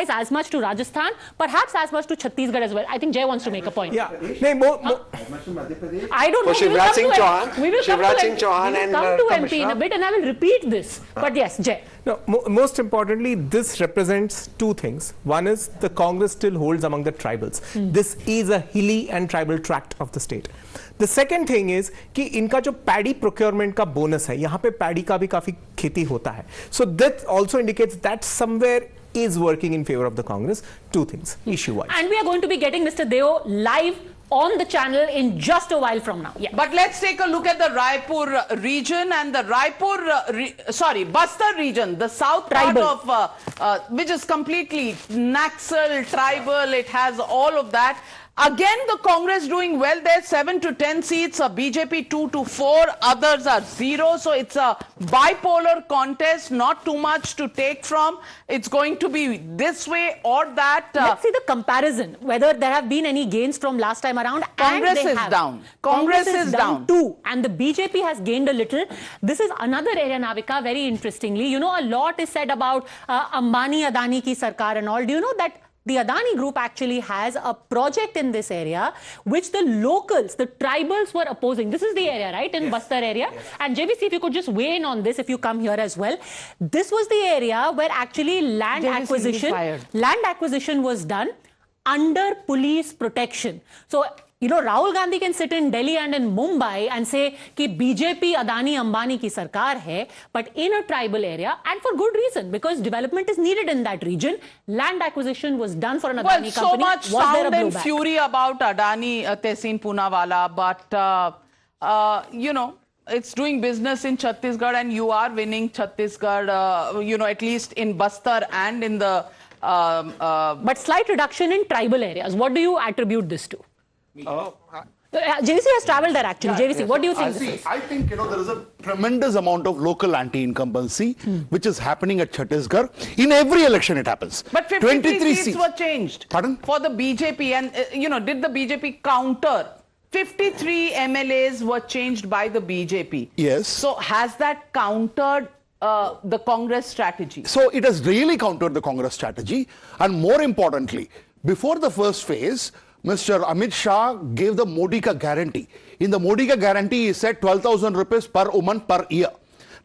applies as much to Rajasthan, perhaps as much to Chhattisgarh as well. I think Jay wants to make a point. Yeah. I don't know. Shivraj Singh Chauhan. We will come to MP in a bit, and I will repeat this. But yes, Jay. No, most importantly, this represents two things. One is the Congress still holds among the tribals. This is a hilly and tribal tract of the state. The second thing is कि इनका जो paddy procurement का bonus है, यहाँ पे paddy का भी काफी खेती होता है. So that also indicates that somewhere is working in favor of the Congress. Two things, issue-wise. And we are going to be getting Mr. Deo live on the channel in just a while from now. Yeah. But let's take a look at the Raipur region and the Bastar region, the south tribal part of which is completely Naxal, tribal. It has all of that. Again, the Congress doing well there, 7 to 10 seats, BJP 2 to 4, others are 0. So it's a bipolar contest, not too much to take from. It's going to be this way or that. Let's see the comparison, whether there have been any gains from last time around. Congress is down. Congress is down too. And the BJP has gained a little. This is another area, Navika, very interestingly. You know, a lot is said about Ambani, Adani ki sarkar and all. Do you know that the Adani group actually has a project in this area which the locals, the tribals were opposing. This is the area, right, in Bastar area. Yes. And JVC, if you could just weigh in on this, if you come here as well. This was the area where actually land acquisition was done under police protection. So, you know, Rahul Gandhi can sit in Delhi and in Mumbai and say कि BJP Adani Ambani की सरकार है, but in a tribal area, and for good reason, because development is needed in that region. Land acquisition was done for an Adani company. So much sound and fury about Adani Tehseen Poonawalla, but you know, it's doing business in Chhattisgarh, and you are winning Chhattisgarh, you know, at least in Bastar and in the but slight reduction in tribal areas. What do you attribute this to? JVC has travelled there actually. Yeah, JVC, what do you think this is? I think, you know, there is a tremendous amount of local anti-incumbency which is happening at Chhattisgarh. In every election it happens. But 53 seats were changed. Pardon? For the BJP, and you know, did the BJP counter? 53 MLAs were changed by the BJP. Yes. So has that countered the Congress strategy? So it has really countered the Congress strategy, and more importantly, before the first phase, Mr. Amit Shah gave the Modi ka guarantee. In the Modi ka guarantee, he said 12,000 rupees per woman per year.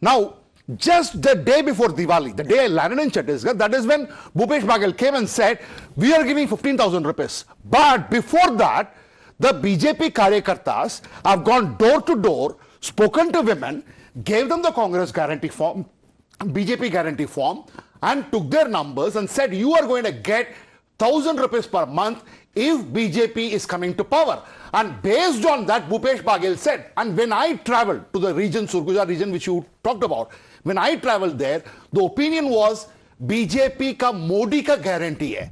Now, just the day before Diwali, the day I landed in Chhattisgarh, that is when Bhupesh Baghel came and said, we are giving 15,000 rupees. But before that, the BJP Karyakartas have gone door to door, spoken to women, gave them the Congress guarantee form, BJP guarantee form, and took their numbers and said, you are going to get 1,000 rupees per month if BJP is coming to power. And based on that, Bhupesh Baghel said, and when I traveled to the region, Surguja region, which you talked about, when I traveled there, the opinion was BJP ka Modi ka guarantee hai.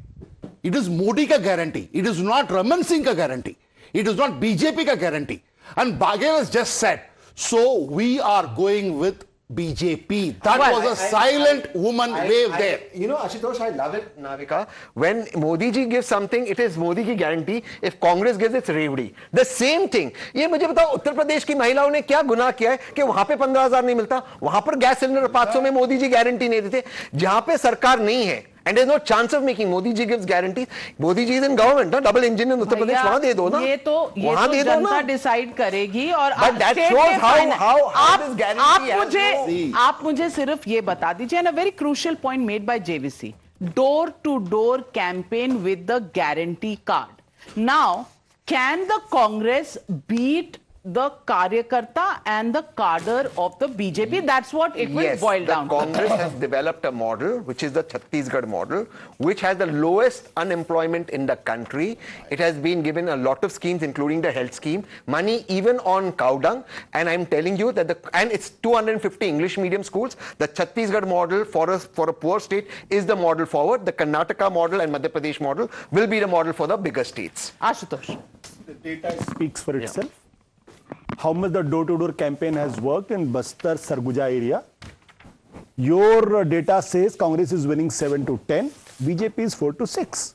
It is Modi ka guarantee. It is not Raman Singh ka guarantee. It is not BJP ka guarantee. And Baghel has just said, so we are going with BJP. That was a silent woman wave there. You know, Ashutosh, I love it, Navika. When Modi ji gives something, it is Modi ki guarantee. If Congress gives, it's Revdi. The same thing. ये मुझे बताओ, उत्तर प्रदेश की महिलाओं ने क्या गुनाह किया है कि वहां पे 15,000 नहीं मिलता, वहां पर गैस सिलेंडर 500 में मोदी जी गारंटी नहीं देते, जहां पे सरकार नहीं है. And there's no chance of making. Modi ji gives guarantees. Modi ji is in government, na? Double engine in Uttar Pradesh. वहाँ दे दो ना. ये तो जनता decide करेगी और But that shows how this guarantee आप मुझे सिर्फ ये बता दीजिए. And a very crucial point made by JVC. Door-to-door campaign with the guarantee card. Now, can the Congress beat the Karyakarta and the cadre of the BJP? That's what it will boil down to. Congress has developed a model, which is the Chhattisgarh model, which has the lowest unemployment in the country. It has been given a lot of schemes, including the health scheme, money even on cow dung. And I'm telling you that and it's 250 English medium schools. The Chhattisgarh model for a poor state is the model forward. The Karnataka model and Madhya Pradesh model will be the model for the bigger states. Ashutosh. The data speaks for itself. How much the door-to-door campaign has worked in Bastar, Sarguja area. Your data says Congress is winning 7 to 10, BJP is 4 to 6.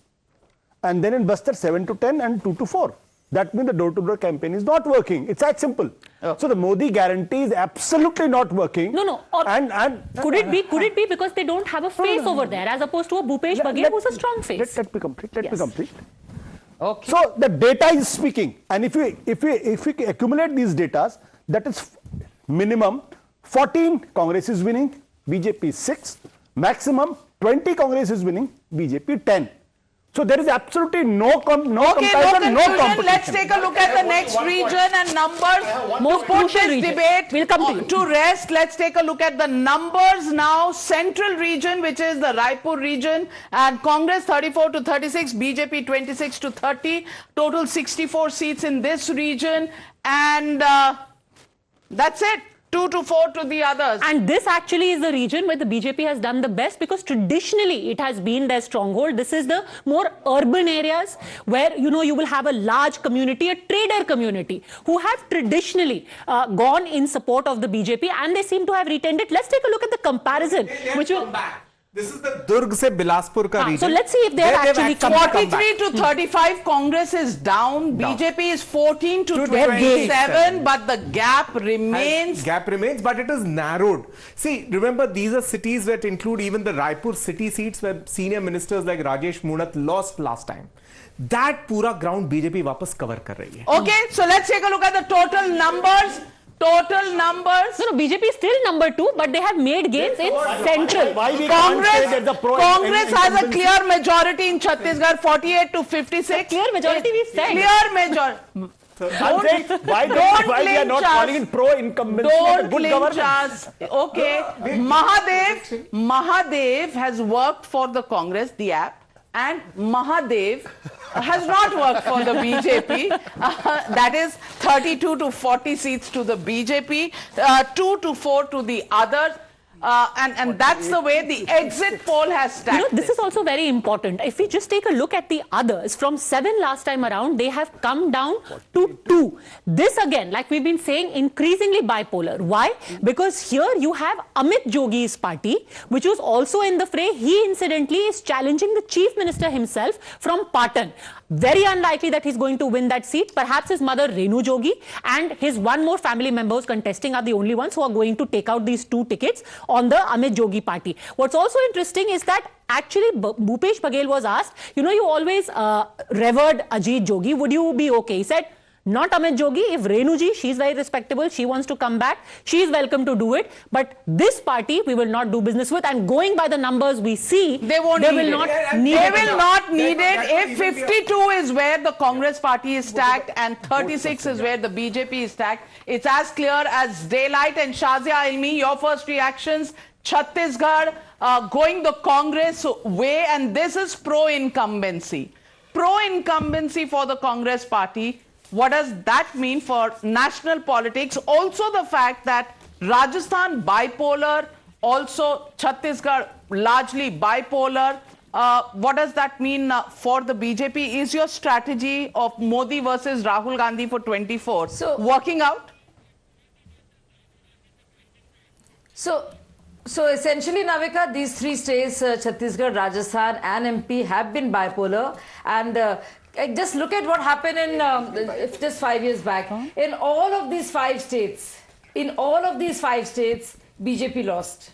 And then in Bastar, 7 to 10 and 2 to 4. that means the door-to-door campaign is not working. It's that simple. So the Modi guarantee is absolutely not working. No. And could it be because they don't have a face over there, as opposed to a Bhupesh Baghel who's a strong face? Let me complete. Let me complete. Okay. So the data is speaking, and if we accumulate these data, that is minimum 14 Congress is winning, BJP 6, maximum 20 Congress is winning, BJP 10. So there is absolutely no comparison, no competition. Let's take a look at the next region and numbers. Most To put crucial this region. debate We'll come to rest, let's take a look at the numbers now. Central region, which is the Raipur region, and Congress 34 to 36, BJP 26 to 30, total 64 seats in this region, and that's it. 2 to 4 to the others. And this actually is the region where the BJP has done the best, because traditionally it has been their stronghold. This is the more urban areas where, you know, you will have a large community, a trader community, who have traditionally gone in support of the BJP, and they seem to have retained it. Let's take a look at the comparison, which will... This is the Durg se Bilaspur ka region. So let's see if they have actually come 43 to 35, Congress is down. BJP is 14 to 27, but the gap remains. Gap remains, but it is narrowed. See, remember, these are cities that include even the Raipur city seats where senior ministers like Rajesh Munat lost last time. That pura ground BJP wapas cover kar rahi hai. Okay, so let's take a look at the total numbers. Total numbers. No, BJP is still number 2, but they have made gains in central. Congress has a clear majority in Chhattisgarh, 48 to 56. Clear majority we said. Clear majority. Why we are not calling in pro-incumbency and good governance? Okay. Mahadev has worked for the Congress, the app, and Mahadev has not worked for the BJP. That is 32 to 40 seats to the BJP, 2 to 4 to the others. And that's the way the exit poll has stacked. You know, this is also very important. If we just take a look at the others, from 7 last time around, they have come down to 2. This again, like we've been saying, increasingly bipolar. Why? Because here you have Amit Jogi's party, which was also in the fray. He incidentally is challenging the Chief Minister himself from Patan. Very unlikely that he's going to win that seat. Perhaps his mother Renu Jogi and his one more family members contesting are the only ones who are going to take out these 2 tickets on the Amit Jogi party. What's also interesting is that actually Bhupesh Baghel was asked, you know, you always revered Ajit Jogi, would you be okay? He said, not Amit Jogi. If Renu ji, she's very respectable, she wants to come back, she is welcome to do it. But this party we will not do business with, and going by the numbers we see, they will not need it. If 52 is where the Congress party is stacked and 36 is where the BJP is stacked, it's as clear as daylight. And Shazia Ilmi, your first reactions? Chhattisgarh going the Congress way, and this is pro-incumbency. Pro-incumbency for the Congress party. What does that mean for national politics? Also the fact that Rajasthan bipolar, also Chhattisgarh largely bipolar. What does that mean for the BJP? Is your strategy of Modi versus Rahul Gandhi for 24 working out? So essentially, Navika, these 3 states, Chhattisgarh, Rajasthan and MP, have been bipolar, and just look at what happened in just 5 years back. In all of these 5 states, BJP lost.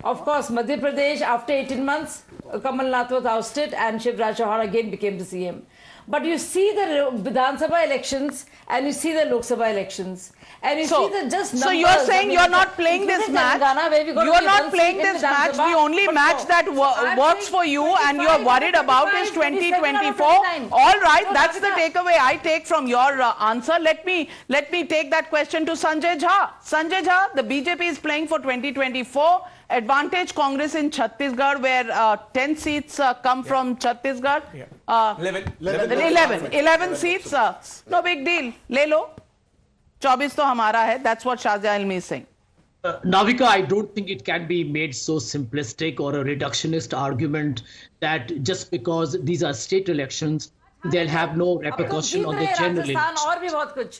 Of course, Madhya Pradesh, after 18 months, Kamal Nath was ousted and Shivraj Chauhan again became the CM. But you see the Vidhan Sabha elections and you see the Lok Sabha elections. And you see the just numbers. So you're saying you're not playing this match. You're not playing this match. The only match that works for you and you're worried about is 2024. All right, that's the takeaway I take from your answer. Let me take that question to Sanjay Jha. Sanjay Jha, the BJP is playing for 2024. Advantage Congress in Chhattisgarh, where 10 seats come from Chhattisgarh. 11 seats. No big deal. Le lo. 24 to hamara hai. That's what Shazia Ilmi is saying. Navika, I don't think it can be made so simplistic or a reductionist argument that just because these are state elections, they'll have no repercussion on the general election.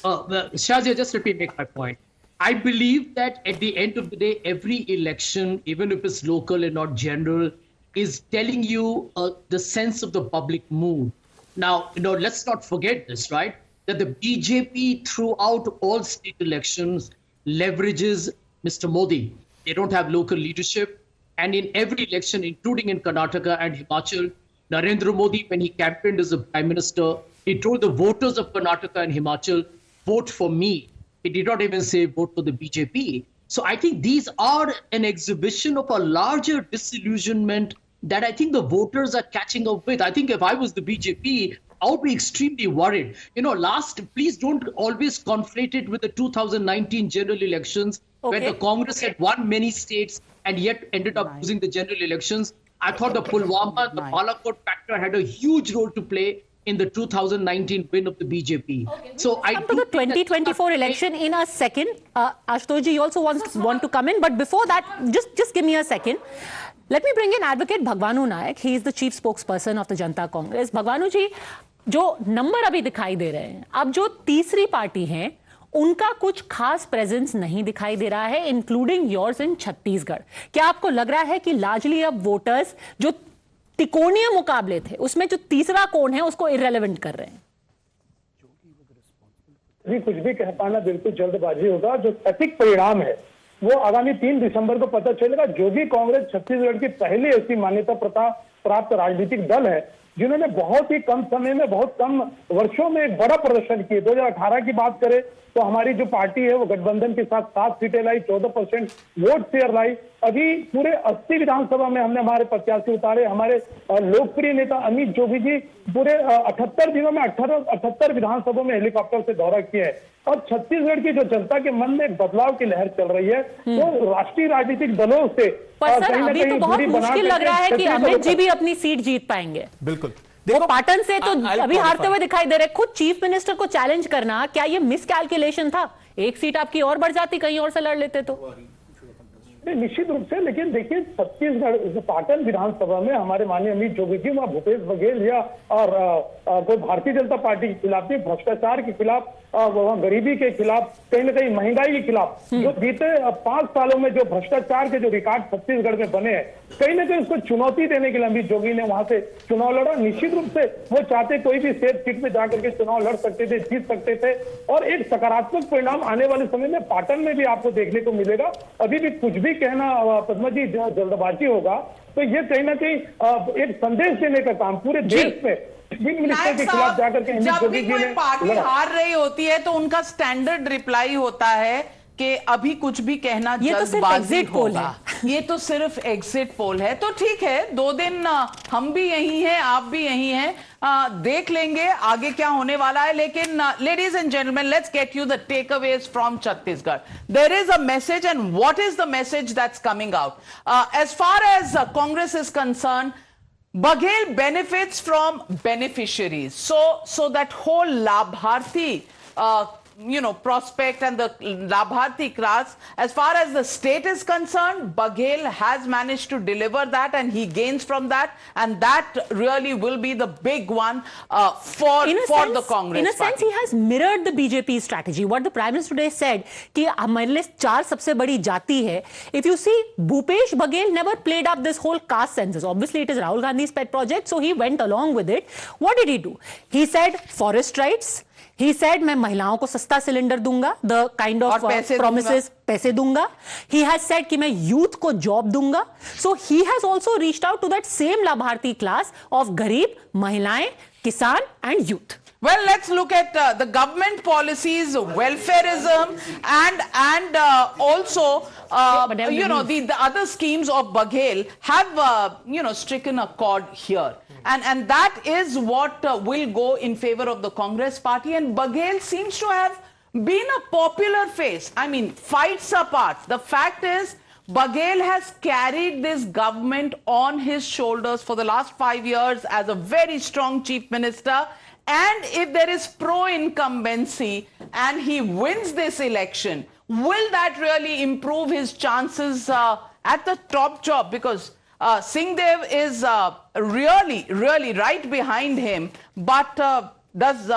Shazia, just let me make my point. I believe that at the end of the day, every election, even if it's local and not general, is telling you the sense of the public mood. Now, let's not forget this, right? That the BJP throughout all state elections leverages Mr. Modi. They don't have local leadership. And in every election, including in Karnataka and Himachal, Narendra Modi, when he campaigned as a prime minister, he told the voters of Karnataka and Himachal, vote for me. He did not even say vote for the BJP. So I think these are an exhibition of a larger disillusionment that I think the voters are catching up with. I think if I was the BJP, I would be extremely worried. Please don't always conflate it with the 2019 general elections, where the Congress had won many states and yet ended up losing the general elections. I thought the Pulwama, the Balakot factor had a huge role to play in the 2019 win of the BJP. So I come to the 2024 election in a second. Ashutosh ji, you also want to come in, but before that, just give me a second. Let me bring in Advocate Bhagwanu Nayak. He is the chief spokesperson of the Janata Congress. Bhagwanu ji, जो number अभी दिखाई दे रहे हैं, अब जो तीसरी party हैं, उनका कुछ खास प्रेजेंस नहीं दिखाई दे रहा है, इंक्लूडिंग योर्स इन छत्तीसगढ़. क्या आपको लग रहा है कि लार्जली अब वोटर्स जो त्रिकोणीय मुकाबले थे, उसमें जो तीसरा कोण है, उसको इररेलेवेंट कर रहे हैं? जी, कुछ भी कह पाना बिल्कुल जल्दबाजी होगा. जो सटीक परिणाम है वो आगामी 3 दिसंबर को पता चलेगा. जो भी कांग्रेस छत्तीसगढ़ की पहली ऐसी मान्यता प्राप्त राजनीतिक दल है जिन्होंने बहुत ही कम समय में, बहुत कम वर्षों में एक बड़ा प्रदर्शन किया. 2018 की बात करें तो हमारी जो पार्टी है वो गठबंधन के साथ 7 सीटें लाई, 14% वोट शेयर लाई. अभी पूरे 80 विधानसभा में हमने हमारे प्रत्याशी उतारे. हमारे लोकप्रिय नेता अमित जोगी जी पूरे 78 दिनों में 78 विधानसभा में हेलीकॉप्टर से दौरा किया है. और छत्तीसगढ़ की जो जनता के मन में एक बदलाव की लहर चल रही है, तो राष्ट्रीय राजनीतिक दलों से कहीं ना कहीं बहुत मुश्किल लग रहा है कि अमित जी भी अपनी सीट जीत पाएंगे. बिल्कुल. देखो पाटन से तो अभी हारते हुए दिखाई दे रहे. खुद चीफ मिनिस्टर को चैलेंज करना, क्या ये मिस कैलकुलेशन था? एक सीट आपकी और बढ़ जाती, कहीं और से लड़ लेते तो. निश्चित रूप से. लेकिन देखिए, छत्तीसगढ़ पाटन विधानसभा में हमारे माननीय अमित जोगी जी, वहां भूपेश बघेल या और कोई भारतीय जनता पार्टी के खिलाफ नहीं, भ्रष्टाचार के खिलाफ, वहां गरीबी के खिलाफ, कहीं ना कहीं महंगाई के खिलाफ, जो बीते 5 सालों में जो भ्रष्टाचार के जो रिकॉर्ड छत्तीसगढ़ में बने हैं, कहीं ना कहीं उसको चुनौती देने के लिए अमित जोगी ने वहां से चुनाव लड़ा. निश्चित रूप से वो चाहते कोई भी सेफ सीट में जाकर के चुनाव लड़ सकते थे, जीत सकते थे, और एक सकारात्मक परिणाम आने वाले समय में पाटन में भी आपको देखने को मिलेगा. अभी भी कुछ भी कहना पद्मा जी जल्दबाजी होगा. तो ये कहीं ना कहीं एक संदेश देने का काम पूरे देश में मिनिस्टर के खिलाफ जाकर के जब भी कोई पार्टी हार रही होती है तो उनका स्टैंडर्ड रिप्लाई होता है कि अभी कुछ भी कहना जल्दबाजी होगा. ये तो सिर्फ एग्जिट पोल है. तो ठीक है, 2 दिन हम भी यही हैं, आप भी यही हैं, देख लेंगे आगे क्या होने वाला है. लेकिन ladies and gentleman, let's get you the takeaways from Chhattisgarh. There is a message, and what is the message that's coming out? As far as Congress is concern, Baghel benefits from beneficiaries. So that whole Labharti, prospect and the Labharti class, as far as the state is concerned, Baghel has managed to deliver that, and he gains from that, and that really will be the big one for the Congress. In a sense, he has mirrored the BJP strategy. What the Prime Minister today said, कि हमारे लिए 4 सबसे बड़ी जाति है. If you see, Bhupesh Baghel never played up this whole caste census. Obviously, it is Rahul Gandhi's pet project, so he went along with it. What did he do? He said forest rights. He said मैं महिलाओं को सस्ता cylinder दूंगा, the kind of promises, पैसे दूंगा. He has said कि मैं youth को job दूंगा. So he has also reached out to that same Labharti class of गरीब, महिलाएं, किसान and youth. Well, let's look at the government policies, welfareism, and also the other schemes of Baghel have stricken a chord here. And that is what will go in favor of the Congress party. And Baghel seems to have been a popular face. I mean, fights apart, the fact is Baghel has carried this government on his shoulders for the last 5 years as a very strong chief minister. And if there is pro-incumbency and he wins this election, will that really improve his chances at the top job? Because Singh Deo is really right behind him. But does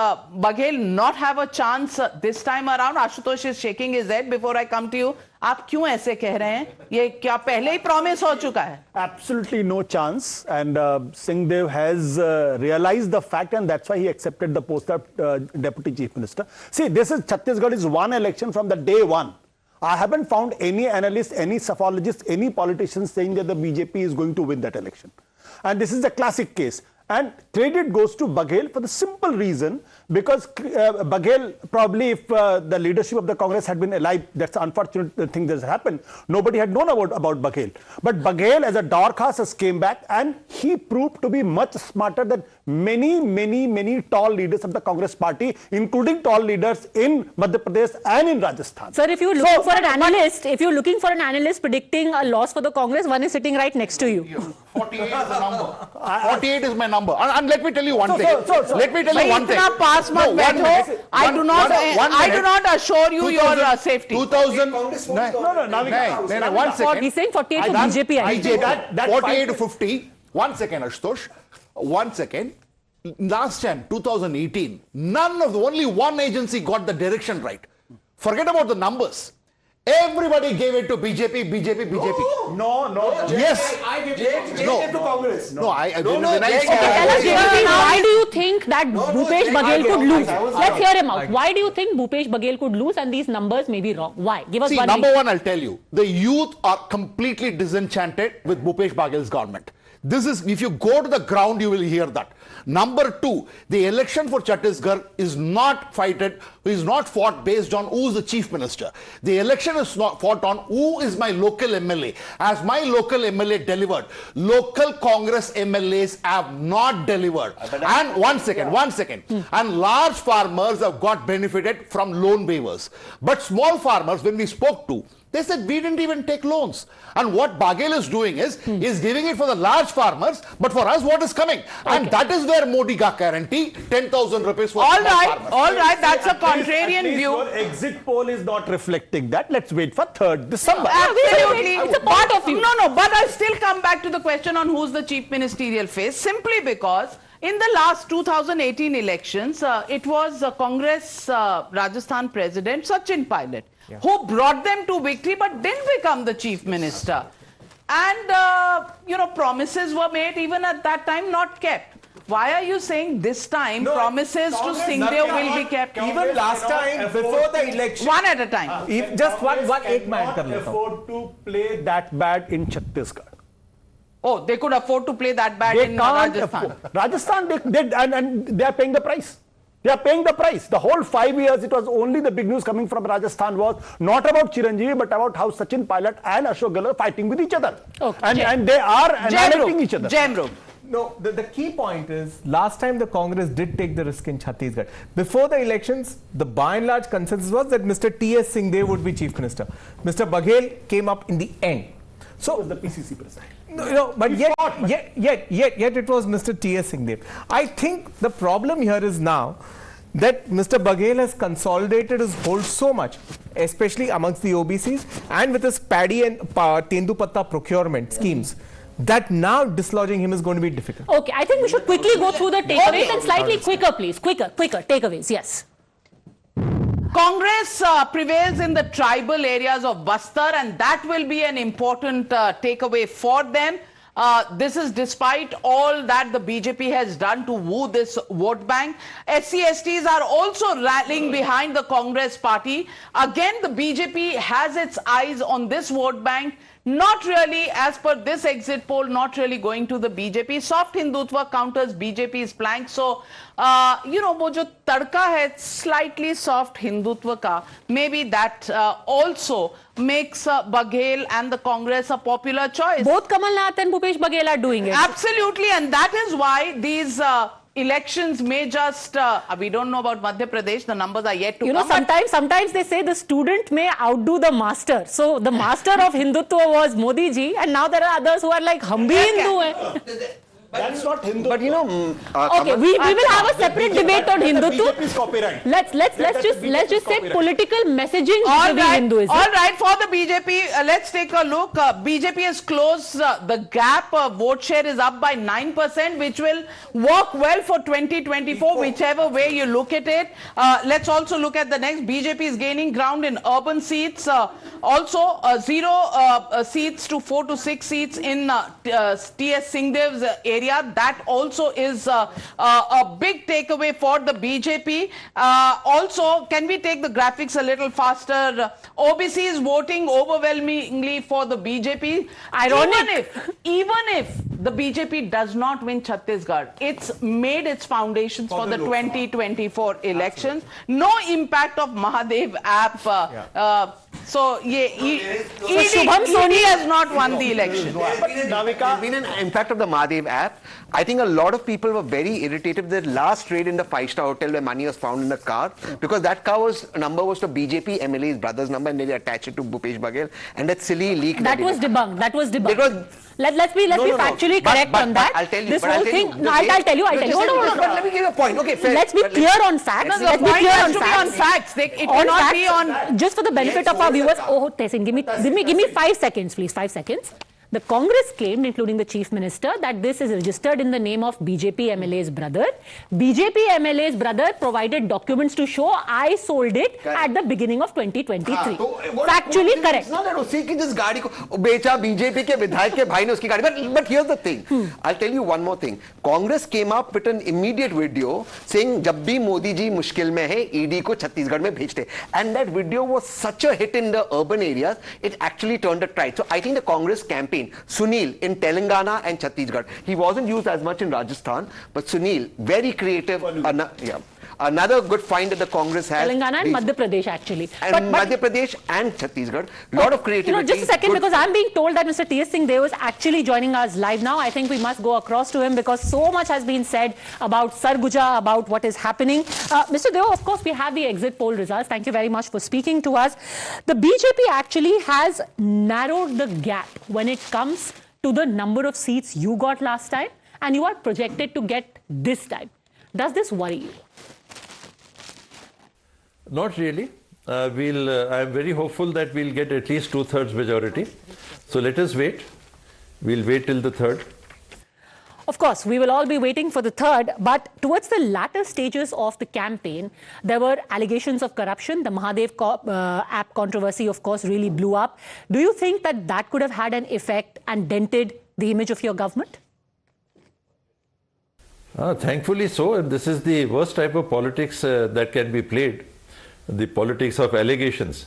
Baghel not have a chance this time around? Ashutosh is shaking his head. Before I come to you, आप क्यों ऐसे कह रहे हैं? ये क्या पहले ही promise हो चुका है? Absolutely no chance, and Singh Deo has realized the fact, and that's why he accepted the post of Deputy Chief Minister. See, this is Chhattisgarh is one election from the day one. I haven't found any analyst, any psophologist, any politician saying that the BJP is going to win that election. And this is a classic case. And credit goes to Baghel for the simple reason, because Baghel, probably if the leadership of the Congress had been alive, that's the unfortunate thing that has happened. Nobody had known about Baghel. But Baghel as a dark horse has came back, and he proved to be much smarter than many tall leaders of the Congress party, including tall leaders in Madhya Pradesh and in Rajasthan. Sir, if you're looking for an analyst, predicting a loss for the Congress, one is sitting right next to you. 48 is the number. 48 is my number. And let me tell you one thing. Let me tell you one thing. I do not assure you your safety. 2000. No, 1 second. He's saying 48 to BJP. That 48 to 50. 1 second, Ashutosh. 1 second. Last time, 2018, only one agency got the direction right. Forget about the numbers. Everybody gave it to BJP. No. Yes. I gave it to Congress. No, Tell us, why do you think that Bhupesh Baghel could lose? Let's hear him out. Why do you think Bhupesh Baghel could lose and these numbers may be wrong? Why? Give us one. Number one, I'll tell you. The youth are completely disenchanted with Bhupesh Baghel's government. This is, if you go to the ground, you will hear that. Number two, the election for Chhattisgarh is not fought based on who is the chief minister. The election is not fought on who is my local MLA. As my local MLA delivered, local Congress MLAs have not delivered. And one second. And large farmers have got benefited from loan waivers. But small farmers, when we spoke to, they said we didn't even take loans. And what Baghel is doing is giving it for the large farmers, but for us what is coming? Okay. And that is where Modi got guarantee 10,000 rupees for all right, farmers. All right, that's a contrarian view. Your exit poll is not reflecting that. Let's wait for 3rd December. Absolutely. It's a part of you. No, but I still come back to the question on who's the chief ministerial face, simply because in the last 2018 elections, it was Congress Rajasthan President Sachin Pilot who brought them to victory but didn't become the chief minister. And, promises were made even at that time, not kept. Why are you saying this time promises to Singh Deo will be kept? Even last time, before the election. One at a time. Just one eight man cannot afford to play that bad in Chhattisgarh. Oh, they could afford to play that bad in Rajasthan. Rajasthan, they are paying the price. They are paying the price. The whole 5 years, it was only the big news coming from Rajasthan was not about Chiranjeevi, but about how Sachin Pilot and Ashok Gehlot are fighting with each other. Okay. And they are annihilating each other. No, the key point is, last time the Congress did take the risk in Chhattisgarh. Before the elections, the by and large consensus was that Mr. T.S. Singh Deo would be Chief Minister. Mr. Baghel came up in the end. So was the PCC president. But yet it was Mr. T.S. Singh Deo. I think the problem here is now that Mr. Baghel has consolidated his hold so much, especially amongst the OBCs and with his paddy and Tendupatta procurement schemes, that now dislodging him is going to be difficult. Okay, I think we should quickly go through the takeaways and slightly quicker, please. Quicker takeaways, yes. Congress prevails in the tribal areas of Bastar, and that will be an important takeaway for them. This is despite all that the BJP has done to woo this vote bank. SC/STs are also rallying behind the Congress party. Again, the BJP has its eyes on this vote bank. Not really, as per this exit poll, not really going to the BJP. Soft Hindutva counters BJP's plank. So, वो जो तड़का है slightly soft Hindutva का, maybe that also makes Baghel and the Congress a popular choice. Both Kamal Nath and Bhupesh Baghel are doing it. Absolutely, and that is why these elections may just, we don't know about Madhya Pradesh, the numbers are yet to come. Sometimes they say the student may outdo the master. So the master of Hindutva was Modi ji, and now there are others who are like, hum bhi Hindu hai. That's not Hindu. But you know, Okay, we will have a separate debate on Hindutva. BJP's copyright. Let's just say political messaging vis-a-vis Hinduism. All right, for the BJP, let's take a look. BJP has closed the gap. Vote share is up by 9%, which will work well for 2024, whichever way you look at it. Let's also look at the next. BJP is gaining ground in urban seats. Also, 0 seats to 4 to 6 seats in TS Singh Deo's area. That also is a big takeaway for the BJP. Also, can we take the graphics a little faster? OBC is voting overwhelmingly for the BJP. Ironic. Even if the BJP does not win Chhattisgarh, it's made its foundations for the 2024 elections. No impact of Mahadev app. So, ED has not won the election. There's been an impact of the Mahadev app. I think a lot of people were very irritated with the last raid in the 5-star hotel where money was found in the car, because that car number was the BJP MLA's brother's number, and they attached it to Bhupesh Baghel, and that silly leak. That was debunked. Let's be factually correct on that. I'll tell you. This whole thing. I'll tell you. Hold on. But let me give you a point. Okay, fair. Let's be clear on facts. Let's be clear on facts. It cannot be on. Just for the benefit of our viewers. Oh, Tehsin, give me 5 seconds, please. 5 seconds. The Congress claimed, including the Chief Minister, that this is registered in the name of BJP MLA's brother. BJP MLA's brother provided documents to show I sold it at the beginning of 2023. Factually correct. It's not that उसी की जिस गाड़ी को बेचा BJP के विधायक के भाई ने उसकी गाड़ी. But here's the thing. I'll tell you one more thing. Congress came up with an immediate video saying जब भी मोदी जी मुश्किल में है, ED को छत्तीसगढ़ में भेजते. And that video was such a hit in the urban areas, it actually turned a tide. So I think the Congress campaign, Sunil in Telangana and Chhattisgarh, he wasn't used as much in Rajasthan, but Sunil, very creative. Another good find that the Congress has. Telangana and Madhya Pradesh, actually. And Madhya Pradesh and Chhattisgarh. Lot of creativity. Just a second, because I'm being told that Mr. T.S. Singh Deo is actually joining us live now. I think we must go across to him, because so much has been said about Sarguja, about what is happening. Mr. Deo, of course, we have the exit poll results. Thank you very much for speaking to us. The BJP actually has narrowed the gap when it comes to the number of seats you got last time, and you are projected to get this time. Does this worry you? Not really. I'm very hopeful that we'll get at least 2/3 majority. So let us wait. We'll wait till the 3rd. Of course, we will all be waiting for the 3rd, but towards the latter stages of the campaign, there were allegations of corruption. The Mahadev app controversy, of course, really blew up. Do you think that that could have had an effect and dented the image of your government? Thankfully so, and this is the worst type of politics that can be played. The politics of allegations.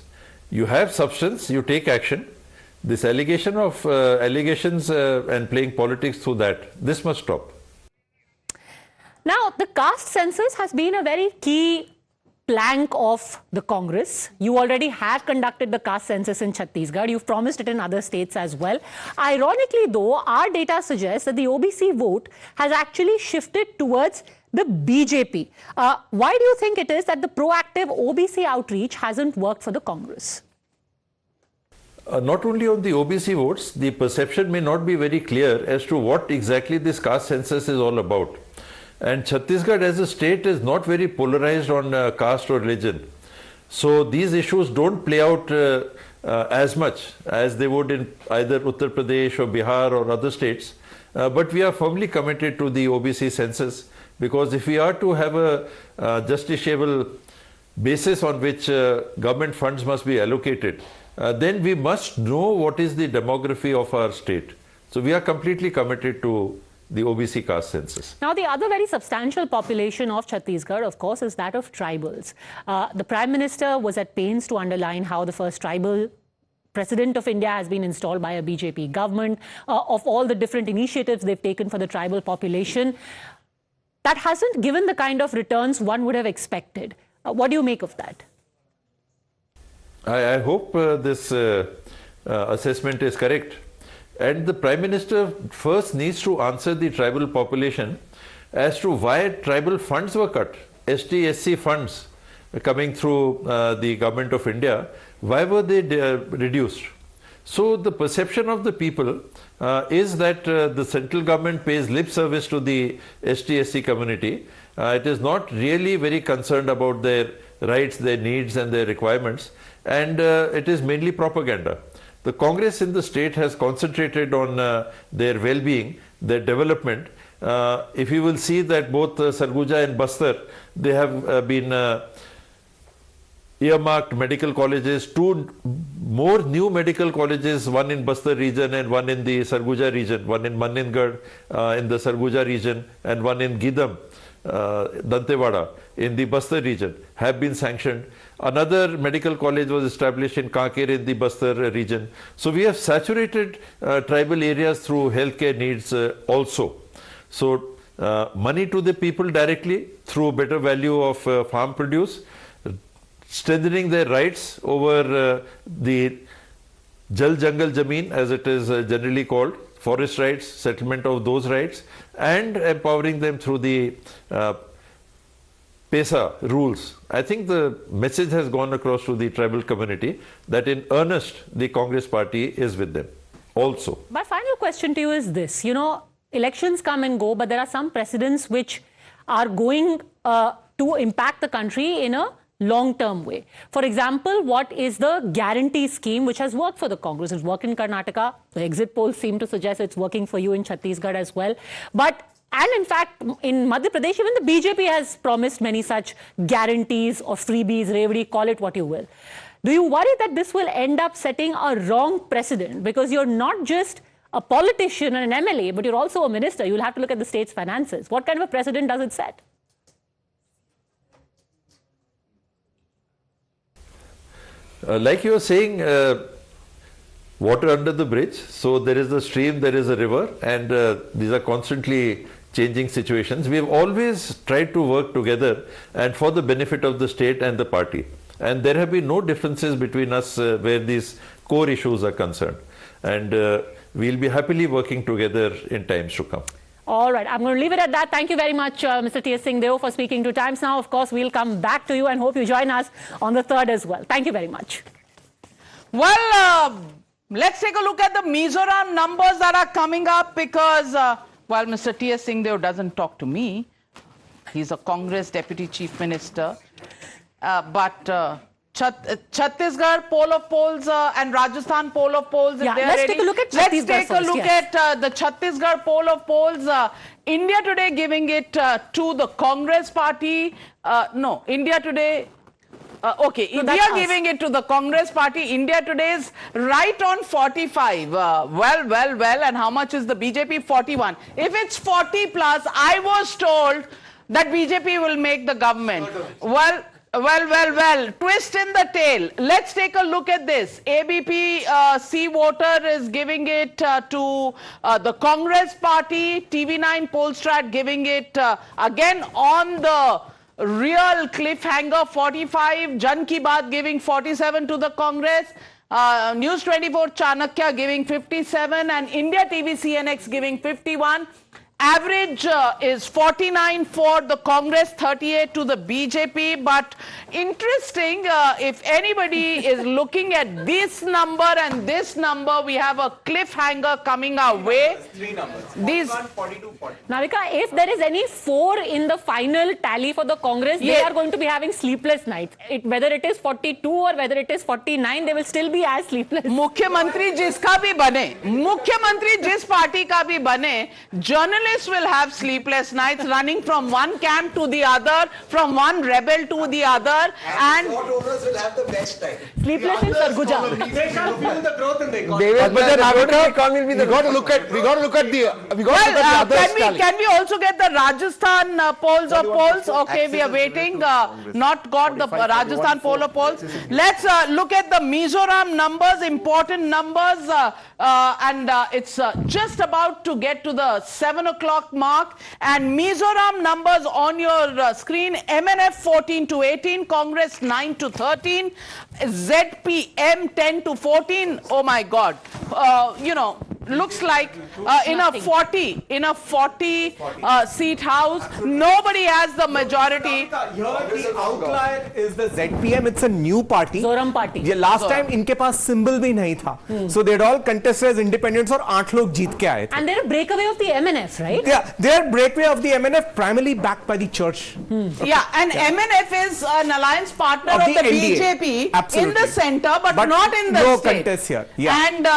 You have substance, you take action. This allegation of allegations and playing politics through that, this must stop. Now, the caste census has been a very key plank of the Congress. You already have conducted the caste census in Chhattisgarh. You've promised it in other states as well. Ironically, though, our data suggests that the OBC vote has actually shifted towards the BJP. Why do you think it is that the proactive OBC outreach hasn't worked for the Congress? Not only on the OBC votes, the perception may not be very clear as to what exactly this caste census is all about. And Chhattisgarh as a state is not very polarized on caste or religion. So these issues don't play out as much as they would in either Uttar Pradesh or Bihar or other states. But we are firmly committed to the OBC census, because if we are to have a justiciable basis on which government funds must be allocated, then we must know what is the demography of our state. So we are completely committed to the OBC caste census. Now, the other very substantial population of Chhattisgarh, of course, is that of tribals. The Prime Minister was at pains to underline how the first tribal President of India has been installed by a BJP government, of all the different initiatives they've taken for the tribal population. That hasn't given the kind of returns one would have expected. What do you make of that? I hope this assessment is correct. And the Prime Minister first needs to answer the tribal population as to why tribal funds were cut. ST-SC funds coming through the government of India, why were they reduced? So the perception of the people is that the central government pays lip service to the ST-SC community. It is not really very concerned about their rights, their needs and their requirements, and it is mainly propaganda. The Congress in the state has concentrated on their well-being, their development. If you will see that both Sarguja and Bastar, they have been earmarked medical colleges, 2 more new medical colleges, one in Bastar region and one in the Sarguja region, one in Manningarh in the Sarguja region and one in Gidam, Dantewada in the Bastar region have been sanctioned. Another medical college was established in Kanker in the Bastar region. So we have saturated tribal areas through healthcare needs also. So money to the people directly through better value of farm produce, strengthening their rights over the Jal Jangal Jameen as it is generally called, forest rights, settlement of those rights, and empowering them through the PESA rules. I think the message has gone across to the tribal community that in earnest the Congress party is with them also. My final question to you is this, you know, elections come and go, but there are some precedents which are going to impact the country in a long-term way. For example, what is the guarantee scheme which has worked for the Congress? It's worked in Karnataka. The exit polls seem to suggest it's working for you in Chhattisgarh as well. And in fact, in Madhya Pradesh, even the BJP has promised many such guarantees or freebies, Revdi, call it what you will. Do you worry that this will end up setting a wrong precedent? Because you're not just a politician and an MLA, but you're also a minister. You'll have to look at the state's finances. What kind of a precedent does it set? Like you were saying, water under the bridge. So there is a stream, there is a river, and these are constantly changing situations. We have always tried to work together and for the benefit of the state and the party. And there have been no differences between us where these core issues are concerned. And we'll be happily working together in times to come. All right, I'm going to leave it at that. Thank you very much, Mr. T.S. Singh Deo, for speaking to Times Now. Of course, we'll come back to you and hope you join us on the 3rd as well. Thank you very much. Well, let's take a look at the Mizoram numbers that are coming up because, while Mr. T.S. Singh Deo doesn't talk to me, he's a Congress Deputy Chief Minister, Chhattisgarh poll of polls and Rajasthan poll of polls. Yeah, let's take a look at Chhattisgarh. Let's take a look at the Chhattisgarh poll of polls. India Today giving it to the Congress party. No, India Today. Okay, we are giving it to the Congress party. India Today is right on 45. Well. And how much is the BJP? 41. If it's 40 plus, I was told that BJP will make the government. Well. Twist in the tail. Let's take a look at this. ABP C Voter is giving it to the Congress party. TV9 Polstrat giving it again on the real cliffhanger 45. Jan Ki Baat giving 47 to the Congress. News 24 Chanakya giving 57 and India TV CNX giving 51. Average is 49 for the Congress, 38 to the BJP. But interesting, if anybody is looking at this number and this number, we have a cliffhanger coming our way. Three numbers. These 42, 40. Navika, if there is any 4 in the final tally for the Congress, they are going to be having sleepless nights. Whether it is 42 or whether it is 49, they will still be as sleepless. मुख्यमंत्री जिसका भी बने, मुख्यमंत्री जिस party का भी बने, journalists will have sleepless nights running from one camp to the other, from one rebel to the other, and owners will have the best time. Sleepless in Sarguja. They can't feel the growth in the economy. We got to look at the other. Can we also get the Rajasthan polls of polls? Okay, we are waiting. Not got the Rajasthan poll of polls. Let's look at the Mizoram numbers, important numbers, and it's just about to get to the 7 o'clock mark. And Mizoram numbers on your screen: MNF 14 to 18, Congress 9 to 13, ZPM 10 to 14. Oh my God! You know, looks like in a 40 seat house, nobody has the majority. Here the outlier is the ZPM. It's a new party. Mizoram party. Yeah, last time इनके पास symbol भी नहीं था. So they'd all contested as independents और 8 लोग जीत के आए थे. And they're a breakaway of the MNF, right? Yeah, they're breakaway of the MNF, primarily backed by the church. Yeah, and MNF is an alliance partner of the BJP Absolutely. in the center, but not in the no state. contest here. Yeah. And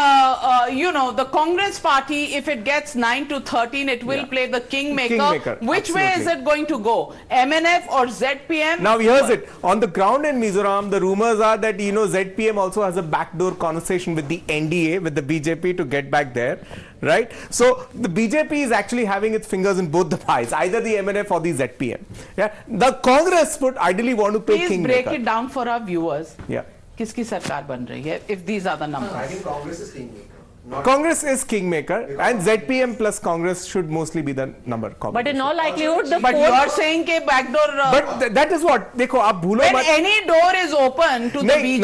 you know, the Congress party, if it gets 9 to 13, it will play the kingmaker. Which way is it going to go? MNF or ZPM? Now here's it. On the ground in Mizoram, the rumors are that, you know, ZPM also has a backdoor conversation with the NDA, with the BJP to get back there, right? So the BJP is actually having its fingers in both the pies, either the MNF or the ZPM. Yeah. The Congress would ideally want to play Please kingmaker. break it down for our viewers. Yeah. किसकी सरकार बन रही है if these are the numbers? I think Congress is kingmaker. Congress is kingmaker, and ZPM plus Congress should mostly be the number. But in all likelihood, the But you are saying कि backdoor. But that is what. देखो आप भूलो when मत. any door is open to the BJP.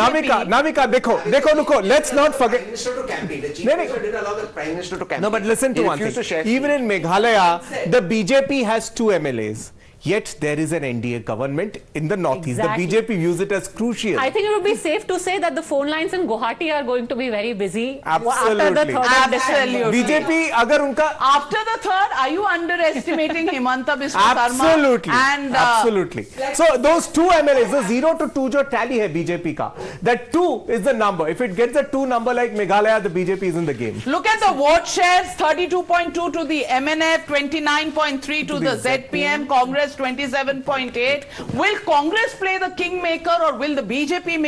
Navika, देखो, let's not forget. Prime Minister to campaign. The Chief Minister didn't allow the Prime Minister to campaign. No, but listen to one thing. Even in Meghalaya, the BJP has 2 MLAs. Yet there is an NDA government in the northeast. Exactly. The BJP views it as crucial. I think it would be safe to say that the phone lines in Guwahati are going to be very busy Absolutely. after the 3rd of December. BJP, अगर उनका After the 3rd, are you underestimating Himanta Biswa Sarma? Absolutely. And Absolutely. So those 2 MLAs, the 0 to 2 जो tally है BJP का, that 2 is the number. If it gets a 2 number like Meghalaya, the BJP is in the game. Look at the vote shares: 32.2 to the MNF, 29.3 to the ZPM, Congress 27.8. Will Congress play the kingmaker or will the BJP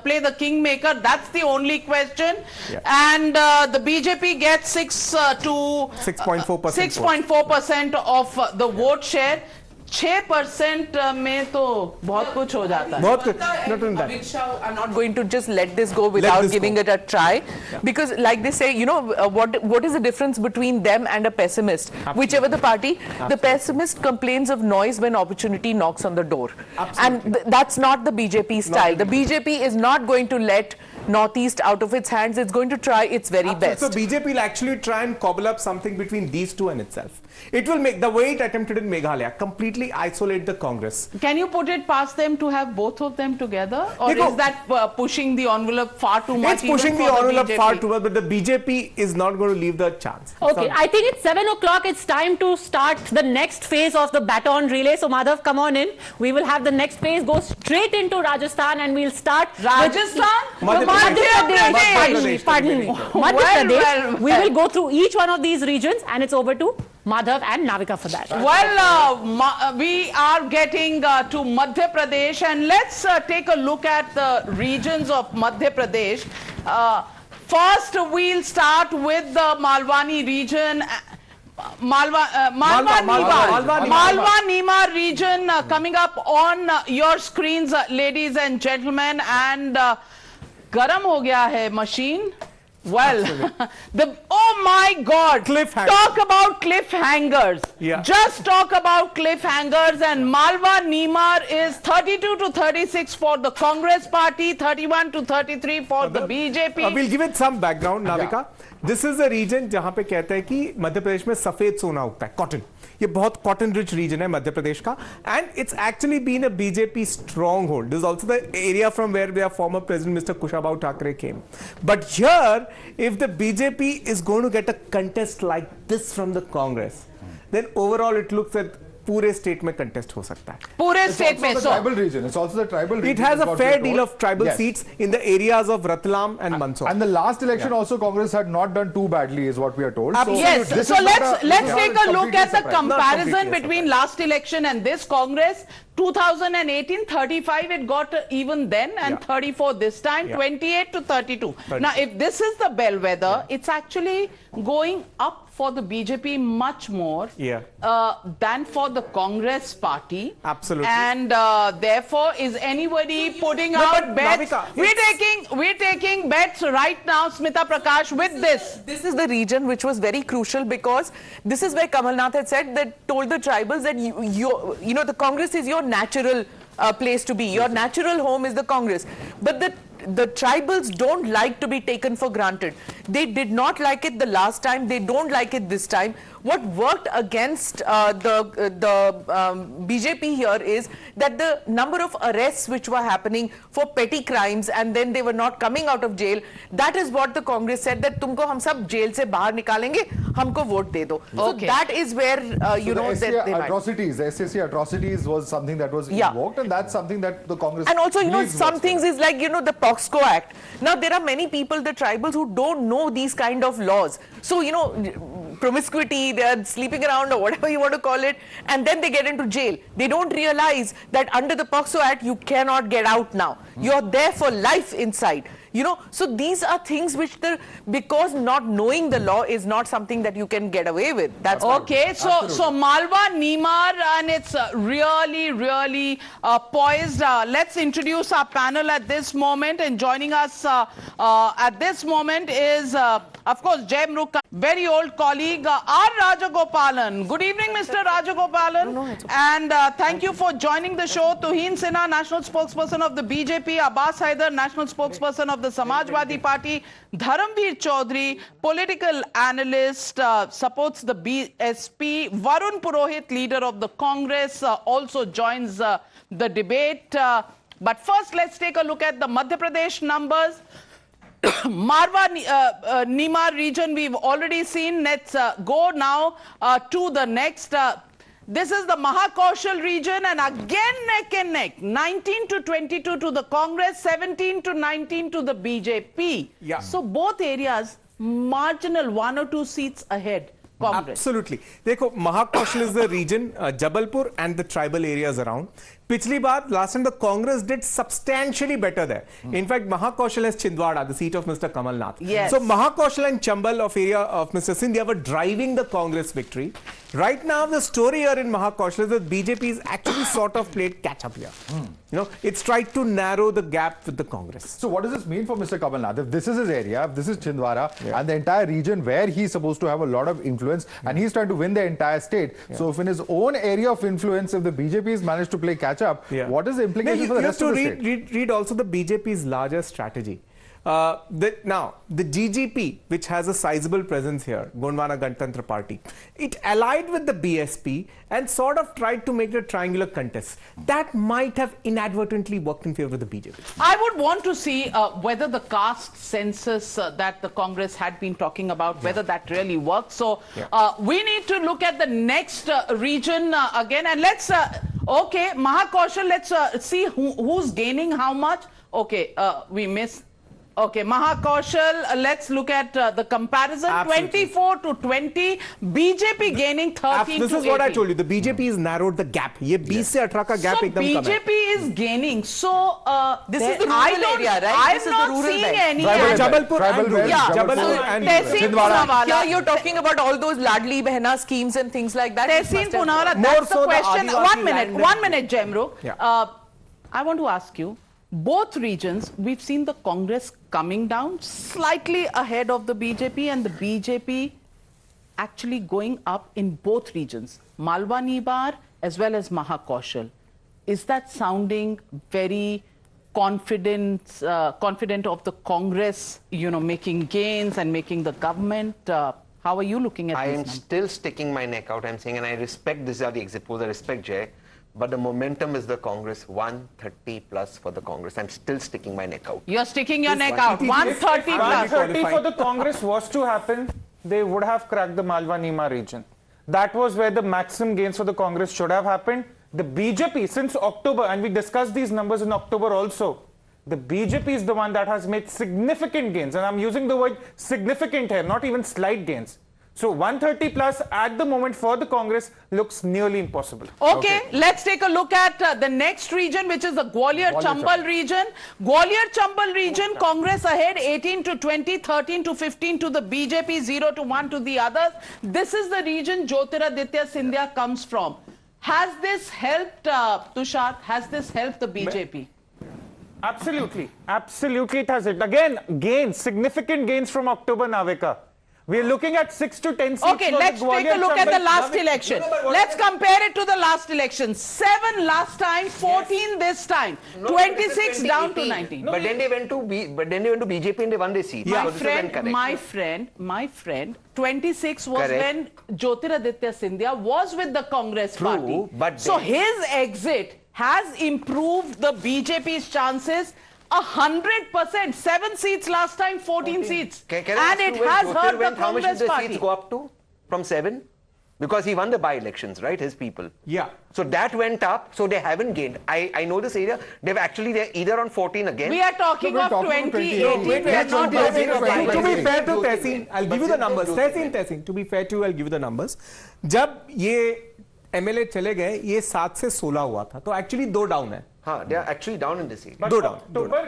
play the kingmaker? That's the only question. Yeah. And the BJP gets 6.4% of the vote share. 6% में तो बहुत कुछ हो जाता है. बहुत कुछ. Not only that. Amit Shah are not going to just let this go without giving it a try, because like they say, you know, what is the difference between them and a pessimist? Absolutely. Whichever the party, Absolutely. the pessimist complains of noise when opportunity knocks on the door. Absolutely. And that's not the BJP style. The BJP is not going to let Northeast out of its hands. It's going to try its very best. So BJP will actually try and cobble up something between these two and itself. It will make, the way it attempted in Meghalaya, completely isolate the Congress. Can you put it past them to have both of them together? Or Dekho, is that pushing the envelope far too much? It's pushing the envelope far too much, but the BJP is not going to leave the chance. Okay, I think it's 7 o'clock. It's time to start the next phase of the baton relay. So Madhav, come on in. We will have the next phase go straight into Rajasthan, and we'll start Rajasthan? Madhya Pradesh. We will go through each one of these regions, and it's over to Madhav and Navika for that. Well, we are getting to Madhya Pradesh, and let's take a look at the regions of Madhya Pradesh. First, we'll start with the Malwani region. Malwa-Nimar region coming up on your screens, ladies and gentlemen, and garam ho gaya hai machine. Well, oh my God, talk about cliffhangers. Yeah. Just talk about cliffhangers, and Malwa-Nimar is 32 to 36 for the Congress party, 31 to 33 for the BJP. We'll give it some background, Navika. This is a region जहाँ पे कहते हैं कि मध्य प्रदेश में सफेद सोना उगता है, cotton. ये बहुत cotton rich region है मध्य प्रदेश का, and it's actually been a BJP stronghold. This is also the area from where their former president Mr. Kushabau Thackeray came. But here, if the BJP is going to get a contest like this from the Congress, then overall it looks at पूरे state में contest हो सकता है. पूरे state में. It's tribal region. It's also the tribal region. It has a fair deal of tribal seats in the areas of Ratlam and Mandsaur. And the last election also Congress had not done too badly, is what we are told. Yes. So let's take a look at the comparison between last election and this Congress. 2018, 35 it got even then, and 34 this time, 28 to 32. Now, if this is the bellwether, it's actually going up for the BJP much more than for the Congress party. Absolutely. And therefore, is anybody putting out bets? Navika, we're taking bets right now, Smita Prakash, with this. This is the region which was very crucial, because this is where Kamal Nath had said, that told the tribals that you know, the Congress is your natural place to be. Your natural home is the Congress. But the tribals don't like to be taken for granted. They did not like it the last time. They don't like it this time. What worked against the BJP here is that the number of arrests which were happening for petty crimes and then they were not coming out of jail, that is what the Congress said, that tumko hum sab jail se bahar nikalenge, humko vote de do. So that is where, you know, the SAC atrocities was something that was invoked, and that's something that the Congress... And also, you know, some things is like, you know, the POXCO Act. Now, there are many people, the tribals, who don't know these kind of laws. So, you know, promiscuity, they are sleeping around or whatever you want to call it, and then they get into jail. They don't realize that under the POXO Act, you cannot get out now. You're there for life inside. You know, so these are things which because not knowing the law is not something that you can get away with. That's okay. So Malwa, Nimar, and it's really poised. Let's introduce our panel at this moment, and joining us at this moment is, of course, Jai Mruk, very old colleague, R. Rajagopalan. Good evening, Mr. Rajagopalan. And thank you for joining the show. Tuhin Sinha, national spokesperson of the BJP, Abbas Haider, national spokesperson of the Samajwadi Party, Dharamveer Chaudhary, political analyst, supports the BSP, Varun Purohit, leader of the Congress, also joins the debate. But first, let's take a look at the Madhya Pradesh numbers. Marwa Nimar region we've already seen. Let's go now to the next. This is the Mahakoshal region, and again neck and neck. 19 to 22 to the Congress, 17 to 19 to the BJP. Yeah. So both areas marginal 1 or 2 seats ahead. Congress. Absolutely. Dekho, Mahakoshal is the region, Jabalpur and the tribal areas around. Pichli baar, last time the Congress did substantially better there. In fact, Mahakoshal has Chhindwara, the seat of Mr. Kamal Nath. Yes. So Mahakoshal and Chambal of area of Mr. Scindia were driving the Congress victory. Right now, the story here in Mahakoshal is that BJP is actually sort of played catch up here. You know, it's tried to narrow the gap with the Congress. So what does this mean for Mr. Kamal Nath? If this is his area, if this is Chhindwara and the entire region where he's supposed to have a lot of influence and he's trying to win the entire state. So if in his own area of influence, if the BJP has managed to play catch up, what is the implication for the rest of the state? Read also the BJP's larger strategy. Now, the GGP, which has a sizable presence here, Gondwana Ganatantra Party, it allied with the BSP and sort of tried to make a triangular contest. That might have inadvertently worked in favor of the BJP. I would want to see whether the caste census that the Congress had been talking about, whether that really works. So we need to look at the next region again, and let's, okay, Mahakoshal, let's see who's gaining how much. Okay, we missed. Okay, Mahakoshal, let's look at the comparison. Absolutely. 24 to 20, BJP gaining 13 to 18. This is what I told you. The BJP has narrowed the gap. Ye 20 se 18 ka gap ekdam kam hai. BJP is gaining. So this is the rural area, right? I'm not seeing any. Jabalpur and Chhindwara. Here you're talking about all those Ladli Behna schemes and things like that. Tehsil Punawala, that's the question. 1 minute, Jemru. I want to ask you. Both regions, we've seen the Congress coming down slightly ahead of the BJP and the BJP actually going up in both regions, Malwa Nibar as well as Mahakoshal. Is that sounding very confident of the Congress, you know, making gains and making the government? How are you looking at this? I am still sticking my neck out. I'm saying, and I respect, these are the exit polls, I respect Jay. But the momentum is the Congress, 130 plus for the Congress. I'm still sticking my neck out. You're sticking your neck out, 130 plus. 130 for the Congress was to happen, they would have cracked the Malwa Nima region. That was where the maximum gains for the Congress should have happened. The BJP, since October, and we discussed these numbers in October also, the BJP is the one that has made significant gains. And I'm using the word significant here, not even slight gains. So 130 plus at the moment for the Congress looks nearly impossible. Okay, let's take a look at the next region, which is the Gwalior-Chambal region. Gwalior-Chambal region, Congress ahead 18 to 20, 13 to 15 to the BJP, 0 to 1 to the others. This is the region Jyotiraditya Scindia comes from. Has this helped, Tushar, has this helped the BJP? Absolutely. Absolutely it has. Again, gains, significant gains from October, Navika. We're looking at 6 to 10 seats. Okay, let's take a look at the last election. Let's compare it to the last election. 7 last time, 14 this time. No, 26 down to 19. But then they went to BJP and they won their seat. My So friend, 26 was Correct. when Jyotiraditya Scindia was with the Congress True, party. but So then- his exit has improved the BJP's chances 100%. 7 seats last time, 14 seats. Can I And ask it you, when has Jyotir hurt the went, how much did Congress the party. seats go up to? From 7? Because he won the by-elections, right? His people. Yeah. So that went up. So they haven't gained. I know this area. They're either on 14 again. We are talking of 2018. We are not talking of To be fair to Tehseen, I'll give you the numbers. Tehseen, to be fair to you, I'll give you the numbers. जब ये MLA चले गए, ये 7 से 16 हुआ था. तो actually 2 down है. They are actually down in this seat. 2 down.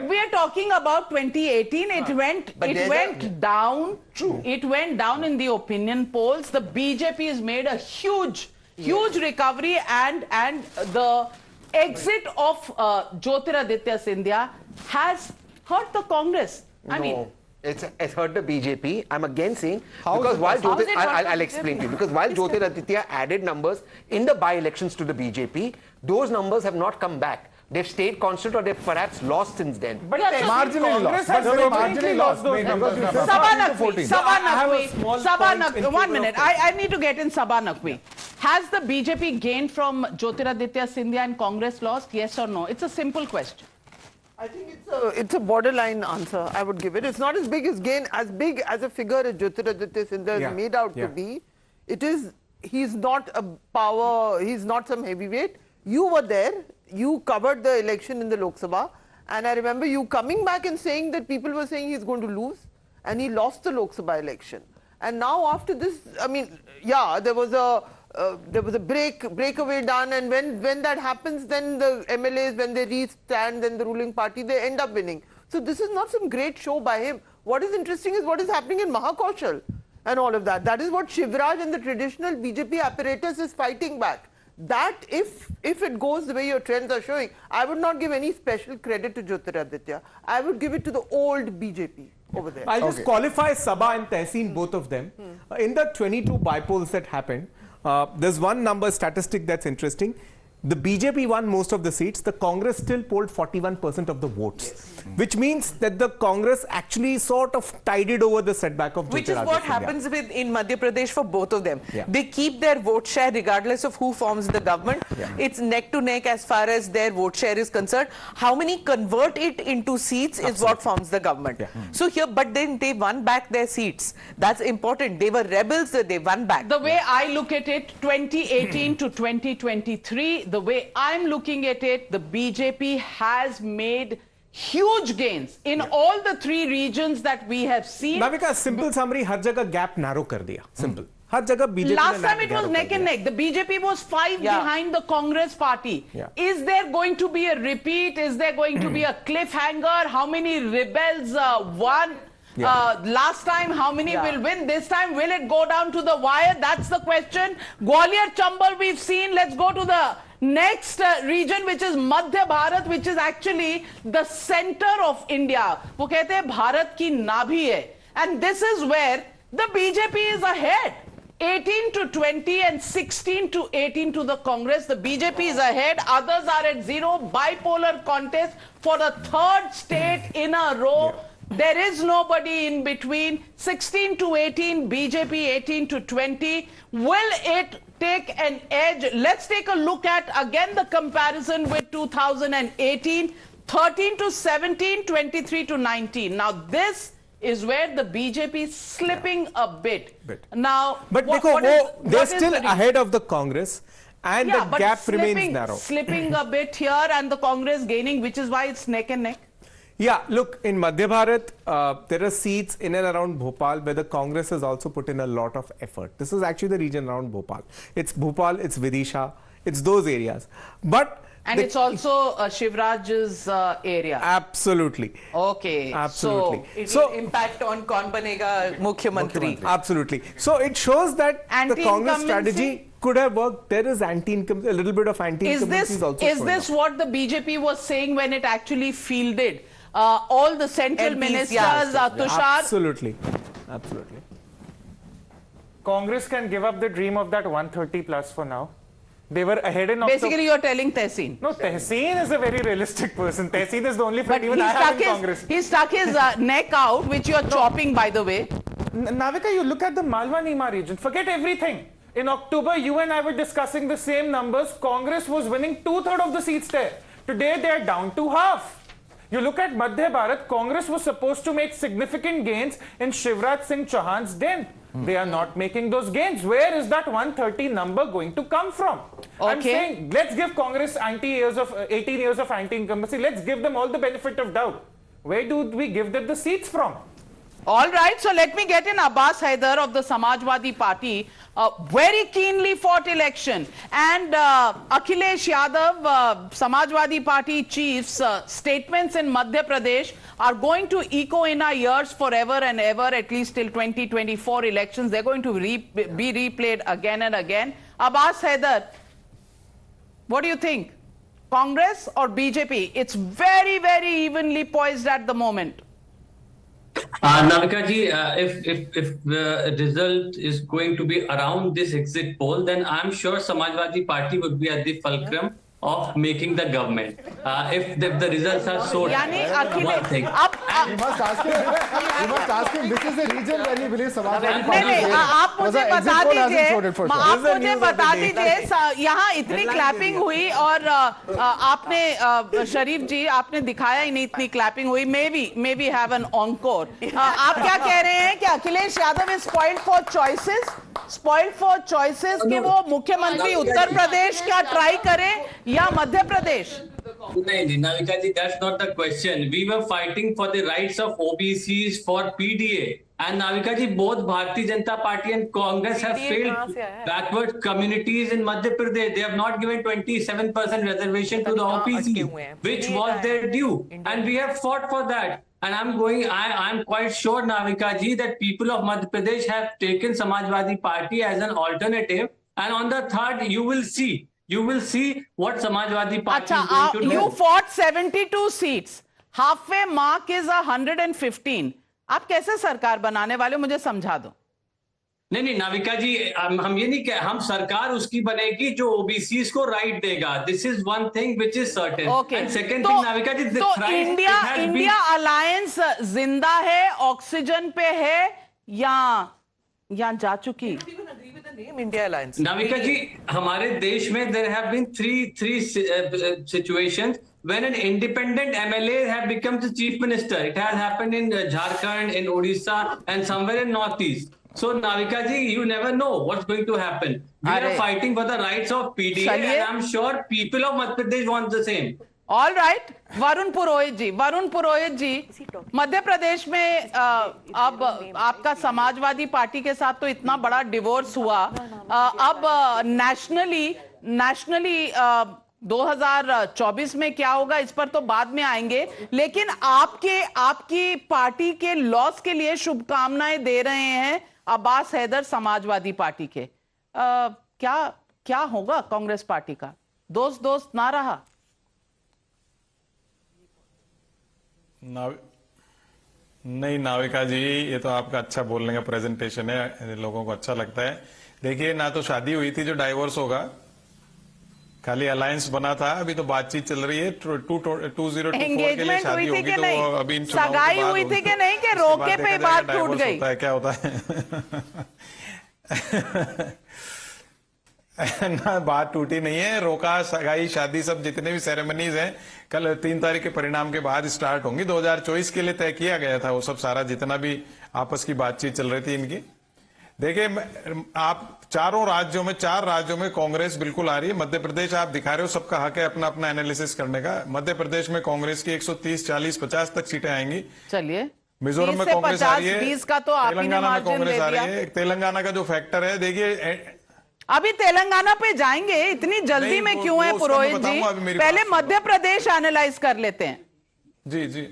We are talking about 2018. It went down. True. It went down in the opinion polls. The BJP has made a huge recovery, and the exit of Jyotiraditya Scindia has hurt the Congress. I mean, it's hurt the BJP. I'm again saying How because is it while possible? I'll explain to you. Because while Jyotiraditya added numbers in the by-elections to the BJP, those numbers have not come back. They've stayed constant, or they've perhaps lost since then. But Marginally lost. Has But they marginally lost those numbers. Sabha Naqvi, 1 minute. I need to get in Sabha Naqvi. Has the BJP gained from Jyotiraditya Scindia and Congress lost? Yes or no? It's a simple question. I think it's a borderline answer, I would give it. It's not as big as a figure as Jyotiraditya Scindia is made out to be. He's not a power, he's not some heavyweight. You were there, you covered the election in the Lok Sabha, and I remember you coming back and saying that people were saying he's going to lose, and he lost the Lok Sabha election. And now after this, I mean, there was a breakaway done, and when that happens, then the MLAs, when they re-stand, then the ruling party, they end up winning. So this is not some great show by him. What is interesting is what is happening in Mahakoshal and all of that. That is what Shivraj and the traditional BJP apparatus is fighting back. That if it goes the way your trends are showing, I would not give any special credit to Jyotiraditya. I would give it to the old BJP over there. I'll just qualify Sabha and Tehseen, both of them. In the 22 by-polls that happened, there's one number statistic that's interesting. The BJP won most of the seats. The Congress still polled 41% of the votes, which means that the Congress actually sort of tided over the setback of Which is what happens in Madhya Pradesh for both of them. Yeah. They keep their vote share regardless of who forms the government. It's neck to neck as far as their vote share is concerned. How many convert it into seats is what forms the government. So here, but then they won back their seats. That's important. They were rebels, they won back. The way I look at it, 2018 to 2023, the way I'm looking at it, the BJP has made huge gains in all the 3 regions that we have seen. Navika, simple summary, हर जगह gap narrow कर दिया. Simple. हर जगह BJP Last time it was neck and neck. The BJP was 5 behind the Congress party. Is there going to be a repeat? Is there going to be a cliffhanger? How many rebels won? Last time, how many will win? This time, will it go down to the wire? That's the question. Gwalior, Chambal, we've seen. Let's go to the next region, which is Madhya Bharat, which is actually the center of India. वो कहते हैं भारत की नाभि है. And this is where the BJP is ahead. 18 to 20 and 16 to 18 to the Congress. The BJP is ahead. Others are at 0. Bipolar contest for the 3rd state in a row. There is nobody in between. 16 to 18, BJP 18 to 20. Will it take an edge? Let's take a look at again the comparison with 2018. 13 to 17, 23 to 19. Now this is where the BJP is slipping a bit. Now, but they're still ahead of the Congress, and the gap remains narrow. Slipping a bit here, and the Congress gaining, which is why it's neck and neck. Yeah, look, in Madhya Bharat, there are seats in and around Bhopal where the Congress has also put in a lot of effort. This is actually the region around Bhopal. It's Bhopal, it's Vidisha, it's those areas. But and it's also Shivraj's area. Absolutely. Okay. Absolutely. So it will impact on Kaun Banega Mukhyamantri. Absolutely. So it shows that the Congress strategy could have worked. There is a little bit of anti-incumbency also. Is this what the BJP was saying when it actually fielded all the central ministers, Tushar? Absolutely. Absolutely. Congress can give up the dream of that 130 plus for now. They were ahead in October. Basically, you're telling Tehseen. No, Tehseen is a very realistic person. Tehseen is the only friend even I have in Congress. He stuck his neck out, which you're chopping, by the way. Navika, you look at the Malwa-Nima region. Forget everything. In October, you and I were discussing the same numbers. Congress was winning 2/3 of the seats there. Today, they are down to half. You look at Madhya Bharat, Congress was supposed to make significant gains in Shivraj Singh Chauhan's den. They are not making those gains. Where is that 130 number going to come from? Okay. I'm saying, let's give Congress 18 years of anti-incumbency. Let's give them all the benefit of doubt. Where do we give them the seats from? All right, so let me get in Abbas Haider of the Samajwadi Party. Very keenly fought election. And Akhilesh Yadav, Samajwadi Party chief's statements in Madhya Pradesh are going to echo in our ears forever and ever, at least till 2024 elections. They're going to be replayed again and again. Abbas Haider, what do you think? Congress or BJP? It's very, very evenly poised at the moment. Navika ji, if the result is going to be around this exit poll, then I'm sure Samajwadi Party would be at the fulcrum of making the government. If the results are so one thing. You must ask him which is the region where he believes Samajwadi Party नहीं, आप मुझे बता दीजिए यहाँ इतनी clapping हुई और आपने शरीफ जी आपने दिखाया ही नहीं इतनी क्लैपिंग हुई may be have an encore आप क्या कह रहे हैं कि Akhilesh Yadav is spoiled for choices कि वो मुख्यमंत्री उत्तर प्रदेश का ट्राई करें या मध्य प्रदेश नहीं, Navika ji, that's not the question. We were fighting for the rights of OBCs for PDA. And Navika ji, both Bharatiya Janata Party and Congress have failed backward communities in Madhya Pradesh. They have not given 27% reservation to the OBC, which was their due. And we have fought for that. And I'm quite sure, Navika ji, that people of Madhya Pradesh have taken Samajwadi Party as an alternative. And on the third, you will see what Samajwadi Party is going to do. You fought 72 seats. Halfway mark is 115. आप कैसे सरकार बनाने वाले मुझे समझा दो. नहीं नाविका जी, हम ये नहीं कह, हम सरकार उसकी बनेगी जो ओबीसीज को राइट देगा. This is one thing which is certain. And second thing Navika ji, तो इंडिया अलायंस जिंदा है, ऑक्सीजन पे है या जा चुकी? India Alliance. Navika ji, हमारे देश में there have been three situations when an independent MLA have become the chief minister. It has happened in Jharkhand, in Odisha, and somewhere in Northeast. So Navika ji, you never know what's going to happen. We are fighting for the rights of PDA, and I'm sure people of Madhya Pradesh want the same. All right, Varun पुरोहित जी, मध्य प्रदेश में अब आपका Samajwadi party के साथ तो इतना बड़ा divorce हुआ, अब नेशनली 2024 में क्या होगा इस पर तो बाद में आएंगे, लेकिन आपकी पार्टी के लॉस के लिए शुभकामनाएं दे रहे हैं अब्बास हैदर समाजवादी पार्टी के. क्या होगा कांग्रेस पार्टी का? दोस्त ना रहा. नहीं नाविका जी, ये तो आपका अच्छा बोलने का प्रेजेंटेशन है, लोगों को अच्छा लगता है. देखिए, ना तो शादी हुई थी जो डाइवोर्स होगा, खाली अलायंस बना था. अभी तो बातचीत चल रही है 2024 के लिए शादी होगी, तो अभी इन चुनावों के बाद सगाई हुई थी कि नहीं कि रोके पे बात टूट गई? क्या होता है ना, बात टूटी नहीं है, रोका, सगाई, शादी, सब जितने भी सेरेमनीज हैं कल 3 तारीख के परिणाम के बाद स्टार्ट होंगी. 2024 के लिए तय किया गया था वो सब सारा, जितना भी आपस की बातचीत चल रही थी इनकी. देखिए, आप 4 राज्यों में कांग्रेस बिल्कुल आ रही है. मध्य प्रदेश आप दिखा रहे हो, सबका हक है अपना अपना एनालिसिस करने का. मध्य प्रदेश में कांग्रेस की 130, 40, 50 तक सीटें आएंगी. चलिए, मिजोरम में कांग्रेस आ रही है, 20 का तो तेलंगाना में कांग्रेस आ रही है. तेलंगाना का जो फैक्टर है, देखिए अभी तेलंगाना पे जाएंगे, इतनी जल्दी में क्यों है पुरोहित जी? पहले मध्य प्रदेश एनालाइज कर लेते हैं. जी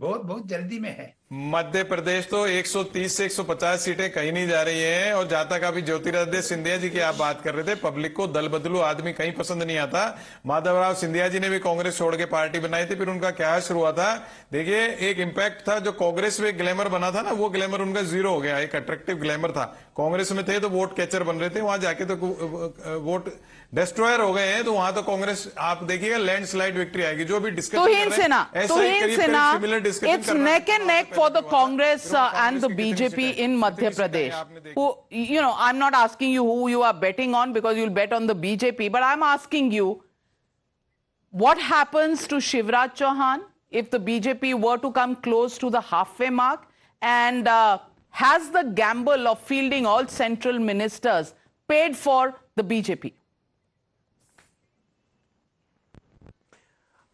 बहुत जल्दी में है. मध्य प्रदेश तो 130 से 150 सीटें कहीं नहीं जा रही हैं। और जहां तक अभी ज्योतिरादित्य सिंधिया जी की आप बात कर रहे थे, पब्लिक को दल बदलू आदमी कहीं पसंद नहीं आता। माधवराव सिंधिया जी ने भी कांग्रेस छोड़ के पार्टी बनाई थी, फिर उनका क्या शुरू हुआ था। देखिए, एक इम्पैक्ट था जो कांग्रेस में ग्लैमर बना था ना, वो ग्लैमर उनका जीरो हो गया। एक अट्रैक्टिव ग्लैमर था, कांग्रेस में थे तो वोट कैचर बन रहे थे, वहां जाके तो वोट डिस्ट्रॉयर हो गए हैं। तो वहां तो कांग्रेस आप देखिएगा लैंडस्लाइड विक्ट्री आएगी। जो भी discussion it's neck and neck for the Congress and the BJP in Madhya Pradesh. Who, you know, I'm not asking you who you are betting on, because you'll bet on the BJP, but I'm asking you, what happens to Shivraj Chauhan if the BJP were to come close to the halfway mark? And has the gamble of fielding all central ministers paid for the BJP?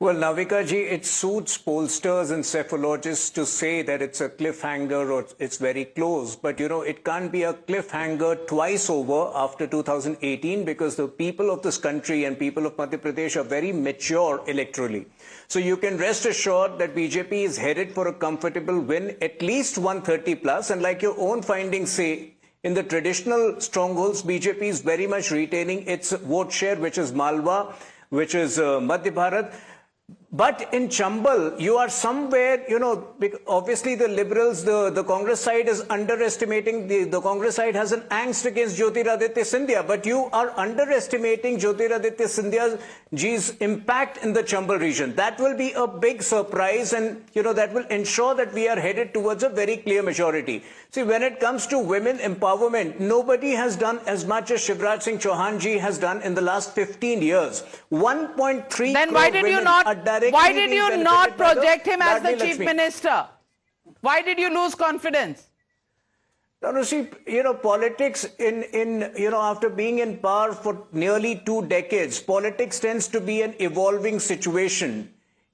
Well, Navika ji, it suits pollsters and psephologists to say that it's a cliffhanger or it's very close. But, you know, it can't be a cliffhanger twice over after 2018, because the people of this country and people of Madhya Pradesh are very mature electorally. So you can rest assured that BJP is headed for a comfortable win, at least 130 plus. And like your own findings say, in the traditional strongholds, BJP is very much retaining its vote share, which is Malwa, which is Madhya Bharat. But in Chambal, you are somewhere, you know, obviously the Liberals, the Congress side is underestimating, the Congress side has an angst against Jyotiraditya Scindia, but you are underestimating Jyotiraditya Scindia ji's impact in the Chambal region. That will be a big surprise, and, you know, that will ensure that we are headed towards a very clear majority. See, when it comes to women empowerment, nobody has done as much as Shivraj Singh Chauhan ji has done in the last 15 years. 1.3 Then why did you not project him as the chief minister? Why did you lose confidence? No, see, you know, politics after being in power for nearly 2 decades, politics tends to be an evolving situation,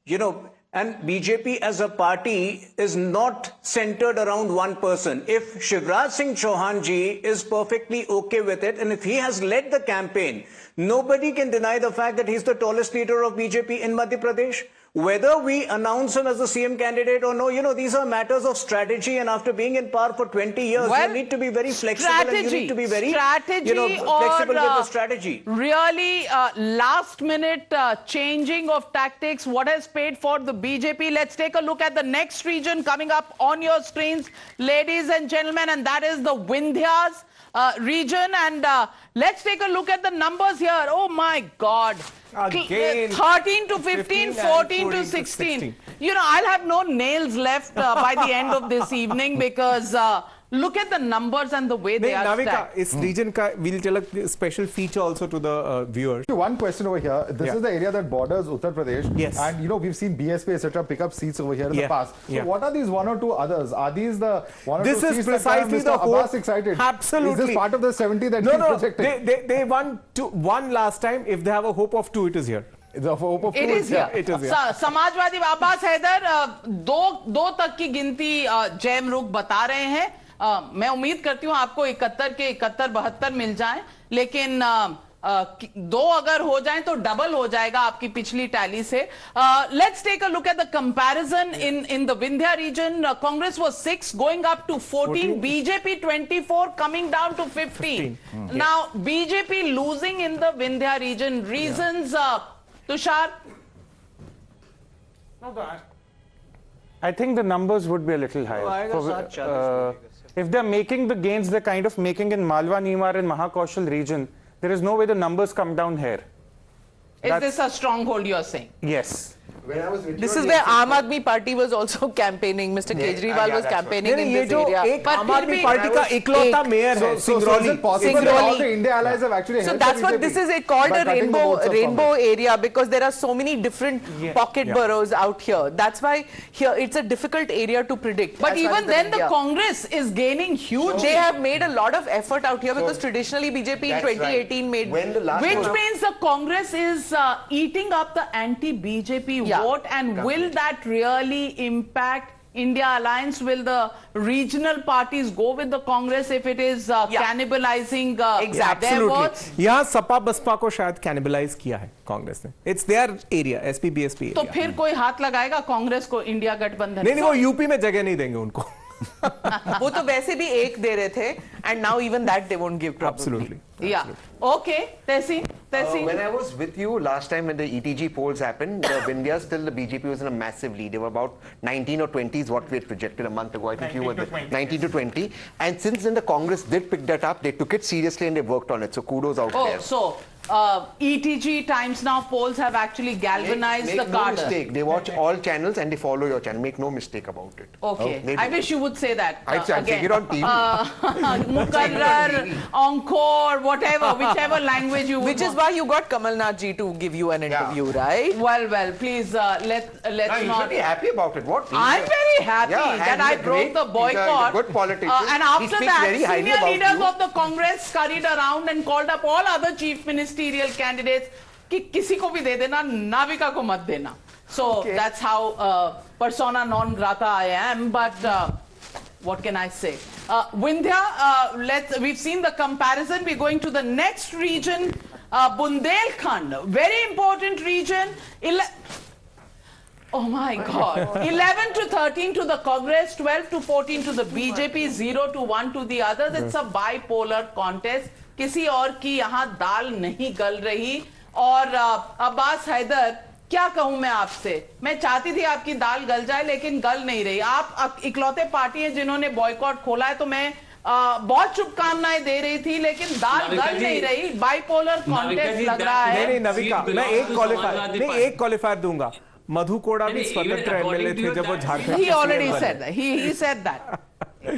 you know. And BJP as a party is not centered around one person. If Shivraj Singh Chauhan ji is perfectly okay with it, and if he has led the campaign, nobody can deny the fact that he's the tallest leader of BJP in Madhya Pradesh. Whether we announce him as the CM candidate or no, you know, these are matters of strategy. And after being in power for 20 years, you need to be very flexible and you need to be very, flexible with the strategy. Really, last minute changing of tactics, what has paid for the BJP? Let's take a look at the next region coming up on your screens, ladies and gentlemen, and that is the Vindhyas region. And let's take a look at the numbers here. Oh my God. Again, 13 to 15, 14 to 16. You know, I'll have no nails left by the end of this evening, because look at the numbers and the way they are Navika, stacked. is region we'll tell a special feature also to the viewers. One question over here. This is the area that borders Uttar Pradesh. Yes. And, you know, we've seen BSP, etc., pick up seats over here in the past. So what are these one or two others? Are these the one or two seats that precisely the Mr. Abbas excited? Absolutely. Is this part of the 70 that he's projecting? They won one last time. If they have a hope of 2, it is here. The hope of 2 is here. It is here. Samajwadi Abbas Haider दो तक की गिनती jam रुख बता रहे हैं. मैं उम्मीद करती हूँ आपको 71 के 71 72 मिल जाएं, लेकिन 2 अगर हो जाएं तो डबल हो जाएगा आपकी पिछली टैली से. Let's take a look at the comparison in the Vindhya region. Congress was 6 going up to 14. BJP 24 coming down to 15. Now BJP losing in the Vindhya region. Reasons, Tushar? I think the numbers would be a little higher. If they're making the gains they're kind of making in Malwa, Nimar and Mahakoshal region, there is no way the numbers come down here. Is this a stronghold you're saying? Yes. This is where Aam Aadmi Party was also campaigning. Mr. Kejriwal was campaigning in this area. Aam Aadmi Party ka iklota mayor hai, So is it possible that all the India allies have actually helped? So that's what this is called a rainbow area, because there are so many different pocket boroughs out here. That's why here it's a difficult area to predict. But even then the Congress is gaining huge. They have made a lot of effort out here, because traditionally BJP in 2018 made. Which means the Congress is eating up the anti-BJP vote, and will that really impact India alliance? Will the regional parties go with the Congress if it is cannibalizing their votes? यहाँ सपा बसपा को शायद cannibalize किया है कांग्रेस ने. It's their area, SP BSP area. तो फिर कोई हाथ लगाएगा कांग्रेस को इंडिया गठबंधन? नहीं, वो यूपी में जगह नहीं देंगे उनको. वो तो वैसे भी एक दे रहे थे, and now even that they won't give probably. Absolutely. Yeah. Okay. Tessie. When I was with you last time when the ETG polls happened, Vindhya still the BJP was in a massive lead. They were about 19 or 20 is what we had projected a month ago. I think you were 19 to 20. And since then the Congress did pick that up, they took it seriously and they worked on it. So kudos out there. So ETG Times Now polls have actually galvanized the cadre. Make no mistake. They watch all channels and they follow your channel. Make no mistake about it. Okay. I wish you would say that. I'd take it on TV. Mukarrar, Encore, whatever, whichever language you would Which is why you got Kamal Nath ji to give you an interview, right? Well, please let's you not. should be happy about it. What? I'm very happy that I broke the boycott. He's a good politician. And after that, senior leaders of the Congress scurried around and called up all other chief ministerial candidates कि किसी को भी दे देना, नाविका को मत देना. So that's how persona non grata I am. But what can I say? Vindhya, we've seen the comparison. We're going to the next region, Bundelkhand, very important region. Oh my God. 11 to 13 to the Congress, 12 to 14 to the BJP, 0 to 1 to the others. It's a bipolar contest. किसी और की यहाँ दाल नहीं गल रही. और अब्बास हैदर, क्या कहूं मैं आपसे, मैं चाहती थी आपकी दाल गल जाए लेकिन गल नहीं रही. आप इकलौते पार्टी हैं जिन्होंने बॉयकॉट खोला है, तो मैं बहुत शुभकामनाएं दे रही थी लेकिन दाल गल नहीं रही. बाइपोलर कॉन्टेस्ट लग रहा है. नहीं नविका, मैं एक क्वालिफायर दूंगा. मधु कोड़ा भी स्वतंत्र एमएलए थे जब वो Jharkhand. He already said that. He said that.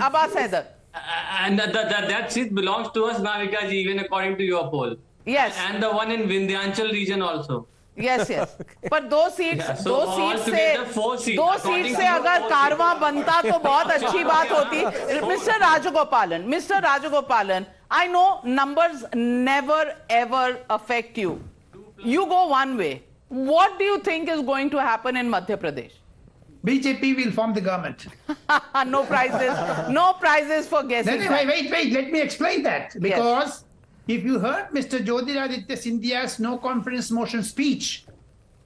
Abbas Haider. And that seat belongs to us, Navika ji, even according to your poll. Yes. And the one in Vindhyanchal region also. Yes. पर दो seat से अगर कारवां बनता तो बहुत अच्छी बात होती. Mr. Rajagopalan, I know numbers never ever affect you. You go one way. What do you think is going to happen in Madhya Pradesh? BJP will form the government. No prizes for guessing. Wait, let me explain that. Because if you heard Mr. Jyotiraditya Scindia's no confidence motion speech,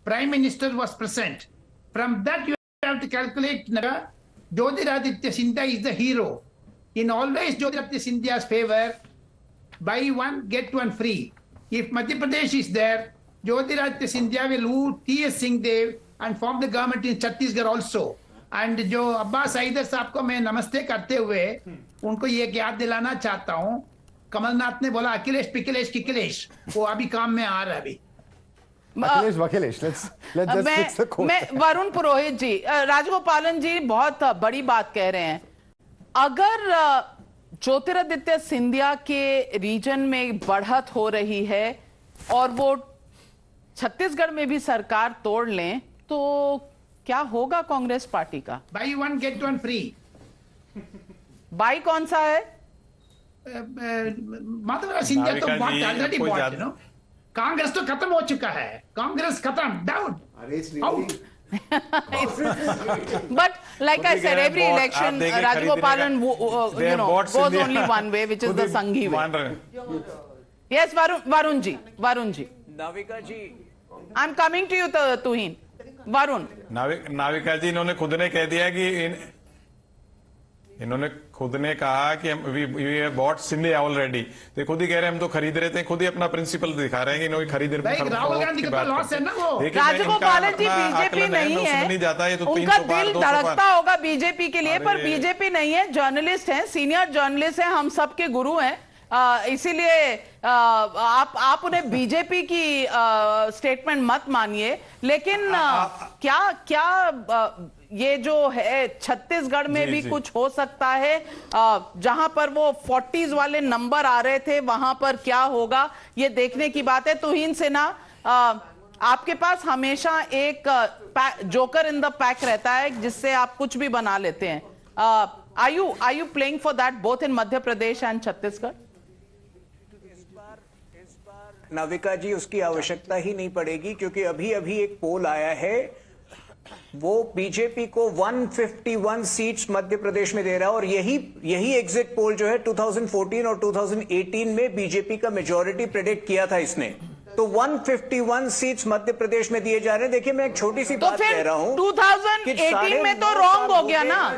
Prime Minister was present. From that you have to calculate, Jyotiraditya Scindia is the hero. In always Jyotiraditya Scindia's favor, buy one, get one free. If Madhya Pradesh is there, Jyotiraditya Scindia will woo T.S. Singh Deo and form the government in Chhattisgarh also. And जो अब्बास हैदर साहब को मैं नमस्ते करते हुए उनको ये याद दिलाना चाहता हूँ, कमलनाथ ने बोला अखिलेश पिखिलेश किखिलेश, वो अभी काम में आ रहा है अभी. let's मैं वरुण पुरोहित जी, राजगोपालन जी बहुत बड़ी बात कह रहे हैं. अगर ज्योतिरादित्य सिंधिया के रीजन में बढ़त हो रही है और वो छत्तीसगढ़ में भी सरकार तोड़ लें, तो क्या होगा कांग्रेस पार्टी का? By one get one free. By कौन सा है? माधवराव सिंधिया तो बहुत ऑलरेडी बॉट, नो. कांग्रेस तो खत्म हो चुका है. कांग्रेस खत्म, down, out. But like I said, every election, Rajagopalan, goes only one way, which is the Sanghi way. Yes, Varun ji. Navika ji, I'm coming to you, Tuhin. Varun. Navika ji, इन्होंने खुद ने कह दिया कि इन्होंने खुद ने कहा कि वी बॉट सिंधिया ऑलरेडी. तो खुद ही कह रहे हैं हम तो खरीद रहे थे. खुद ही अपना प्रिंसिपल दिखा रहे हैं कि इन्होंने खरीद रहे. राहुल गांधी का लॉस है ना वो. राजगोपालन जी बीजेपी नहीं है, उनका दिल धड़कता होगा बीजेपी के लिए, पर बीजेपी नहीं है. जर्नलिस्ट हैं, सीनियर जर्नलिस्ट हैं, हम सबके गुरु हैं. इसीलिए आप उन्हें बीजेपी की स्टेटमेंट मत मानिए. लेकिन क्या ये जो है छत्तीसगढ़ में भी कुछ हो सकता है? जहां पर वो 40s वाले नंबर आ रहे थे, वहां पर क्या होगा, ये देखने की बात है. तुहीन सिन्हा, आपके पास हमेशा एक जोकर इन द पैक रहता है जिससे आप कुछ भी बना लेते हैं. Are you playing for that both in Madhya Pradesh and Chhattisgarh? Navika जी, उसकी आवश्यकता ही नहीं पड़ेगी क्योंकि अभी एक पोल आया है वो बीजेपी को 151 सीट्स मध्य प्रदेश में दे रहा है और यही एग्जिट पोल जो है 2014 और 2018 में बीजेपी का मेजॉरिटी प्रेडिक्ट किया था इसने। तो 151 सीट्स मध्य प्रदेश में दिए जा रहे हैं। देखिए मैं एक छोटी सी बात कह रहा हूं, 2018 में तो रॉन्ग हो गया ना,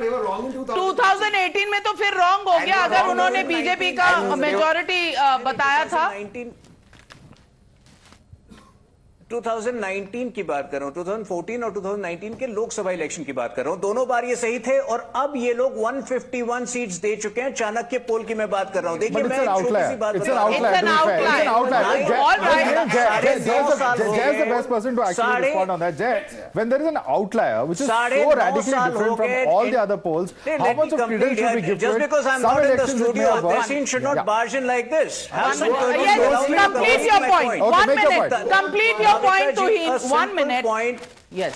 2018 में तो फिर रॉन्ग हो गया अगर उन्होंने बीजेपी का मेजॉरिटी बताया था। 2019 की बात कर रहा हूं, 2014 और 2019 के लोकसभा इलेक्शन की बात कर रहा हूं। दोनों बार ये सही थे और अब ये लोग 151 सीट्स दे चुके हैं। चाणक्य पोल की मैं बात कर रहा हूं। देखिए मैं एक छोटी सी बात बता रहा हूं। When there is an outlier which is so radically different from all the other polls, how much of credence should be given? Just because I'm not in the studio, this scene should not barge in like this. Complete your point. 1 minute. Complete your point to him. 1 minute. Yes.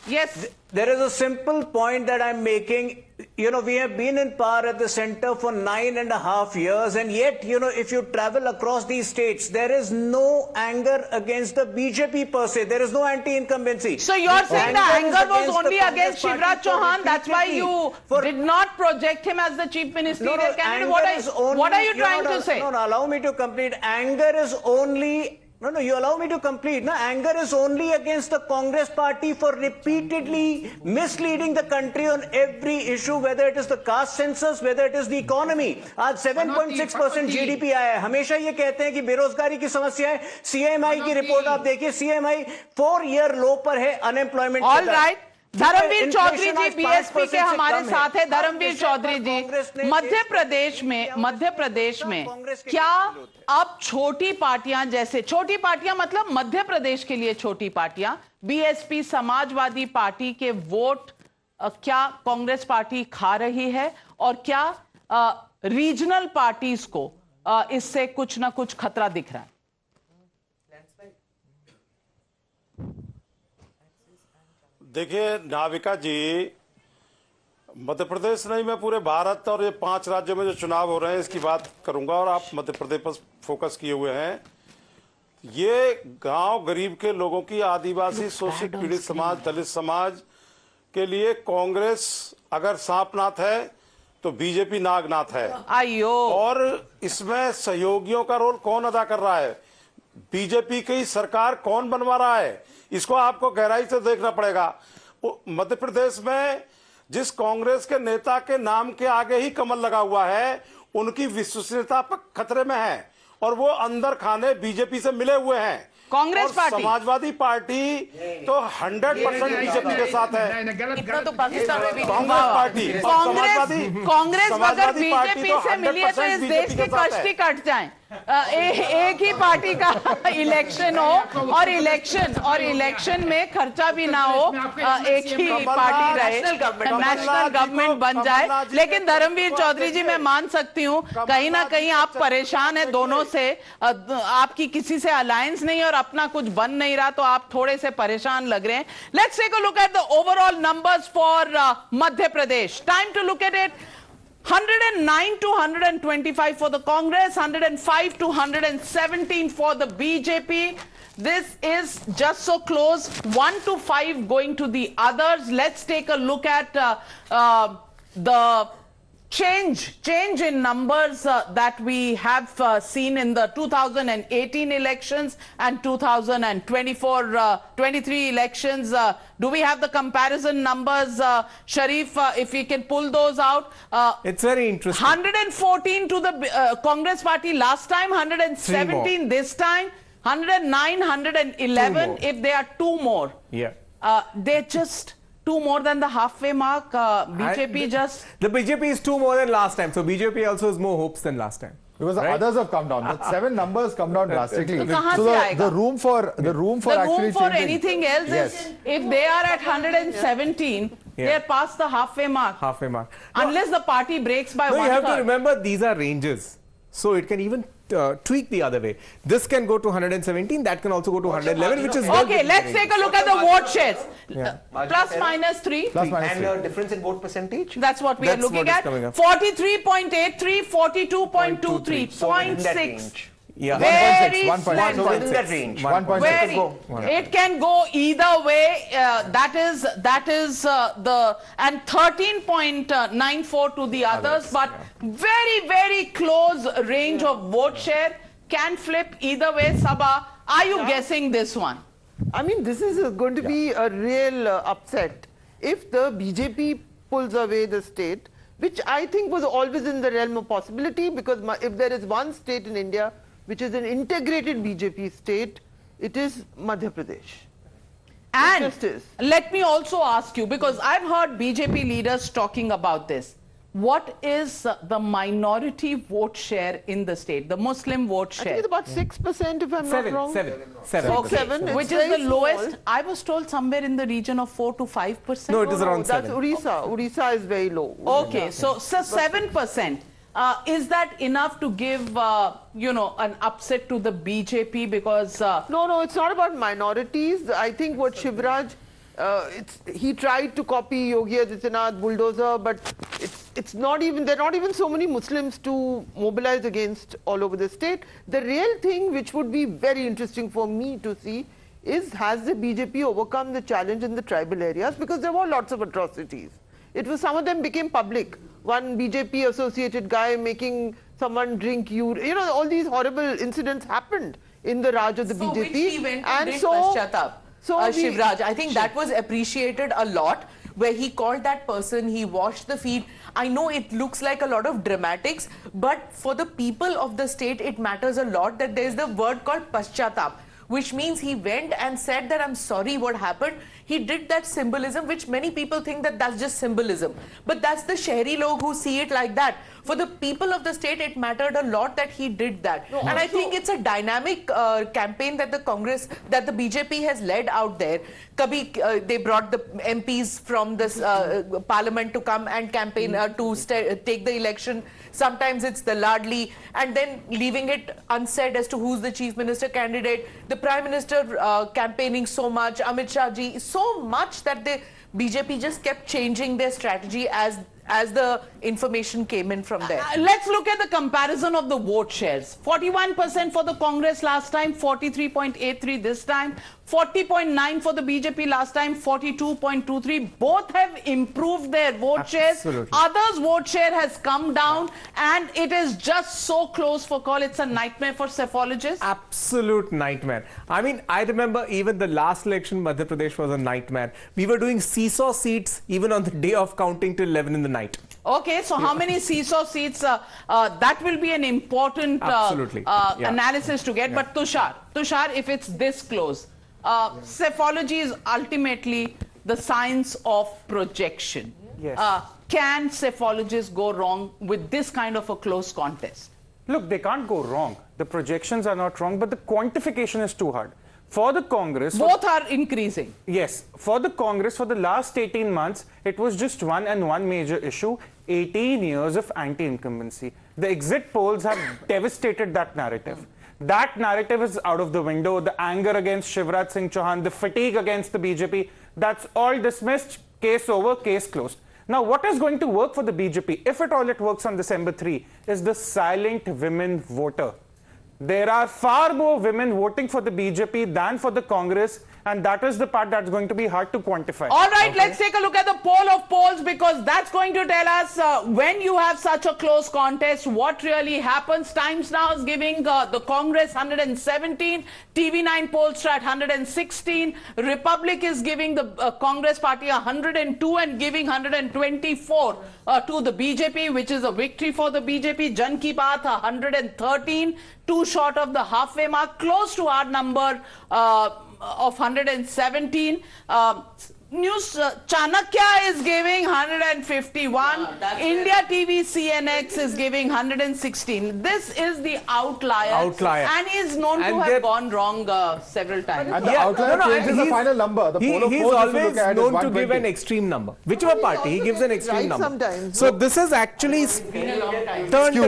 Yes. There is a simple point that I'm making. You know, we have been in power at the center for 9.5 years, and yet, you know, if you travel across these states, there is no anger against the BJP per se. There is no anti-incumbency. So you're saying the anger was only against Shivraj Chauhan? That's why you did not project him as the chief ministerial candidate? What are you trying to say? No, allow me to complete. Anger is only... No, you allow me to complete. No, anger is only against the Congress party for repeatedly misleading the country on every issue, whether it is the caste census, whether it is the economy. आज 7.6% GDP आया है। हमेशा ये कहते हैं कि बेरोजगारी की समस्या है। CMI की रिपोर्ट आप देखिए, CMI 4-year low पर है unemployment. All right. Dharamvir Chaudhary ji BSP के हमारे साथ है। धर्मवीर चौधरी जी, मध्य प्रदेश में क्या अब छोटी पार्टियां, जैसे छोटी पार्टियां मतलब मध्य प्रदेश के लिए छोटी पार्टियां, बीएसपी समाजवादी पार्टी के वोट क्या कांग्रेस पार्टी खा रही है और क्या रीजनल पार्टीज को इससे कुछ ना कुछ खतरा दिख रहा है? देखिए नाविका जी, मध्य प्रदेश नहीं, मैं पूरे भारत और ये 5 राज्यों में जो चुनाव हो रहे हैं इसकी बात करूंगा और आप मध्य प्रदेश पर फोकस किए हुए हैं। ये गांव गरीब के लोगों की, आदिवासी शोषित पीड़ित समाज, दलित समाज के लिए कांग्रेस अगर सांपनाथ है तो बीजेपी नागनाथ है। आयो। और इसमें सहयोगियों का रोल कौन अदा कर रहा है, बीजेपी की सरकार कौन बनवा रहा है, इसको आपको गहराई से देखना पड़ेगा। मध्य प्रदेश में जिस कांग्रेस के नेता के नाम के आगे ही कमल लगा हुआ है, उनकी विश्वसनीयता खतरे में है और वो अंदर खाने बीजेपी से मिले हुए हैं। कांग्रेस पार्टी, समाजवादी पार्टी तो 100% बीजेपी के साथ है। इतना तो पाकिस्तान में भी कांग्रेस पार्टी, कांग्रेस अगर बीजेपी से मिली है तो इस देश की कष्ट ही कट जाए। एक ही पार्टी का इलेक्शन हो और इलेक्शन में खर्चा भी ना हो, एक ही पार्टी रहे, नेशनल गवर्नमेंट बन जाए। लेकिन धर्मवीर चौधरी जी, मैं मान सकती हूँ कहीं ना कहीं आप परेशान हैं दोनों से, आपकी किसी से अलायंस नहीं और अपना कुछ बन नहीं रहा, तो आप थोड़े से परेशान लग रहे हैं। Let's take a look at the overall numbers for Madhya Pradesh. Time to look at it. 109 to 125 for the Congress, 105 to 117 for the BJP. This is just so close. 1 to 5 going to the others. Let's take a look at the change in numbers that we have seen in the 2018 elections and 2023 elections. Do we have the comparison numbers, Sharif, if we can pull those out? It's very interesting. 114 to the Congress party last time, 117 this time, 109, 111 if they are 2 more. Yeah. They're just 2 more than the halfway mark. BJP just... The BJP is 2 more than last time. So BJP also has more hopes than last time. Because others have come down. The 7 numbers come down drastically. So the room for anything else is, if they are at 117, they are past the halfway mark. Unless the party breaks by 1/3. You have to remember these are ranges. So it can even tweak the other way. This can go to 117, that can also go to 111, which is okay. Let's take a look at the vote shares. Plus minus 3. And difference in vote percentage? That's what we are looking at. 43.83, 42.23, 0.6. Yeah. Very 1.6. So within that slender. range. 1.6. It can go either way. That is and 13.94 to the others, but very close range of vote share. Can flip either way. Sabha, are you guessing this one? I mean, this is going to be a real upset if the BJP pulls away the state, which I think was always in the realm of possibility, because if there is one state in India which is an integrated BJP state, it is Madhya Pradesh. And let me also ask you, because I've heard BJP leaders talking about this. What is the minority vote share in the state, the Muslim vote share? I think it's about 6% if I'm not wrong. 7. Okay. 7. Which is the lowest? I was told somewhere in the region of 4 to 5%. No, it is around 7. That's Orissa. Orissa is very low. Okay, so 7%. Is that enough to give, an upset to the BJP? Because no, it's not about minorities. I think what Shivraj, he tried to copy Yogi Adityanath bulldozer, but it's not even, there are not even so many Muslims to mobilize against all over the state. The real thing which would be very interesting for me to see is, has the BJP overcome the challenge in the tribal areas? Because there were lots of atrocities. It was, some of them became public. One BJP associated guy making someone drink urine. All these horrible incidents happened in the Raj of the BJP. Which he went and did Paschatap. Shivraj, I think that was appreciated a lot, where he called that person, he washed the feet. I know it looks like a lot of dramatics, but for the people of the state, it matters a lot that there's the word called Paschatap, which means he went and said that I'm sorry what happened. He did that symbolism, which many people think that that's just symbolism. But that's the Shahri log who see it like that. For the people of the state, it mattered a lot that he did that. No, and I think it's a dynamic campaign that the Congress, that the BJP has led out there. Kabhi, they brought the MPs from this parliament to come and campaign to take the election. Sometimes it's the Ladli, and then leaving it unsaid as to who's the chief minister candidate. The prime minister campaigning so much, Amit Shah ji, so much that the BJP just kept changing their strategy as the information came in from there. Let's look at the comparison of the vote shares. 41% for the Congress last time, 43.83 this time, 40.9 for the BJP last time, 42.23. Both have improved their vote shares. Others' vote share has come down, and it is just so close for call. It's a nightmare for psephologists. Absolute nightmare. I mean, I remember even the last election, Madhya Pradesh was a nightmare. We were doing seesaw seats even on the day of counting till 11 in the night. Okay, so how many seesaw seats? That will be an important analysis to get. But Tushar, if it's this close, psephology is ultimately the science of projection. Yes. Can psephologists go wrong with this kind of a close contest? Look, they can't go wrong. The projections are not wrong, but the quantification is too hard. For the Congress... Both are increasing. Yes. For the Congress, for the last 18 months, it was just one major issue, 18 years of anti-incumbency. The exit polls have devastated that narrative. That narrative is out of the window. The anger against Shivraj Singh Chauhan, the fatigue against the BJP, that's all dismissed. Case over, case closed. Now, what is going to work for the BJP, if at all it works on December 3, is the silent women voter. There are far more women voting for the BJP than for the Congress, and that is the part that's going to be hard to quantify. All right, let's take a look at the poll of polls, because that's going to tell us when you have such a close contest, what really happens. Times Now is giving the Congress 117, TV9 Polestar at 116, Republic is giving the Congress party 102 and giving 124 to the BJP, which is a victory for the BJP. Jan Ki Baat 113, too short of the halfway mark, close to our number of 117. News Chanakya is giving 151. India TV CNX is giving 116. This is the outlier. And he is known to have gone wrong several times. And the outlier changes the final number. The He's always known to give an extreme number. Whichever party, he gives an extreme number. Sometimes. So this is actually turned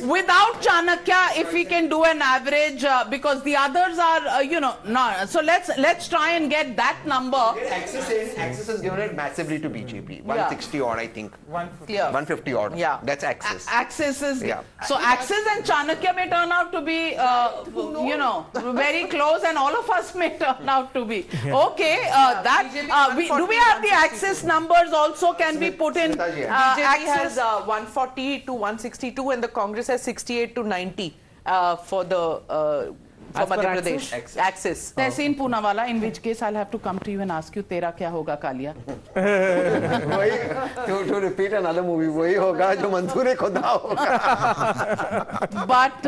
without Chanakya, if we can do an average, because the others are, not. So let's try and get that exact number. Axis has given it massively to BJP. 160 odd, I think. 150 odd. Yeah. That's Axis. Axis is. So Axis and Chanakya may turn out to be, very close, and all of us may turn out to be. Okay. Do we have the Axis numbers also? Can we put in? BJP has 140 to 162, and the Congress has 68 to 90 for the. For Madhya Pradesh. Axis. Tehseen Poonawala, in which case I'll have to come to you and ask you, Tera kya hoga Kalia? To repeat another movie, wahi hoga jo Mansoor Khuda hoga. But,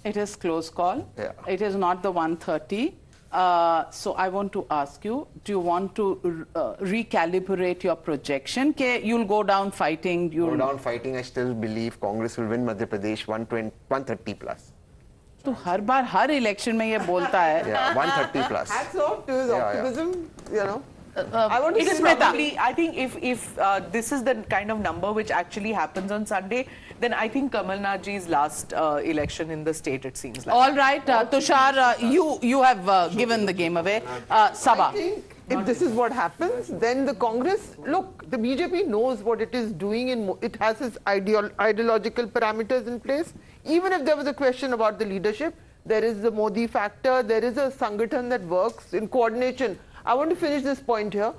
it is close call. Yeah. It is not the 130. So I want to ask you, do you want to recalibrate your projection? You'll go down fighting. Go down fighting. I still believe Congress will win Madhya Pradesh 130 plus. तो हर बार हर election में ये बोलता है 130 plus. Hats off to his optimism, I want to say I think if this is the kind of number which actually happens on Sunday, then I think Kamal Nath's last election in the state, it seems like. All right, Tushar, you have given the game away. Sabha. I think if this is what happens, then the Congress, look, the BJP knows what it is doing, and it has its ideological parameters in place. Even if there was a question about the leadership, there is the Modi factor, there is a Sangathan that works in coordination. I want to finish this point here.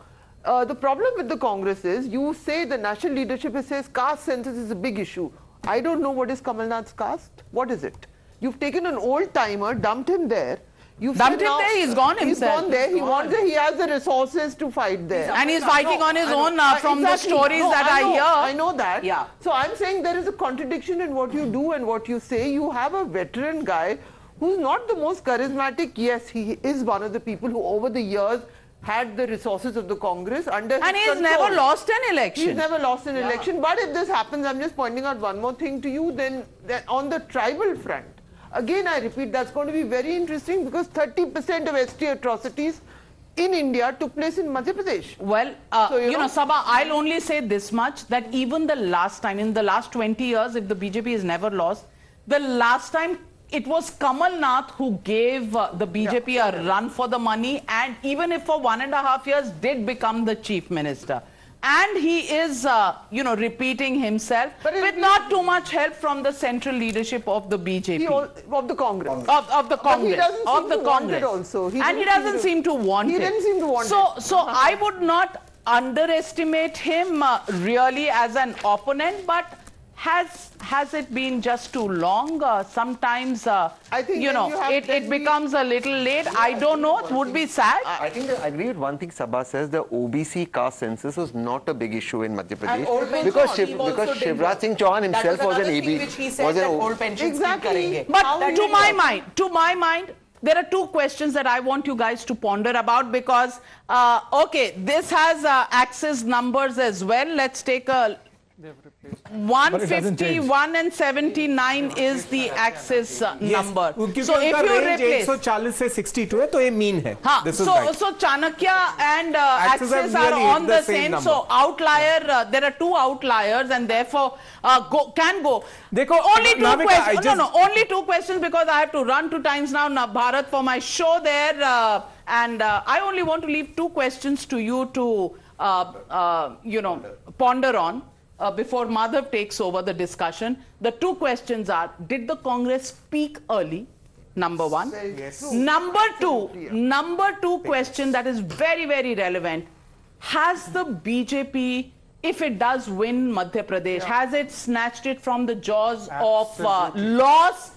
The problem with the Congress is, you say the national leadership says caste census is a big issue. I don't know what is Kamal Nath's caste. What is it? You've taken an old timer, dumped him there. Dumped him there, he's gone himself. He's gone there, he has the resources to fight there. And he's fighting on his own from the stories that I hear. I know that. Yeah. So I'm saying there is a contradiction in what you do and what you say. You have a veteran guy who's not the most charismatic. Yes, he is one of the people who over the years had the resources of the Congress under his And he's control. never lost an election. He's never lost an election. But if this happens, I'm just pointing out one more thing to you, then on the tribal front, again, I repeat, that's going to be very interesting because 30% of ST atrocities in India took place in Madhya Pradesh. Well, Sabha, I'll only say this much, that even the last time, in the last 20 years, if the BJP has never lost, the last time it was Kamal Nath who gave the BJP a run for the money, and even if for 1.5 years did become the chief minister. And he is, repeating himself with not too much help from the central leadership of the BJP. Of the Congress. Of the Congress. But he doesn't seem to want it also. He doesn't seem to want it. He didn't seem to want it. So I would not underestimate him really as an opponent, but has it been just too long? Sometimes, I think it becomes a little late. I don't know. It would be sad. I think I agree with one thing Sabha says. The OBC caste census was not a big issue in Madhya Pradesh because Shivraj Singh Chauhan himself was an AB. Which he said that old pensions Exactly. But to my mind, there are two questions that I want you guys to ponder about because, this has Axis numbers as well. Let's take a 151 and 79 is the Axis number. So if you replace 140 से 62 है तो ये mean है. So Chanakya and Axis are on the same. So outlier, there are two outliers and therefore can go. Only two questions. Only two questions because I have to run 2 times now. Bharat for my show there, and I only want to leave 2 questions to you to ponder on. Before Madhav takes over the discussion, the 2 questions are, did the Congress speak early? Number 1. Yes. Number 2 question that is very, very relevant. Has the BJP, if it does win Madhya Pradesh, has it snatched it from the jaws of loss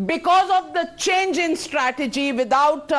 because of the change in strategy without,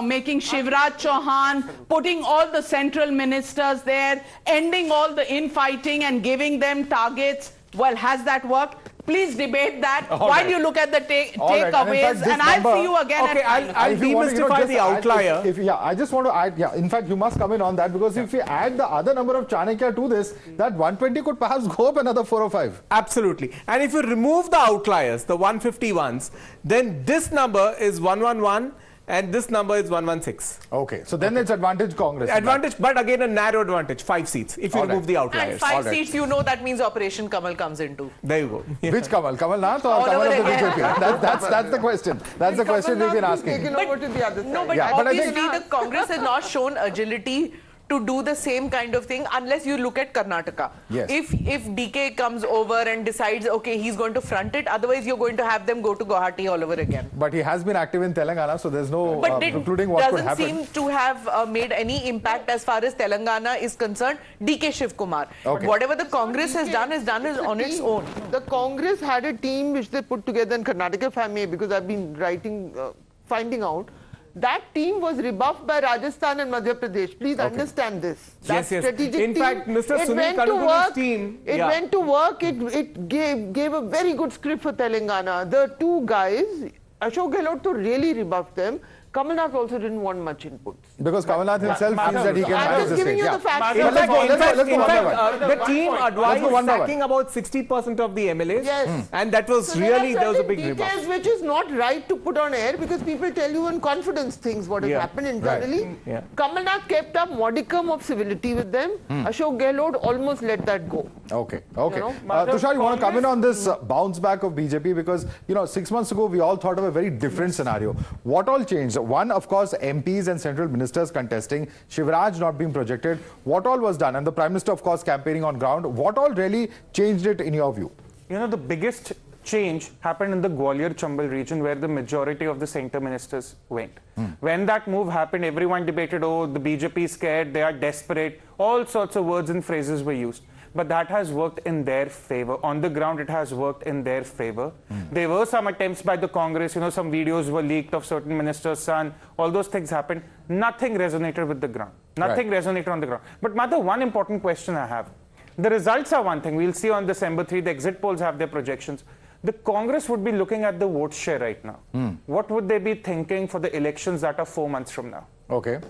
making Shivraj Chauhan, putting all the central ministers there, ending all the infighting and giving them targets? Well, has that worked? Please debate that while you look at the takeaways, and I'll see you again. Okay, I'll demystify the outlier. I just want to add, in fact, you must come in on that because if we add the other number of Chanakya to this, that 120 could perhaps go up another 4 or 5. Absolutely. And if you remove the outliers, the 151s, then this number is 111 and this number is 116. Okay, so then it's advantage Congress. Advantage, but again a narrow advantage, 5 seats, if you remove the outliers. And 5 seats, you know that means Operation Kamal comes into. There you go. Yeah. Which Kamal? Kamal Nath or Kamal of the BJP? That's the question. That's the question we've been asking. But obviously the Congress has not shown agility to do the same kind of thing unless you look at Karnataka. Yes. If DK comes over and decides, okay, he's going to front it, otherwise you're going to have them go to Guwahati all over again. But he has been active in Telangana, so there's no precluding what could happen. Doesn't seem to have made any impact as far as Telangana is concerned, DK Shiv Kumar. Okay. Whatever the Congress has done on its own. The Congress had a team which they put together in Karnataka, if I may, because I've been finding out. That team was rebuffed by Rajasthan and Madhya Pradesh. Please understand this. That strategic In fact, Mr. Sunil Kanuguru's team... It went to work. It gave a very good script for Telangana. The two guys, Ashok Gehlot to really rebuff them. Kamal Nath also didn't want much input. Because Kamal Nath himself feels that he can manage the state. The facts. In fact, the team advised sacking about 60% of the MLAs. Yes. And that was really, there was a big rebuff. Which is not right to put on air because people tell you in confidence things what has happened internally. Right. Yeah. Kamal Nath kept up modicum of civility with them. Ashok Gehlot almost let that go. Okay. Tushar, you want to come in on this bounce back of BJP? Because, 6 months ago, we all thought of a very different scenario. What all changed? One, of course, MPs and central ministers contesting, Shivraj not being projected. What all was done? And the Prime Minister, of course, campaigning on ground. What all really changed it in your view? The biggest change happened in the Gwalior Chambal region where the majority of the centre ministers went. When that move happened, everyone debated, oh, the BJP is scared, they are desperate. All sorts of words and phrases were used. But that has worked in their favor. On the ground, it has worked in their favor. There were some attempts by the Congress, some videos were leaked of certain ministers' son. All those things happened. Nothing resonated with the ground. Nothing resonated on the ground. But Madhu, one important question I have. The results are one thing. We'll see on December 3, the exit polls have their projections. The Congress would be looking at the vote share right now. What would they be thinking for the elections that are 4 months from now? Okay.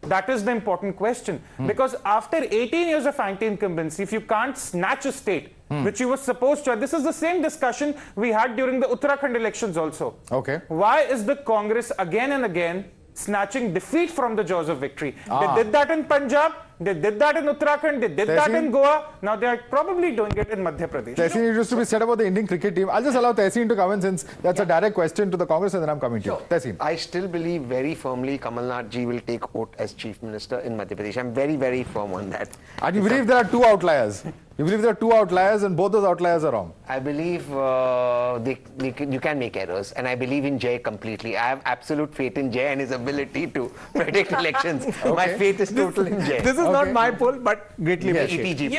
That is the important question. Because after 18 years of anti-incumbency, if you can't snatch a state, which you were supposed to, this is the same discussion we had during the Uttarakhand elections also. Okay. Why is the Congress again and again snatching defeat from the jaws of victory? They did that in Punjab, they did that in Uttarakhand, they did that in Goa, now they are probably doing it in Madhya Pradesh. Tehseen, it used to be said about the Indian cricket team. I'll just allow Tehseen to come in since that's a direct question to the Congress and then I'm coming to you. Tehseen. I still believe very firmly Kamal Nath ji will take oath as Chief Minister in Madhya Pradesh. I'm very, very firm on that. And you believe there are 2 outliers? You believe there are 2 outliers and both those outliers are wrong? I believe you can make errors and I believe in Jay completely. I have absolute faith in Jay and his ability to predict elections. My faith is total in Jay. This is not my poll, but greatly appreciated.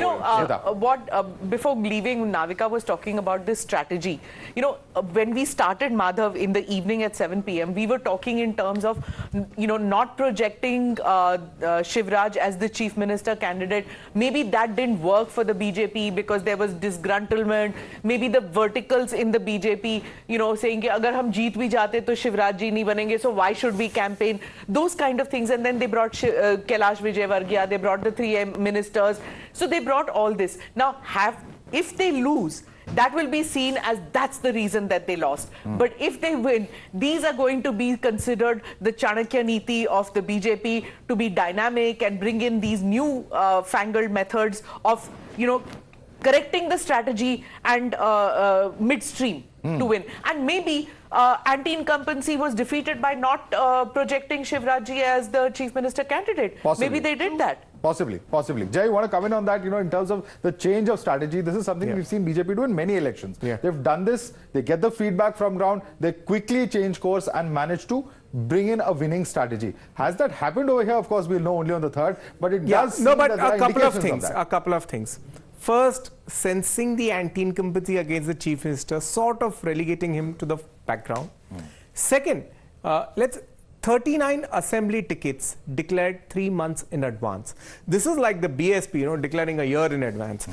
Before leaving, Navika was talking about this strategy. When we started Madhav in the evening at 7 p.m., we were talking in terms of, not projecting Shivraj as the Chief Minister candidate. Maybe that didn't work for the BJP because there was disgruntlement. Maybe the verticals in the BJP, saying कि अगर हम जीत भी जाते तो शिवराज जी नहीं बनेंगे, so why should we campaign? Those kind of things. And then they brought Kailash Vijayvargiya, they brought the 3 ministers. So they brought all this. Now, if they lose, that will be seen as that's the reason that they lost. But if they win, these are going to be considered the Chanakya Niti of the BJP to be dynamic and bring in these new fangled methods of, correcting the strategy and midstream to win. And maybe anti-incumbency was defeated by not projecting Shivraj ji as the Chief Minister candidate. Possibly. Maybe they did that. Possibly. Jay, you want to come in on that, in terms of the change of strategy? This is something we've seen BJP do in many elections. They've done this, they get the feedback from ground, they quickly change course and manage to bring in a winning strategy. Has that happened over here? Of course, we'll know only on the 3rd, but it does seem that there are a couple of things. First, sensing the anti-incumbency against the Chief Minister, sort of relegating him to the background. Second, 39 assembly tickets declared 3 months in advance. This is like the BSP, declaring a year in advance.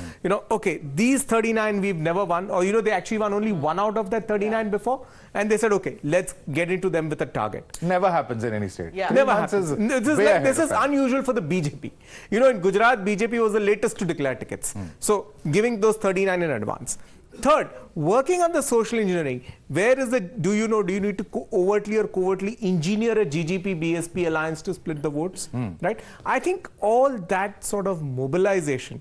Okay, these 39 we've never won, or they actually won only 1 out of that 39 before, and they said, okay, let's get into them with a target. Never happens in any state. Never happens. This is unusual for the BJP. In Gujarat, BJP was the latest to declare tickets. So, giving those 39 in advance. Third, working on the social engineering. Where is the, do you need to overtly or covertly engineer a GGP-BSP alliance to split the votes, right? I think all that sort of mobilization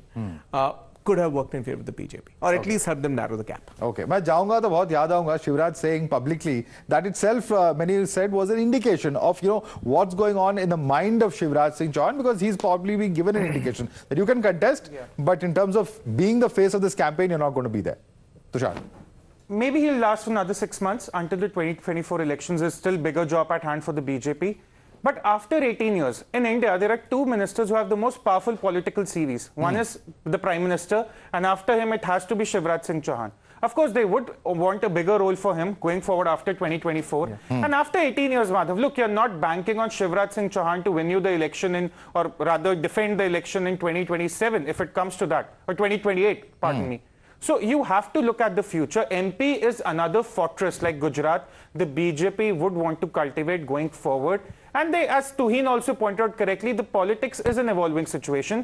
could have worked in favor of the BJP, or at least help them narrow the gap. Okay, मैं जाऊंगा तो बहुत याद आऊंगा Shivraj saying publicly that itself, many said, was an indication of what's going on in the mind of Shivraj Singh Chauhan, because he's probably been given an indication that you can contest, but in terms of being the face of this campaign, you're not going to be there. Tushar. Maybe he'll last for another 6 months until the 2024 elections. There's still bigger job at hand for the BJP. But after 18 years, in India, there are two ministers who have the most powerful political series. One is the Prime Minister, and after him, it has to be Shivraj Singh Chauhan. Of course, they would want a bigger role for him going forward after 2024. And after 18 years, Madhav, look, you're not banking on Shivraj Singh Chauhan to win you the election or rather defend the election in 2027, if it comes to that, or 2028, pardon me. So you have to look at the future. MP is another fortress like Gujarat. The BJP would want to cultivate going forward. And they, as Tuhin also pointed out correctly, the politics is an evolving situation.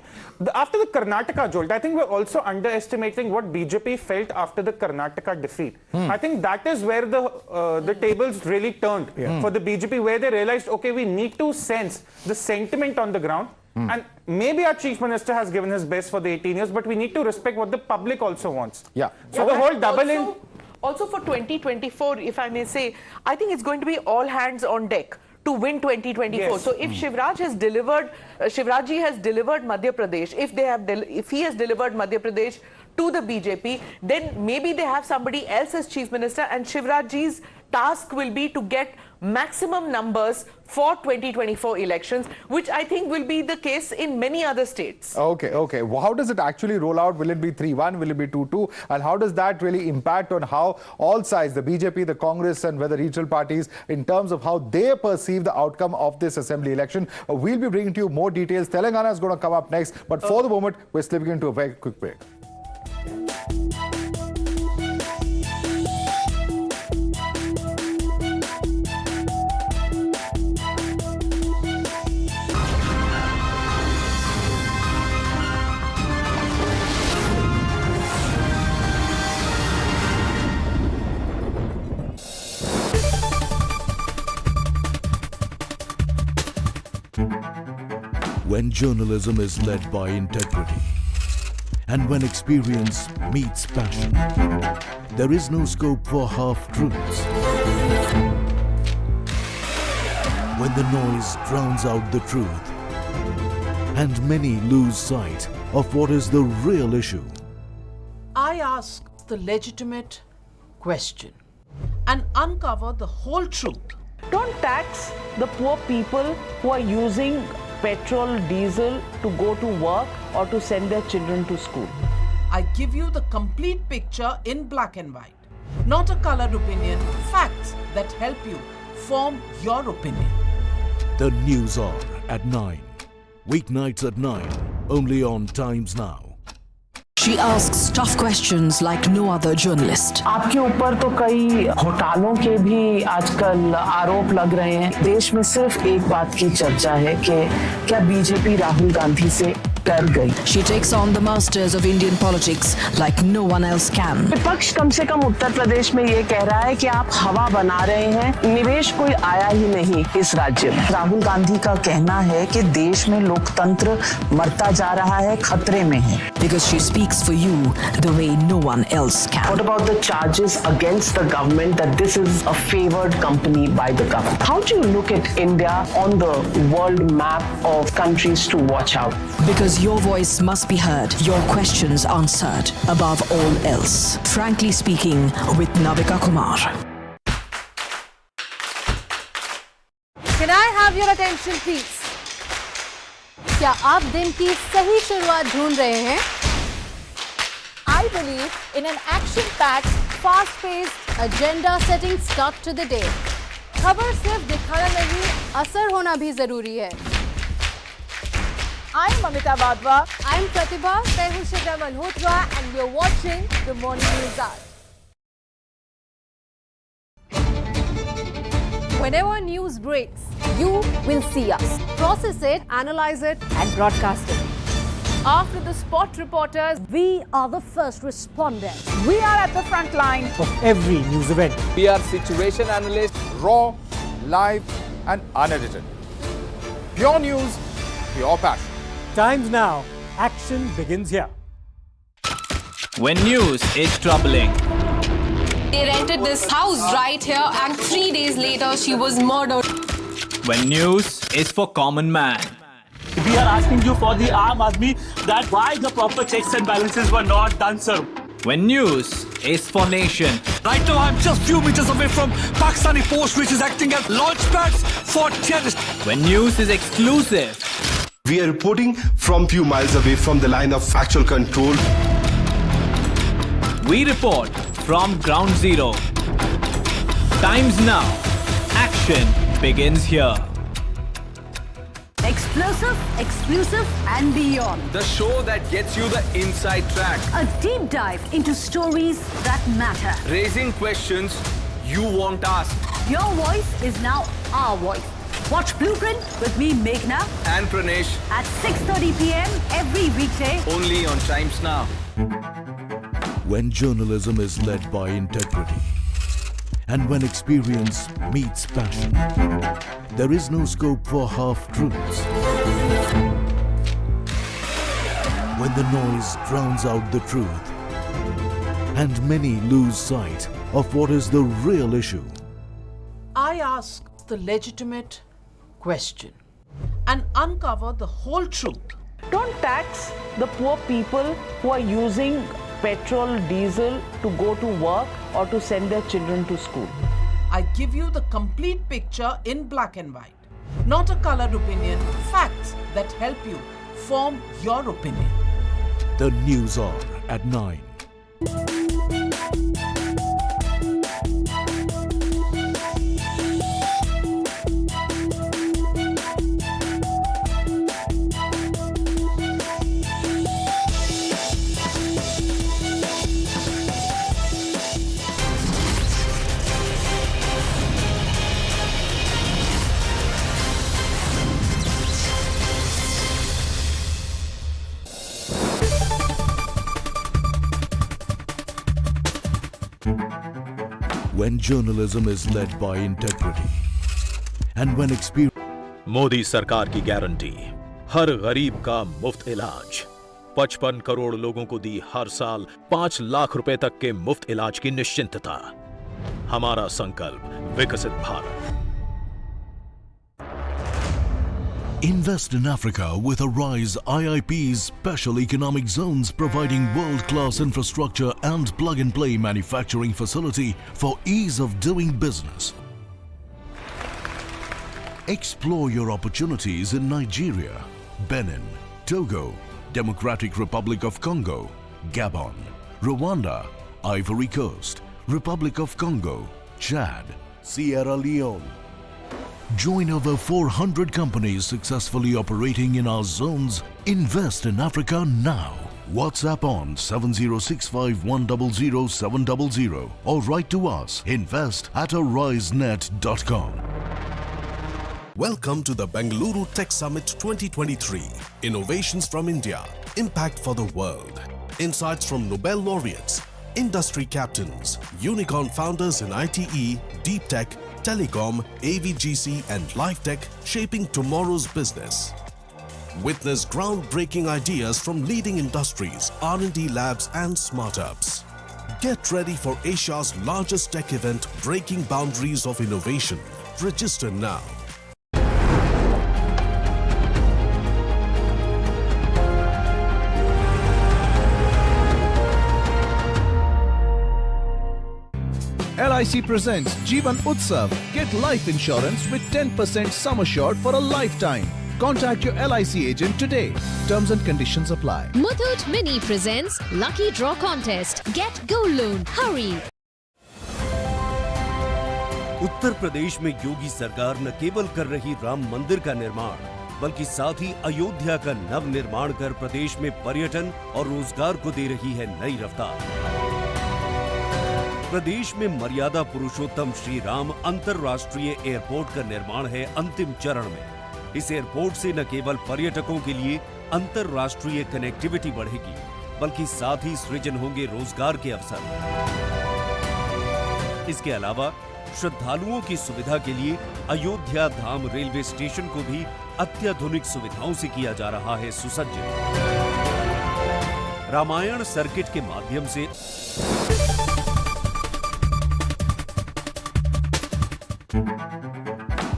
After the Karnataka jolt, I think we're also underestimating what BJP felt after the Karnataka defeat. I think that is where the tables really turned for the BJP, where they realized, okay, we need to sense the sentiment on the ground. And maybe our Chief Minister has given his best for the 18 years, but we need to respect what the public also wants. So the whole double Also for 2024, if I may say, I think it's going to be all hands on deck to win 2024. So if Shivraj has delivered, Shivrajji has delivered Madhya Pradesh, if he has delivered Madhya Pradesh to the BJP, then maybe they have somebody else as Chief Minister, and Shivrajji's task will be to get maximum numbers for 2024 elections, which I think will be the case in many other states. Okay. Well, how does it actually roll out? Will it be 3-1? Will it be 2-2? And how does that really impact on how all sides, the BJP, the Congress, and whether regional parties, in terms of how they perceive the outcome of this assembly election? We'll be bringing to you more details. Telangana is going to come up next. But for the moment, we're slipping into a very quick break. When journalism is led by integrity and when experience meets passion, there is no scope for half-truths. When the noise drowns out the truth and many lose sight of what is the real issue. I ask the legitimate question and uncover the whole truth. Don't tax the poor people who are using petrol, diesel to go to work or to send their children to school. I give you the complete picture in black and white, not a colored opinion, facts that help you form your opinion. The News Hour at 9. Weeknights at 9, only on Times Now. She asks tough questions like no other journalist. आपके ऊपर तो कई घोटालों के भी आजकल आरोप लग रहे हैं। देश में सिर्फ एक बात की चर्चा है कि क्या बीजेपी राहुल गांधी से डर गई। She takes on the masters of Indian politics like no one else can. विपक्ष कम से कम उत्तर प्रदेश में ये कह रहा है कि आप हवा बना रहे हैं, निवेश कोई आया ही नहीं इस राज्य में। राहुल गांधी का कहना है कि देश में लोकतंत्र मरता जा रहा है, खतरे में है। Because she speaks for you the way no one else can. What about the charges against the government that this is a favored company by the government? How do you look at India on the world map of countries to watch out? Because your voice must be heard, your questions answered, above all else. Frankly Speaking with Navika Kumar. Can I have your attention, please? क्या आप दिन की सही शुरुआत ढूंढ रहे हैं? I believe in an action-packed, fast-paced, agenda-setting start to the day. खबर सिर्फ दिखाना नहीं, असर होना भी जरूरी है. I'm Amita Badwa. I'm Pratibha. मैं हूँ शिवरा Malhotra and we're watching the Morning News Hour. Whenever news breaks, you will see us. Process it, analyze it and broadcast it. After the spot reporters, we are the first responders. We are at the front line of every news event. We are situation analysts, Raw, live and unedited. Pure news, pure passion. Times now. Action begins here. When news is troubling. They rented this house right here and 3 days later she was murdered. When news is for common man. We are asking you for the Aam Aadmi that why the proper checks and balances were not done, sir. When news is for nation. Right now I'm just few meters away from Pakistani post which is acting as launch pads for terrorists. When news is exclusive. We are reporting from few miles away from the line of actual control. We report from ground zero. Times now. Action begins here. Explosive, exclusive and beyond. The show that gets you the inside track. A deep dive into stories that matter. Raising questions you won't ask. Your voice is now our voice. Watch Blueprint with me, Meghna. And Pranesh. At 6:30 p.m. every weekday. Only on Times Now. When journalism is led by integrity and when experience meets passion, there is no scope for half-truths. When the noise drowns out the truth and many lose sight of what is the real issue. I ask the legitimate question and uncover the whole truth. Don't tax the poor people who are using petrol, diesel to go to work or to send their children to school. I give you the complete picture in black and white. Not a colored opinion, facts that help you form your opinion. The news hour at 9. When journalism is led by integrity and when experience. Modi सरकार की guarantee, हर गरीब का मुफ्त इलाज। 55 करोड़ लोगों को दी हर साल 5 लाख रुपए तक के मुफ्त इलाज की निश्चिंतता। हमारा संकल्प विकसित Bharat. Invest in Africa with Arise IIP's special economic zones providing world-class infrastructure and plug-and-play manufacturing facility for ease of doing business. Explore your opportunities in Nigeria, Benin, Togo, Democratic Republic of Congo, Gabon, Rwanda, Ivory Coast, Republic of Congo, Chad, Sierra Leone. Join over 400 companies successfully operating in our zones. Invest in Africa now. WhatsApp on 7065100700 or write to us invest@arisenet.com. Welcome to the Bengaluru Tech Summit 2023. Innovations from India, impact for the world. Insights from Nobel laureates, industry captains, unicorn founders in ITE, deep tech, telecom, AVGC and life tech shaping tomorrow's business. Witness groundbreaking ideas from leading industries, R&D labs and startups. Get ready for Asia's largest tech event breaking boundaries of innovation. Register now. LIC presents Jeevan Utsav. Get life insurance with 10% sum assured for a lifetime. Contact your LIC agent today. Terms and conditions apply. Muthoot Mini presents Lucky Draw Contest. Get gold loan. Hurry! Uttar Pradesh में योगी सरकार न केवल कर रही राम मंदिर का निर्माण, बल्कि साथ ही अयोध्या का नव निर्माण कर प्रदेश में पर्यटन और रोजगार को दे रही है नई रफ्तार। प्रदेश में मर्यादा पुरुषोत्तम श्री राम अंतरराष्ट्रीय एयरपोर्ट का निर्माण है अंतिम चरण में। इस एयरपोर्ट से न केवल पर्यटकों के लिए अंतरराष्ट्रीय कनेक्टिविटी बढ़ेगी, बल्कि साथ ही सृजन होंगे रोजगार के अवसर। इसके अलावा श्रद्धालुओं की सुविधा के लिए अयोध्या धाम रेलवे स्टेशन को भी अत्याधुनिक सुविधाओं से किया जा रहा है सुसज्जित। रामायण सर्किट के माध्यम से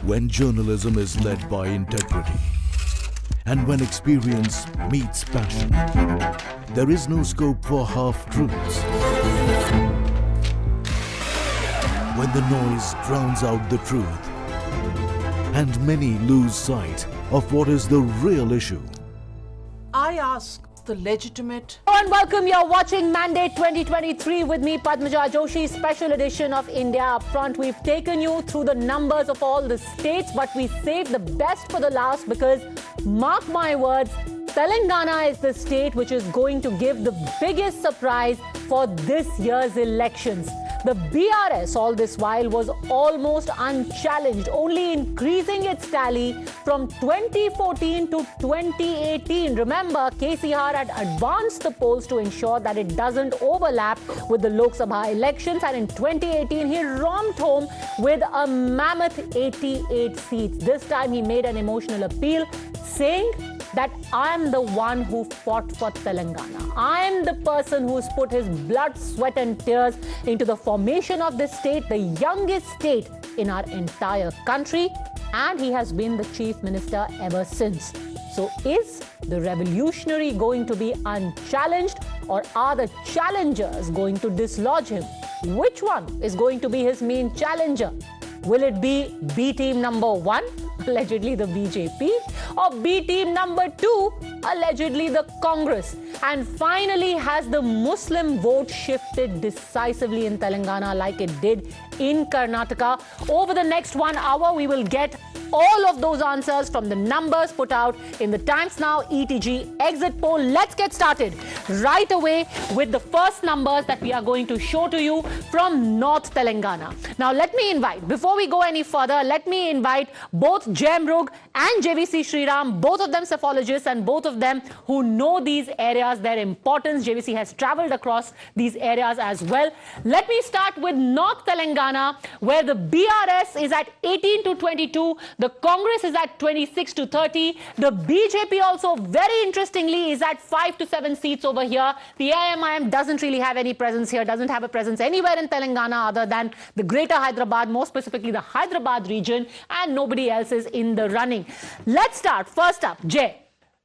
When journalism is led by integrity and when experience meets passion, there is no scope for half-truths. When the noise drowns out the truth and many lose sight of what is the real issue. I ask the legitimate. Hello and welcome. You're watching Mandate 2023 with me, Padmaja Joshi, special edition of India Up Front. We've taken you through the numbers of all the states, but we saved the best for the last because, mark my words, Telangana is the state which is going to give the biggest surprise for this year's elections. The BRS all this while was almost unchallenged, only increasing its tally from 2014 to 2018. Remember, KCR had advanced the polls to ensure that it doesn't overlap with the Lok Sabha elections, and in 2018 he romped home with a mammoth 88 seats. This time he made an emotional appeal saying that I am the one who fought for Telangana. I am the person who's put his blood, sweat and tears into the formation of this state, the youngest state in our entire country, and he has been the chief minister ever since. So is the revolutionary going to be unchallenged, or are the challengers going to dislodge him? Which one is going to be his main challenger? Will it be B team number 1, allegedly the BJP, or B team number 2, allegedly the Congress? And finally, has the Muslim vote shifted decisively in Telangana like it did in Karnataka? Over the next 1 hour, we will get all of those answers from the numbers put out in the Times Now ETG exit poll. Let's get started right away with the first numbers that we are going to show to you from North Telangana. Now, let me invite, before we go any further, let me invite both Jemrug and JVC Sriram, both of them psephologists and both of them who know these areas, their importance. JVC has traveled across these areas as well. Let me start with North Telangana, where the BRS is at 18 to 22. The Congress is at 26 to 30. The BJP also, very interestingly, is at 5 to 7 seats over here. The AIMIM doesn't really have any presence here, doesn't have a presence anywhere in Telangana other than the greater Hyderabad, more specifically the Hyderabad region, and nobody else is in the running. Let's start. First up, Jay.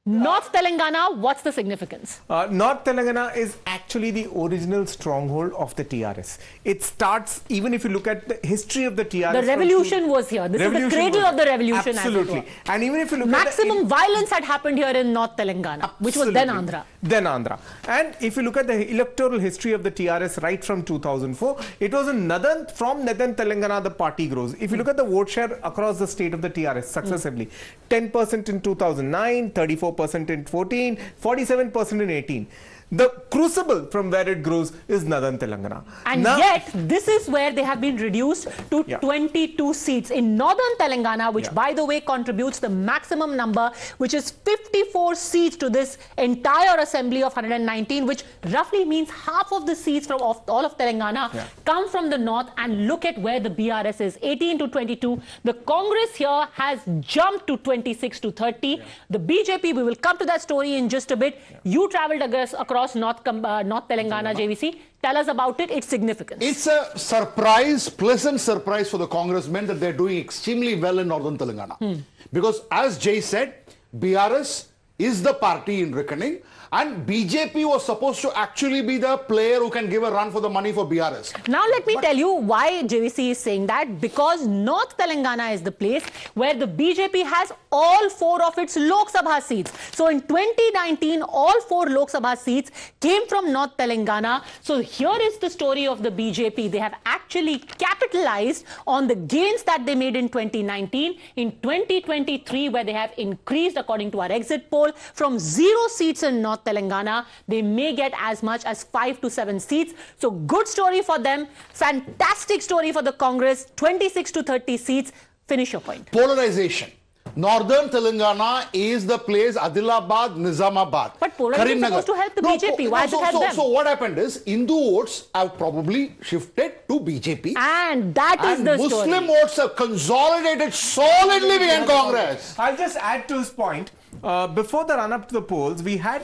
North Telangana, what's the significance? North Telangana is actually the original stronghold of the TRS. It starts, even if you look at the history of the TRS. The revolution was here. This is the cradle of the revolution. Absolutely. And even if you look maximum at violence had happened here in North Telangana, which was then Andhra. Then Andhra. And if you look at the electoral history of the TRS right from 2004, it was in Northern, from Northern Telangana the party grows. If you look at the vote share across the state of the TRS successively, 10% in 2009, 34% in 14, 47% in 18. The crucible from where it grows is Northern Telangana. And now, yet, this is where they have been reduced to 22 seats. In Northern Telangana, which by the way contributes the maximum number, which is 54 seats to this entire assembly of 119, which roughly means half of the seats from all of Telangana come from the north. And look at where the BRS is, 18 to 22. The Congress here has jumped to 26 to 30. The BJP, we will come to that story in just a bit. You travelled across North Telangana, JVC. Tell us about it, its significance. It's a surprise, pleasant surprise for the congressmen that they're doing extremely well in Northern Telangana. Because as Jay said, BRS is the party in reckoning, and BJP was supposed to actually be the player who can give a run for the money for BRS. Now let me tell you why JVC is saying that. Because North Telangana is the place where the BJP has all 4 of its Lok Sabha seats. So in 2019, all 4 Lok Sabha seats came from North Telangana. So here is the story of the BJP. They have actually capitalized on the gains that they made in 2019. In 2023, where they have increased, according to our exit poll, from 0 seats in North Telangana, they may get as much as 5 to 7 seats. So good story for them. Fantastic story for the Congress. 26 to 30 seats. Finish your point. Polarization. Northern Telangana is the place, Adilabad, Nizamabad. But Polar is supposed to help the BJP. Why does it help them? So what happened is, Hindu votes have probably shifted to BJP. And that is the story. Muslim votes have consolidated solidly behind Congress. I'll just add to his point. Before the run-up to the polls, we had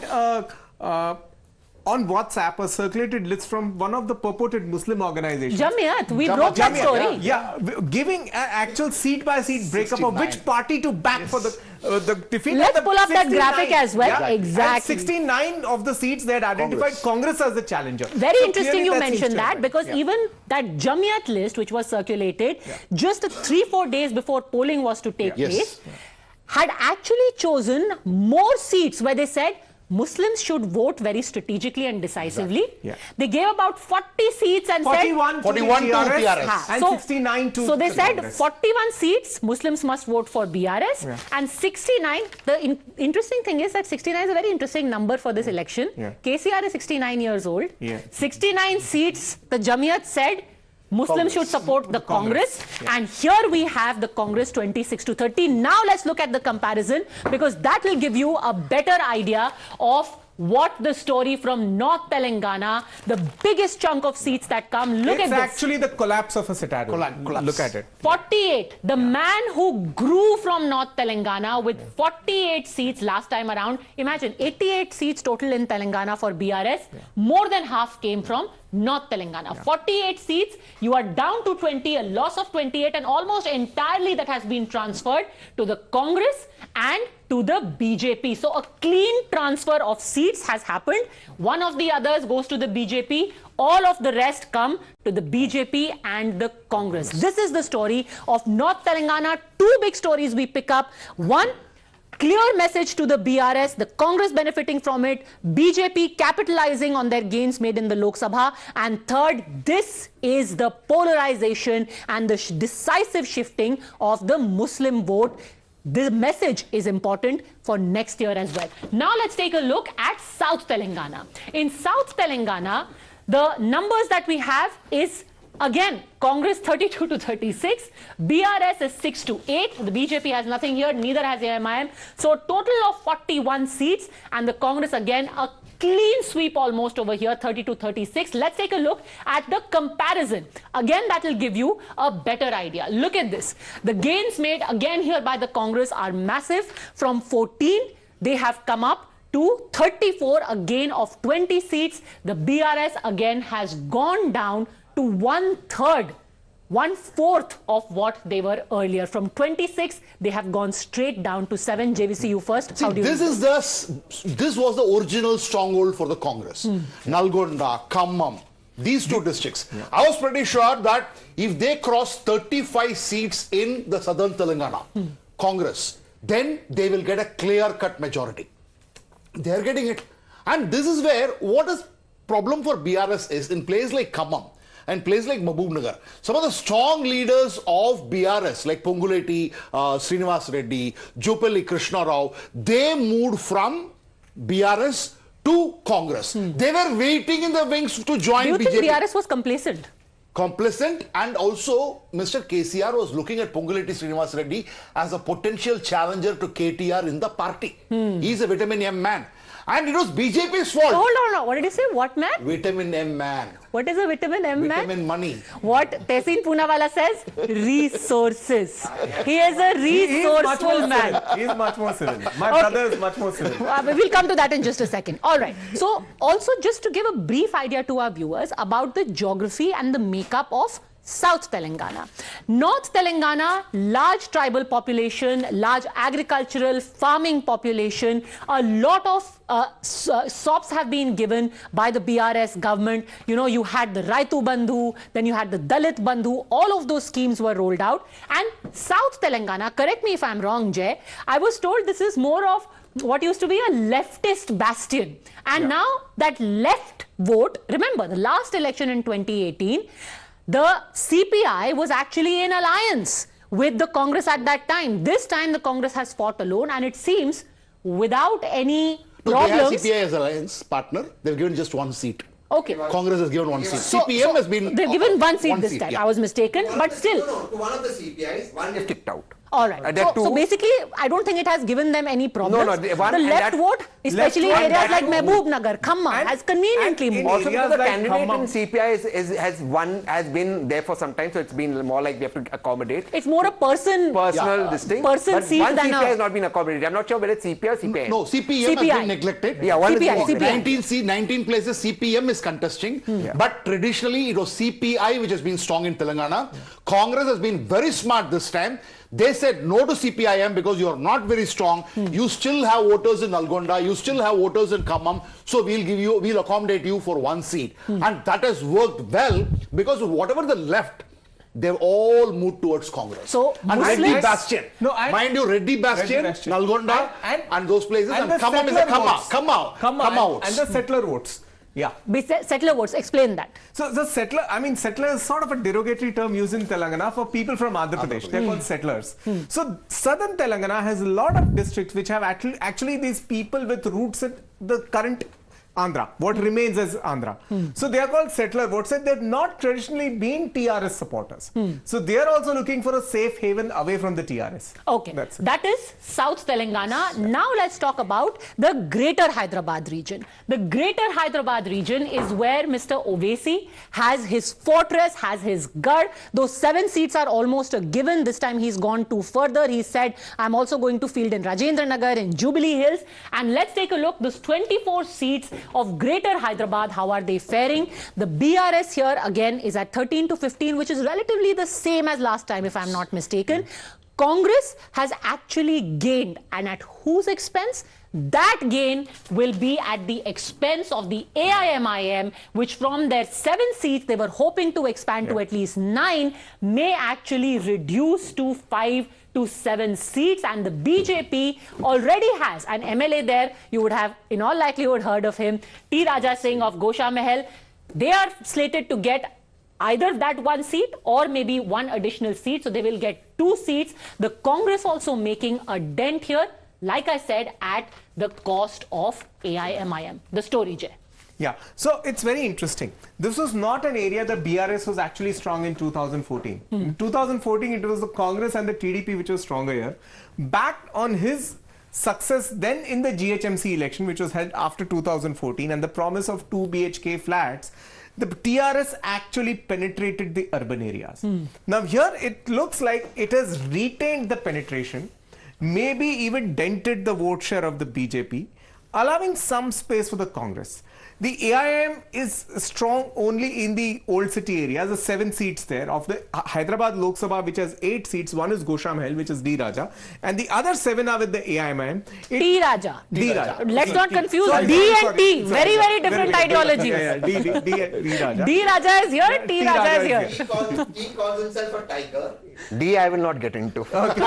on WhatsApp a circulated list from one of the purported Muslim organizations. Jamiat, we broke that story. Yeah, giving an actual seat-by-seat breakup of which party to back for the defeat. Let's pull up that graphic as well. Yeah. Exactly. And 69 of the seats they had identified Congress as the challenger. Very So interesting you mentioned that, because Yeah. even that Jamiat list which was circulated just 3-4 days before polling was to take place had actually chosen more seats where they said Muslims should vote very strategically and decisively. They gave about 40 seats and 41 said... 41 to TRS and 69 to So they said Congress. 41 seats, Muslims must vote for BRS. And 69, the interesting thing is that 69 is a very interesting number for this election. KCR is 69 years old. 69 seats, the Jamiat said, Muslims should support the Congress. And here we have the Congress 26 to 30. Now let's look at the comparison, because that will give you a better idea of what the story from North Telangana, the biggest chunk of seats that come. Look at this. It's actually the collapse of a citadel. Look at it. 48. The man who grew from North Telangana with 48 seats last time around. Imagine 88 seats total in Telangana for BRS. More than half came from North Telangana. 48 seats, you are down to 20, a loss of 28, and almost entirely that has been transferred to the Congress and to the BJP. So a clean transfer of seats has happened. One of the others goes to the BJP. All of the rest come to the BJP and the Congress. This is the story of North Telangana. Two big stories we pick up. One, clear message to the BRS, the Congress benefiting from it, BJP capitalizing on their gains made in the Lok Sabha. And third, this is the polarization and the decisive shifting of the Muslim vote. This message is important for next year as well. Now let's take a look at South Telangana. In South Telangana, the numbers that we have is, again, Congress 32 to 36, BRS is 6 to 8. The BJP has nothing here, neither has AMIM. So a total of 41 seats, and the Congress again a clean sweep almost over here, 30 to 36. Let's take a look at the comparison. Again, that will give you a better idea. Look at this. The gains made again here by the Congress are massive. From 14, they have come up to 34, a gain of 20 seats. The BRS again has gone down to 1/3, 1/4 of what they were earlier. From 26, they have gone straight down to 7. JVC, you first. See, this was the original stronghold for the Congress. Nalgonda, Khammam, these two districts. I was pretty sure that if they cross 35 seats in the southern Telangana, Congress, then they will get a clear-cut majority. They are getting it. And this is where what is problem for BRS is, in places like Khammam and places like Mahbubnagar, some of the strong leaders of BRS like Ponguleti, Srinivas Reddy, Jupalli Krishna Rao, they moved from BRS to Congress. They were waiting in the wings to join BJP. Do you think BRS was complacent? Complacent, and also Mr. KCR was looking at Ponguleti Srinivas Reddy as a potential challenger to KTR in the party. He's a vitamin M man. And it was BJP's fault. Hold on. What did you say? What man? Vitamin M man. What is a vitamin M man? Vitamin money. What Tehseen Poonawala says? Resources. He is a resourceful man. He is much more civil. My brother is much more civil. We'll come to that in just a second. All right. So also just to give a brief idea to our viewers about the geography and the makeup of South Telangana. North Telangana, large tribal population, large agricultural farming population. A lot of SOPs have been given by the BRS government. You know, you had the Raitu Bandhu, then you had the Dalit Bandhu. All of those schemes were rolled out. And South Telangana, correct me if I'm wrong, Jay, I was told this is more of what used to be a leftist bastion. And now that left vote, remember the last election in 2018, the CPI was actually in alliance with the Congress at that time. This time the Congress has fought alone, and it seems without any problems. They have CPI as alliance partner. They've given just one seat. Okay. Congress has given one seat. So, has been... They've given one seat this time. I was mistaken, but still. One of the CPIs, one is kicked out. All right. So basically, I don't think it has given them any problems. No, the left vote, especially in areas like Mehboob Nagar, Khamma, has conveniently moved. Also because the candidate in CPI has been there for some time, so it's been more like we have to accommodate. It's more a personal distinct. Person seat one than CPI has not been accommodated. I'm not sure whether it's CPI or CPI. No, CPM has been neglected. Yeah, one CPI. 19 places CPM is contesting, but traditionally it was CPI which has been strong in Telangana. Congress has been very smart this time. They said no to CPIM because you are not very strong. You still have voters in Nalgonda. You still have voters in Khammam. So we'll accommodate you for one seat. And that has worked well because whatever the left, they've all moved towards Congress. So and Reddy Bastion. Mind you, Reddy Bastion, Nalgonda, and those places. And Khammam is a come out. And the settler votes. Yeah. Settler votes, explain that. So the settler, settler is sort of a derogatory term used in Telangana for people from Andhra Pradesh. They're called settlers. So southern Telangana has a lot of districts which have actually these people with roots in the current Andhra, what remains as Andhra. So they are called settler votes and they've not traditionally been TRS supporters. So they are also looking for a safe haven away from the TRS. Okay, that is South Telangana. Now let's talk about the Greater Hyderabad region. The Greater Hyderabad region is where Mr. Owaisi has his fortress, has his guard. Those 7 seats are almost a given. This time he's gone too further. He said, I'm also going to field in Rajendra Nagar, in Jubilee Hills. And let's take a look. Those 24 seats of Greater Hyderabad, how are they faring? The BRS here again is at 13 to 15, which is relatively the same as last time, if I'm not mistaken. Congress has actually gained, and at whose expense? That gain will be at the expense of the AIMIM, which from their 7 seats they were hoping to expand to at least 9, may actually reduce to 5 to 7 seats, and the BJP already has an MLA there. You would have in all likelihood heard of him, T. Raja Singh of Gosha Mahal. They are slated to get either that 1 seat or maybe 1 additional seat, so they will get 2 seats. The Congress also making a dent here, like I said, at the cost of AIMIM. The story, Jay. Yeah, so it's very interesting. This was not an area that BRS was actually strong in 2014. In 2014, it was the Congress and the TDP which was stronger here. Backed on his success then in the GHMC election, which was held after 2014, and the promise of 2 BHK flats, the TRS actually penetrated the urban areas. Now here it looks like it has retained the penetration, maybe even dented the vote share of the BJP, allowing some space for the Congress. The AIM is strong only in the old city areas, the 7 seats there. Of the Hyderabad Lok Sabha, which has 8 seats, one is Gosha Mahal, which is D. Raja, and the other 7 are with the AIM. T. Raja. D. Raja. Let's not confuse D and T. Very, very different ideologies. D. Raja. D. Raja is here, T. Raja is here. He calls himself a tiger. D I will not get into. Okay.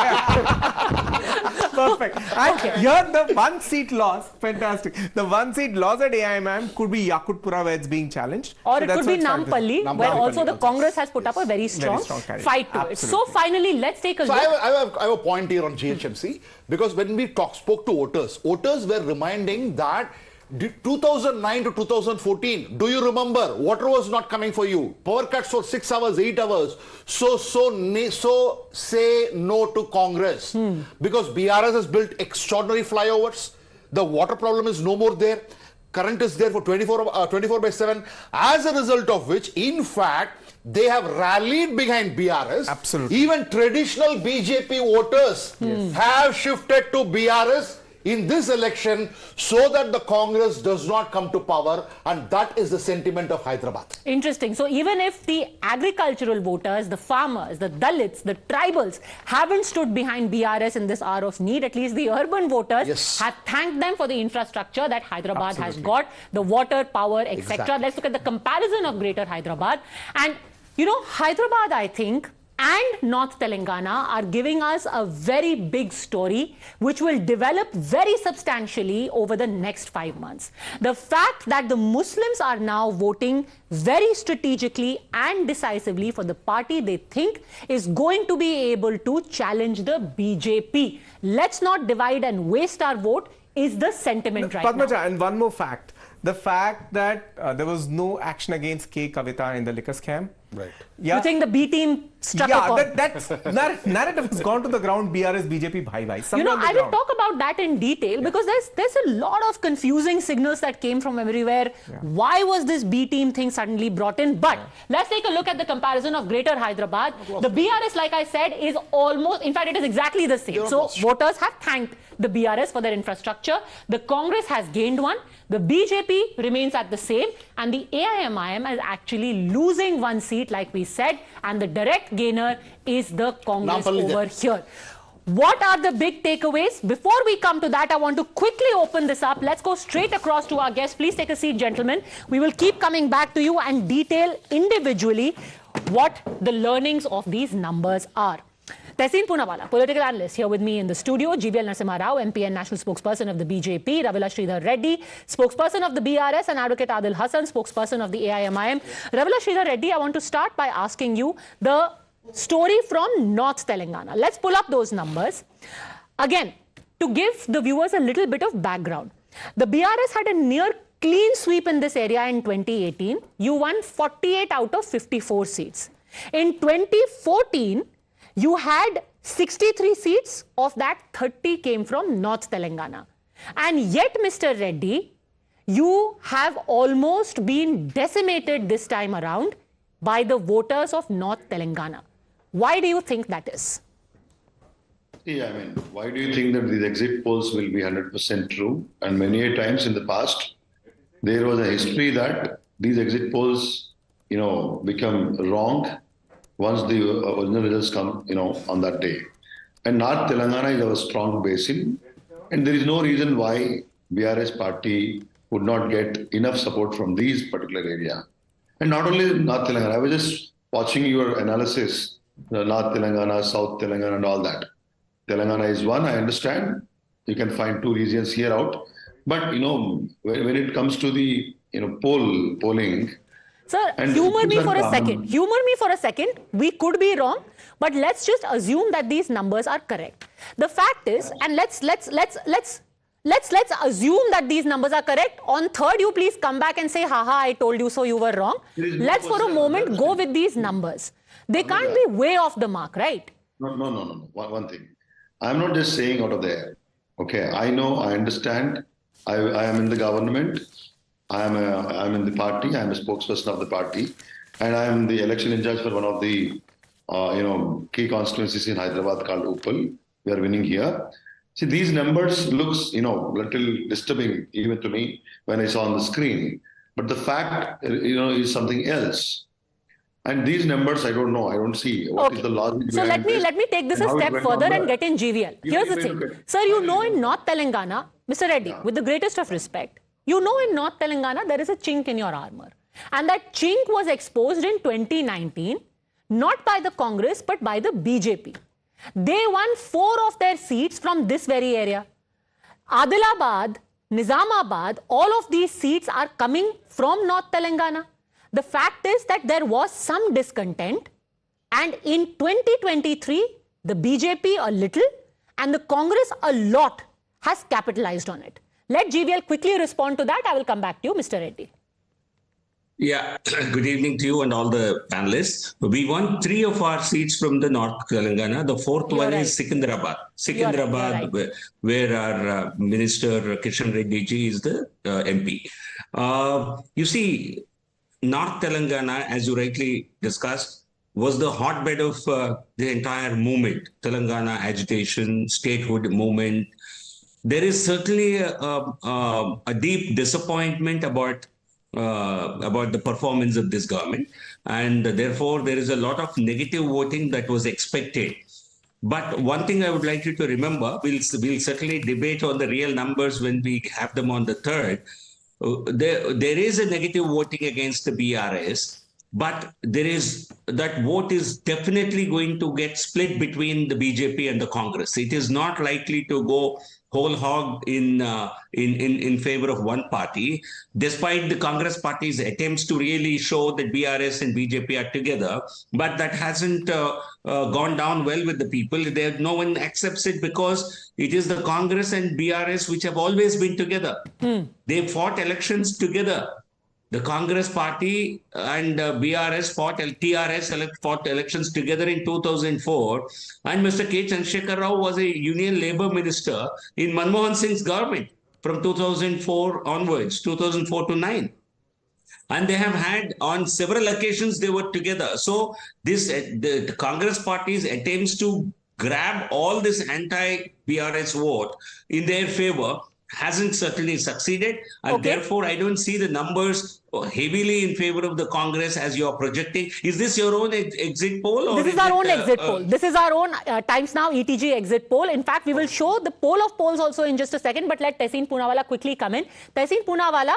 Perfect. And here the 1 seat loss, fantastic. The 1 seat loss at AIM could be Yakutpura where it's being challenged. Or it could be Nampalli, where also the Congress has put up a very strong fight to it. So finally, let's take a look. I have a point here on GHMC, because when we spoke to voters were reminding that 2009 to 2014, do you remember, water was not coming for you, power cuts for 6 hours, 8 hours, so say no to Congress, because BRS has built extraordinary flyovers, the water problem is no more there, current is there for 24/7, as a result of which, in fact, they have rallied behind BRS. Absolutely. Even traditional BJP voters have shifted to BRS in this election so that the Congress does not come to power, and that is the sentiment of Hyderabad. Interesting. So even if the agricultural voters, the farmers, the Dalits, the tribals haven't stood behind BRS in this hour of need, at least the urban voters have thanked them for the infrastructure that Hyderabad has got, the water, power, etc. Let's look at the comparison of Greater Hyderabad. And you know, Hyderabad, I think, and North Telangana are giving us a very big story which will develop very substantially over the next 5 months. The fact that the Muslims are now voting very strategically and decisively for the party they think is going to be able to challenge the BJP. Let's not divide and waste our vote is the sentiment right Padmaja, now. and one more fact. The fact that there was no action against K. Kavita in the liquor scam. Right. Yeah. You think the B team struck a Yeah, chord? that's narrative has gone to the ground. BRS, BJP, bhai bhai. You know, I will talk about that in detail because there's a lot of confusing signals that came from everywhere. Yeah. Why was this B team thing suddenly brought in? But let's take a look at the comparison of Greater Hyderabad. The BRS, like I said, is almost, in fact, it is exactly the same. So voters have thanked the BRS for their infrastructure. The Congress has gained one. The BJP remains at the same, and the AIMIM is actually losing one seat, like we said, and the direct gainer is the Congress over here. What are the big takeaways? Before we come to that, I want to quickly open this up. Let's go straight across to our guests. Please take a seat, gentlemen. We will keep coming back to you and detail individually what the learnings of these numbers are. Tehseen Poonawala, political analyst, here with me in the studio. GVL Narasimha Rao, MP and national spokesperson of the BJP. Ravila Sridhar Reddy, spokesperson of the BRS, and Advocate Adil Hassan, spokesperson of the AIMIM. Ravila Sridhar Reddy, I want to start by asking you the story from North Telangana. Let's pull up those numbers. Again, to give the viewers a little bit of background. The BRS had a near clean sweep in this area in 2018. You won 48 out of 54 seats. In 2014, you had 63 seats. Of that, 30 came from North Telangana. And yet, Mr. Reddy, you have almost been decimated this time around by the voters of North Telangana. Why do you think that is? Yeah, I mean, why do you think that these exit polls will be 100% true? And many a times in the past, there was a history that these exit polls, become wrong once the original results come, on that day. And North Telangana is our strong basin, and there is no reason why BRS party would not get enough support from these particular area. And not only North Telangana, I was just watching your analysis, North Telangana, South Telangana and all that. Telangana is one, I understand. You can find two regions here out. But, when it comes to the, polling, sir, humor me for a second. Humor me for a second. We could be wrong, but let's just assume that these numbers are correct. The fact is, and let's assume that these numbers are correct. On third, you please come back and say, haha, I told you so, you were wrong. Let's for a moment go with these numbers. They can't be way off the mark, right? No. One thing. I'm not just saying out of the air. Okay, I know, I understand. I am in the government. I'm in the party. I'm a spokesperson of the party, and I'm the election in charge for one of the key constituencies in Hyderabad called Uppal. We are winning here. See, these numbers looks little disturbing even to me when I saw on the screen. But the fact is something else. And these numbers, I don't know. I don't see what is the logic. So let me take this a step further and get in GVL. Here's the thing, sir. In North Telangana, Mr. Reddy, with the greatest of respect, in North Telangana, there is a chink in your armor. And that chink was exposed in 2019, not by the Congress, but by the BJP. They won 4 of their seats from this very area. Adilabad, Nizamabad, all of these seats are coming from North Telangana. The fact is that there was some discontent, and in 2023, the BJP a little and the Congress a lot has capitalized on it. Let GVL quickly respond to that. I will come back to you, Mr. Reddy. Yeah, good evening to you and all the panelists. We won 3 of our seats from the North Telangana. The 4th one is Secunderabad. Secunderabad, where our Minister Kishan Reddy ji is the MP. You see, North Telangana, as you rightly discussed, was the hotbed of the entire movement, Telangana agitation, statehood movement. There is certainly a deep disappointment about the performance of this government, and therefore there is a lot of negative voting that was expected. But one thing I would like you to remember, we'll certainly debate on the real numbers when we have them on the 3rd. There is a negative voting against the BRS, but that vote is definitely going to get split between the BJP and the Congress. It is not likely to go whole hog in favor of one party, despite the Congress party's attempts to really show that BRS and BJP are together. But that hasn't gone down well with the people. No one accepts it because it is the Congress and BRS which have always been together. They fought elections together. the Congress party and BRS fought elections together in 2004, and Mr. K. Chandrasekhar Rao was a Union Labour Minister in Manmohan Singh's government from 2004 onwards, 2004 to 9. And they have had, on several occasions, they were together. So the Congress party's attempts to grab all this anti-BRS vote in their favor hasn't certainly succeeded, and therefore I don't see the numbers heavily in favor of the Congress as you're projecting. Is this your own exit poll? Or this is our own exit poll. This is our own Times Now ETG exit poll. In fact, we will show the poll of polls also in just a second, but let Tehseen Poonawalla quickly come in. Tehseen Poonawalla,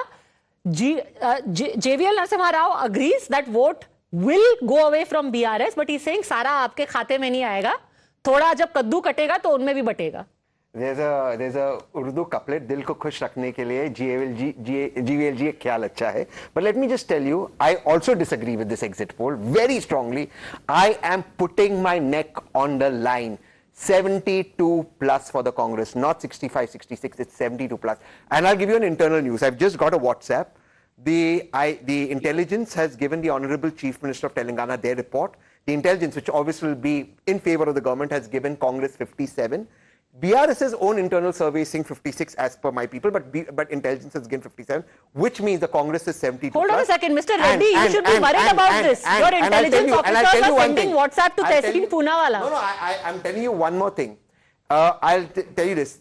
JVL Narasimha Rao agrees that vote will go away from BRS, but he's saying सारा आपके खाते में नहीं आएगा, थोड़ा जब कद्दू कटेगा तो उनमें भी बटेगा. There's a Urdu couplet, दिल को खुश रखने के लिए GVLG एक ख्याल अच्छा है. But let me just tell you, I also disagree with this exit poll very strongly. I am putting my neck on the line. 72 plus for the Congress, not 65, 66, it's 72 plus. And I'll give you an internal news. I've just got a WhatsApp. The intelligence has given the Honorable Chief Minister of Telangana their report. The intelligence, which obviously will be in favor of the government, has given Congress 57. BRS's own internal survey is saying 56 as per my people, but intelligence has given 57, which means the Congress is 72. Hold on a second, Mr. Reddy, you should be worried about this. Your intelligence officers are sending WhatsApp to Tehseen Poonawalla. No, I'm telling you one more thing. I'll tell you this.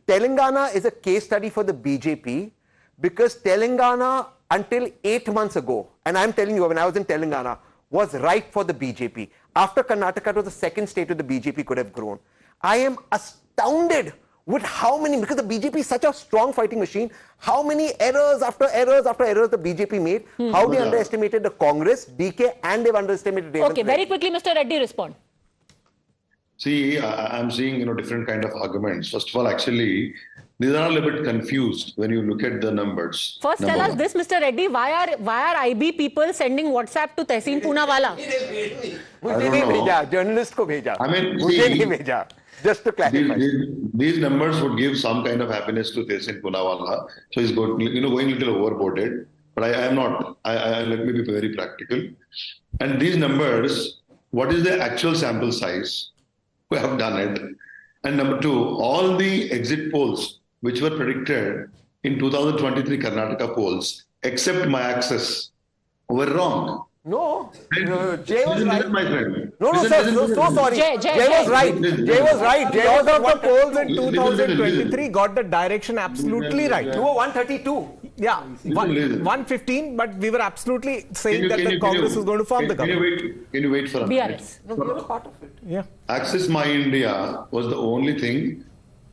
Telangana is a case study for the BJP because Telangana, until 8 months ago, and I'm telling you, when I was in Telangana, was ripe for the BJP. After Karnataka, it was the second state where the BJP could have grown. I am astounded with how many, because the BJP is such a strong fighting machine, how many errors after errors after errors the BJP made, how they underestimated the Congress, DK, and they've underestimated... Okay, very quickly, Mr. Reddy, respond. See, I'm seeing, different kind of arguments. First of all, actually, these are a little bit confused when you look at the numbers. First, tell us this, Mr. Reddy, why are IB people sending WhatsApp to Tehseen Poonawalla? Journalist ko bheja. I mean, just to clarify. These numbers would give some kind of happiness to Tehseen Poonawalla. So he's going a little overboarded. But I am not. Let me be very practical. And these numbers, what is the actual sample size? We have done it. And number two, all the exit polls which were predicted in 2023 Karnataka polls, except my access, were wrong. No, Jay was right. My friend. No, sir, so sorry. Jay was right. Jay was right. Jay was the polls in 2023 got the direction absolutely right. You were 132. Yeah, 115, but we were absolutely saying that the Congress is going to form the government. Can you wait for a minute? BRS. No, we were part of it. Yeah. Access My India was the only thing,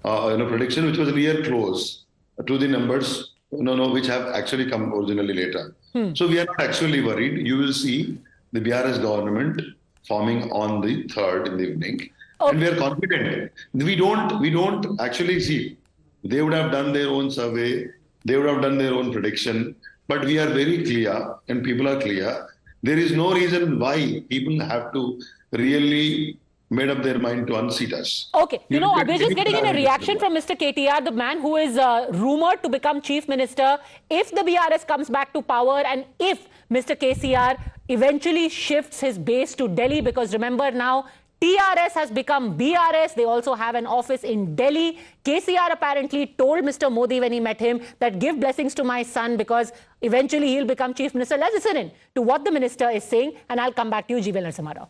prediction which was near close to the numbers, which have actually come originally later. So we are not actually worried. You will see the BRS government forming on the 3rd in the evening. And we are confident. We don't actually see. They would have done their own survey. They would have done their own prediction. But we are very clear and people are clear. There is no reason why people have to really made up their mind to unseat us. Okay, we're just getting in a reaction from Mr. KTR, the man who is rumored to become chief minister if the BRS comes back to power and if Mr. KCR eventually shifts his base to Delhi, because remember now, TRS has become BRS. They also have an office in Delhi. KCR apparently told Mr. Modi when he met him that give blessings to my son because eventually he'll become chief minister. Let's listen in to what the minister is saying and I'll come back to you, GVL Narasimha Rao.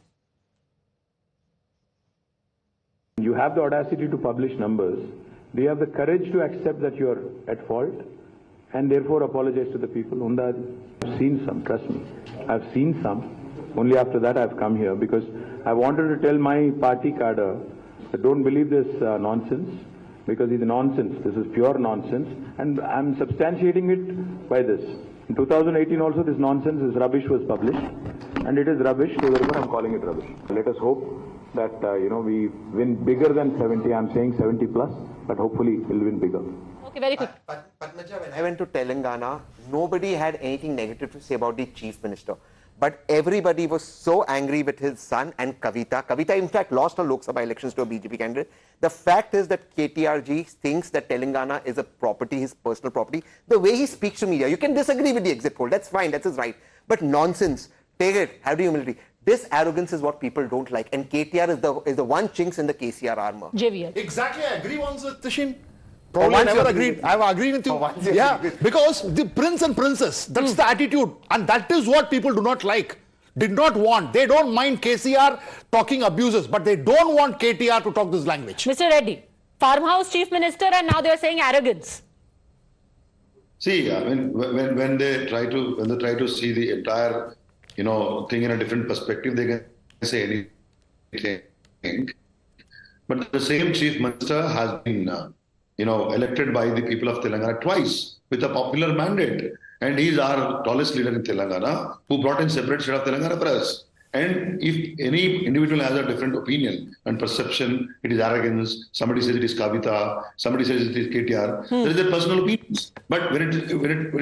You have the audacity to publish numbers. Do you have the courage to accept that you are at fault and therefore apologize to the people? Unda, I've seen some, trust me. I've seen some. Only after that I've come here because I wanted to tell my party cadre that don't believe this nonsense because it's nonsense. This is pure nonsense and I'm substantiating it by this. In 2018 also this nonsense, this rubbish was published and it is rubbish, so therefore I'm calling it rubbish. Let us hope that we win bigger than 70. I'm saying 70 plus, but hopefully we'll win bigger. Okay, very quick. Padmaja, when I went to Telangana, nobody had anything negative to say about the chief minister. but everybody was so angry with his son and Kavita. Kavita, in fact, lost her Lok Sabha elections to a BJP candidate. The fact is that KTRG thinks that Telangana is a property, his personal property. The way he speaks to media, you can disagree with the exit poll, that's fine, that's his right. But nonsense, take it, have the humility. This arrogance is what people don't like, and KTR is the one chinks in the KCR armor. JVL. Exactly, I agree once with Tishin. Probably I never agreed. I agree with you. Yeah, because the prince and princess, that's the attitude. And that is what people do not like, did not want. They don't mind KCR talking abuses, but they don't want KTR to talk this language. Mr. Reddy, farmhouse chief minister, and now they're saying arrogance. See, I mean, when they try to see the entire, thing in a different perspective, they can say anything. But the same chief minister has been elected by the people of Telangana twice with a popular mandate. And he is our tallest leader in Telangana, who brought in separate state of Telangana for us. And if any individual has a different opinion and perception, it is arrogance, somebody says it is Kavita, somebody says it is KTR, there is their personal opinions. But when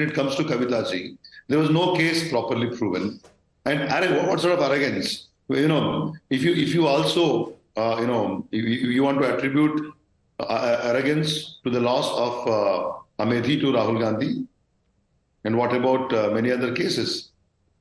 it comes to Kavita ji, there was no case properly proven. And what sort of arrogance? If you also, you want to attribute arrogance to the loss of Amethi to Rahul Gandhi, and what about many other cases?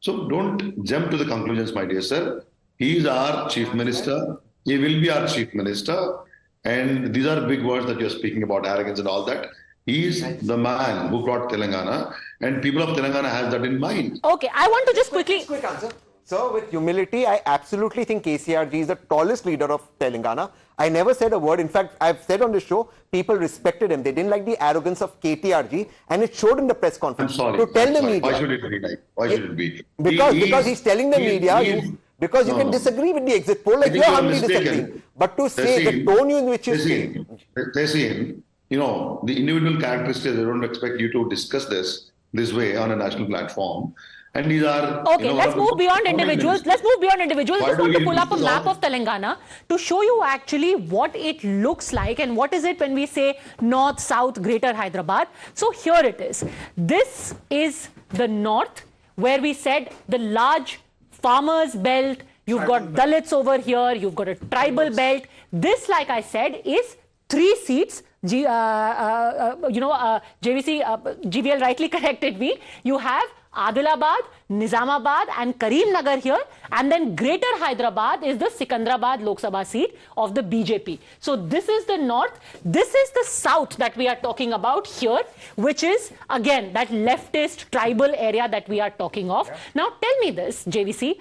So don't jump to the conclusions, my dear sir. He is our chief minister. He will be our chief minister. And these are big words that you're speaking about, arrogance and all that. He is the man who brought Telangana, and people of Telangana have that in mind. Okay, I want to just quickly... Quick answer. So with humility, I absolutely think KCRG is the tallest leader of Telangana. I never said a word. In fact, I've said on the show, people respected him. They didn't like the arrogance of KTRG, and it showed in the press conference. I'm sorry. To tell the media. Why should it be like? Why should it be? Because he's telling the media, because you can disagree with the exit poll, like you're humbly disagreeing. But to say the tone in which you speak. The individual characteristics, they don't expect you to discuss this way on a national platform. And these are... Okay, let's move beyond individuals. Let's move beyond individuals. I just want to pull up a map of Telangana to show you actually what it looks like and what is it when we say North, South, Greater Hyderabad. So here it is. This is the North, where we said the large farmers belt. You've got Dalits over here. You've got a tribal belt. This, like I said, is 3 seats. GVL rightly corrected me. You have Adilabad, Nizamabad and Karimnagar here, and then Greater Hyderabad is the Sikandrabad Lok Sabha seat of the BJP. So this is the North. This is the South that we are talking about here, which is again that leftist tribal area that we are talking of. Now tell me this, JVC.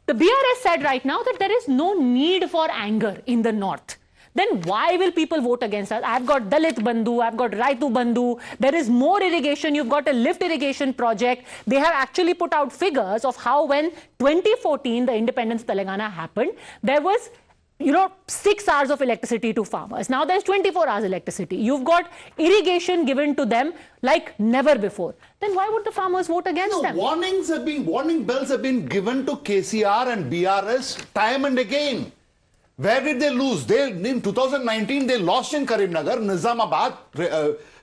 The BRS said right now that there is no need for anger in the North. Then why will people vote against us? I've got Dalit Bandhu, I've got Raitu Bandhu, there is more irrigation, you've got a lift irrigation project. They have actually put out figures of how when 2014, the independence of Telangana happened, there was 6 hours of electricity to farmers. Now there's 24 hours electricity. You've got irrigation given to them like never before. Then why would the farmers vote against them? Warning bells have been given to KCR and BRS time and again. Where did they lose? In 2019, they lost in Karimnagar, Nizamabad,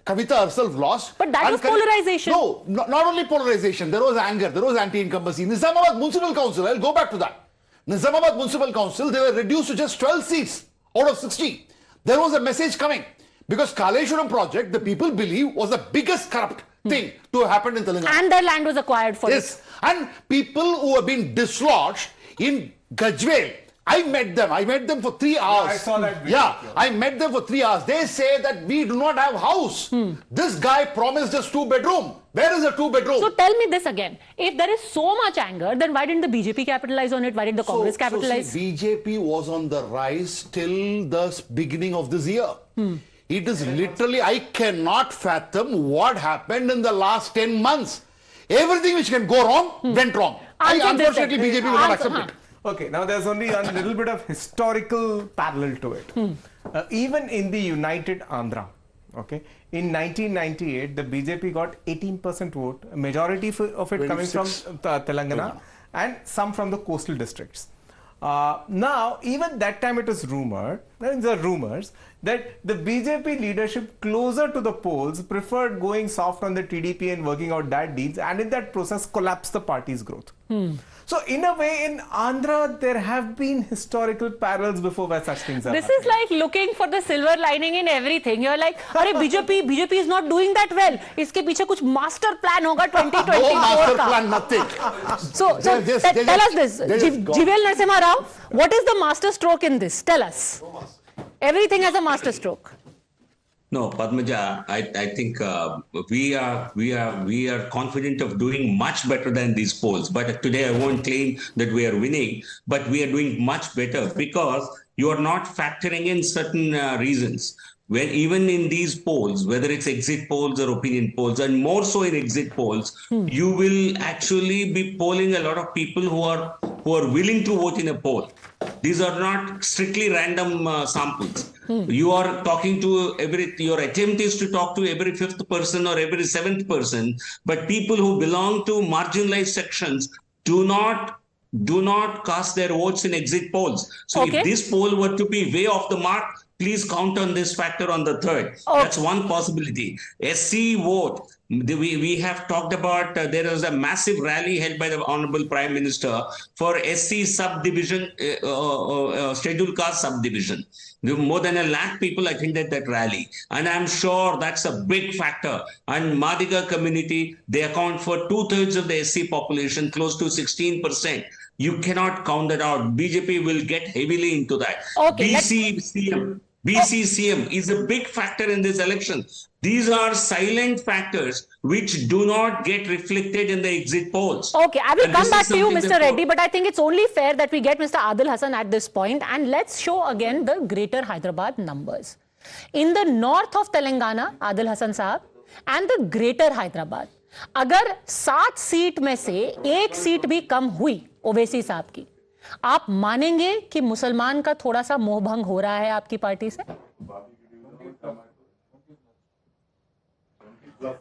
Kavita herself lost. But that was polarization. No, not only polarization. There was anger, there was anti-incumbency. Nizamabad Municipal Council, I'll go back to that. Nizamabad Municipal Council, they were reduced to just 12 seats out of 60. There was a message coming. Because Kaleshwaram project, the people believe, was the biggest corrupt thing to have happened in Telangana. And their land was acquired for it. And people who have been dislodged in Gajwel, I met them for 3 hours. I saw that video. I met them for 3 hours. They say that we do not have house. This guy promised us 2-bedroom. Where is the 2-bedroom? So tell me this again. If there is so much anger, then why didn't the BJP capitalize on it? Why did the Congress capitalize? So BJP was on the rise till the beginning of this year. It is literally, I cannot fathom what happened in the last 10 months. Everything which can go wrong, went wrong. Unfortunately, BJP will not accept it. Okay, now there's only a little bit of historical parallel to it. Even in the United Andhra, okay, in 1998, the BJP got 18% vote, a majority of it coming from Telangana and some from the coastal districts. Now, even that time it was rumored there are rumors that the BJP leadership closer to the polls preferred going soft on the TDP and working out that deals, and in that process collapsed the party's growth. So in a way, in Andhra, there have been historical parallels before where such things are This happening. is like looking for the silver lining in everything. You're like, अरे BJP is not doing that well. इसके पीछे कुछ master plan होगा 2024 No master का. plan, nothing. So tell us this, Jivel Narasimha Rao, what is the master stroke in this? Tell us. Everything has a master stroke. No, Padmaja, I think we are confident of doing much better than these polls. But today I won't claim that we are winning, but we are doing much better because you are not factoring in certain reasons. When even in these polls, whether it's exit polls or opinion polls, and more so in exit polls, you will actually be polling a lot of people who are willing to vote in a poll. These are not strictly random samples. You are talking to your attempt is to talk to every fifth person or every seventh person, but people who belong to marginalized sections do not cast their votes in exit polls. So if this poll were to be way off the mark, please count on this factor on the third. That's one possibility. SC vote. We have talked about there was a massive rally held by the Honorable Prime Minister for SC subdivision, scheduled caste subdivision. More than 1 lakh people attended that rally. And I'm sure that's a big factor. And Madhya community, they account for 2/3 of the SC population, close to 16%. You cannot count that out. BJP will get heavily into that. BCCM is a big factor in this election. These are silent factors which do not get reflected in the exit polls. Okay, I will come back to you, Mr. Reddy, but I think it's only fair that we get Mr. Adil Hassan at this point, and let's show again the greater Hyderabad numbers. In the north of Telangana, Adil Hassan Sahab, and the greater Hyderabad, अगर 7 seat में से 1 seat भी कम हुई ओवैसी साहब की, आप मानेंगे कि मुसलमान का थोड़ा सा मोहभंग हो रहा है आपकी पार्टी से?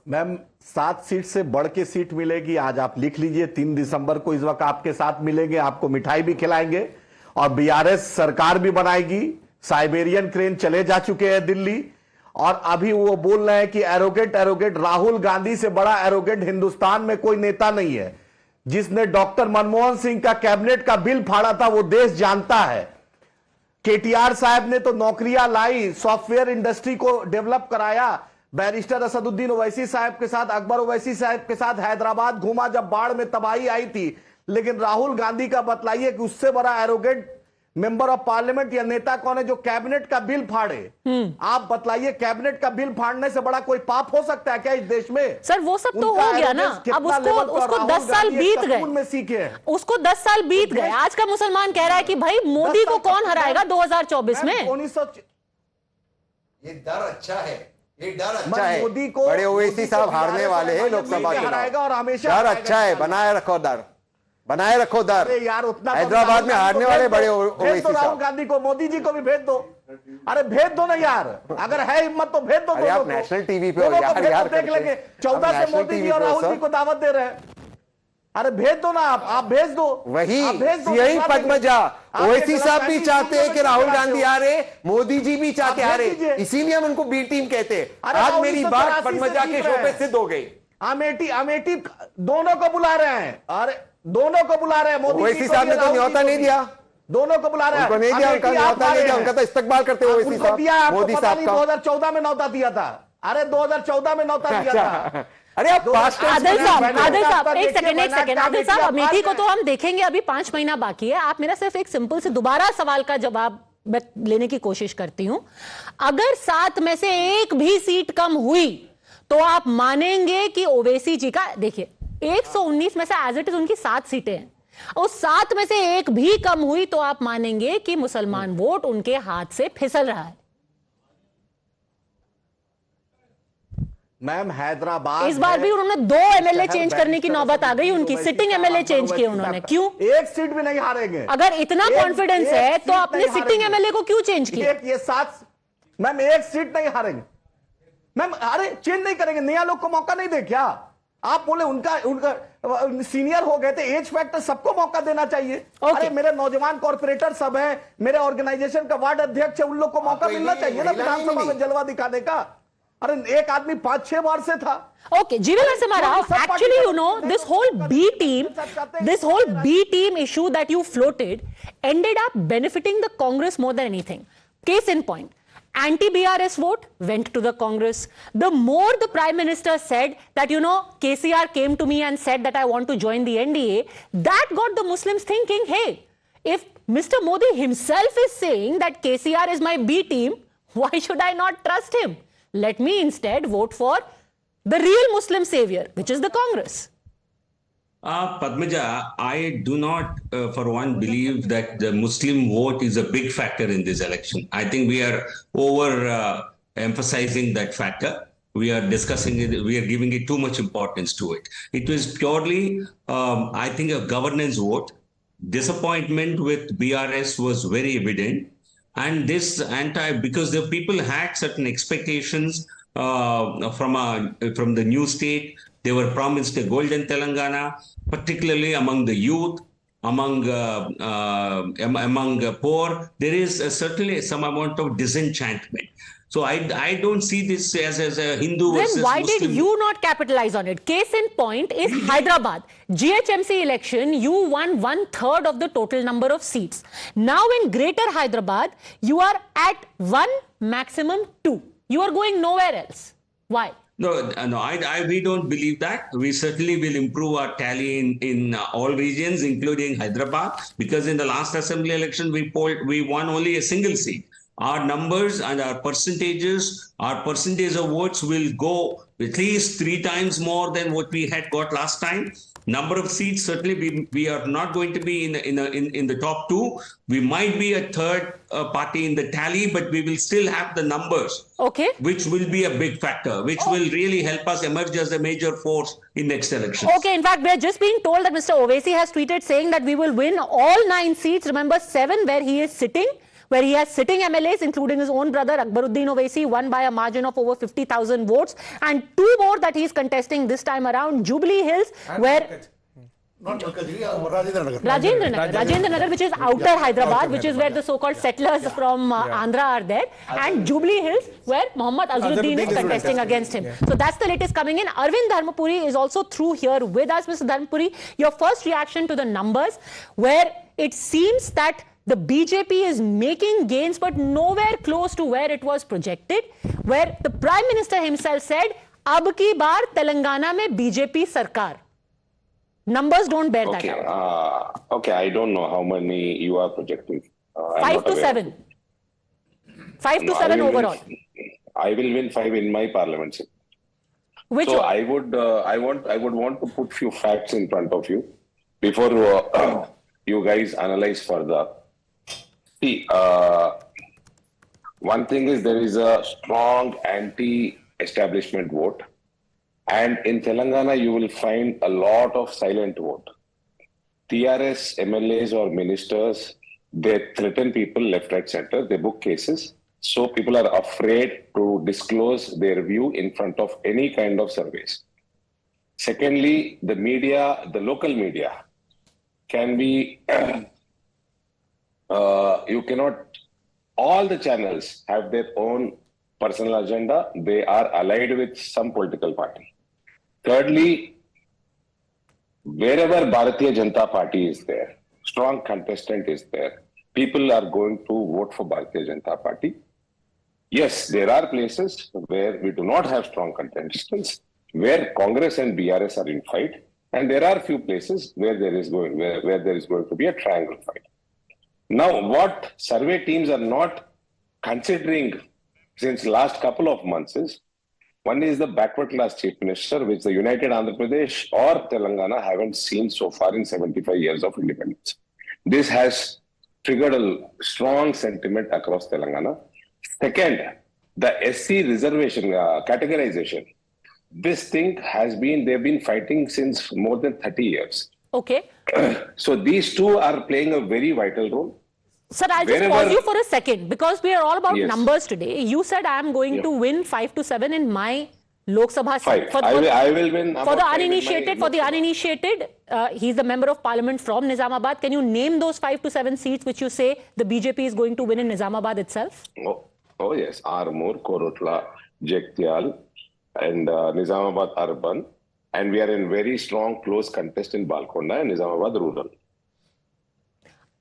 मैम 7 सीट से बढ़ के सीट मिलेगी, आज आप लिख लीजिए 3 दिसंबर को इस वक्त आपके साथ मिलेंगे, आपको मिठाई भी खिलाएंगे और बीआरएस सरकार भी बनाएगी। साइबेरियन क्रेन चले जा चुके हैं दिल्ली और अभी वो बोल रहे हैं कि एरोगेंट राहुल गांधी से बड़ा एरोगेंट हिंदुस्तान में कोई नेता नहीं है। जिसने डॉक्टर मनमोहन सिंह का कैबिनेट का बिल फाड़ा था वो देश जानता है। केटीआर साहब ने तो नौकरियां लाई, सॉफ्टवेयर इंडस्ट्री को डेवलप कराया। बैरिस्टर असदुद्दीन ओवैसी साहब के साथ, अकबर ओवैसी साहब के साथ हैदराबाद घूमा जब बाढ़ में तबाही आई थी। लेकिन राहुल गांधी का बतलाइए कि उससे बड़ा एरोगेंट मेंबर ऑफ पार्लियामेंट या नेता कौन है जो कैबिनेट का बिल फाड़े? आप बतलाइए, कैबिनेट का बिल फाड़ने से बड़ा कोई पाप हो सकता है क्या इस देश में? सर वो सब तो हो गया ना, अब उसको 10 साल बीत गए, उसको 10 साल बीत गए। आज का मुसलमान कह रहा है कि भाई मोदी को कौन हराएगा 2024 में? ये डर अच्छा है, ये डर अच्छा है। मोदी को बड़े ओवैसी साहब हारने वाले हैं लोकसभा चुनाव और हमेशा डर अच्छा है, बनाए रखो डर, बनाए रखो दर। यार उतना हैदराबाद में हारने वाले बड़े ओवैसी साहब। राहुल गांधी को, मोदी जी को भी भेज दो। अरे भेज दो ना यार, अगर है हिम्मत तो भेज दो। अरे आप नेशनल टीवी पे हो यार देख लेंगे। 14 से मोदी जी और राहुल जी को दावत दे रहे हैं। अरे भेज दो ना, आप भेज दो। वही यही पद्मजा, ओवैसी साहब भी चाहते हैं कि राहुल गांधी हारे, मोदी जी भी चाहते हारे, इसीलिए हम उनको बी टीम कहते हैं। आज मेरी बात पद्मजा के शो पे सिद्ध हो गई। अमेठी दोनों को बुला रहे हैं, अरे दोनों को बुला रहे हैं। मोदी साहब ने तो न्योता नहीं दिया, दोनों को बुला रहे हैं। उनको नहीं दिया, उनका न्योता नहीं दिया, उनका तो इस्तकबाल करते हुए मोदी साहब का 2014 में न्योता दिया था। अरे 2014 में न्योता दिया था। अरे आदिल साहब एक सेकंड आदिल साहब, अमेठी को तो हम देखेंगे, अभी 5 महीना बाकी है। आप मेरा सिर्फ एक सिंपल से दोबारा सवाल का जवाब लेने की कोशिश करती हूं। अगर 7 में से 1 भी सीट कम हुई तो आप मानेंगे कि ओवैसी जी का, देखिए 119 में से एज इट इज उनकी 7 सीटें हैं, उस 7 में से 1 भी कम हुई तो आप मानेंगे कि मुसलमान वोट उनके हाथ से फिसल रहा है। मैम हैदराबाद इस बार भी उन्होंने 2 एमएलए चेंज करने की नौबत आ गई उनकी, सिटिंग एमएलए चेंज किए उन्होंने। क्यों? 1 सीट भी नहीं हारेंगे। अगर इतना कॉन्फिडेंस है तो अपने सिटिंग एमएलए को क्यों चेंज किया? ये 7 मैम 1 सीट नहीं हारेंगे मैम। अरे चेंज नहीं करेंगे, नया लोग को मौका नहीं दे क्या? आप बोले उनका सीनियर हो गए थे, एज फैक्टर, सबको मौका देना चाहिए। अरे मेरे नौजवान कॉर्पोरेटर सब हैं, मेरे ऑर्गेनाइजेशन का वार्ड अध्यक्ष है, उन लोग को मौका मिलना चाहिए ना विधानसभा में जलवा दिखाने का। अरे एक आदमी 5-6 बार से था। Okay, Jeevan Narasimha, actually, you know, this whole B team issue that you floated ended up benefiting the Congress more than anything. Case in point, anti-BRS vote went to the Congress. The more the Prime Minister said that, you know, KCR came to me and said that I want to join the NDA, that got the Muslims thinking, hey, if Mr. Modi himself is saying that KCR is my B team, why should I not trust him? Let me instead vote for the real Muslim savior, which is the Congress. Padmaja, I do not, for one, believe that the Muslim vote is a big factor in this election. I think we are emphasizing that factor. We are discussing it. We are giving it too much importance to it. It was purely, I think, a governance vote. Disappointment with BRS was very evident. And this because the people had certain expectations from the new state. They were promised a golden Telangana, particularly among the youth, among poor. There is certainly some amount of disenchantment. So I don't see this as a Hindu versus Muslim. Then why did you not capitalize on it? Case in point is Hyderabad. GHMC election, you won 1/3 of the total number of seats. Now in Greater Hyderabad, you are at 1, maximum 2. You are going nowhere else. Why? No, we don't believe that. We certainly will improve our tally in all regions, including Hyderabad, because in the last assembly election, we won only a single seat. Our numbers and our percentage of votes will go at least 3 times more than what we had got last time. Number of seats, certainly we are not going to be in the top 2. We might be a third party in the tally, but we will still have the numbers. Okay. Which will be a big factor, which will really help us emerge as a major force in next elections. Okay, in fact, we are just being told that Mr. Owaisi has tweeted saying that we will win all 9 seats. Remember 7 where he is sitting, where he has sitting MLAs, including his own brother Akbaruddin Owaisi, won by a margin of over 50,000 votes, and 2 more that he is contesting this time around, Jubilee Hills, where Rajendra Nagar, which is outer Hyderabad, which is where the so-called settlers from Andhra are there, and Jubilee Hills, where Mohammad Azharuddin is contesting against him. So that's the latest coming in. Arvind Dharmapuri is also through here with us. Mr. Dharmapuri, your first reaction to the numbers, where it seems that the BJP is making gains, but nowhere close to where it was projected, where the Prime Minister himself said, "Ab ki baar Telangana mein BJP sarkar." Numbers don't bear that out. Okay, I don't know how many you are projecting. 5 to 7. 5 to 7 overall. I will win 5 in my parliament seat. Which so one? I would want to put few facts in front of you before you guys analyze further. See, one thing is there is a strong anti-establishment vote. And in Telangana, you will find a lot of silent vote. TRS, MLAs or ministers, they threaten people left, right, center. They book cases. So people are afraid to disclose their view in front of any kind of surveys. Secondly, the media, the local media can be, you cannot, all the channels have their own personal agenda. They are allied with some political party. Thirdly, wherever Bharatiya Janata Party is there, strong contestant is there, people are going to vote for Bharatiya Janata Party. Yes, there are places where we do not have strong contestants, where Congress and BRS are in fight, and there are few places where there is going to be a triangle fight. Now, what survey teams are not considering since last couple of months is, one is the backward class chief minister, which the United Andhra Pradesh or Telangana haven't seen so far in 75 years of independence. This has triggered a strong sentiment across Telangana. Second, the SC reservation categorization. This thing they've been fighting since more than 30 years. Okay. So these two are playing a very vital role. Sir, I'll just pause you for a second because we are all about Yes. numbers today. You said I am going to win 5 to 7 in my Lok Sabha seat. I will win. For the uninitiated, he's the member of parliament from Nizamabad. Can you name those 5 to 7 seats which you say the BJP is going to win in Nizamabad itself? Oh yes, Armoor, Korotla, Jagtial, and Nizamabad Urban. And we are in very strong, close contest in Balkonda and Nizamabad Rural.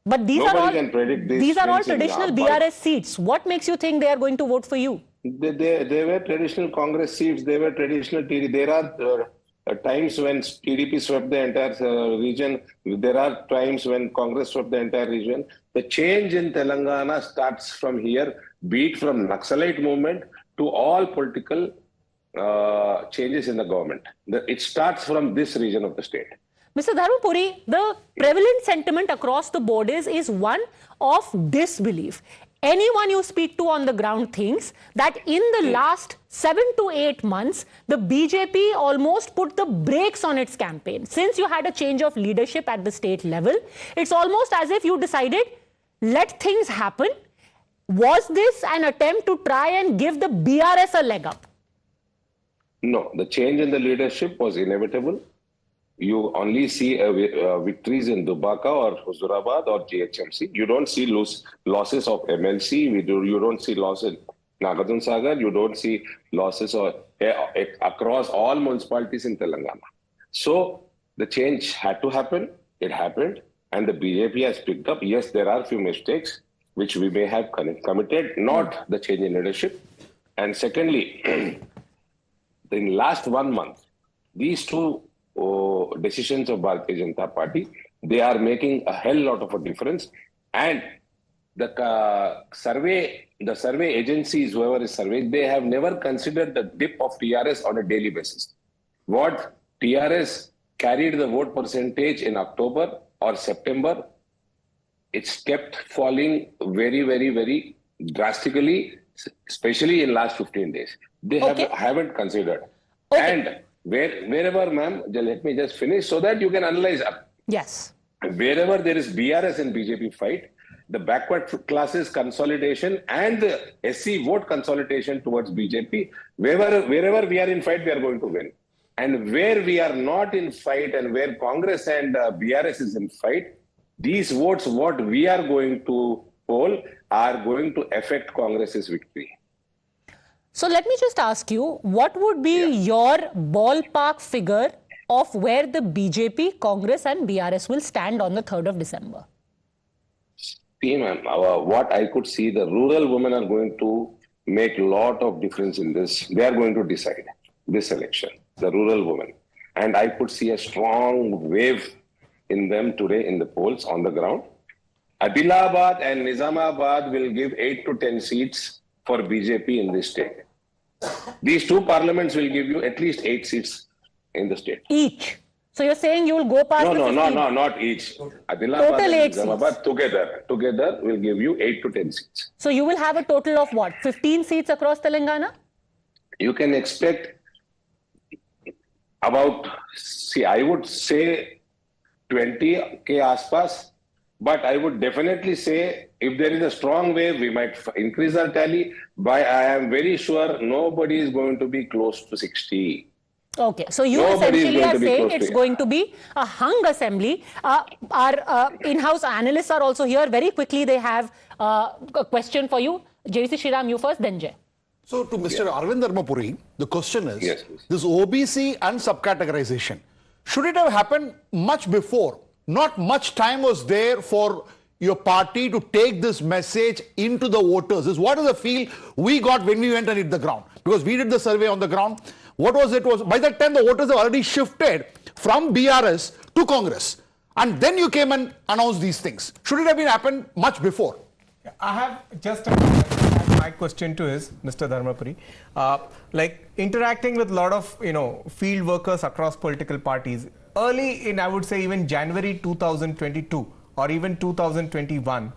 But these are all traditional BRS seats. What makes you think they are going to vote for you? They were traditional Congress seats. They were traditional TDP. There are times when TDP swept the entire region. There are times when Congress swept the entire region. The change in Telangana starts from here, be it from Naxalite movement to all political changes in the government. It starts from this region of the state. Mr. Dharmapuri, the prevalent sentiment across the board is one of disbelief. Anyone you speak to on the ground thinks that in the last 7 to 8 months, the BJP almost put the brakes on its campaign. Since you had a change of leadership at the state level, it's almost as if you decided, let things happen. Was this an attempt to try and give the BRS a leg up? No, the change in the leadership was inevitable. You only see victories in Dubaka or Huzurabad or GHMC. You don't see losses of MLC. You don't see losses in Nagarjun Sagar. You don't see losses across all municipalities in Telangana. So the change had to happen. It happened. And the BJP has picked up. Yes, there are a few mistakes which we may have committed, not the change in leadership. And secondly, in last 1 month, these two decisions of Bharatiya Janata Party, they are making a hell lot of a difference. And the survey agencies, whoever is surveyed, they have never considered the dip of TRS on a daily basis. What TRS carried the vote percentage in October or September, it's kept falling very, very, very drastically, especially in last 15 days. They haven't considered. And wherever, ma'am, let me just finish so that you can analyze. Yes. Wherever there is BRS and BJP fight, the backward classes consolidation and the SC vote consolidation towards BJP, wherever we are in fight, we are going to win. And where we are not in fight and where Congress and BRS is in fight, these votes, what we are going to poll, are going to affect Congress's victory. So let me just ask you, what would be your ballpark figure of where the BJP, Congress and BRS will stand on the 3rd of December? See, ma'am, what I could see, the rural women are going to make a lot of difference in this. They are going to decide this election, the rural women. And I could see a strong wave in them today in the polls on the ground. Adilabad and Nizamabad will give 8 to 10 seats for BJP in this state. These two parliaments will give you at least 8 seats in the state. Each? So you're saying you will go past No, not each. Adilabad and Nizamabad together will give you 8 to 10 seats. So you will have a total of what, 15 seats across Telangana? You can expect about, I would say 20K aspas. But I would definitely say if there is a strong wave, we might increase our tally. But I am very sure nobody is going to be close to 60. Okay, so you essentially are saying it's going to be a hung assembly. Our in-house analysts are also here. Very quickly, they have a question for you. JVC Sriram, you first, then Jay. So to Mr. Arvind Dharmapuri, the question is, this OBC and subcategorization, should it have happened much before? Not much time was there for your party to take this message into the voters. What is the feel we got when we went and hit the ground? Because we did the survey on the ground. What was it? By that time, the voters have already shifted from BRS to Congress. And then you came and announced these things. Should it have been happened much before? I have just my question to is, Mr. Dharmapuri, like interacting with a lot of, field workers across political parties, early in, I would say, even January 2022 or even 2021,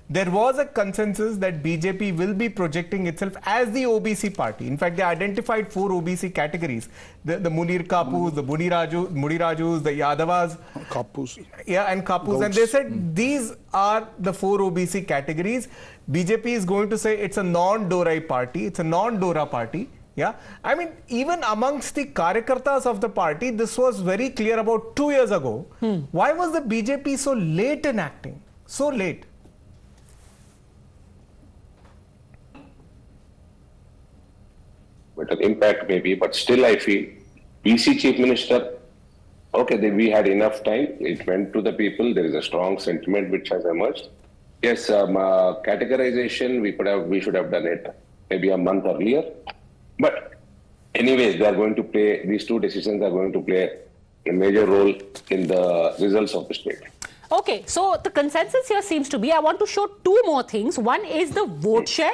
there was a consensus that BJP will be projecting itself as the OBC party. In fact, they identified 4 OBC categories. The Munir Kapus, the Mudi Rajus, the Yadavas. Kapus. Yeah, and Kapus. Goats. And they said these are the 4 OBC categories. BJP is going to say it's a non-Dorai party, it's a non-Dora party. Yeah, I mean, even amongst the Karyakartas of the party, this was very clear about 2 years ago. Why was the BJP so late in acting? So late? But an impact maybe, but still I feel PC Chief Minister, okay, we had enough time. It went to the people. There is a strong sentiment which has emerged. Yes, categorization, we should have done it maybe a month earlier. But anyways, these two decisions are going to play a major role in the results of the state. Okay, so the consensus here seems to be, I want to show two more things. One is the vote share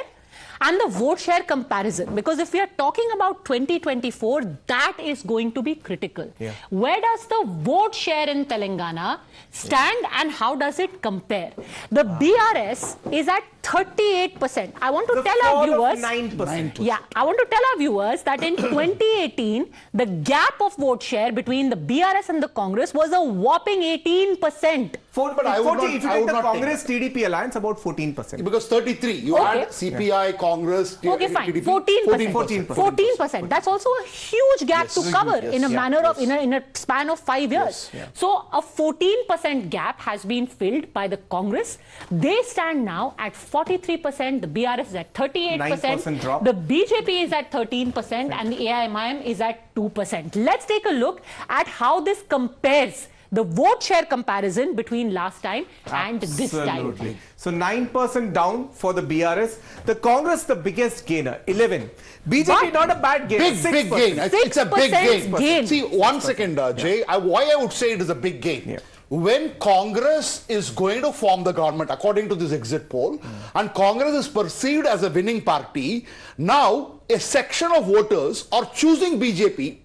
and the vote share comparison, because if we are talking about 2024, that is going to be critical. Where does the vote share in Telangana stand and how does it compare? The BRS is at 38%. I want to tell our viewers, 9%. Yeah, I want to tell our viewers that in 2018, the gap of vote share between the BRS and the Congress was a whopping 18%. But if you take the Congress-TDP alliance, about 14%. Because 33, you add CPI, Congress, okay, fine. TDP, 14%. That's also a huge gap to cover in a manner of in a span of 5 years. So a 14% gap has been filled by the Congress. They stand now at 43%. The BRS is at 38%. 9% drop. The BJP is at 13%, and the AIMIM is at 2%. Let's take a look at how this compares. The vote share comparison between last time and this time. So 9% down for the BRS. The Congress, the biggest gainer, 11. BJP, not a bad gain. Big gain. It's a big gain. See, 1 second, Jay. Why I would say it is a big gain. When Congress is going to form the government, according to this exit poll, and Congress is perceived as a winning party, now a section of voters are choosing BJP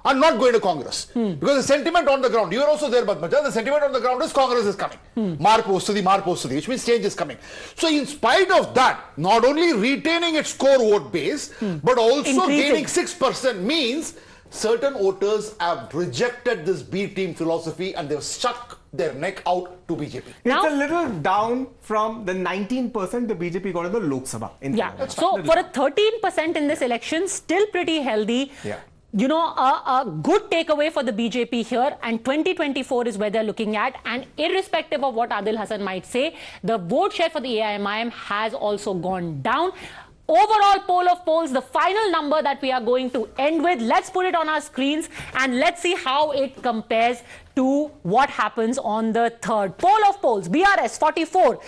and not going to Congress. Because the sentiment on the ground, you are also there, Badmaja, the sentiment on the ground is Congress is coming. Mark Postadi, which means change is coming. So in spite of that, not only retaining its core vote base, but also gaining 6% means certain voters have rejected this B team philosophy and they've stuck their neck out to BJP. It's a little down from the 19% the BJP got in the Lok Sabha. So for a 13% in this election, still pretty healthy. You know, a good takeaway for the BJP here, and 2024 is where they're looking at, and irrespective of what Adil Hassan might say, the vote share for the AIMIM has also gone down. Overall poll of polls, the final number that we are going to end with, let's put it on our screens and let's see how it compares to what happens on the third. Poll of polls, BRS 44,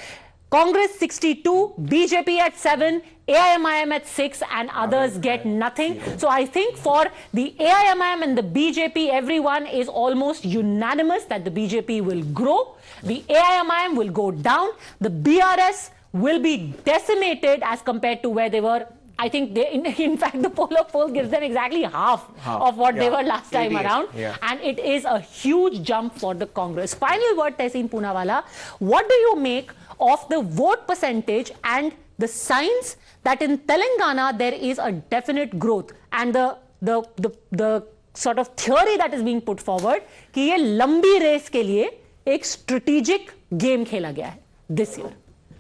Congress 62, BJP at 7, AIMIM at 6, and others get nothing. So I think for the AIMIM and the BJP, everyone is almost unanimous that the BJP will grow, the AIMIM will go down, the BRS will be decimated as compared to where they were. I think they, in fact, the poll of polls gives them exactly half of what they were last time around. And it is a huge jump for the Congress. Final word, Tehseen Poonawala. What do you make of the vote percentage and the signs that in Telangana there is a definite growth, and the sort of theory that is being put forward कि ये लंबी race के लिए एक strategic game खेला गया है this year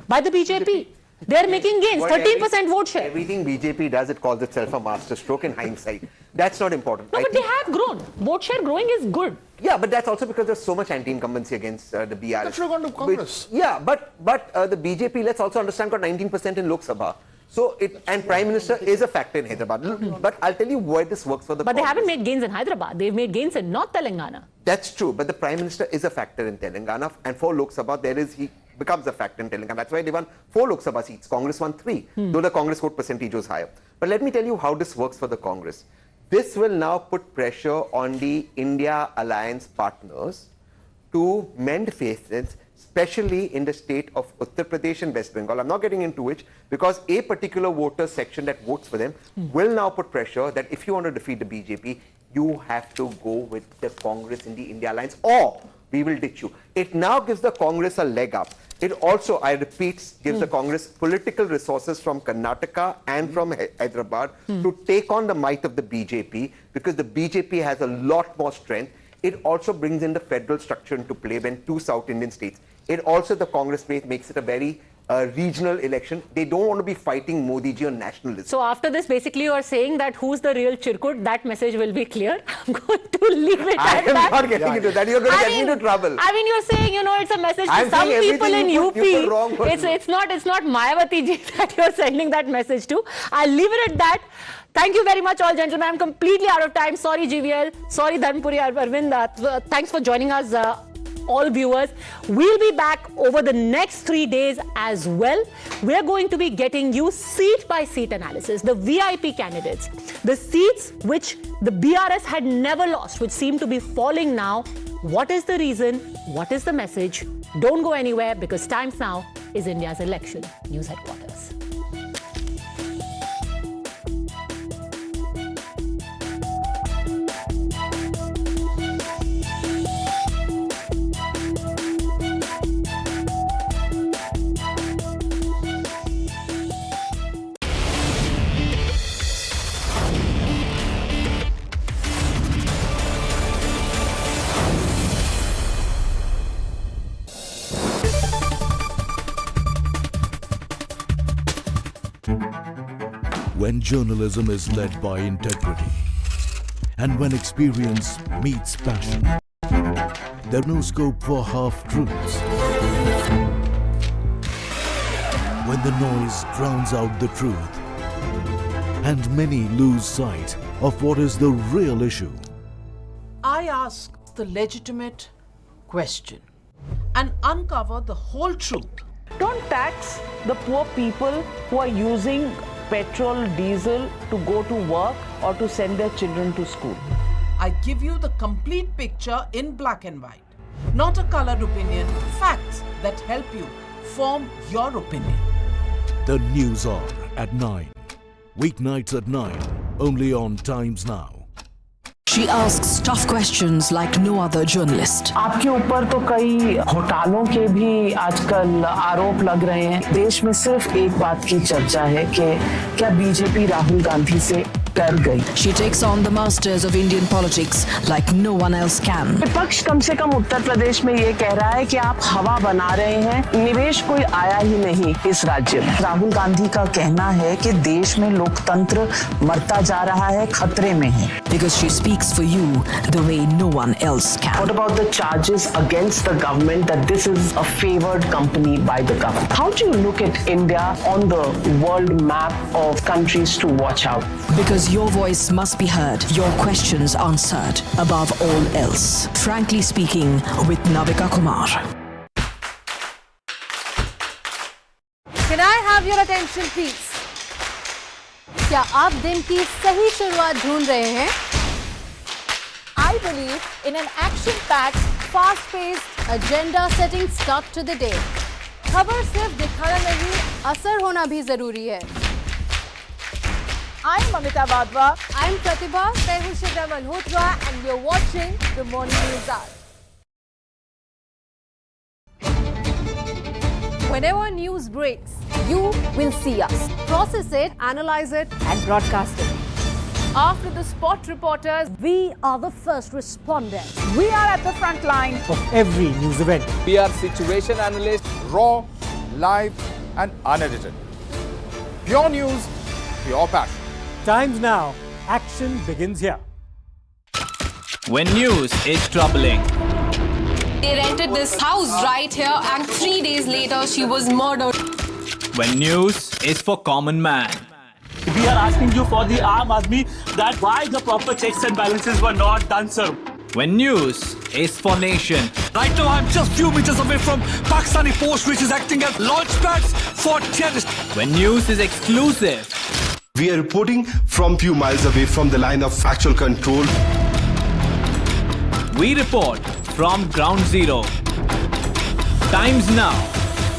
by the BJP. They are making gains, 13% vote share. Everything BJP does, it calls itself a master stroke in hindsight. That's not important. No, but they have grown. Vote share growing is good. Yeah, but that's also because there's so much anti-incumbency against the BRS. That's not going to Congress. But the BJP, let's also understand, got 19% in Lok Sabha. So and Prime Minister is a factor in Hyderabad. But I'll tell you why this works for the But Congress. They haven't made gains in Hyderabad. They've made gains in North Telangana. That's true. But the Prime Minister is a factor in Telangana. And for Lok Sabha, he becomes a factor in Telangana. That's why they won 4 Lok Sabha seats. Congress won 3, though the Congress vote percentage was higher. But let me tell you how this works for the Congress. This will now put pressure on the India alliance partners to mend faces, especially in the state of Uttar Pradesh and West Bengal. I'm not getting into which, because a particular voter section that votes for them will now put pressure that if you want to defeat the BJP, you have to go with the Congress in the India alliance, or we will ditch you. It now gives the Congress a leg up. It also, I repeat, gives the Congress political resources from Karnataka and from Hyderabad to take on the might of the BJP, because the BJP has a lot more strength. It also brings in the federal structure into play when 2 South Indian states. It also, the Congress makes it a very regional election. They don't want to be fighting Modi ji on nationalism. So after this, basically you are saying that who's the real Chirkut, that message will be clear. I'm going to leave it at that. I am not getting into that. You're going to get me into trouble. I mean, you're saying, you know, it's a message to some people in UP. It's not Mayawati ji that you're sending that message to. I'll leave it at that. Thank you very much, all gentlemen. I'm completely out of time. Sorry, GVL. Sorry, Dharmpuri Arvind. Thanks for joining us, all viewers. We'll be back over the next 3 days as well. We're going to be getting you seat by seat analysis, the VIP candidates, the seats which the BRS had never lost, which seem to be falling now. What is the reason? What is the message? Don't go anywhere, because Times Now is India's election news headquarters. When journalism is led by integrity and when experience meets passion, there's no scope for half-truths. When the noise drowns out the truth and many lose sight of what is the real issue. I ask the legitimate question and uncover the whole truth. Don't tax the poor people who are using petrol, diesel to go to work or to send their children to school. I give you the complete picture in black and white. Not a colored opinion, facts that help you form your opinion. The News Hour at 9. Weeknights at 9. Only on Times Now. She asks tough questions like no other journalist. आपके ऊपर तो कई घोटालों के भी आजकल आरोप लग रहे हैं। देश में सिर्फ एक बात की चर्चा है कि क्या बीजेपी राहुल गांधी से डर गई। She takes on the masters of Indian politics like no one else can. विपक्ष कम से कम उत्तर प्रदेश में ये कह रहा है कि आप हवा बना रहे हैं, निवेश कोई आया ही नहीं इस राज्य में। राहुल गांधी का कहना है कि देश में लोकतंत्र मरता जा रहा है, खतरे में है। Because she speaks for you the way no one else can. What about the charges against the government that this is a favored company by the government? How do you look at India on the world map of countries to watch out? Because your voice must be heard, your questions answered, above all else. Frankly Speaking with Navika Kumar. Can I have your attention, please? क्या आप दिन की सही शुरुआत ढूंढ रहे हैं? I believe in an action-packed, fast-paced, agenda-setting start to the day. खबर सिर्फ दिखाना नहीं, असर होना भी जरूरी है. I'm Amita Vadva. I'm Pratibha. मैं हूँ शिवरा Malhotra and you're watching the Morning News Hour. Whenever news breaks, you will see us. Process it, analyze it, and broadcast it. After the spot reporters, we are the first responders. We are at the front line of every news event. We are situation analysts, raw, live, and unedited. Pure news, pure passion. Times Now, action begins here. When news is troubling. They rented this house right here and 3 days later she was murdered. When news is for common man. We are asking you for the Aam Aadmi that why the proper checks and balances were not done, sir. When news is for nation. Right now I'm just few meters away from Pakistani force which is acting as launch pads for terrorists. When news is exclusive. We are reporting from few miles away from the line of actual control. We report from ground zero. Times Now.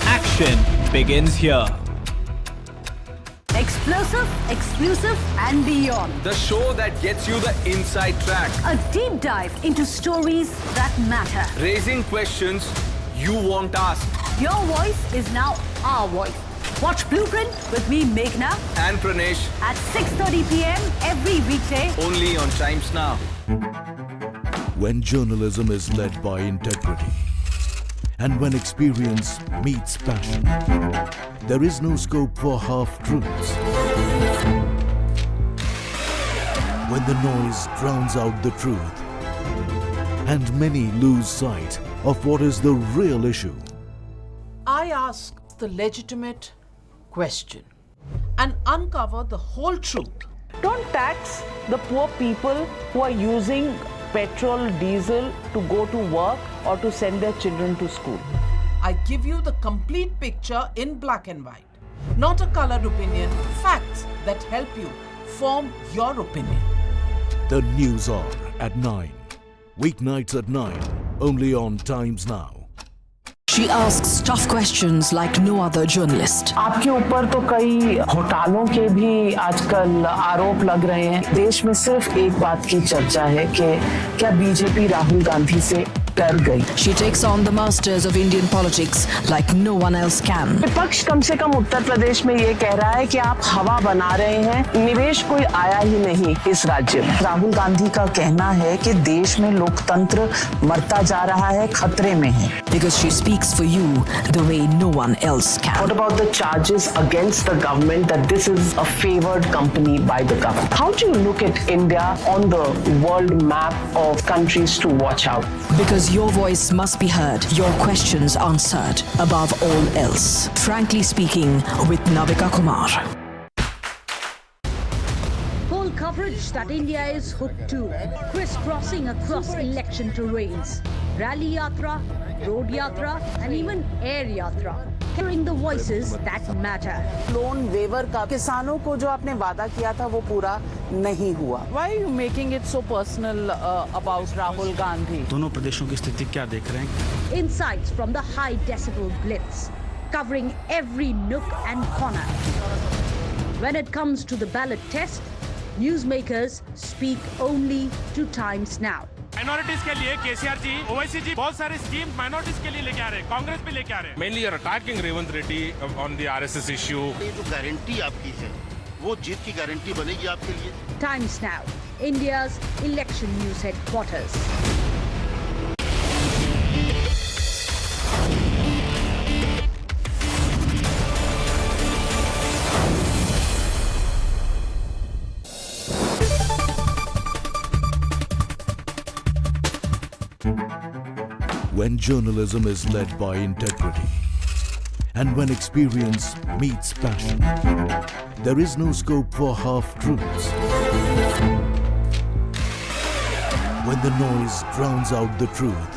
Action begins here. Explosive, exclusive, and beyond. The show that gets you the inside track. A deep dive into stories that matter. Raising questions you won't ask. Your voice is now our voice. Watch Blueprint with me, Meghna. And Pranesh. At 6:30 p.m. every weekday. Only on Times Now. When journalism is led by integrity And when experience meets passion, there is no scope for half-truths. When the noise drowns out the truth, and many lose sight of what is the real issue. I ask the legitimate question and uncover the whole truth. Don't tax the poor people who are using petrol, diesel to go to work or to send their children to school. I give you the complete picture in black and white, not a colored opinion, facts that help you form your opinion. The News Hour at 9. Weeknights at 9, only on Times Now. She asks tough questions like no other journalist. आपके ऊपर तो कई घोटालों के भी आजकल आरोप लग रहे हैं। देश में सिर्फ एक बात की चर्चा है कि क्या बीजेपी राहुल गांधी से डर गई? She takes on the masters of Indian politics like no one else can. विपक्ष कम से कम उत्तर प्रदेश में ये कह रहा है कि आप हवा बना रहे हैं, निवेश कोई आया ही नहीं इस राज्य में। राहुल गांधी का कहना है कि देश में लोकतंत्र मरता जा रहा है, खतरे में है। Because she speaks for you the way no one else can. What about the charges against the government that this is a favored company by the government? How do you look at India on the world map of countries to watch out? Because your voice must be heard, your questions answered, above all else. Frankly speaking, with Navika Kumar. Poll coverage that India is hooked to, crisscrossing across election terrains. Rally Yatra, Road Yatra, and even Air Yatra. Hearing the voices that matter. Loan waiver का किसानों को जो आपने वादा किया था वो पूरा नहीं हुआ। Why are you making it so personal about Rahul Gandhi? दोनों प्रदेशों की स्थिति क्या देख रहे हैं? Insights from the high decibel blitz, covering every nook and corner. When it comes to the ballot test, newsmakers speak only to Times Now. Minorities के लिए केसीआर जी, ओवैसी जी बहुत सारे स्कीम माइनॉरिटीज के लिए लेके आ रहे हैं, कांग्रेस भी लेके आ रहे हैं। Mainly you're attacking Revant Reddy on the RSS issue. ये जो गारंटी आपकी है, वो जीत की गारंटी बनेगी आपके लिए। Times Now, India's election news headquarters. When journalism is led by integrity, and when experience meets passion, there is no scope for half-truths. When the noise drowns out the truth,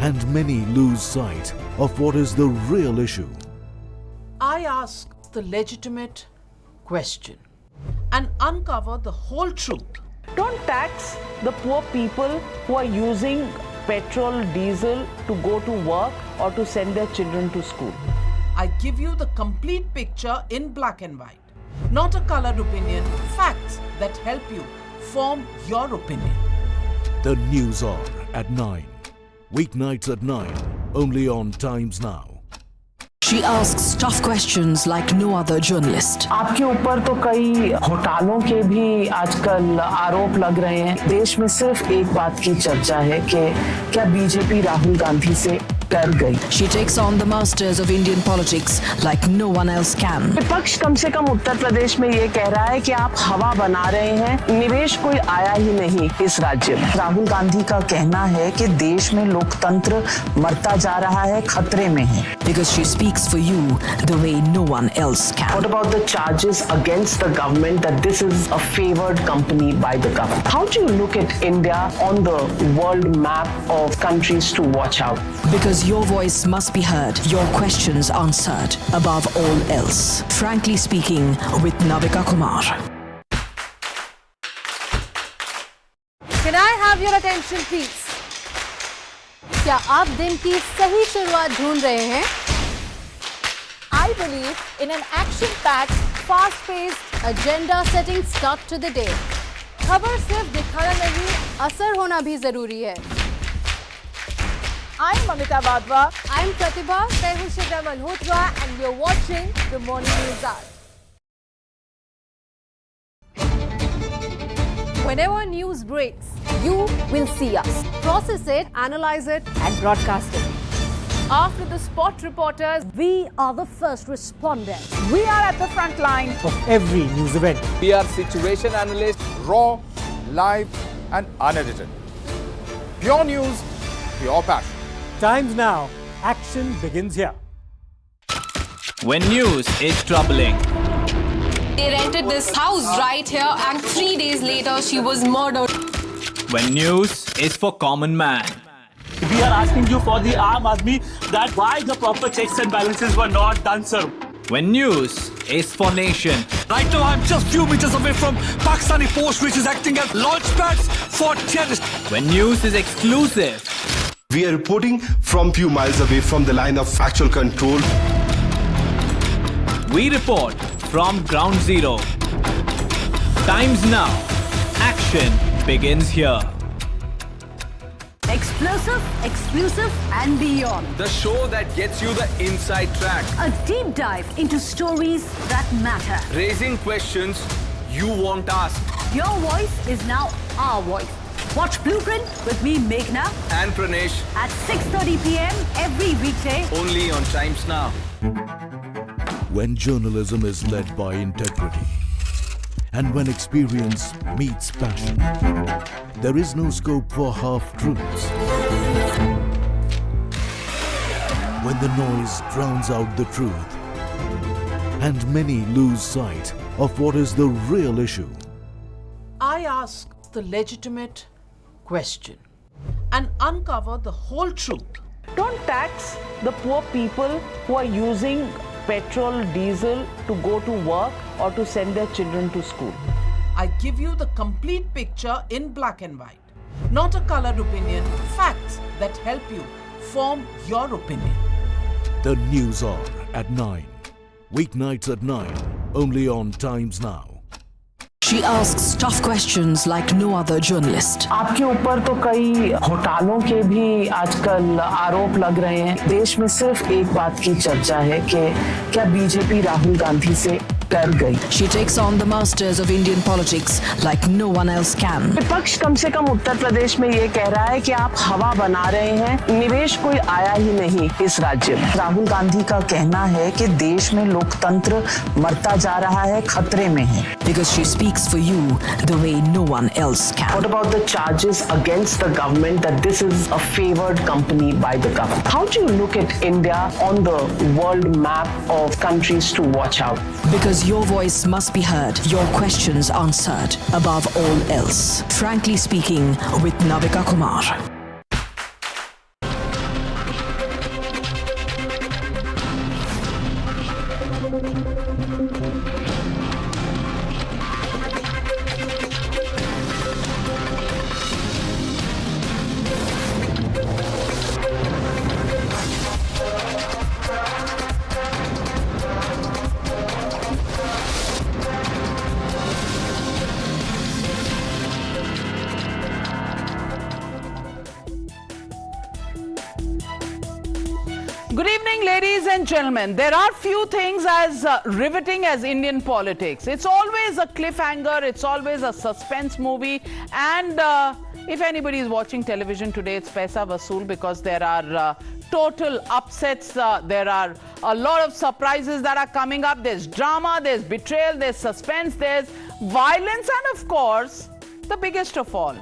and many lose sight of what is the real issue. I ask the legitimate question and uncover the whole truth. Don't tax the poor people who are using petrol, diesel to go to work or to send their children to school. I give you the complete picture in black and white, not a colored opinion, facts that help you form your opinion. The News Hour at 9. Weeknights at 9, only on Times Now. She asks tough questions like no other journalist. आपके ऊपर तो कई घोटालों के भी आजकल आरोप लग रहे हैं। देश में सिर्फ एक बात की चर्चा है कि क्या बीजेपी राहुल गांधी से डर गई? She takes on the masters of Indian politics like no one else can. विपक्ष कम से कम उत्तर प्रदेश में ये कह रहा है कि आप हवा बना रहे हैं, निवेश कोई आया ही नहीं इस राज्य में। राहुल गांधी का कहना है कि देश में लोकतंत्र मरता जा रहा है, खतरे में है। Because she speaks for you the way no one else can. What about the charges against the government that this is a favored company by the government? How do you look at India on the world map of countries to watch out? Because your voice must be heard, your questions answered, above all else. Frankly speaking, with Navika Kumar. Can I have your attention, please? क्या आप दिन की सही शुरुआत ढूंढ रहे हैं? I believe in an action-packed, fast-paced, agenda-setting start to the day. खबर सिर्फ दिखाना नहीं, असर होना भी जरूरी है. I'm Amita Badwa. I'm Pratibha Tehusha Malhotra, and you're watching the Morning News Hour. Whenever news breaks, you will see us. Process it, analyze it, and broadcast it. After the spot reporters, we are the first responders. We are at the front line of every news event. We are situation analysts, raw, live, and unedited. Pure news, pure passion. Times Now, action begins here. When news is troubling. They rented this house right here and 3 days later she was murdered. When news is for common man. We are asking you for the Aam Aadmi that why the proper checks and balances were not done, sir. When news is for nation. Right now, I'm just few meters away from Pakistani force which is acting as launch pads for terrorists. When news is exclusive. We are reporting from few miles away from the line of actual control. We report from ground zero. Times Now. Action begins here. Explosive, exclusive, and beyond. The show that gets you the inside track. A deep dive into stories that matter. Raising questions you won't ask. Your voice is now our voice. Watch Blueprint with me, Meghna, And Pranesh. at 6:30 p.m. every weekday. Only on Times Now. When journalism is led by integrity, and when experience meets passion, there is no scope for half-truths. When the noise drowns out the truth, and many lose sight of what is the real issue. I ask the legitimate question and uncover the whole truth. Don't tax the poor people who are using petrol, diesel to go to work or to send their children to school. I give you the complete picture in black and white, not a colored opinion, facts that help you form your opinion. The News Hour at 9. Weeknights at 9. Only on Times Now. She asks tough questions like no other journalist. आपके ऊपर तो कई घोटालों के भी आजकल आरोप लग रहे हैं। देश में सिर्फ एक बात की चर्चा है कि क्या बीजेपी राहुल गांधी से डर गई। She takes on the masters of Indian politics like no one else can. विपक्ष कम से कम उत्तर प्रदेश में ये कह रहा है कि आप हवा बना रहे हैं, निवेश कोई आया ही नहीं इस राज्य में। राहुल गांधी का कहना है कि देश में लोकतंत्र मरता जा रहा है, खतरे में है। Because she speaks for you the way no one else can. What about the charges against the government that this is a favored company by the government? How do you look at India on the world map of countries to watch out? Because your voice must be heard, your questions answered, above all else. Frankly Speaking with Navika Kumar. Good evening, ladies and gentlemen. There are few things as riveting as Indian politics. It's always a cliffhanger, it's always a suspense movie, and if anybody is watching television today, it's Paisa Vasool, because there are total upsets, there are a lot of surprises that are coming up. There's drama, there's betrayal, there's suspense, there's violence, and of course, the biggest of all,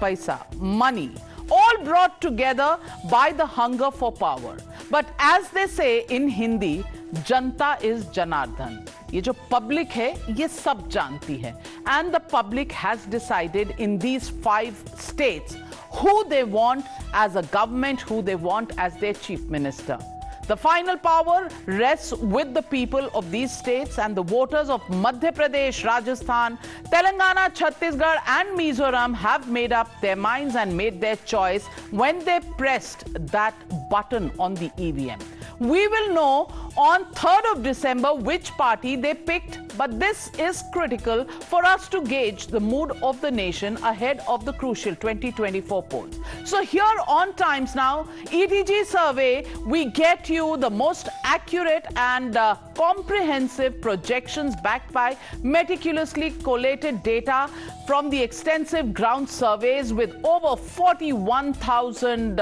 paisa, money. All brought together by the hunger for power. But as they say in Hindi, Janta is Janardhan. ये जो public है, ये सब जानती है. And the public has decided in these 5 states who they want as a government, who they want as their chief minister. The final power rests with the people of these states, and the voters of Madhya Pradesh, Rajasthan, Telangana, Chhattisgarh and Mizoram have made up their minds and made their choice when they pressed that button on the EVM. We will know on 3rd of December which party they picked, but this is critical for us to gauge the mood of the nation ahead of the crucial 2024 polls. So here on Times Now, ETG survey, we get you the most accurate and comprehensive projections backed by meticulously collated data from the extensive ground surveys with over 41,000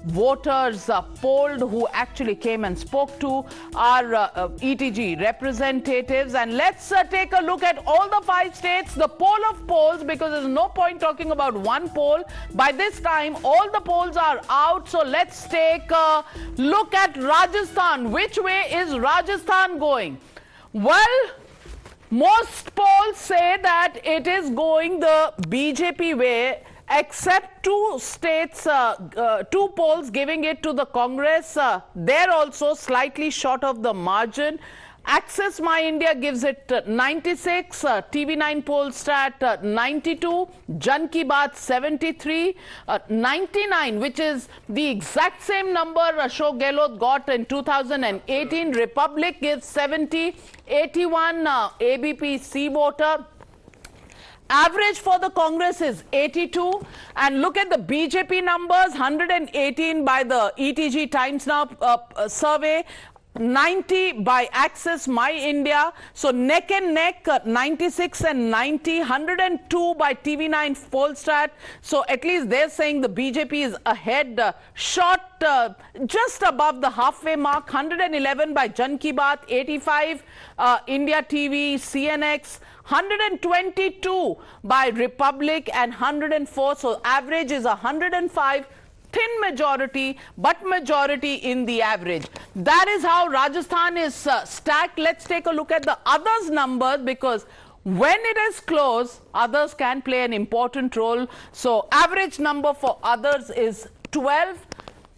voters polled who actually came and spoke to our ETG representatives. And let's take a look at all the 5 states, the poll of polls, because there's no point talking about one poll. By this time, all the polls are out. So let's take a look at Rajasthan. Which way is Rajasthan going? Well, most polls say that it is going the BJP way, except 2 states, 2 polls giving it to the Congress. They're also slightly short of the margin. Access My India gives it 96, TV9 Polstat 92, Jan Ki Baat 73, 99, which is the exact same number Ashok Gehlot got in 2018. Republic gives 70, 81 ABP C voter. Average for the Congress is 82. And look at the BJP numbers, 118 by the ETG Times Now survey, 90 by Access My India. So neck and neck, 96 and 90, 102 by TV9 Polstat. So at least they're saying the BJP is ahead, short just above the halfway mark. 111 by Jan Ki Baat, 85 India TV, CNX, 122 by Republic, and 104. So average is 105. Thin majority, but majority in the average. That is how Rajasthan is stacked. Let's take a look at the others numbers, because when it is close, others can play an important role. So average number for others is 12.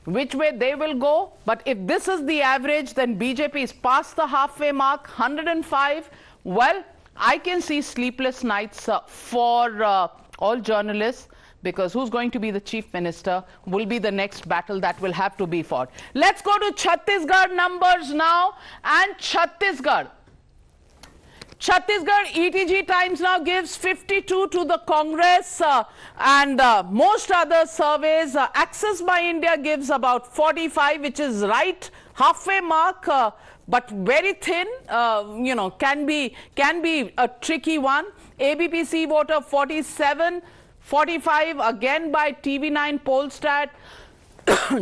Which way they will go? But if this is the average, then BJP is past the halfway mark, 105. Well, I can see sleepless nights for all journalists, because who's going to be the chief minister will be the next battle that will have to be fought. Let's go to Chhattisgarh numbers now. And Chhattisgarh, ETG Times Now gives 52 to the Congress, and most other surveys, Access by India gives about 45, which is right halfway mark, but very thin, you know, can be a tricky one. ABPC voter 47, 45 again by TV9 Polstat,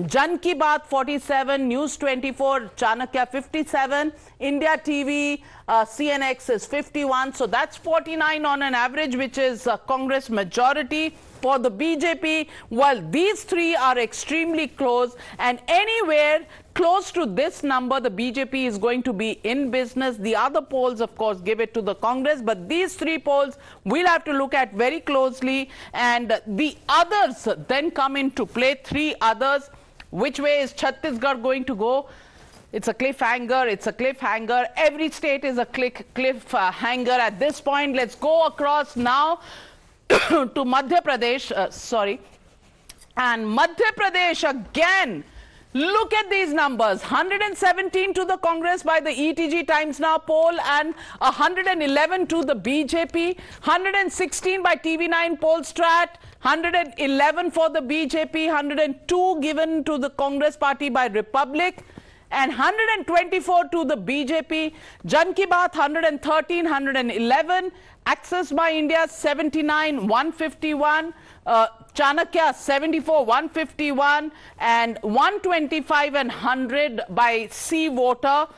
Jan Ki Baat 47, News 24, Chanakya 57, India TV, CNX is 51. So that's 49 on an average, which is Congress majority. For the BJP, well, these 3 are extremely close, and anywhere close to this number, the BJP is going to be in business. The other polls, of course, give it to the Congress, but these 3 polls we'll have to look at very closely, and the others then come into play. 3 others. Which way is Chhattisgarh going to go? It's a cliffhanger. It's a cliffhanger. Every state is a cliffhanger at this point. Let's go across now to Madhya Pradesh. And Madhya Pradesh again. Look at these numbers. 117 to the Congress by the ETG Times Now poll, and 111 to the BJP. 116 by TV9 Polstat. 111 for the BJP. 102 given to the Congress party by Republic. And 124 to the BJP. Jan Ki Baat 113, 111. Access by India 79, 151. Chanakya 74, 151, and 125 and 100 by C voter.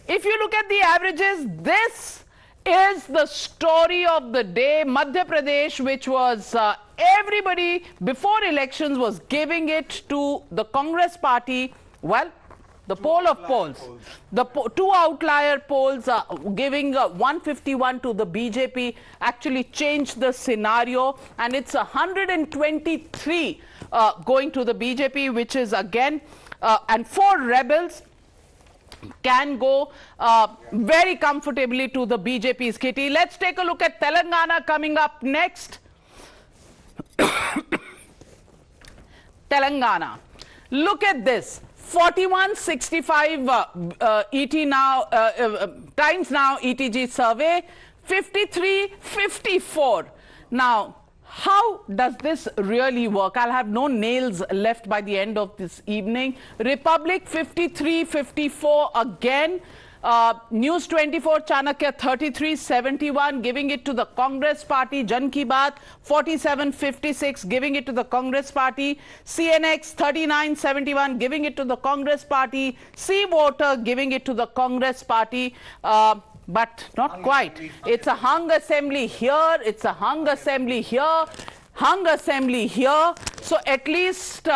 If you look at the averages, this is the story of the day. Madhya Pradesh, which was everybody before elections was giving it to the Congress party. Well, the poll of polls, the 2 outlier polls giving 151 to the BJP actually changed the scenario, and it's 123 going to the BJP, which is again, and 4 rebels can go very comfortably to the BJP's kitty. Let's take a look at Telangana coming up next. Telangana. Look at this. 4165 ET now, Times Now ETG survey, 5354. Now, how does this really work? I'll have no nails left by the end of this evening. Republic 5354 again. News 24 Chanakya 3371 giving it to the Congress party. Jan Ki Baat 4756 giving it to the Congress party. CNX 3971 giving it to the Congress party. C Voter giving it to the Congress party. But not quite. It's a hung assembly here. It's a hung assembly here. Hung assembly here. So at least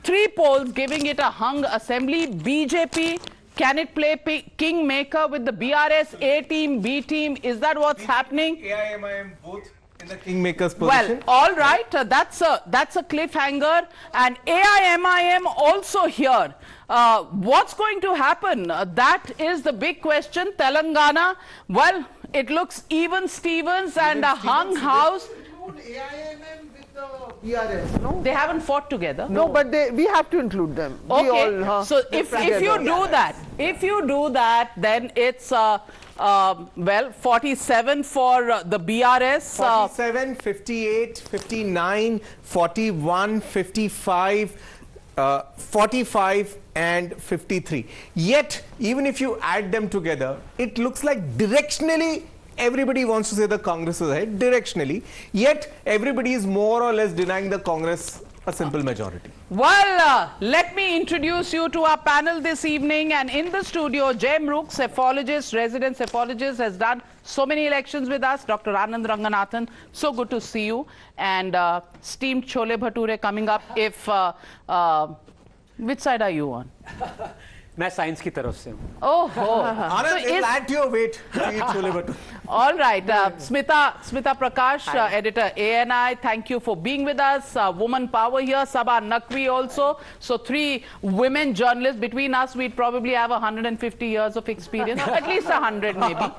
3 polls giving it a hung assembly. BJP, can it play kingmaker with the BRS A team, B team? Is that what's happening? AIMIM both in the kingmaker's position. Well, all right. That's a cliffhanger. And AIMIM also here. What's going to happen? That is the big question. Telangana, well, it looks even Stevens and a hung house. BRS, no? They haven't fought together. No, but we have to include them. Okay, so if you do that, then it's well, 47 for the BRS. 47, 58, 59, 41, 55, 45 and 53. Yet, even if you add them together, it looks like directionally everybody wants to say the Congress is ahead, directionally. Yet, everybody is more or less denying the Congress a simple majority. Well, let me introduce you to our panel this evening. And in the studio, Jay Mruk, cephalogist, resident cephalogist, has done so many elections with us. Dr. Anand Ranganathan, so good to see you. And steamed chole bhature coming up. If which side are you on? मैं science की तरफ से हूँ। Oh, Anand, it'll add to your weight. All right, Smita Prakash, editor ANI, thank you for being with us. Woman power here, Sabha Naqvi also. So 3 women journalists. Between us, we'd probably have 150 years of experience, at least 100 maybe.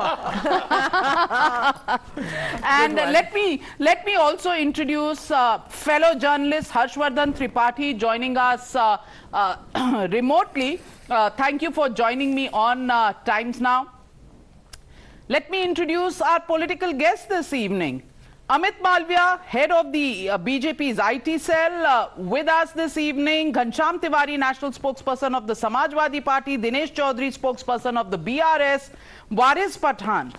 And let me also introduce fellow journalist Harshvardhan Tripathi joining us remotely. Thank you for joining me on Times Now. Let me introduce our political guest this evening. Amit Malviya, head of the BJP's IT cell, with us this evening. Ghanshyam Tiwari, national spokesperson of the Samajwadi Party. Dinesh Chaudhary, spokesperson of the BRS. Waris Pathan.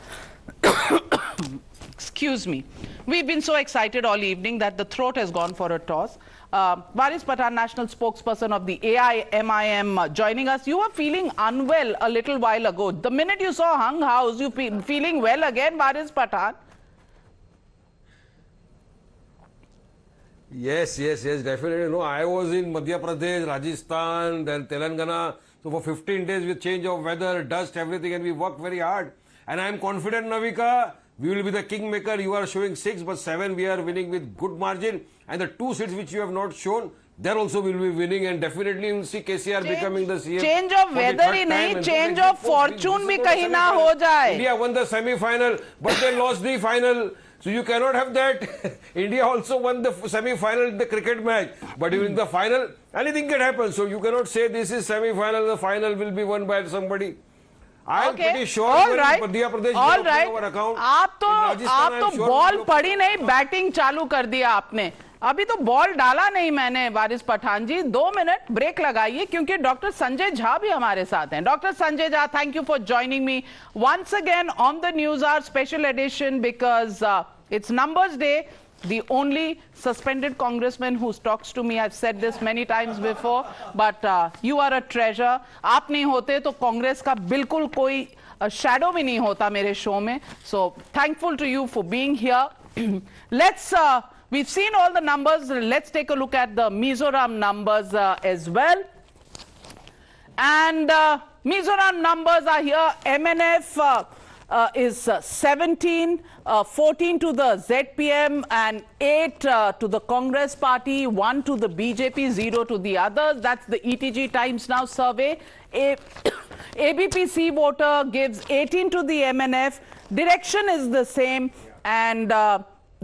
Excuse me. We've been so excited all evening that the throat has gone for a toss. Waris Pathan, national spokesperson of the AIMIM, joining us. You were feeling unwell a little while ago. The minute you saw hung house, you feeling well again, Waris Pathan? Yes, definitely. No, I was in Madhya Pradesh, Rajasthan, then Telangana. So for 15 days with change of weather, dust, everything, and we worked very hard. And I am confident, Navika, we will be the kingmaker. You are showing 6, but 7 we are winning with good margin. And the 2 seats which you have not shown, there also will be winning, and definitely you will see KCR becoming the CM. Change of weather ही नहीं, change of fortune भी कहीं ना हो जाए. India won the semi-final, but they lost the final. So you cannot have that. India also won the semi-final in the cricket match, but during the final, anything can happen. So you cannot say this is semi-final, the final will be won by somebody. I am pretty sure Madhya Pradesh all right. our account. आप तो ball पड़ी नहीं, batting चालू कर दिया आपने. अभी तो बॉल डाला नहीं मैंने. वारिस पठान जी 2 मिनट ब्रेक लगाइए, क्योंकि डॉक्टर संजय झा भी हमारे साथ हैं. Doctor Sanjay Jha, thank you for joining me once again on the News Hour special edition, because it's Numbers Day. The only suspended congressman who talks to me, I've said this many times before, but you are a treasure. आप नहीं होते तो कांग्रेस का बिल्कुल कोई shadow भी नहीं होता मेरे शो में. So thankful to you for being here. We've seen all the numbers. Let's take a look at the Mizoram numbers as well. And Mizoram numbers are here. MNF is 17, 14 to the ZPM, and 8 to the Congress party, 1 to the BJP, 0 to the others. That's the ETG Times Now survey. ABPC voter gives 18 to the MNF. Direction is the same, and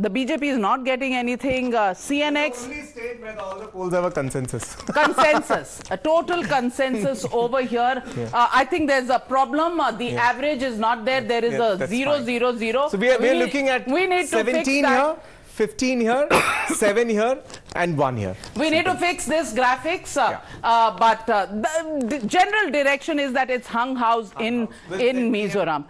the BJP is not getting anything. CNX. Only state where all the polls have a consensus. Consensus, a total consensus over here. Yeah. I think there's a problem. The average is not there. There is a 0, 0, 0. So we are looking at 17 here, 15 here, 7 here, and 1 here. We need to fix this graphics, but the general direction is that it's hung house in Mizoram.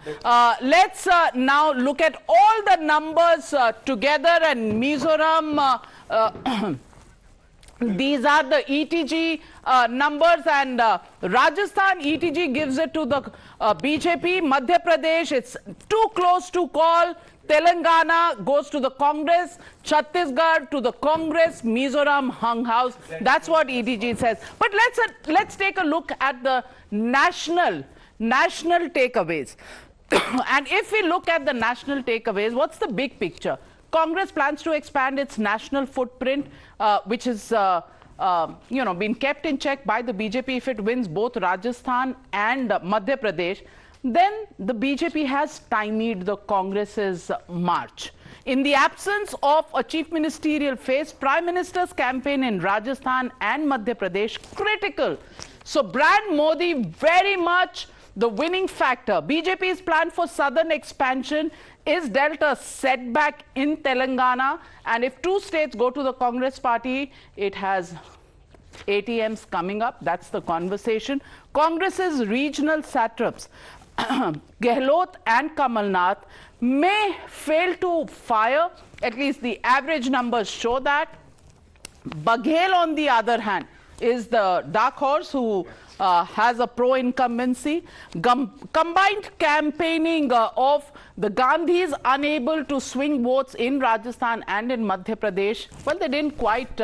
Let's now look at all the numbers together, and Mizoram. These are the ETG numbers, and Rajasthan ETG gives it to the BJP. Madhya Pradesh, it's too close to call. Telangana goes to the Congress, Chhattisgarh to the Congress, Mizoram hung house. That's what ETG says. But let's take a look at the national takeaways. And if we look at the national takeaways, what's the big picture? Congress plans to expand its national footprint, which is been kept in check by the BJP if it wins both Rajasthan and Madhya Pradesh. Then the BJP has stymied the Congress's march. In the absence of a chief ministerial face, Prime Minister's campaign in Rajasthan and Madhya Pradesh critical. So brand Modi very much the winning factor. BJP's plan for southern expansion is dealt a setback in Telangana, and if 2 states go to the Congress party, it has ATMs coming up. That's the conversation. Congress's regional satraps Gehlot and Kamal Nath may fail to fire. At least the average numbers show that. Baghel, on the other hand, is the dark horse who has a pro-incumbency. Combined campaigning of the Gandhis unable to swing votes in Rajasthan and in Madhya Pradesh. Well, they didn't quite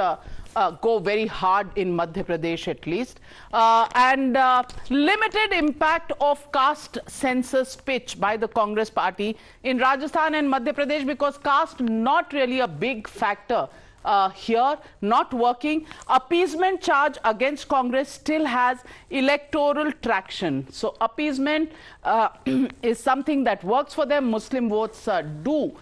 go very hard in Madhya Pradesh at least. And limited impact of caste census pitch by the Congress party in Rajasthan and Madhya Pradesh, because caste not really a big factor here, not working. Appeasement charge against Congress still has electoral traction. So appeasement is something that works for them. Muslim votes do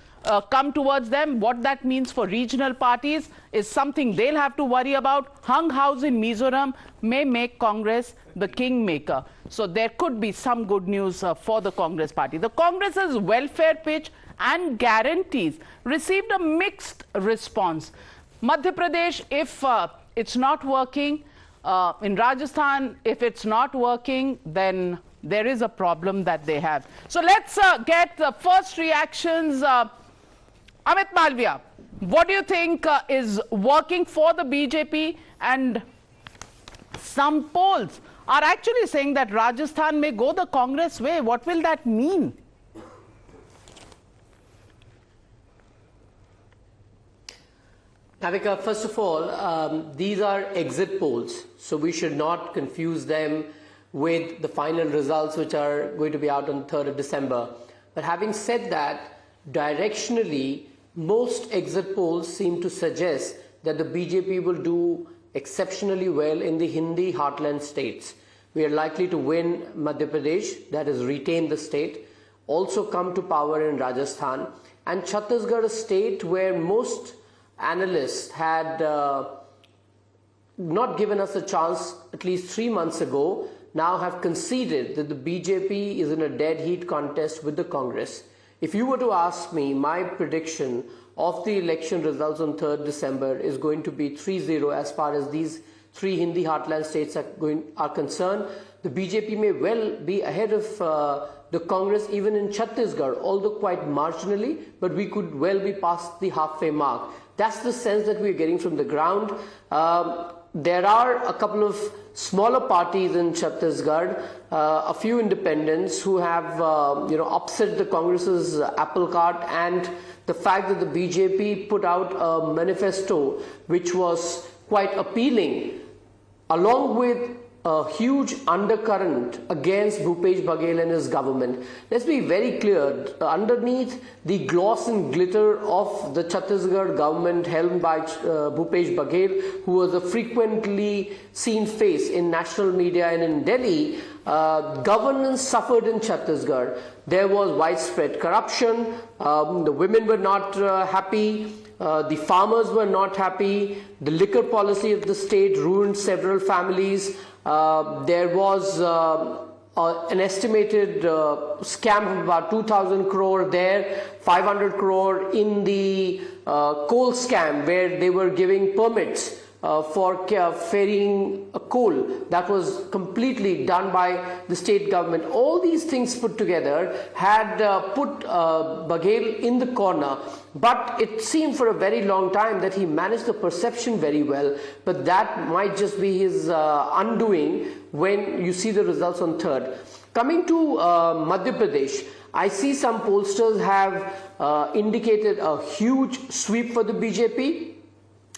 come towards them. What that means for regional parties is something they'll have to worry about. Hung house in Mizoram may make Congress the kingmaker. So there could be some good news for the Congress party. The Congress's welfare pitch and guarantees received a mixed response. Madhya Pradesh, if it's not working, in Rajasthan, if it's not working, then there is a problem that they have. So let's get the first reactions. Amit Malviya, what do you think is working for the BJP? And some polls are actually saying that Rajasthan may go the Congress way. What will that mean? Navika, first of all, these are exit polls, so we should not confuse them with the final results which are going to be out on the 3rd of December. But having said that, directionally, most exit polls seem to suggest that the BJP will do exceptionally well in the Hindi heartland states. We are likely to win Madhya Pradesh, that is retain the state, also come to power in Rajasthan, and Chhattisgarh, a state where most analysts had not given us a chance at least 3 months ago, now have conceded that the BJP is in a dead heat contest with the Congress. If you were to ask me, my prediction of the election results on 3rd December is going to be 3-0 as far as these 3 Hindi heartland states are concerned. The BJP may well be ahead of the Congress even in Chhattisgarh, although quite marginally, but we could well be past the halfway mark. That's the sense that we're getting from the ground. There are a couple of smaller parties in Chhattisgarh, a few independents who have upset the Congress's apple cart, and the fact that the BJP put out a manifesto which was quite appealing, along with a huge undercurrent against Bhupesh Baghel and his government. Let's be very clear, underneath the gloss and glitter of the Chhattisgarh government helmed by Bhupesh Baghel, who was a frequently seen face in national media and in Delhi, governance suffered in Chhattisgarh. There was widespread corruption, the women were not happy, the farmers were not happy, the liquor policy of the state ruined several families. There was an estimated scam of about 2,000 crore there, 500 crore in the coal scam where they were giving permits for ferrying coal. That was completely done by the state government. All these things put together had put Baghel in the corner. But it seemed for a very long time that he managed the perception very well. But that might just be his undoing when you see the results on 3rd. Coming to Madhya Pradesh, I see some pollsters have indicated a huge sweep for the BJP.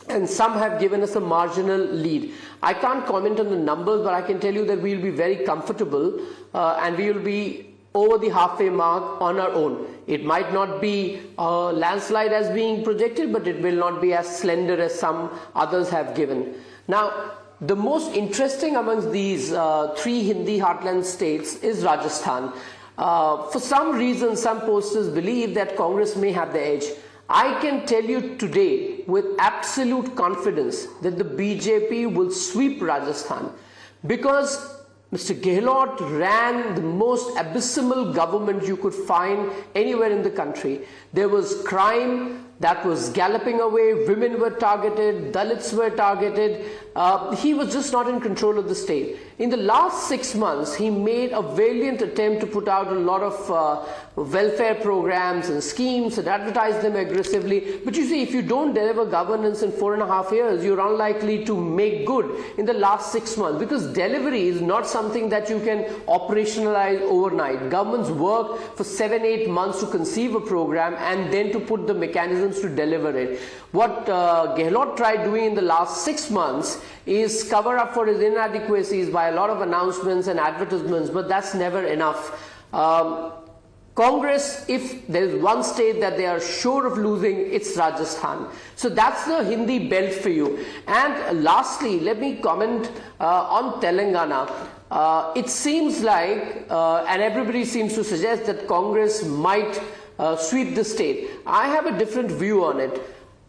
And some have given us a marginal lead. I can't comment on the numbers, but I can tell you that we will be very comfortable and we will be over the halfway mark on our own. It might not be a landslide as being projected, but it will not be as slender as some others have given. Now, the most interesting amongst these 3 Hindi heartland states is Rajasthan. For some reason, some pollsters believe that Congress may have the edge. I can tell you today with absolute confidence that the BJP will sweep Rajasthan because Mr. Gehlot ran the most abysmal government you could find anywhere in the country. There was crime that was galloping away, women were targeted, Dalits were targeted. He was just not in control of the state. In the last 6 months, he made a valiant attempt to put out a lot of welfare programs and schemes and advertise them aggressively. But you see, if you don't deliver governance in 4.5 years, you're unlikely to make good in the last 6 months because delivery is not something that you can operationalize overnight. Governments work for 7-8 months to conceive a program and then to put the mechanisms to deliver it. What Gehlot tried doing in the last 6 months is cover up for his inadequacies by a lot of announcements and advertisements, but that's never enough. Congress, if there's one state that they are sure of losing, it's Rajasthan. So that's the Hindi belt for you. And lastly, let me comment on Telangana. It seems like, and everybody seems to suggest that Congress might sweep the state. I have a different view on it.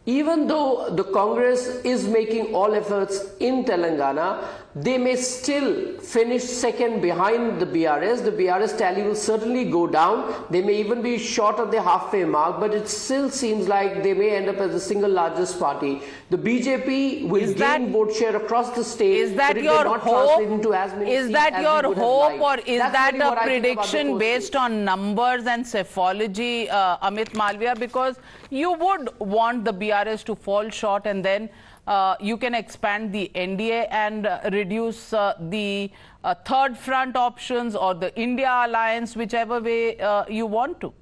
Even though the Congress is making all efforts in Telangana, they may still finish second behind the BRS. The BRS tally will certainly go down. They may even be short of the halfway mark, but it still seems like they may end up as the single largest party. The BJP will gain vote share across the state. Is that your hope? Is that your hope, or is that a prediction based on numbers and psephology, Amit Malviya? Because you would want the BRS to fall short and then you can expand the NDA and reduce the third front options or the India alliance, whichever way you want to.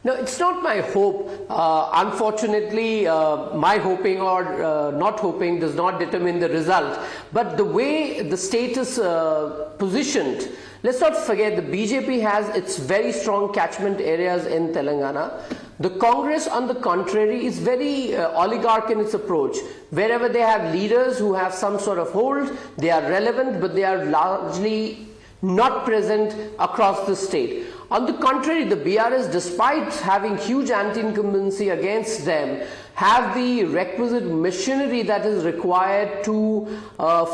No, it's not my hope. Unfortunately, my hoping or not hoping does not determine the result. But the way the state is positioned, let's not forget the BJP has its very strong catchment areas in Telangana. The Congress, on the contrary, is very oligarch in its approach. Wherever they have leaders who have some sort of hold, they are relevant, but they are largely not present across the state. On the contrary, the BRS, despite having huge anti-incumbency against them, have the requisite machinery that is required to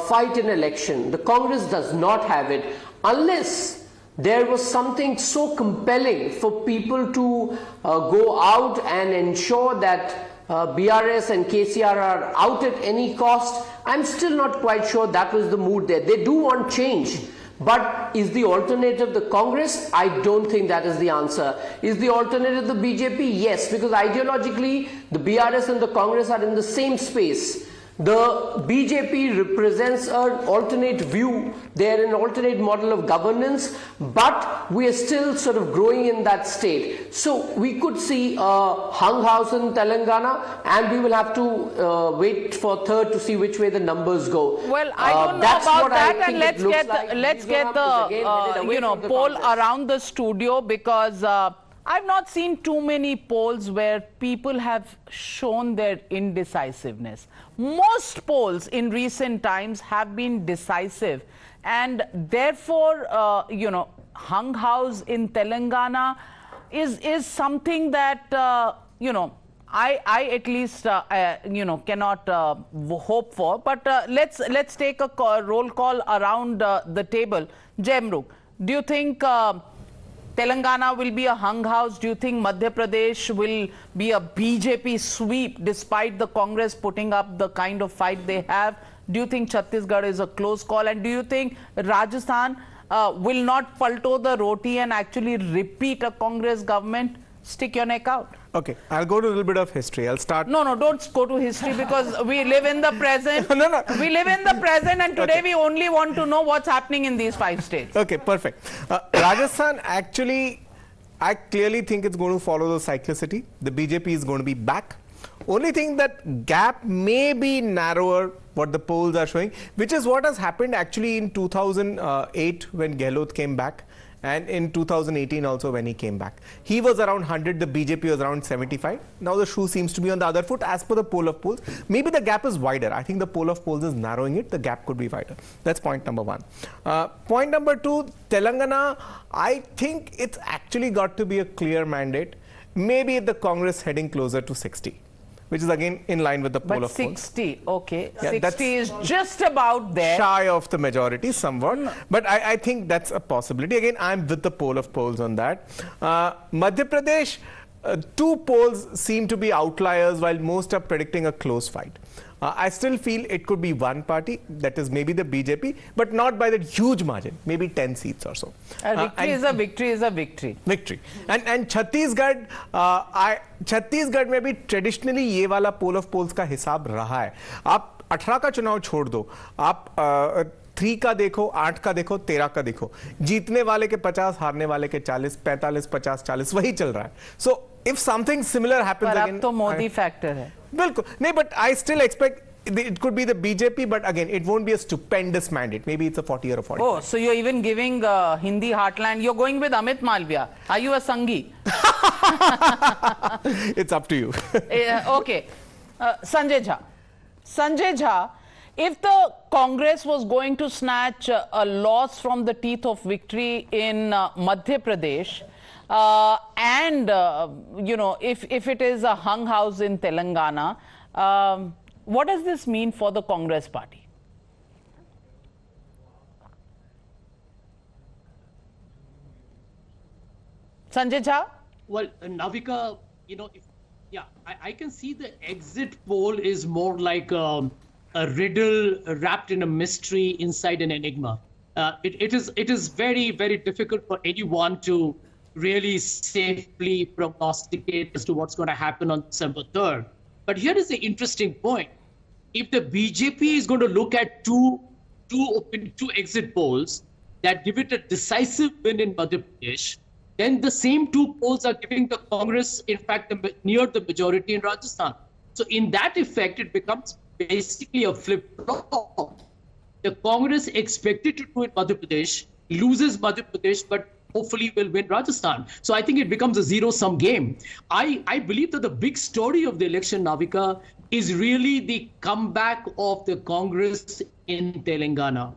fight an election. The Congress does not have it, unless there was something so compelling for people to go out and ensure that BRS and KCR are out at any cost. I'm still not quite sure that was the mood there. They do want change. But is the alternative the Congress? I don't think that is the answer. Is the alternative the BJP? Yes, because ideologically the BRS and the Congress are in the same space. The BJP represents an alternate view. They're an alternate model of governance, but we are still sort of growing in that state. So we could see a hung house in Telangana, and we will have to wait for third to see which way the numbers go. Well, I don't know about that, and let's get the poll around the studio, because I've not seen too many polls where people have shown their indecisiveness. Most polls in recent times have been decisive, and therefore, hung house in Telangana is something that, I at least, cannot hope for. But let's take a roll call around the table. Jemruk, do you think Telangana will be a hung house? Do you think Madhya Pradesh will be a BJP sweep despite the Congress putting up the kind of fight they have? Do you think Chhattisgarh is a close call? And do you think Rajasthan will not palto the roti and actually repeat a Congress government? Stick your neck out. Okay, I'll go to a little bit of history. I'll start. No, don't go to history, because we live in the present. No. We live in the present, and today we only want to know what's happening in these 5 states. Okay, perfect. Rajasthan, actually, I clearly think it's going to follow the cyclicity. The BJP is going to be back. Only thing, that gap may be narrower, what the polls are showing, which is what has happened actually in 2008 when Gehlot came back. And in 2018 also when he came back. He was around 100, the BJP was around 75. Now the shoe seems to be on the other foot as per the poll of polls. Maybe the gap is wider. I think the poll of polls is narrowing it. The gap could be wider. That's point number one. Point number two, Telangana, I think it's actually got to be a clear mandate. Maybe the Congress heading closer to 60. Which is again in line with the poll of polls. 60, okay. Yeah, 60 is just about there. Shy of the majority somewhat. But I think that's a possibility. Again, I'm with the poll of polls on that. Madhya Pradesh, 2 polls seem to be outliers while most are predicting a close fight. I still feel it could be one party, that is maybe the BJP, but not by that huge margin, maybe 10 seats or so. Victory is a victory is a victory. Victory. And Chhattisgarh, Chhattisgarh में भी traditionally ये वाला poll of polls का हिसाब रहा है. आप 18 का चुनाव छोड़ दो, आप 3 का देखो, 8 का देखो, 13 का देखो, जीतने वाले के 50, हारने वाले के 40, 45, 50, 40 वही चल रहा है. So if something similar happens पर again, अब तो मोदी फैक्टर है. बिल्कुल नहीं, but I still expect it could be the BJP, but again it won't be a stupendous mandate. Maybe it's a 40 or a 40. Oh, so you're even giving Hindi heartland. You're going with Amit Malviya. Are you a Sanghi? It's up to you. Okay. Sanjay Jha. Sanjay Jha, if the Congress was going to snatch a loss from the teeth of victory in Madhya Pradesh, if it is a hung house in Telangana, what does this mean for the Congress party? Sanjay Jha? Well, Navika, I can see the exit poll is more like a riddle wrapped in a mystery inside an enigma. It is very, very difficult for anyone to really safely prognosticate as to what's going to happen on December 3rd. But here is the interesting point. If the BJP is going to look at two exit polls that give it a decisive win in Madhya Pradesh, then the same 2 polls are giving the Congress, in fact, near the majority in Rajasthan. So in that effect, it becomes basically a flip-flop. The Congress expected to do in Madhya Pradesh, loses Madhya Pradesh, but hopefully will win Rajasthan. So I think it becomes a zero-sum game. I believe that the big story of the election, Navika, is really the comeback of the Congress in Telangana.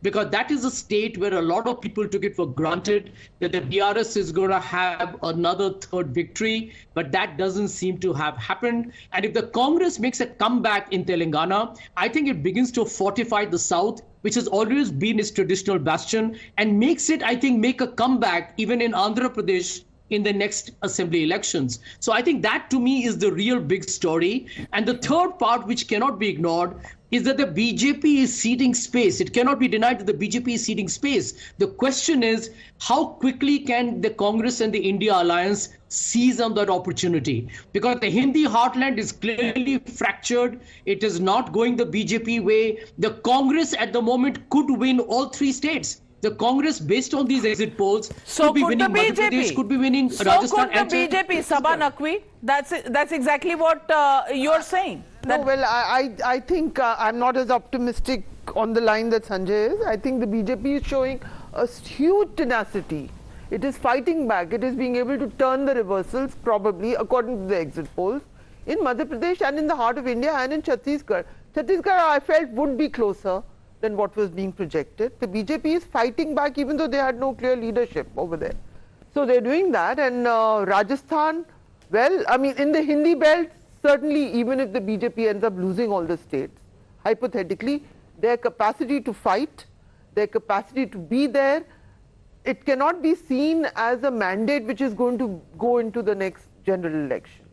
Because that is a state where a lot of people took it for granted that the BRS is going to have another 3rd victory, but that doesn't seem to have happened. And if the Congress makes a comeback in Telangana, I think it begins to fortify the South, which has always been its traditional bastion, and makes it, I think, make a comeback even in Andhra Pradesh, in the next assembly elections. So I think that to me is the real big story. And the third part, which cannot be ignored, is that the BJP is ceding space. It cannot be denied that the BJP is ceding space. The question is, how quickly can the Congress and the India alliance seize on that opportunity? Because the Hindi heartland is clearly fractured. It is not going the BJP way. The Congress at the moment could win all 3 states. The Congress, based on these exit polls, could be winning Madhya Pradesh, could be winning Rajasthan. So could the BJP, Sabha Naqvi? That's exactly what you're saying. No, well, I think I'm not as optimistic on the line that Sanjay is. I think the BJP is showing a huge tenacity. It is fighting back. It is being able to turn the reversals, probably, according to the exit polls, in Madhya Pradesh and in the heart of India and in Chhattisgarh. Chhattisgarh, I felt, would be closer than what was being projected. The BJP is fighting back, even though they had no clear leadership over there. So they're doing that. And Rajasthan, well, I mean, in the Hindi belt, certainly, even if the BJP ends up losing all the states, hypothetically, their capacity to fight, their capacity to be there, it cannot be seen as a mandate which is going to go into the next general election.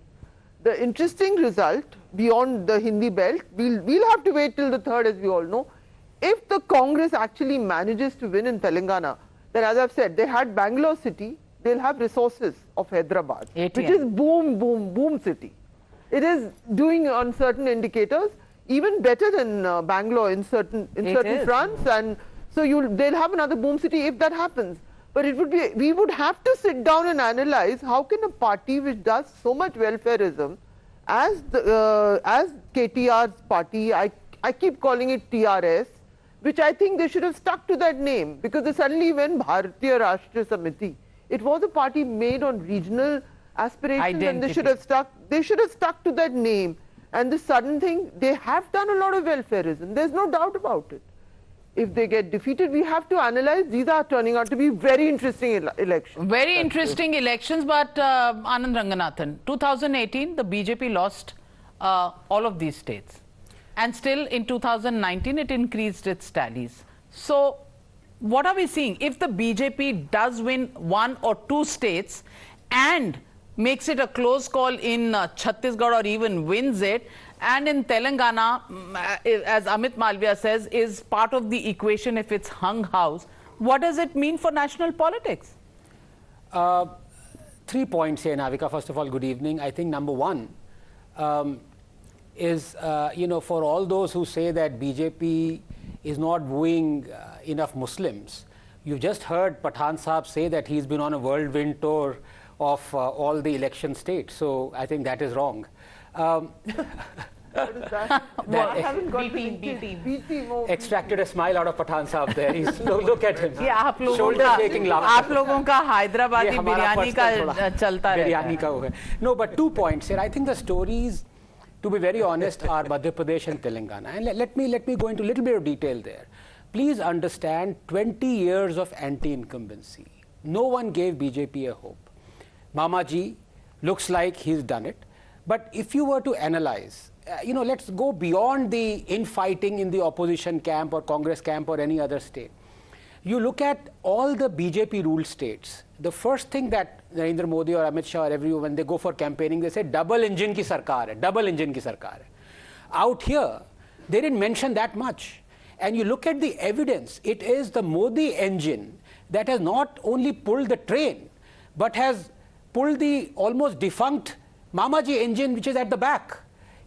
The interesting result, beyond the Hindi belt, we'll have to wait till the 3rd, as we all know. If the Congress actually manages to win in Telangana, then as I've said, they had Bangalore city, they'll have resources of Hyderabad, which is boom city. It is doing on certain indicators even better than Bangalore in certain fronts, and so they'll have another boom city if that happens. But it would be, we would have to sit down and analyze how can a party which does so much welfareism as KTR's party, I keep calling it TRS, which I think they should have stuck to that name, because they suddenly went Bharatiya Rashtriya Samiti. It was a party made on regional aspirations, and they should have stuck to that name. And this sudden thing, they have done a lot of welfareism. There's no doubt about it. If they get defeated, we have to analyze. These are turning out to be very interesting elections. Very interesting elections, but Anand Ranganathan, 2018, the BJP lost all of these states. And still in 2019, it increased its tallies. So what are we seeing? If the BJP does win 1 or 2 states and makes it a close call in Chhattisgarh or even wins it, and in Telangana, as Amit Malviya says, is part of the equation if it's hung house, what does it mean for national politics? 3 points here, Navika. First of all, good evening. I think number one is, for all those who say that BJP is not wooing enough Muslims, you just heard Pathan Saab say that he's been on a whirlwind tour of all the election states. So I think that is wrong. What is that? I haven't got B team. Extracted a smile out of Pathan Saab there. He's, look at him. Shoulder shaking laughter. आप लोगों का हैदराबादी बिरयानी का चलता रहता है. No, but 2 points here. I think the stories, to be very honest, are Madhya Pradesh and Telangana. And let me go into a little bit of detail there. Please understand, 20 years of anti-incumbency. No one gave BJP a hope. Mamaji looks like he's done it. But if you were to analyze, let's go beyond the infighting in the opposition camp or Congress camp or any other state. You look at all the BJP ruled states. The first thing that Narendra Modi or Amit Shah or everyone, when they go for campaigning, they say double engine ki sarkar hai, double engine ki sarkar hai. Out here, they didn't mention that much. And you look at the evidence, it is the Modi engine that has not only pulled the train, but has pulled the almost defunct Mamaji engine, which is at the back.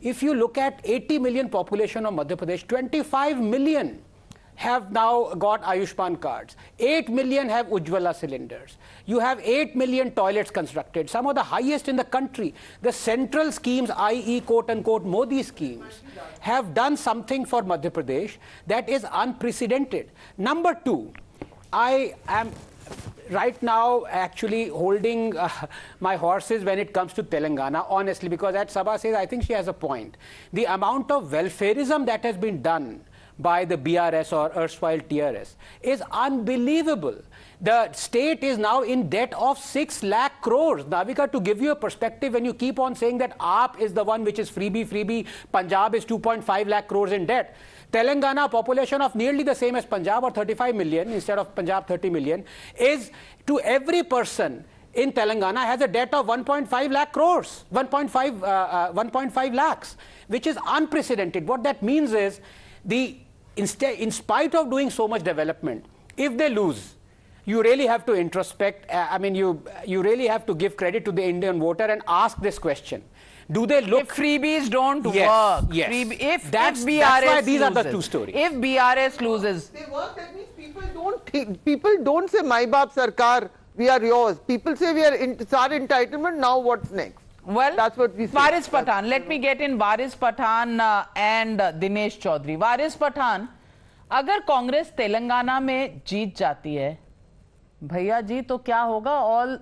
If you look at 80 million population of Madhya Pradesh, 25 million have now got Ayushman cards. 8 million have Ujjwala cylinders. You have 8 million toilets constructed, some of the highest in the country. The central schemes, i.e. quote-unquote Modi schemes, have done something for Madhya Pradesh that is unprecedented. Number two, I am right now actually holding my horses when it comes to Telangana, honestly, because as Sabha says, I think she has a point. The amount of welfareism that has been done by the BRS or erstwhile TRS is unbelievable. The state is now in debt of 6 lakh crores. Navika, to give you a perspective, when you keep on saying that AAP is the one which is freebie, Punjab is 2.5 lakh crores in debt. Telangana, population of nearly the same as Punjab or 35 million instead of Punjab 30 million, is to every person in Telangana has a debt of 1.5 lakh crores, 1.5 lakhs, which is unprecedented. What that means is, in spite of doing so much development, if they lose, you really have to introspect. I mean, you really have to give credit to the Indian voter and ask this question. Do they look... If freebies don't work. Yes. If that's BRS why these loses, are the two stories. If BRS loses... They work, that means people don't say, "My Baap Sarkar, we are yours." People say, it's our entitlement, now what's next? Well, that's what we say. Waris Pathan, let me get in Waris Pathan and Dinesh Chaudhary. Waris Pathan, अगर कांग्रेस तेलंगाना में जीत जाती है, भैया जी तो क्या होगा?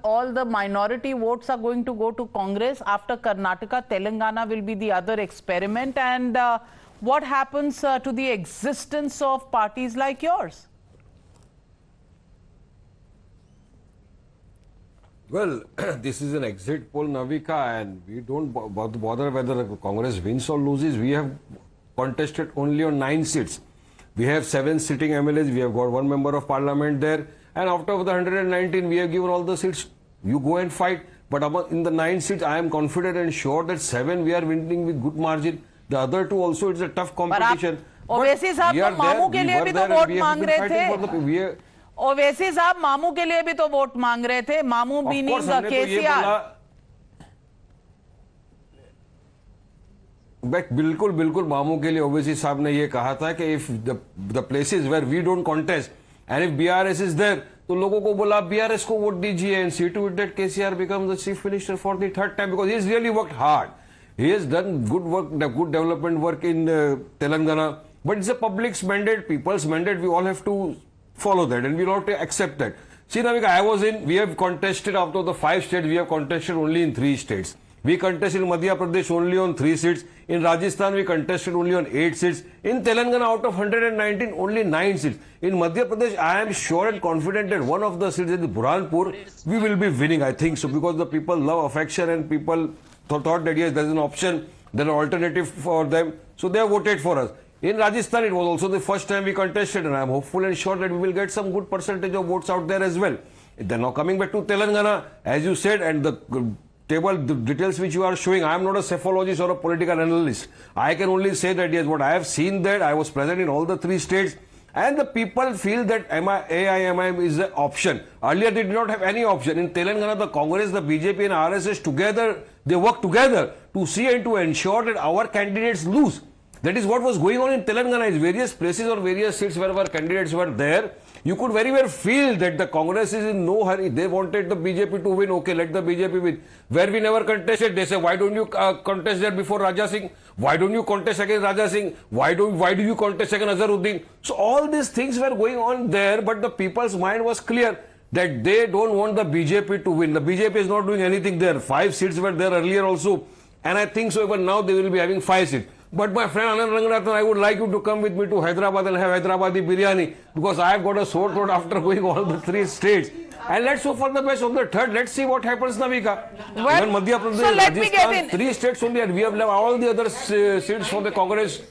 All the minority votes are going to go to Congress. After Karnataka, Telangana will be the other experiment. And what happens to the existence of parties like yours? Well, this is an exit poll, Navika, and we don't bother whether Congress wins or loses. We have contested only on 9 seats. We have 7 sitting MLAs. We have got 1 member of parliament there. And out of the 119, we have given all the seats. You go and fight. But in the 9 seats, I am confident and sure that 7 we are winning with good margin. The other 2 also, it's a tough competition. Owaisi साहब तो मामू के लिए भी तो vote मांग रहे थे. ओवैसी साहब मामू के लिए भी तो वोट मांग रहे थे. मामू मीनिंग केसीआर. बिल्कुल बिल्कुल मामू के लिए ओवैसी साहब ने ये कहा था कि if the places where we don't contest and if BRS is there, तो लोगों को बोला BRS को वोट दीजिए and see to it that KCR becomes the chief minister for the 3rd time, because he has really worked hard. He has done good work, good development work in Telangana, but it's a public's mandate, people's mandate. We all have to follow that and we all have to accept that. See, Navika, we have contested out of the 5 states, we have contested only in 3 states. We contested in Madhya Pradesh only on 3 seats. In Rajasthan, we contested only on 8 seats. In Telangana, out of 119, only 9 seats. In Madhya Pradesh, I am sure and confident that one of the seats in the Burhanpur, we will be winning, I think so, because the people love affection and people thought that yes, there is an option, there is an alternative for them. So they have voted for us. In Rajasthan, it was also the first time we contested, and I am hopeful and sure that we will get some good percentage of votes out there as well. Then now coming back to Telangana, as you said, and the table, the details which you are showing, I am not a cephalogist or a political analyst. I can only say that yes, what I have seen that, I was present in all the 3 states, and the people feel that AIMIM is an option. Earlier they did not have any option. In Telangana, the Congress, the BJP and RSS together, they work together to see and to ensure that our candidates lose. That is what was going on in Telangana. In various places or various seats where our candidates were there, you could very well feel that the Congress is in no hurry. They wanted the BJP to win. Okay, let the BJP win. Where we never contested, they say, why don't you contest there before Raja Singh? Why don't you contest against Raja Singh? Why do you contest against Azharuddin? So all these things were going on there, but the people's mind was clear that they don't want the BJP to win. The BJP is not doing anything there. 5 seats were there earlier also. And I think so even now they will be having 5 seats. But my friend Anand Ranganathan, I would like you to come with me to Hyderabad and have Hyderabadi biryani, because I have got a sore throat after going all the 3 states. And let's hope for the best on the 3rd. Let's see what happens, Navika. Well, even Madhya Pradesh, so Rajasthan, 3 states only, and we have left all the other seats for the Congress.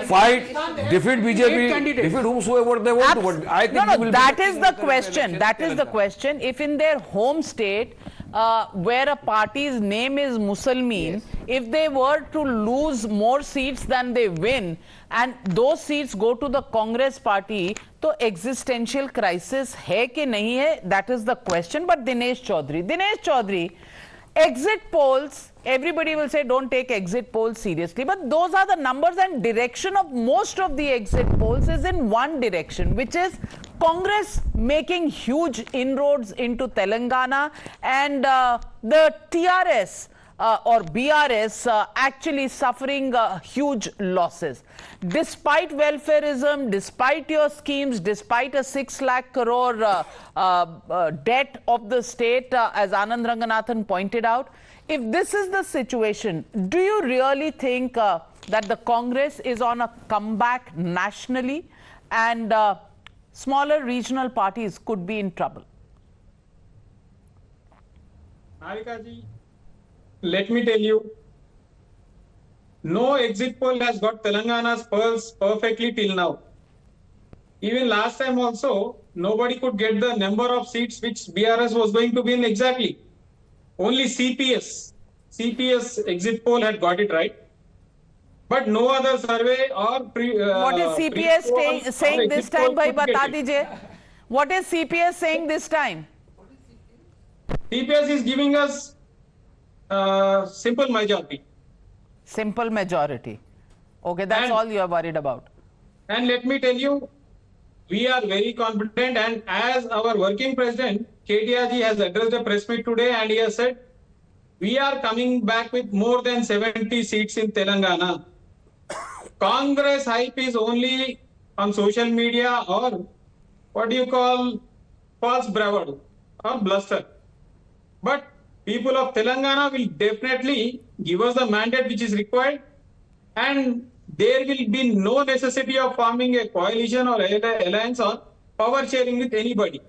Fight, defeat BJP, defeat whomsoever they want to. But I think that is the question. That is the question. If in their home state, where a party's name is Musalman, if they were to lose more seats than they win, and those seats go to the Congress party, तो existential crisis है कि नहीं है? That is the question. But Dinesh Chaudhary, exit polls, everybody will say don't take exit polls seriously, but those are the numbers, and direction of most of the exit polls is in one direction, which is Congress making huge inroads into Telangana, and the TRS or BRS actually suffering huge losses. Despite welfareism, despite your schemes, despite a 6 lakh crore debt of the state, as Anand Ranganathan pointed out, if this is the situation, do you really think that the Congress is on a comeback nationally, and smaller regional parties could be in trouble? Harika ji, let me tell you, no exit poll has got Telangana's pulse perfectly till now. Even last time also, nobody could get the number of seats which BRS was going to win exactly. only CPS exit poll had got it right. But no other survey or what is CPS saying this time? Bhai, bata dijiye. What is CPS saying this time? CPS is giving us simple majority. Simple majority. Okay, that's all you are worried about. And let me tell you, we are very confident, and as our working president, KTRG, has addressed a press meet today and he has said, we are coming back with more than 70 seats in Telangana. Congress hype is only on social media or what do you call false bravado or bluster. But people of Telangana will definitely give us the mandate which is required, and there will be no necessity of forming a coalition or alliance or power sharing with anybody.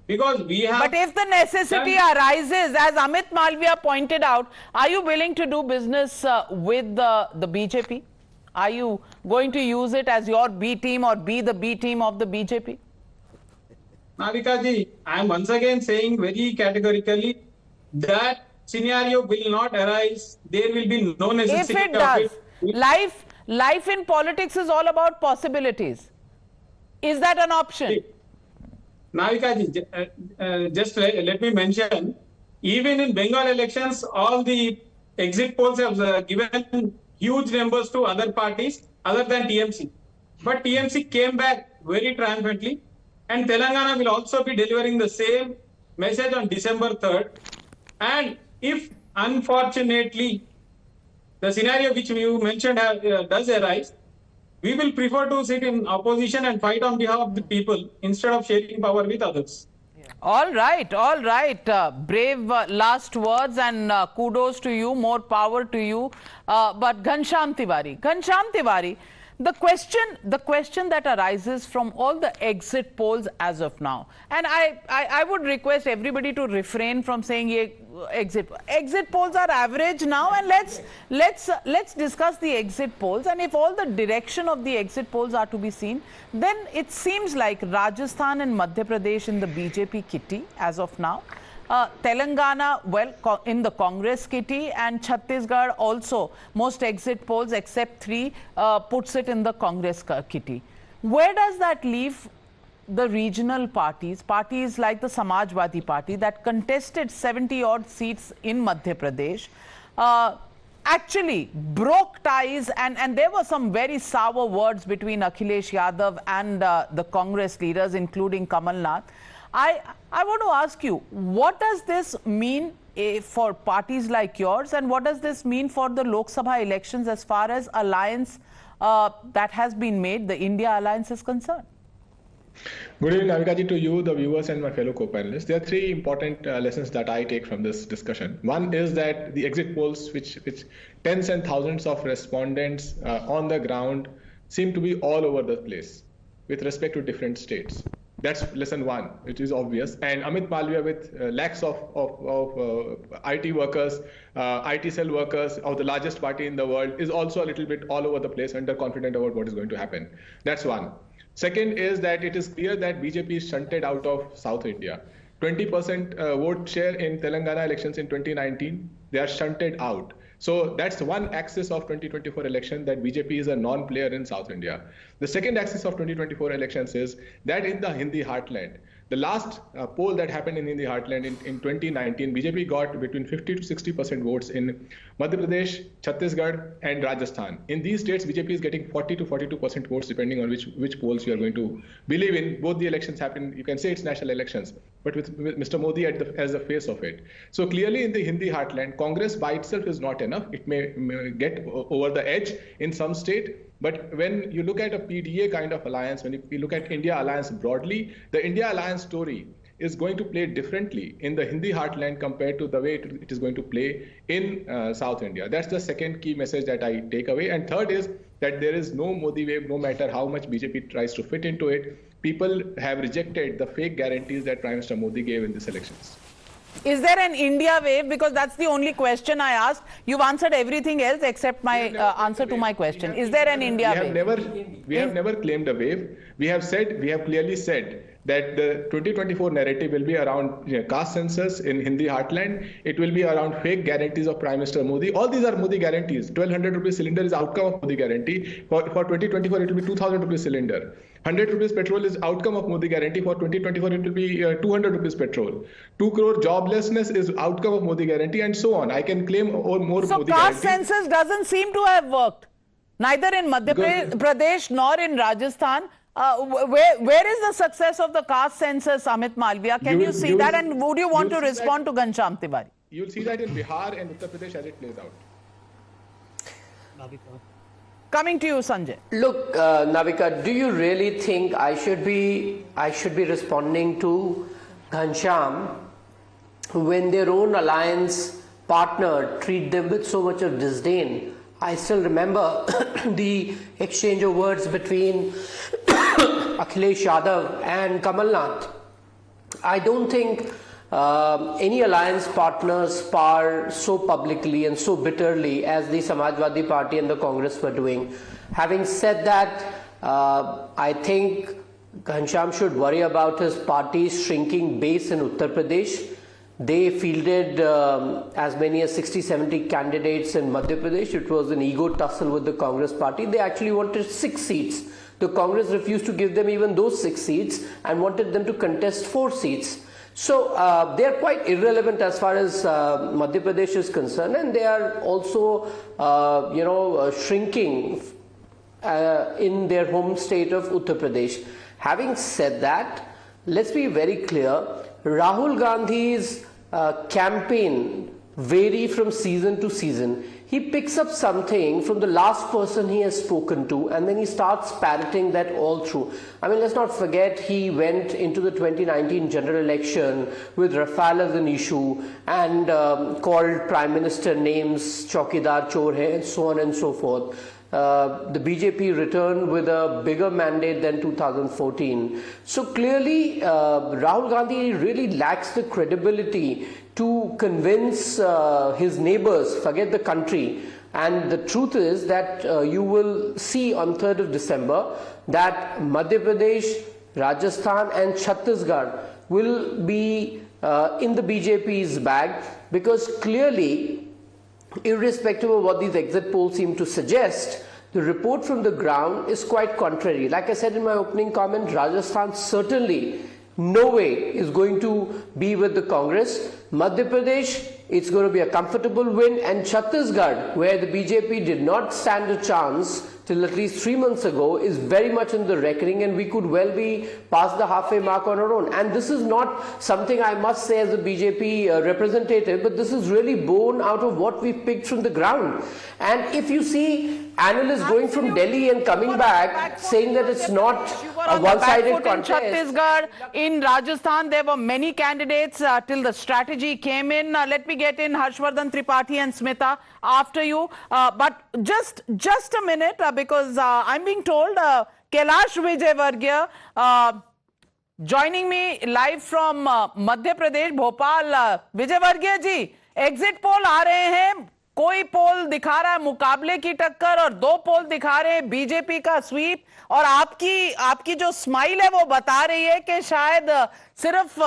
Because we have... But if the necessity arises, as Amit Malviya pointed out, are you willing to do business with the BJP? Are you going to use it as your B team or be the B team of the BJP? Navika ji, I am once again saying very categorically that scenario will not arise. There will be no necessity. If it does, life in politics is all about possibilities. Is that an option? Navika ji, just let me mention, even in Bengal elections, all the exit polls have given huge numbers to other parties other than TMC. But TMC came back very triumphantly, and Telangana will also be delivering the same message on December 3rd. And if unfortunately the scenario which you mentioned does arise, we will prefer to sit in opposition and fight on behalf of the people instead of sharing power with others. All right, all right. Brave last words, and kudos to you, more power to you. But Ghanshyam Tiwari, the question that arises from all the exit polls as of now, and I would request everybody to refrain from saying exit polls are average now, and let's discuss the exit polls. And if all the direction of the exit polls are to be seen, then it seems like Rajasthan and Madhya Pradesh in the BJP kitty as of now. Telangana, well, in the Congress kitty, and Chhattisgarh also, most exit polls except 3 puts it in the Congress kitty. Where does that leave the regional parties like the Samajwadi party that contested 70-odd seats in Madhya Pradesh, actually broke ties, and there were some very sour words between Akhilesh Yadav and the Congress leaders, including Kamal Nath. I want to ask you, what does this mean for parties like yours, and what does this mean for the Lok Sabha elections as far as alliance that has been made, the India alliance, is concerned? Good evening, Navikaji, to you, the viewers, and my fellow co-panelists. There are 3 important lessons that I take from this discussion. One is that the exit polls, which tens and thousands of respondents on the ground seem to be all over the place with respect to different states. That's lesson 1, which is obvious. And Amit Malviya, with lakhs of IT workers, IT cell workers of the largest party in the world, is also a little bit all over the place, underconfident about what is going to happen. That's one. Second is that it is clear that BJP is shunted out of South India. 20% vote share in Telangana elections in 2019, they are shunted out. So that's one axis of 2024 election, that BJP is a non-player in South India. The second axis of 2024 elections is that in the Hindi heartland, the last poll that happened in Hindi heartland in 2019, BJP got between 50 to 60% votes in Madhya Pradesh, Chhattisgarh, and Rajasthan. In these states, BJP is getting 40 to 42% votes, depending on which polls you are going to believe in. Both the elections happen, you can say it's national elections, but with Mr. Modi as the face of it. So clearly in the Hindi heartland, Congress by itself is not enough. It may get over the edge in some state. But when you look at a PDA kind of alliance, when you look at India alliance broadly, the India alliance story is going to play differently in the Hindi heartland compared to the way it is going to play in South India. That's the second key message that I take away. And third is that there is no Modi wave, no matter how much BJP tries to fit into it. People have rejected the fake guarantees that Prime Minister Modi gave in these elections. Is there an India wave? Because that's the only question I asked. You've answered everything else except my answer to my question. Is there an India wave? We have never claimed a wave. We have clearly said that the 2024 narrative will be around caste census in Hindi heartland. It will be around fake guarantees of Prime Minister Modi. All these are Modi guarantees. 1200 rupees cylinder is outcome of Modi guarantee. For 2024, it will be 2000 rupees cylinder. 100 rupees petrol is outcome of Modi guarantee. For 2024, it will be 200 rupees petrol. 2 crore joblessness is outcome of Modi guarantee, and so on. I can claim more Modi guarantee. So caste census doesn't seem to have worked, neither in Madhya Pradesh nor in Rajasthan. Where is the success of the caste census, Amit Malviya? Can you see that? And would you want to respond to Ghanshyam Tiwari? You'll see that in Bihar and Uttar Pradesh as it plays out. Coming to you, Sanjay. Look, Navika, do you really think I should be responding to Ghanshyam when their own alliance partner treat them with so much of disdain? I still remember the exchange of words between Akhilesh Yadav and Kamal Nath. I don't think any alliance partners spar so publicly and so bitterly as the Samajwadi Party and the Congress were doing. Having said that, I think Ghanshyam should worry about his party's shrinking base in Uttar Pradesh. They fielded as many as 60-70 candidates in Madhya Pradesh. It was an ego tussle with the Congress party. They actually wanted 6 seats. The Congress refused to give them even those 6 seats and wanted them to contest 4 seats. So they are quite irrelevant as far as Madhya Pradesh is concerned, and they are also, shrinking in their home state of Uttar Pradesh. Having said that, let's be very clear. Rahul Gandhi's campaign vary from season to season. He picks up something from the last person he has spoken to, and then he starts parroting that all through. I mean, let's not forget he went into the 2019 general election with Rafale as an issue and called Prime Minister names, Chaukidar Chor hai, and so on and so forth. The BJP returned with a bigger mandate than 2014. So clearly, Rahul Gandhi really lacks the credibility to convince his neighbors, forget the country. And the truth is that you will see on 3rd of December that Madhya Pradesh, Rajasthan and Chhattisgarh will be in the BJP's bag, because clearly, irrespective of what these exit polls seem to suggest, the report from the ground is quite contrary. Like I said in my opening comment, Rajasthan certainly no way is going to be with the Congress. Madhya Pradesh, it's going to be a comfortable win, and Chhattisgarh, where the BJP did not stand a chance till at least 3 months ago, is very much in the reckoning, and we could well be past the halfway mark on our own. And this is not something I must say as a BJP representative, but this is really born out of what we've picked from the ground. And if you see analysts going from Delhi and coming back saying that it's not a one-sided contest. In Chhattisgarh, in Rajasthan, there were many candidates till the strategy came in. Let me get in Harshvardhan Tripathi and Smita after you. But just a minute, because I'm being told Kailash Vijayvargiya joining me live from Madhya Pradesh, Bhopal. Vijayvargiya ji, exit poll aa rahe hain. कोई पोल दिखा रहा है मुकाबले की टक्कर और 2 पोल दिखा रहे हैं बीजेपी का स्वीप, और आपकी जो स्माइल है वो बता रही है कि शायद सिर्फ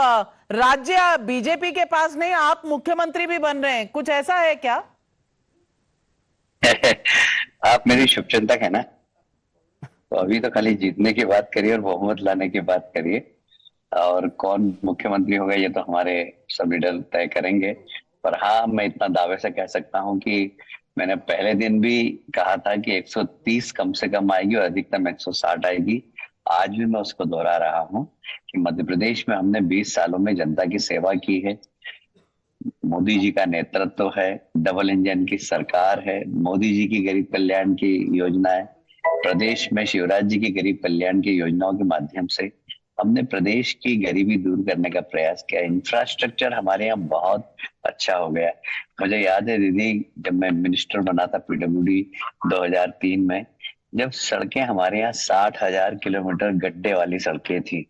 राज्य बीजेपी के पास नहीं, आप मुख्यमंत्री भी बन रहे हैं। कुछ ऐसा है क्या? आप मेरी शुभचिंतक है ना, तो अभी तो खाली जीतने की बात करिए और बहुमत लाने की बात करिए, और कौन मुख्यमंत्री होगा ये तो हमारे सब लीडर तय करेंगे। पर हाँ, मैं इतना दावे से कह सकता हूं कि मैंने पहले दिन भी कहा था कि 130 कम से कम आएगी और अधिकतम 160 आएगी। आज भी मैं उसको दोहरा रहा हूं कि मध्य प्रदेश में हमने 20 सालों में जनता की सेवा की है। मोदी जी का नेतृत्व है, डबल इंजन की सरकार है, मोदी जी की गरीब कल्याण की योजना है। प्रदेश में शिवराज जी की गरीब कल्याण की योजनाओं के माध्यम से हमने प्रदेश की गरीबी दूर करने का प्रयास किया। इंफ्रास्ट्रक्चर हमारे यहाँ बहुत अच्छा हो गया। मुझे याद है दीदी, जब मैं मिनिस्टर बना था पीडब्ल्यूडी 2003 में, जब सड़कें हमारे यहाँ 60,000 किलोमीटर गड्ढे वाली सड़कें थी,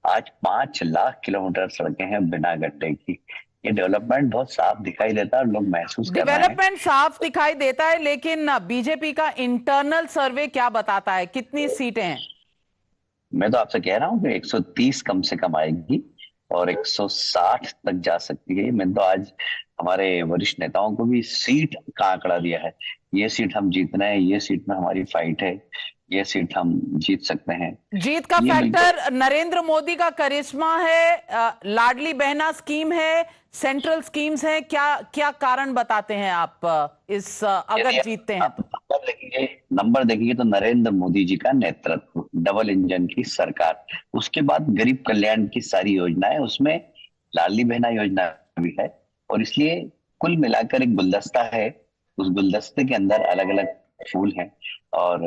आज 5 लाख किलोमीटर सड़कें हैं बिना गड्ढे की। ये डेवलपमेंट बहुत साफ दिखाई देता है और लोग महसूस कर रहे हैं। डेवलपमेंट साफ दिखाई देता है, लेकिन बीजेपी का इंटरनल सर्वे क्या बताता है, कितनी सीटें हैं? मैं तो आपसे कह रहा हूँ कि 130 कम से कम आएगी और 160 तक जा सकती है। मैंने तो आज हमारे वरिष्ठ नेताओं को भी सीट का आंकड़ा दिया है, ये सीट हम जीतना है, ये सीट में हमारी फाइट है, ये सीट हम जीत सकते हैं। जीत का फैक्टर नरेंद्र मोदी का करिश्मा है, लाडली बहना स्कीम है, सेंट्रल स्कीम्स हैं, क्या कारण बताते हैं आप इस अगर जीतते हैं? नंबर देखिए तो नरेंद्र मोदी जी का नेतृत्व, डबल इंजन की सरकार, उसके बाद गरीब कल्याण की सारी योजनाएं, उसमें लाडली बहना योजना भी है, और इसलिए कुल मिलाकर एक गुलदस्ता है। उस गुलदस्ते के अंदर अलग अलग फूल हैं और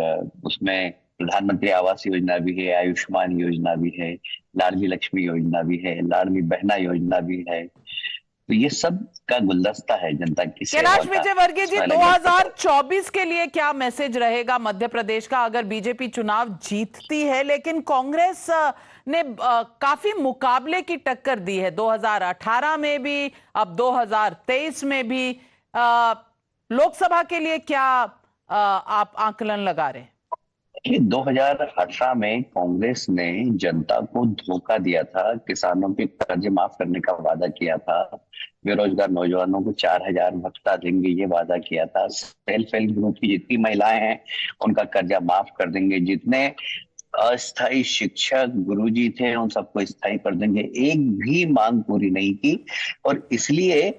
उसमें प्रधानमंत्री आवास योजना भी है, आयुष्मान योजना भी है, लाडली लक्ष्मी योजना भी है, लाडली बहना योजना भी है। तो ये सब का गुलदस्ता है जनता की सेवा का। कैलाश विजयवर्गीय जी, 2024 के लिए क्या मैसेज रहेगा मध्य प्रदेश का अगर बीजेपी चुनाव जीतती है? लेकिन कांग्रेस ने काफी मुकाबले की टक्कर दी है, 2018 में भी, अब 2023 में भी। लोकसभा के लिए क्या आप आंकलन लगा रहे हैं? 2018 में कांग्रेस ने जनता को धोखा दिया था, किसानों के कर्जे माफ करने का वादा किया था, बेरोजगार नौजवानों को 4000 भत्ता देंगे ये वादा किया था, सेल्फ हेल्प ग्रुप की जितनी महिलाएं हैं उनका कर्जा माफ कर देंगे, जितने अस्थायी शिक्षक गुरुजी थे उन सबको स्थायी कर देंगे। एक भी मांग पूरी नहीं की और इसलिए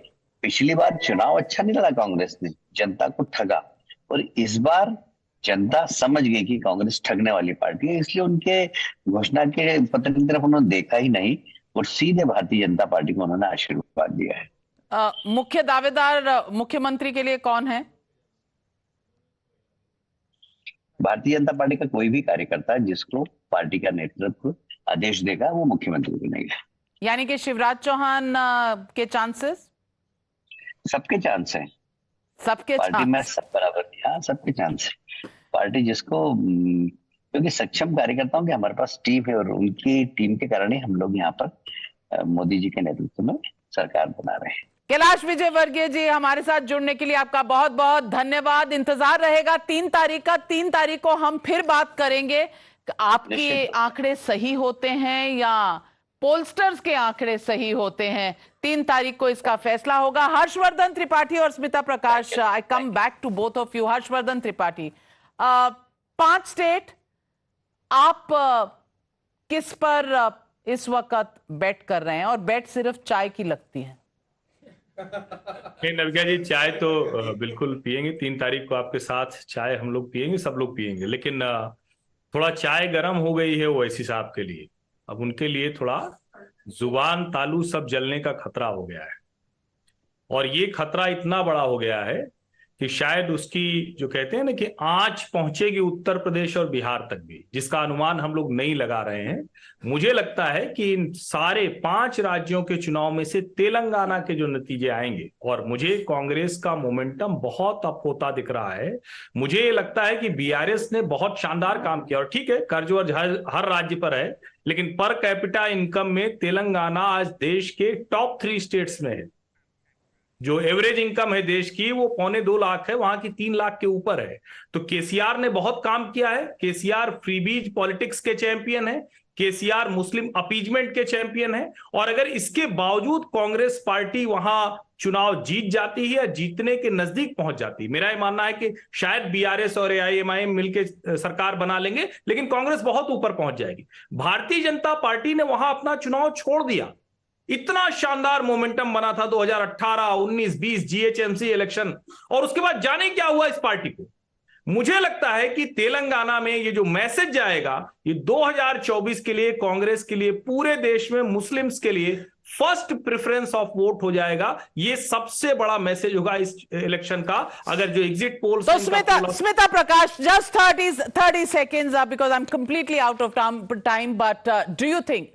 पिछली बार चुनाव अच्छा नहीं लगा, कांग्रेस ने जनता को ठगा, और इस बार जनता समझ गई कि कांग्रेस ठगने वाली पार्टी है, इसलिए उनके घोषणा के पत्र की तरफ उन्होंने देखा ही नहीं और सीधे भारतीय जनता पार्टी को उन्होंने आशीर्वाद दिया है। मुख्य दावेदार मुख्यमंत्री के लिए कौन है? भारतीय जनता पार्टी का कोई भी कार्यकर्ता जिसको पार्टी का नेतृत्व आदेश देगा वो मुख्यमंत्री बनेगा। यानी कि शिवराज चौहान के चांसेस? सबके चांस हैं, सबके पार्टी में सब बराबर, हाँ सबके चांस है। पार्टी जिसको, क्योंकि सक्षम कार्यकर्ताओं की हमारे पास टीम है और उनकी टीम के कारण ही हम लोग यहाँ पर मोदी जी के नेतृत्व में सरकार बना रहे हैं। कैलाश विजयवर्गीय जी, हमारे साथ जुड़ने के लिए आपका बहुत बहुत धन्यवाद। इंतजार रहेगा 3 तारीख का। 3 तारीख को हम फिर बात करेंगे आपके आंकड़े सही होते हैं या पोलस्टर्स के आंकड़े सही होते हैं। 3 तारीख को इसका फैसला होगा। हर्षवर्धन त्रिपाठी और Smita Prakash, I come back to both of you. Harshvardhan Tripathi, 5 state, आप किस पर इस वक्त बेट कर रहे हैं? और बेट सिर्फ चाय की लगती है। नहीं नविका जी, चाय तो बिल्कुल पियेंगे। 3 तारीख को आपके साथ चाय हम लोग पियेंगे, सब लोग पियेंगे, लेकिन थोड़ा चाय गर्म हो गई है ओवैसी साहब के लिए। अब उनके लिए थोड़ा जुबान तालू सब जलने का खतरा हो गया है, और ये खतरा इतना बड़ा हो गया है कि शायद उसकी जो कहते हैं ना कि आंच पहुंचेगी उत्तर प्रदेश और बिहार तक भी, जिसका अनुमान हम लोग नहीं लगा रहे हैं। मुझे लगता है कि इन सारे 5 राज्यों के चुनाव में से तेलंगाना के जो नतीजे आएंगे, और मुझे कांग्रेस का मोमेंटम बहुत अप होता दिख रहा है। मुझे लगता है कि बीआरएस ने बहुत शानदार काम किया, और ठीक है कर्ज वर्ज हर राज्य पर है, लेकिन पर कैपिटा इनकम में तेलंगाना आज देश के टॉप 3 स्टेट्स में है। जो एवरेज इनकम है देश की वो 2.25 लाख है, वहां की 3 लाख के ऊपर है। तो केसीआर ने बहुत काम किया है। केसीआर फ्रीबीज पॉलिटिक्स के चैंपियन है, केसीआर मुस्लिम अपीजमेंट के चैंपियन है, और अगर इसके बावजूद कांग्रेस पार्टी वहां चुनाव जीत जाती है या जीतने के नजदीक पहुंच जाती है, मेरा ये मानना है कि शायद बीआरएस और एआईएमआईएम मिलकर सरकार बना लेंगे, लेकिन कांग्रेस बहुत ऊपर पहुंच जाएगी। भारतीय जनता पार्टी ने वहां अपना चुनाव छोड़ दिया। इतना शानदार मोमेंटम बना था 2018, 19, 20 जीएचएमसी इलेक्शन, और उसके बाद जाने क्या हुआ इस पार्टी को। मुझे लगता है कि तेलंगाना में ये जो मैसेज जाएगा, ये 2024 के लिए कांग्रेस के लिए, पूरे देश में मुस्लिम्स के लिए फर्स्ट प्रेफरेंस ऑफ वोट हो जाएगा। ये सबसे बड़ा मैसेज होगा इस इलेक्शन का। अगर जो एग्जिट पोल्स, तो स्मिता प्रकाश, just 30 seconds because I'm completely out of time, but do you think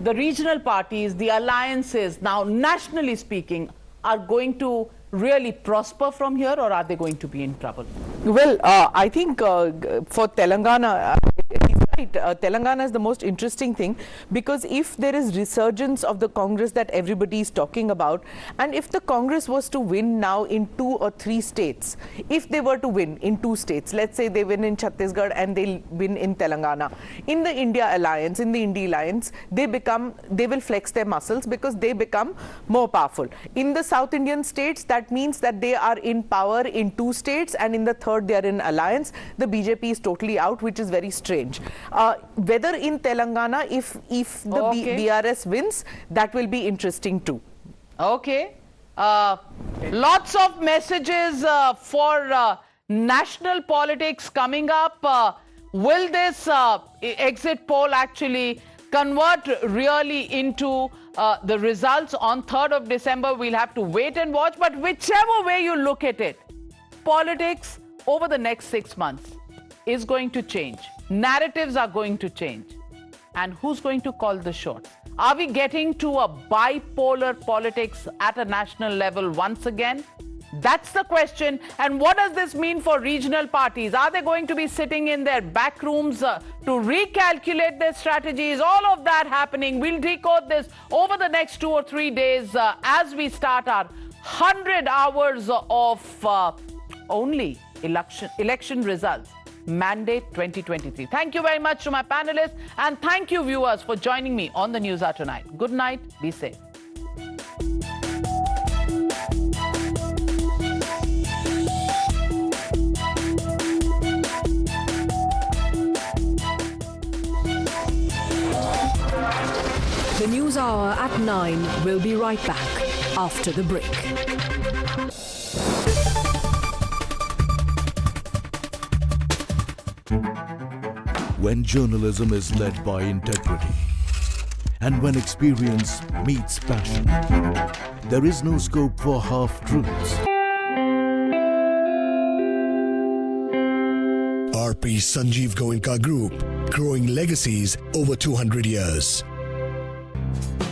the regional parties, the alliances, now nationally speaking, are going to really prosper from here, or are they going to be in trouble? Well, I think for Telangana, he's Telangana is the most interesting thing, because if there is resurgence of the Congress that everybody is talking about, and if the Congress was to win now in 2 or 3 states, if they were to win in 2 states, let's say they win in Chhattisgarh and they win in Telangana, in the India alliance, in the India alliance, they will flex their muscles because they become more powerful. In the South Indian states, that means that they are in power in 2 states, and in the third they are in alliance. The BJP is totally out, which is very strange. Whether in Telangana, if the BRS wins, that will be interesting too. Okay. Lots of messages for national politics coming up. Will this exit poll actually convert really into the results on 3rd of December? We'll have to wait and watch. But whichever way you look at it, politics over the next 6 months is going to change. Narratives are going to change. And who's going to call the shots? Are we getting to a bipolar politics at a national level once again? That's the question. And what does this mean for regional parties? Are they going to be sitting in their back rooms to recalculate their strategies? All of that happening. We'll decode this over the next 2 or 3 days as we start our 100 hours of only election results. Mandate 2023. Thank you very much to my panelists, and thank you viewers for joining me on the News Hour tonight. Good night. Be safe. The News Hour at 9 will be right back after the break. When journalism is led by integrity, and when experience meets passion, there is no scope for half-truths. RP Sanjeev Goenka Group, growing legacies over 200 years.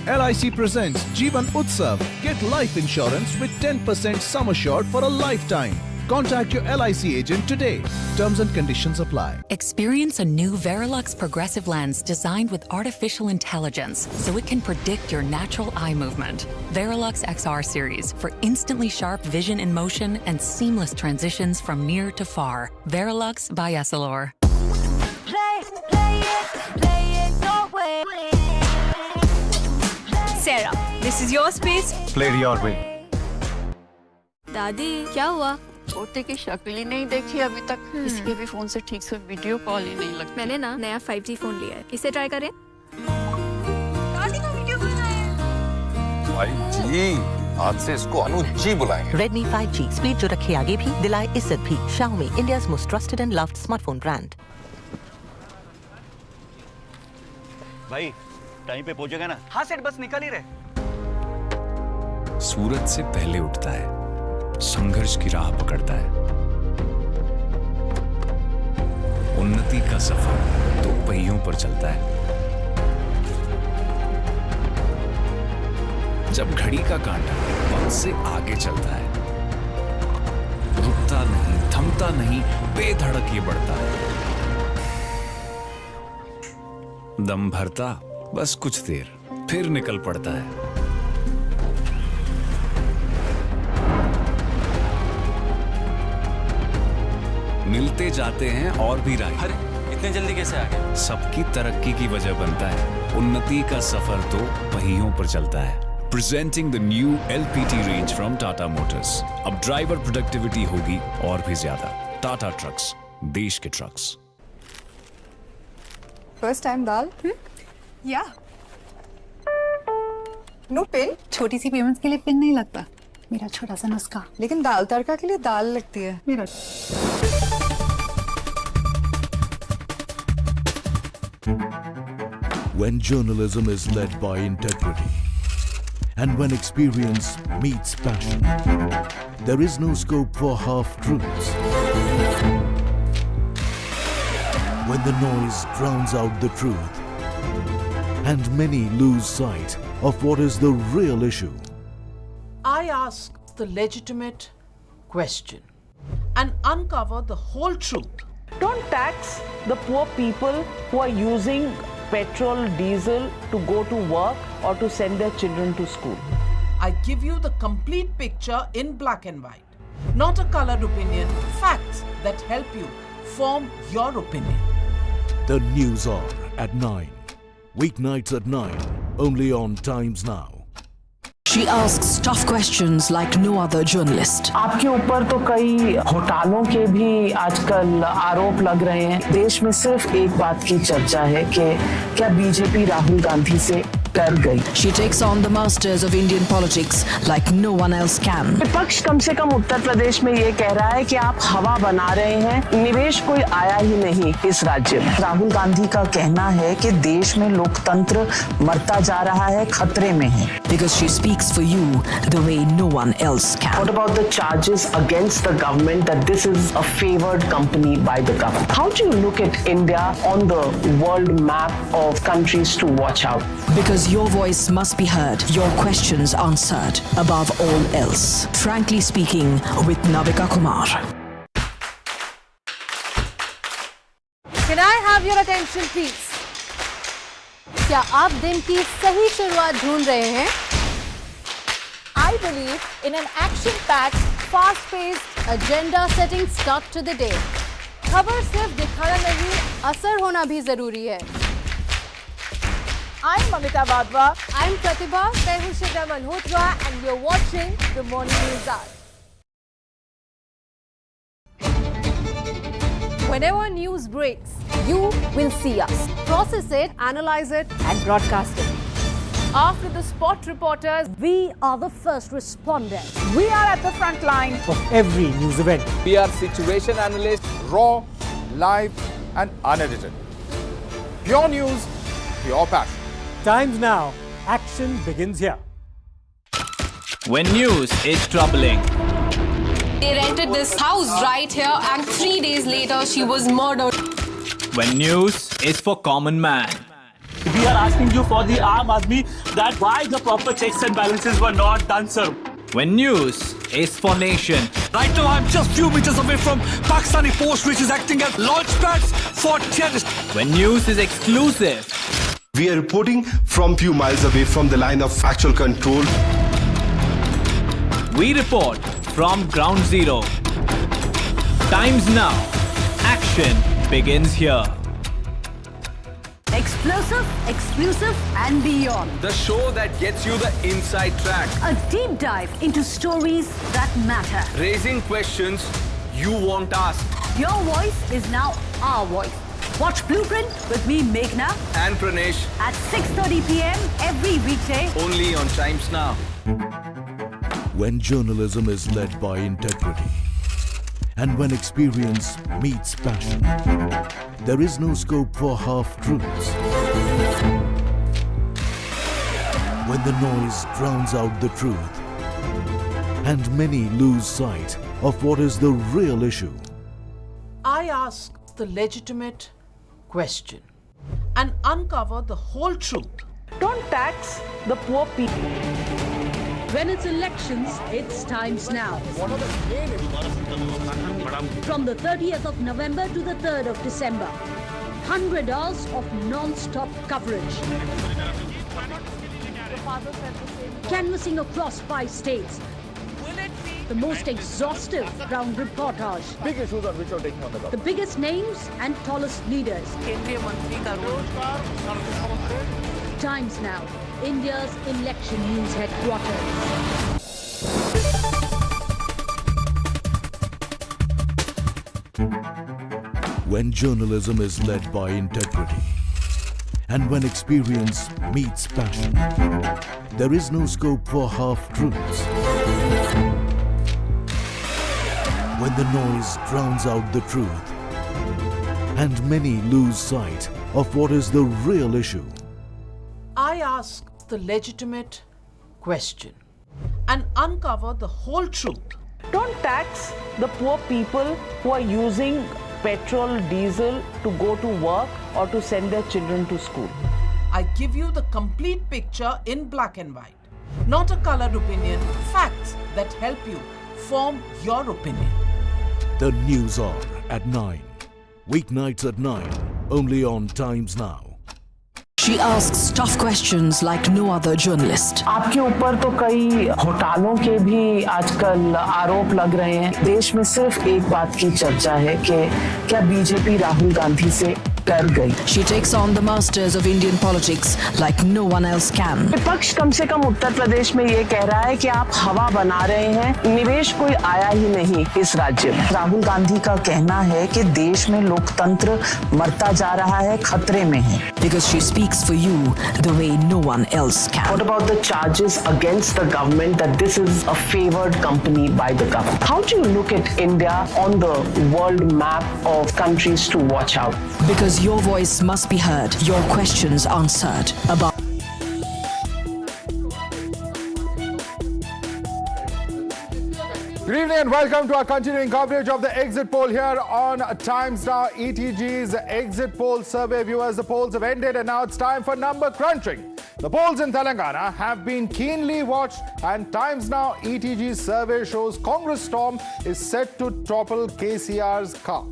LIC presents Jeevan Utsav. Get life insurance with 10% sum assured for a lifetime. Contact your LIC agent today. Terms and conditions apply. Experience a new Verilux progressive lens designed with artificial intelligence so it can predict your natural eye movement. Verilux XR series for instantly sharp vision in motion and seamless transitions from near to far. Verilux by Essilor. Sarah, this is your space. Play it your way. दादी, क्या हुआ? छोटे की शक्ल ही नहीं देखी अभी तक। इसके भी फोन से ठीक से वीडियो कॉल ही नहीं लगती। मैंने ना नया 5G फोन लिया है, इसे ट्राई करें। दादी का वीडियो कॉल आया। 5G, आज से इसको अनुज जी बुलाएंगे। Redmi 5G, स्पीड जो रखे आगे भी, दिलाए इज्जत भी। Xiaomi, India's most trusted and loved smartphone brand. भाई, टाइम पे पहुंचेगा ना? हाँ सेठ, बस निकल ही रहे। सूरज से पहले उठता है, संघर्ष की राह पकड़ता है। उन्नति का सफर 2 पहियों पर चलता है। जब घड़ी का कांटा वक्त से आगे चलता है, रुकता नहीं, थमता नहीं, बेधड़क ये बढ़ता है। दम भरता बस कुछ देर, फिर निकल पड़ता है। मिलते जाते हैं और भी राह। अरे इतने जल्दी कैसे आ गए? सबकी तरक्की की वजह बनता है। उन्नति का सफर तो पहियों पर चलता है। Presenting the new LPT range from Tata Motors. अब ड्राइवर प्रोडक्टिविटी होगी और भी ज्यादा। टाटा ट्रक्स, देश के ट्रक्स। फर्स्ट टाइम दाल? या नो पिन? छोटी सी पेमेंट्स के लिए पिन नहीं लगता। मेरा छोटा सा नुस्खा। लेकिन दाल तड़का के लिए दाल लगती है। मेरा When journalism is led by integrity, and when experience meets passion, there is no scope for half-truths. When the noise drowns out the truth, and many lose sight of what is the real issue. I ask the legitimate question and uncover the whole truth Don't tax the poor people who are using petrol, diesel to go to work or to send their children to school. I give you the complete picture in black and white. Not a colored opinion, facts that help you form your opinion. The News Hour at 9. Weeknights at 9. Only on Times Now. She asks tough questions like no other journalist. आपके ऊपर तो कई घोटालों के भी आजकल आरोप लग रहे हैं। देश में सिर्फ एक बात की चर्चा है कि क्या बीजेपी राहुल गांधी से डर गई। She takes on the masters of Indian politics like no one else can. विपक्ष कम से कम उत्तर प्रदेश में ये कह रहा है कि आप हवा बना रहे हैं, निवेश कोई आया ही नहीं इस राज्य में। राहुल गांधी का कहना है कि देश में लोकतंत्र मरता जा रहा है, खतरे में है। Because she speaks for you the way no one else can. What about the charges against the government that this is a favored company by the government? How do you look at India on the world map of countries to watch out? Because your voice must be heard, your questions answered, above all else. Frankly Speaking with Navika Kumar. Can I have your attention please? क्या आप दिन की सही शुरुआत ढूंढ रहे हैं? I believe in an action-packed, fast-paced, agenda-setting start to the day. खबर सिर्फ दिखाना नहीं, असर होना भी जरूरी है. I'm Amita Badwa. I'm Pratibha Tehushida Malhotra and you're watching the Morning News Hour. Whenever news breaks, you will see us. Process it, analyze it and broadcast it. After the spot reporters, we are the first responders. We are at the front line of every news event. We are situation analysts, raw, live and unedited. Pure news, pure passion. Times Now. Action begins here. When news is troubling. They rented this house right here and 3 days later she was murdered. When news is for common man. We are asking you for the Aam Aadmi that why the proper checks and balances were not done, sir. When news is for nation. Right now I'm just few meters away from Pakistani post which is acting as launch pads for terrorists. When news is exclusive. We are reporting from few miles away from the line of actual control. We report from ground zero. Times Now. Action begins here. Explosive, exclusive and beyond. The show that gets you the inside track. A deep dive into stories that matter. Raising questions you won't ask. Your voice is now our voice. Watch Blueprint with me, Meghna. And Pranesh. At 6:30 p.m. every weekday. Only on Times Now. When journalism is led by integrity and when experience meets passion, there is no scope for half-truths. When the noise drowns out the truth and many lose sight of what is the real issue. I ask the legitimate question and uncover the whole truth. Don't tax the poor people. When it's elections, it's Times Now. From the 30th of November to the 3rd of December. 100 hours of non-stop coverage. Canvassing across 5 states. The most exhaustive ground reportage. Big issues on which you're taking on the government. The biggest names and tallest leaders. Times Now, India's election news headquarters. When journalism is led by integrity and when experience meets passion, there is no scope for half-truths. When the noise drowns out the truth and many lose sight of what is the real issue. I ask the legitimate question and uncover the whole truth. Don't tax the poor people who are using petrol, diesel to go to work or to send their children to school. I give you the complete picture in black and white. Not a colored opinion, facts that help you form your opinion. The News Hour at 9. Weeknights at 9, only on Times Now. She asks tough questions like no other journalist. आपके ऊपर तो कई घोटालों के भी आजकल आरोप लग रहे हैं। देश में सिर्फ एक बात की चर्चा है कि क्या बीजेपी राहुल गांधी से कर गई। She takes on the masters of Indian politics like no one else can. विपक्ष कम से कम उत्तर प्रदेश में ये कह रहा है कि आप हवा बना रहे हैं, निवेश कोई आया ही नहीं इस राज्य में। राहुल गांधी का कहना है कि देश में लोकतंत्र मरता जा रहा है, खतरे में है। Because she speaks for you the way no one else can. What about the charges against the government that this is a favored company by the government? How do you look at India on the world map of countries to watch out? Because your voice must be heard, your questions answered about. Good evening and welcome to our continuing coverage of the exit poll here on Times Now. ETG's exit poll survey. Viewers, the polls have ended and now it's time for number crunching. The polls in Telangana have been keenly watched and Times Now ETG's survey shows Congress storm is set to topple KCR's car.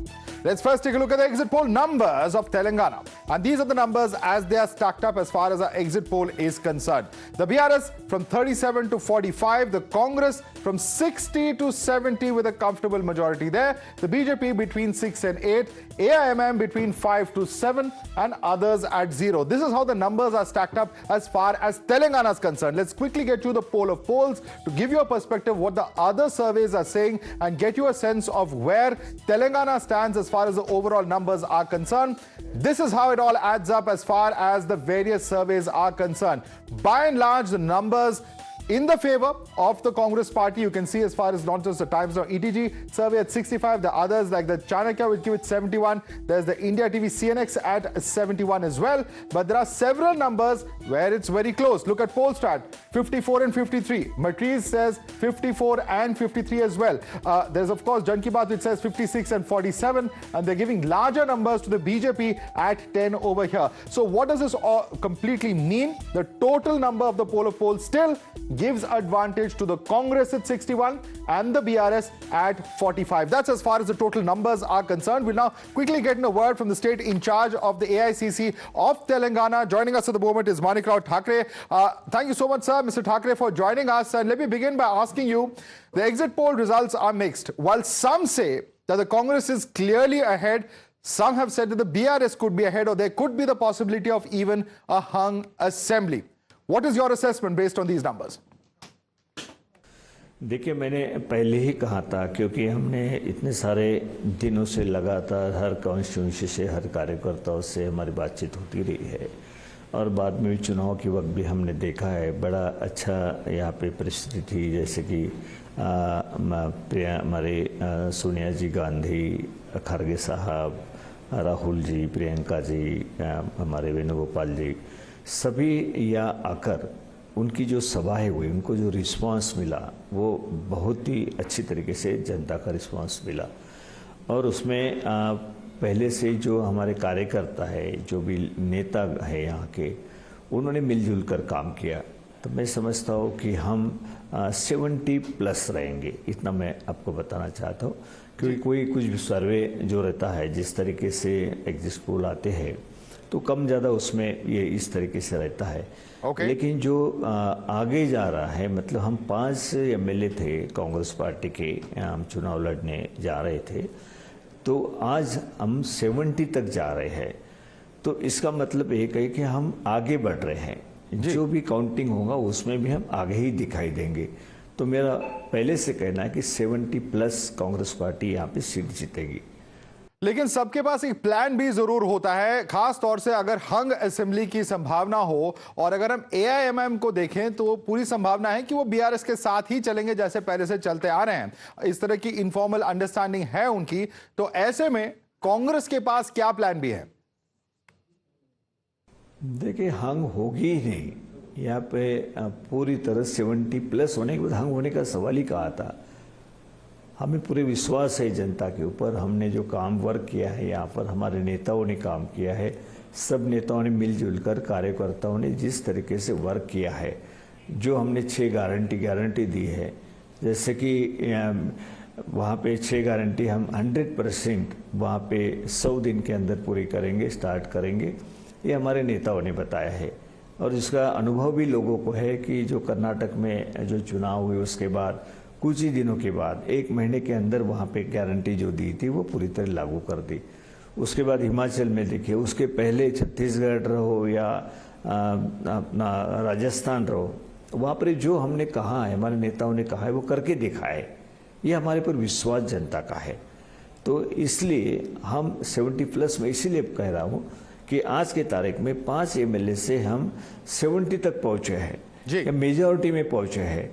Let's first take a look at the exit poll numbers of Telangana. And these are the numbers as they are stacked up as far as our exit poll is concerned. The BRS from 37 to 45, the Congress from 60 to 70 with a comfortable majority there. The BJP between 6 and 8, AIMM between 5 to 7 and others at 0. This is how the numbers are stacked up as far as Telangana is concerned. Let's quickly get you the poll of polls to give you a perspective what the other surveys are saying and get you a sense of where Telangana stands as far as the overall numbers are concerned. This is how it all adds up as far as the various surveys are concerned. By and large, the numbers in the favor of the Congress party, you can see as far as not just the Times Now ETG survey at 65, the others like the Chanakya would give it 71, there's the India TV CNX at 71 as well, but there are several numbers where it's very close. Look at Polestat, 54 and 53. Matriz says 54 and 53 as well. There's of course Jan Ki Baat which says 56 and 47, and they're giving larger numbers to the BJP at 10 over here. So what does this all completely mean? The total number of the poll of polls still gives advantage to the Congress at 61 and the BRS at 45. That's as far as the total numbers are concerned. We'll now quickly get in a word from the state in charge of the AICC of Telangana. Joining us at the moment is Manikrao Thakre. Thank you so much, sir, Mr. Thakre, for joining us. And let me begin by asking you, the exit poll results are mixed. While some say that the Congress is clearly ahead, some have said that the BRS could be ahead or there could be the possibility of even a hung assembly. What is your assessment based on these numbers? देखिए, मैंने पहले ही कहा था, क्योंकि हमने इतने सारे दिनों से लगातार हर कॉन्स्टिट्यूंसी से, हर कार्यकर्ताओं से हमारी बातचीत होती रही है और बाद में भी चुनाव के वक्त भी हमने देखा है बड़ा अच्छा यहाँ पे परिस्थिति थी, जैसे कि हमारे सोनिया जी गांधी, खड़गे साहब, राहुल जी, प्रियंका जी, हमारे वेणुगोपाल जी, सभी यहाँ आकर उनकी जो सभाएं हुई, उनको जो रिस्पांस मिला वो बहुत ही अच्छी तरीके से जनता का रिस्पांस मिला। और उसमें पहले से जो हमारे कार्यकर्ता है, जो भी नेता है यहाँ के, उन्होंने मिलजुल कर काम किया। तो मैं समझता हूँ कि हम 70+ रहेंगे, इतना मैं आपको बताना चाहता हूँ। क्योंकि कोई कुछ भी सर्वे जो रहता है, जिस तरीके से एग्जिट पोल आते हैं, तो कम ज़्यादा उसमें ये इस तरीके से रहता है। लेकिन जो आगे जा रहा है, मतलब हम 5 MLA थे कांग्रेस पार्टी के, हम चुनाव लड़ने जा रहे थे, तो आज हम 70 तक जा रहे हैं। तो इसका मतलब एक है कि हम आगे बढ़ रहे हैं, जो भी काउंटिंग होगा उसमें भी हम आगे ही दिखाई देंगे। तो मेरा पहले से कहना है कि 70+ कांग्रेस पार्टी यहाँ पे सीट जीतेगी। लेकिन सबके पास एक प्लान भी जरूर होता है, खास तौर से अगर हंग असेंबली की संभावना हो। और अगर हम AIMM को देखें तो पूरी संभावना है कि वो BRS के साथ ही चलेंगे जैसे पहले से चलते आ रहे हैं। इस तरह की इनफॉर्मल अंडरस्टैंडिंग है उनकी। तो ऐसे में कांग्रेस के पास क्या प्लान भी है? देखिए, हंग होगी ही नहीं यहाँ पे। पूरी तरह 70+ होने के बाद हंग होने का सवाल ही कहा था। हमें पूरे विश्वास है जनता के ऊपर। हमने जो काम वर्क किया है यहाँ पर, हमारे नेताओं ने काम किया है, सब नेताओं ने मिलजुल कर, कार्यकर्ताओं ने जिस तरीके से वर्क किया है, जो हमने 6 गारंटी दी है, जैसे कि वहाँ पे 6 गारंटी हम 100% वहाँ पे 100 दिन के अंदर पूरी करेंगे, स्टार्ट करेंगे, ये हमारे नेताओं ने बताया है। और इसका अनुभव भी लोगों को है कि जो कर्नाटक में जो चुनाव हुए उसके बाद कुछ ही दिनों के बाद 1 महीने के अंदर वहाँ पे गारंटी जो दी थी वो पूरी तरह लागू कर दी। उसके बाद हिमाचल में देखिए, उसके पहले छत्तीसगढ़ रहो या अपना राजस्थान रहो, वहाँ पर जो हमने कहा है, हमारे नेताओं ने कहा है, वो करके दिखा है। ये हमारे पर विश्वास जनता का है। तो इसलिए हम 70+ में इसीलिए कह रहा हूँ कि आज के तारीख में 5 MLA से हम 70 तक पहुँचे हैं या मेजॉरिटी में पहुँचे हैं।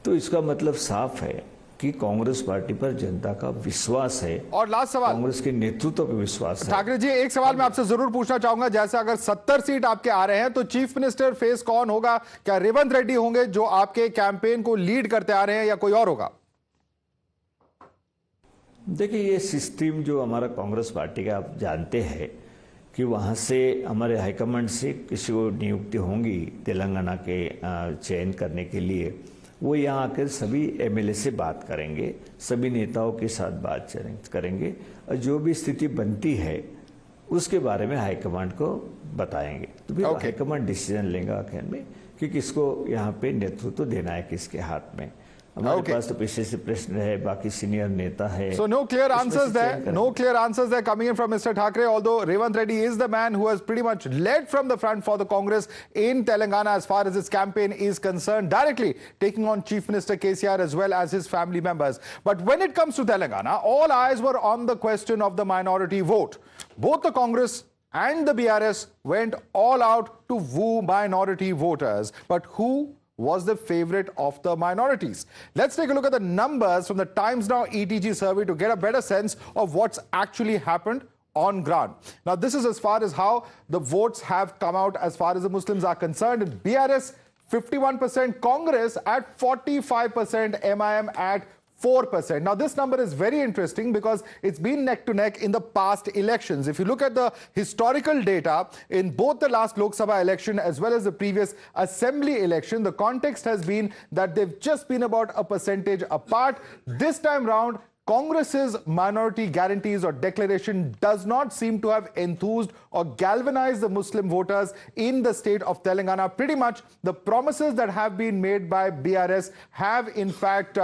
तो इसका मतलब साफ है कि कांग्रेस पार्टी पर जनता का विश्वास है। और लास्ट सवाल, कांग्रेस के नेतृत्व पर विश्वास है। ठाकरे जी, एक सवाल मैं आपसे जरूर पूछना चाहूंगा, जैसे अगर 70 सीट आपके आ रहे हैं तो चीफ मिनिस्टर फेस कौन होगा? क्या रेवंत रेड्डी होंगे जो आपके कैंपेन को लीड करते आ रहे हैं, या कोई और होगा? देखिए, ये सिस्टम जो हमारा कांग्रेस पार्टी का आप जानते हैं कि वहाँ से हमारे हाईकमांड से किसी को नियुक्ति होंगी तेलंगाना के चयन करने के लिए, वो यहाँ आकर सभी MLA से बात करेंगे, सभी नेताओं के साथ बात करेंगे और जो भी स्थिति बनती है उसके बारे में हाईकमांड को बताएंगे। तो फिर हाईकमांड डिसीजन लेगा आखिर में कि किसको यहाँ पे नेतृत्व देना है, किसके हाथ में। हमारे पास तो पीछे से प्रश्न है, बाकी सीनियर नेता है। So no clear answers there. No clear answers there coming in from Mr. Thackeray, although Revant Reddy is the man who has pretty much led from the front for the Congress in Telangana as far as its campaign is concerned, directly taking on Chief Minister KCR as well as his family members. But when it comes to Telangana, all eyes were on the question of the minority vote. Both the Congress and the BRS went all out to woo minority voters. But who was the favorite of the minorities? Let's take a look at the numbers from the Times Now ETG survey to get a better sense of what's actually happened on ground. Now, this is as far as how the votes have come out as far as the Muslims are concerned. In BRS, 51%, Congress at 45%, MIM at 4%. Now, this number is very interesting because it's been neck to neck in the past elections. If you look at the historical data in both the last Lok Sabha election as well as the previous assembly election, the context has been that they've just been about a percentage apart. This time round, Congress's minority guarantees or declaration does not seem to have enthused or galvanized the Muslim voters in the state of Telangana. Pretty much the promises that have been made by BRS have in fact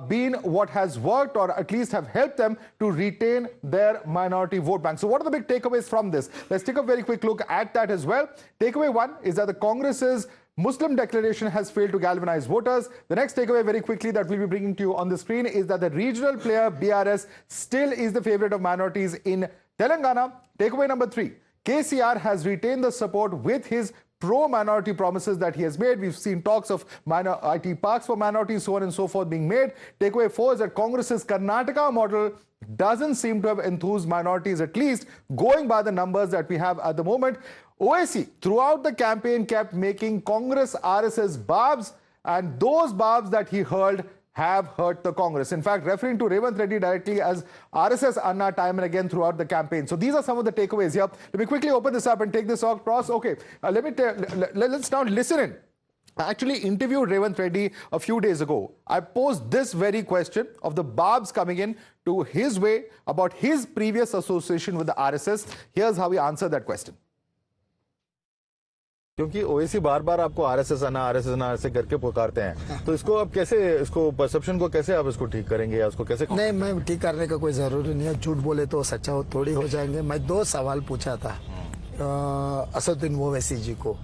been what has worked, or at least have helped them to retain their minority vote bank. So what are the big takeaways from this? Let's take a very quick look at that as well. Takeaway 1 is that the Congress's Muslim declaration has failed to galvanize voters. The next takeaway very quickly that we'll be bringing to you on the screen is that the regional player BRS still is the favorite of minorities in Telangana. Takeaway number 3, KCR has retained the support with his pro-minority promises that he has made. We've seen talks of IT parks for minorities, so on and so forth being made. Takeaway 4 is that Congress's Karnataka model doesn't seem to have enthused minorities, at least going by the numbers that we have at the moment. OAC throughout the campaign kept making Congress RSS barbs, and those barbs that he hurled have hurt the Congress. In fact, referring to Revant Reddy directly as RSS Anna time and again throughout the campaign. So these are some of the takeaways here. Let me quickly open this up and take this across. Okay, let's now listen in. I actually interviewed Revant Reddy a few days ago. I posed this very question of the barbs coming in to his way about his previous association with the RSS. Here's how he answered that question. क्योंकि ओएसी बार बार आपको RSS आना ऐसे करके पुकारते हैं, तो इसको आप कैसे, इसको परसेप्शन को कैसे आप इसको ठीक करेंगे या उसको कैसे? नहीं, मैं ठीक करने का कोई जरूरी नहीं है। झूठ बोले तो सच्चा हो थोड़ी हो जाएंगे। मैं 2 सवाल पूछा था असदुद्दीन ओवैसी जी को।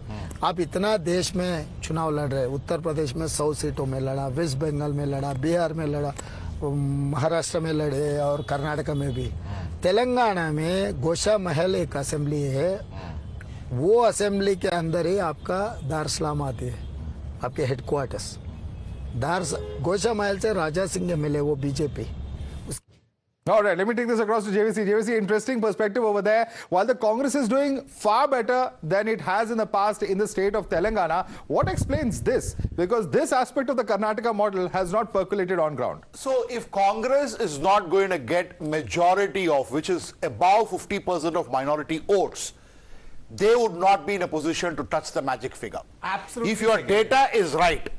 आप इतना देश में चुनाव लड़ रहे, उत्तर प्रदेश में 100 सीटों में लड़ा, वेस्ट बंगाल में लड़ा, बिहार में लड़ा, महाराष्ट्र में लड़े और कर्नाटक में भी। तेलंगाना में गोशा महल एक असेंबली है, वो असेंबली के अंदर ही आपका दारसलाम आती है, आपके हेडक्वार्टर्स। गोशा महल से राजा सिंह मिले, वो BJP. All right, let me take this across to JVC. JVC, interesting perspective over there. While the Congress is doing far better than it has in the past in the state of Telangana, what explains this? Because this aspect of the Karnataka model has not percolated on ground. So if Congress is not going to get majority of, which is above 50% of minority votes, they would not be in a position to touch the magic figure. Absolutely. If your data is right,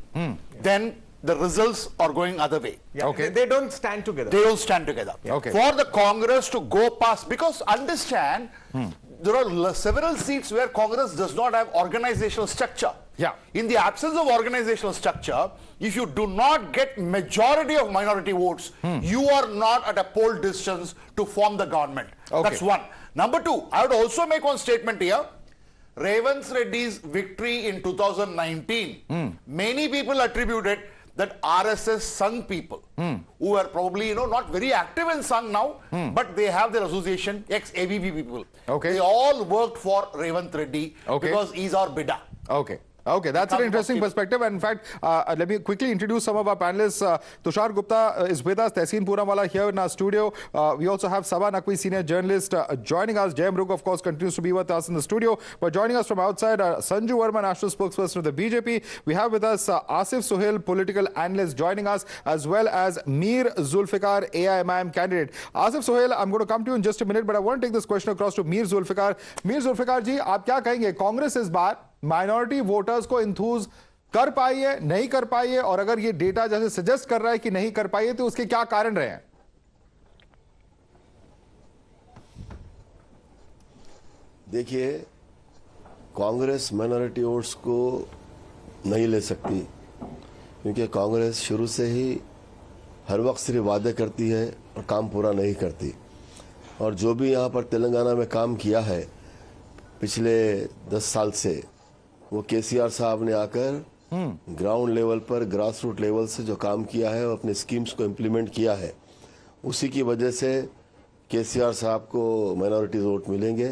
then the results are going other way. Yeah, okay. They don't stand together. They don't stand together. Okay. For the Congress to go past, because understand, there are several seats where Congress does not have organizational structure. Yeah. In the absence of organizational structure, if you do not get majority of minority votes, you are not at a poll distance to form the government. Okay. That's one. Number two, I would also make one statement here. Revanth Reddy's victory in 2019, many people attributed that RSS Sangh people who are probably not very active in Sangh now, but they have their association, ex-ABP people. Okay. They all worked for Revanth Reddy because he's our bidda. Okay. Okay, that's an interesting perspective. And in fact, let me quickly introduce some of our panelists. Tushar Gupta is with us, Tehseen Poonawala here in our studio. We also have Sabha Naqvi, senior journalist, joining us. Jayam Rugh, of course, continues to be with us in the studio. But joining us from outside, Sanju Verma, national spokesperson of the BJP. We have with us Asif Sohail, political analyst, joining us, as well as Mir Zulfikar, AIMIM candidate. Asif Sohail, I'm going to come to you in just a minute, but I want to take this question across to Mir Zulfikar. Mir Zulfikar ji, आप क्या कहेंगे? कांग्रेस इस बार minority voters को इंथूज कर पाई है, नहीं कर पाई है, और अगर ये डेटा जैसे सजेस्ट कर रहा है कि नहीं कर पाई है, तो उसके क्या कारण रहे हैं? देखिए, कांग्रेस माइनॉरिटी वोट्स को नहीं ले सकती, क्योंकि कांग्रेस शुरू से ही हर वक्त सिर्फ वादे करती है और काम पूरा नहीं करती। और जो भी यहाँ पर तेलंगाना में काम किया है पिछले 10 साल से, वो केसीआर साहब ने आकर ग्राउंड लेवल पर, ग्रास रूट लेवल से जो काम किया है, अपने स्कीम्स को इम्प्लीमेंट किया है, उसी की वजह से केसीआर साहब को माइनॉरिटी वोट मिलेंगे।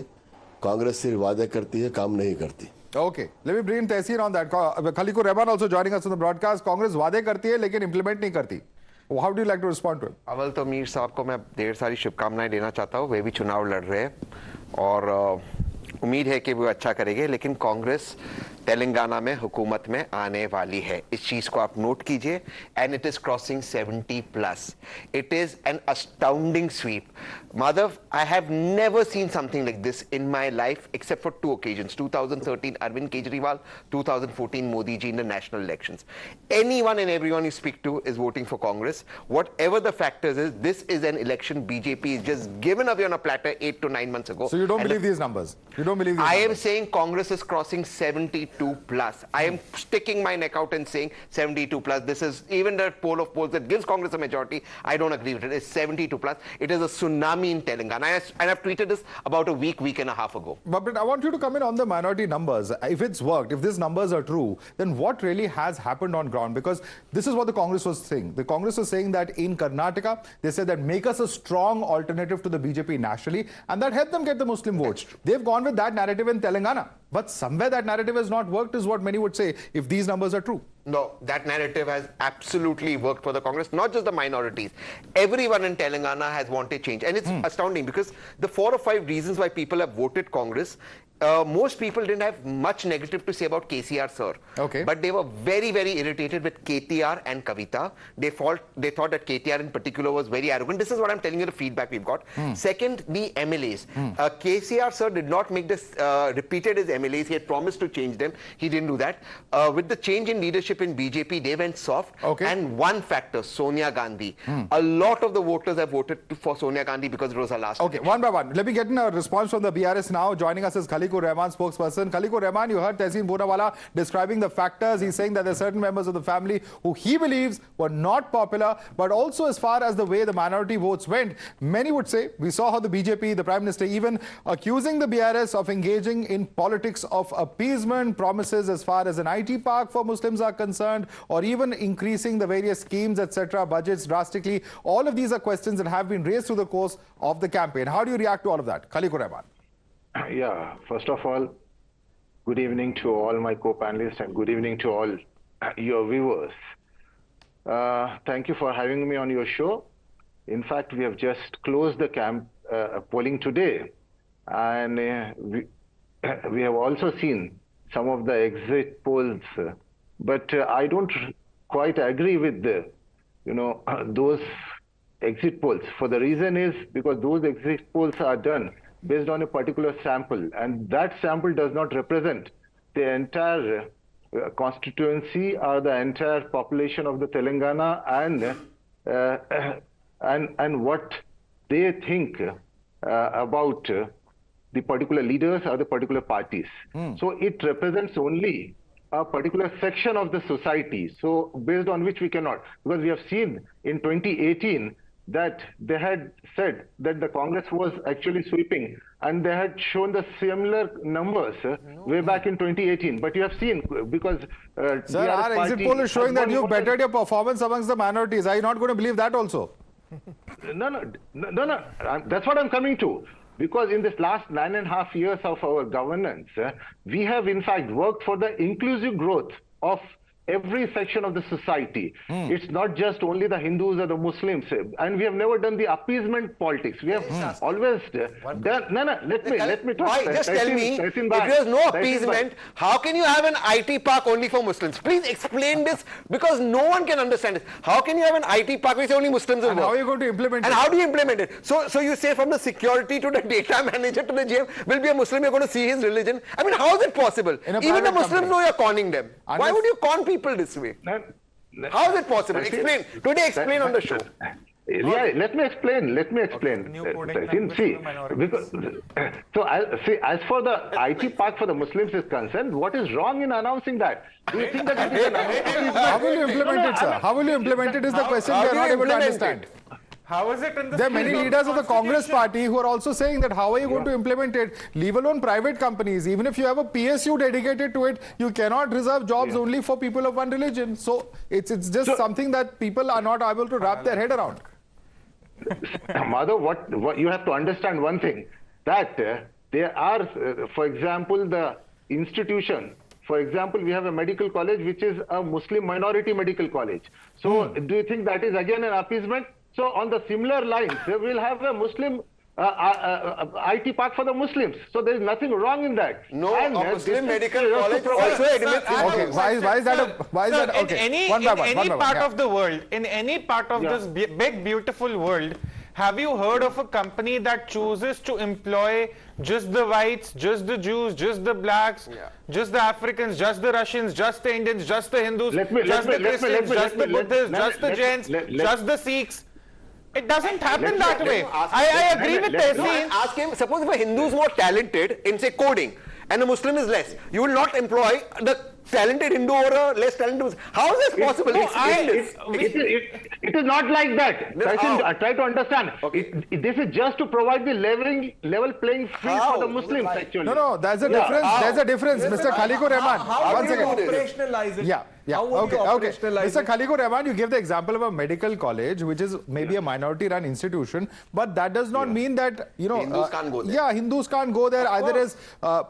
कांग्रेस सिर्फ वादे करती है, काम नहीं करती। Okay, let me bring Tehseen on that. Khalikur Rahman also joining us on the broadcast. Congress वादे करती है लेकिन इम्प्लीमेंट नहीं करती. How do you like to respond to it? अव्वल तो मीर साहब को मैं ढेर सारी शुभकामनाएं देना चाहता हूँ। वे भी चुनाव लड़ रहे हैं और उम्मीद है कि वो अच्छा करेंगे, लेकिन कांग्रेस तेलंगाना में हुकूमत में आने वाली है, इस चीज को आप नोट कीजिए। And it is crossing 70+। It is an astounding sweep. Madhav, I have never seen something like this in my life except for 2 occasions, 2013 Arvind Kejriwal, 2014 Modi ji in the national elections. Anyone and everyone you speak to is voting for Congress, whatever the factors is. This is an election BJP is just given away on a platter 8 to 9 months ago. So you don't believe these numbers? You don't believe these I numbers? am saying Congress is crossing 72+. I am sticking my neck out and saying 72+. This is even the poll of polls that gives Congress a majority. I don't agree with it. It's 72+. It is a tsunami in Telangana. And I've tweeted this about a week and a half ago. But I want you to come in on the minority numbers. If it's worked, if these numbers are true, then what really has happened on ground? Because this is what the Congress was saying. The Congress was saying that in Karnataka, they said that make us a strong alternative to the BJP nationally, and that helped them get the Muslim votes. They've gone with that narrative in Telangana. But somewhere that narrative has not worked, is what many would say, if these numbers are true. No, that narrative has absolutely worked for the Congress, not just the minorities. Everyone in Telangana has wanted change. And it's astounding because the 4 or 5 reasons why people have voted Congress, most people didn't have much negative to say about KCR sir. Okay. But they were very, very irritated with KTR and Kavita. They thought that KTR in particular was very arrogant. This is what I'm telling you, the feedback we've got. Second, the MLAs. KCR sir did not make this, repeated his MLAs. He had promised to change them. He didn't do that. With the change in leadership in BJP, they went soft. Okay. And one factor, Sonia Gandhi. A lot of the voters have voted for Sonia Gandhi because it was her last. Okay, one by one. Let me get in a response from the BRS now. Joining us is Khalikur Rahman, spokesperson. Khalikur Rahman, you heard Tehseen Poonawala describing the factors. He's saying that there are certain members of the family who he believes were not popular, but also as far as the way the minority votes went, many would say, we saw how the BJP, the Prime Minister, even accusing the BRS of engaging in politics of appeasement, promises as far as an IT park for Muslims are concerned, or even increasing the various schemes, etc., budgets drastically. All of these are questions that have been raised through the course of the campaign. How do you react to all of that? Khalikur Rahman. Yeah, first of all, good evening to all my co-panelists and good evening to all your viewers. Thank you for having me on your show. In fact, we have just closed the polling today, and we have also seen some of the exit polls, but I don't quite agree with those exit polls. For the reason is because those exit polls are done based on a particular sample, and that sample does not represent the entire constituency or the entire population of the Telangana and what they think about the particular leaders or the particular parties. So it represents only a particular section of the society. So based on which we cannot, because we have seen in 2018 that they had said that the Congress was actually sweeping, and they had shown the similar numbers way back in 2018. But you have seen, because sir, our exit poll is showing that you've bettered your performance amongst the minorities. Are you not going to believe that also? No. That's what I'm coming to. Because in this last 9.5 years of our governance, we have in fact worked for the inclusive growth of every section of the society. It's not just only the Hindus or the Muslims, and we have never done the appeasement politics. We have always done. Let me talk. Why? Just tell me, if there's no appeasement, how can you have an IT park only for Muslims? Please explain this, because no one can understand this. How can you have an IT park which only Muslims will work? How are you going to implement it? And how do you implement it? So you say from the security to the data manager to the GM will be a Muslim, you're going to see his religion. I mean, how is it possible? Even the Muslims know you're conning them. Why would you con people this way? How is it possible? Explain. Today explain on the show. Yeah, let me explain. See, because, as for the IT park for the Muslims is concerned, what is wrong in announcing that? Do you think that it is how will you implement it, sir? How will you implement it is the question we are not able to understand. How is it in the There are many leaders of the Congress party who are also saying that how are you going to implement it? Leave alone private companies. Even if you have a PSU dedicated to it, you cannot reserve jobs only for people of one religion. So it's just something that people are not able to wrap their head around. Madhav, what you have to understand one thing, that there are, for example, the institution. For example, we have a medical college which is a Muslim minority medical college. So do you think that is again an appeasement? So on the similar lines, we'll have a Muslim IT park for the Muslims. So there is nothing wrong in that. No, a Muslim medical college also admits. Okay, why is that? Okay, in any part of the world, in any part of this big beautiful world, have you heard of a company that chooses to employ just the whites, just the Jews, just the blacks, just the Africans, just the Russians, just the Indians, just the Hindus, just the Christians, just the Buddhists, just the Jains, just the Sikhs? It doesn't happen that way. I agree with Tehseen. Ask him, suppose if a Hindu is more talented in, say, coding, and a Muslim is less, you will not employ the talented Hindu or a less talented Muslim. How is this possible? It is not like that. Try to understand. This is just to provide the level playing field for the Muslims, actually. No, there's a difference. There's a difference, Mr. Khaliqur Rahman. How do you operationalize it? Okay. Mr. Khaliqur Rahman, you gave the example of a medical college, which is maybe a minority-run institution, but that does not mean that, Hindus can't go there. Yeah, Hindus can't go there either as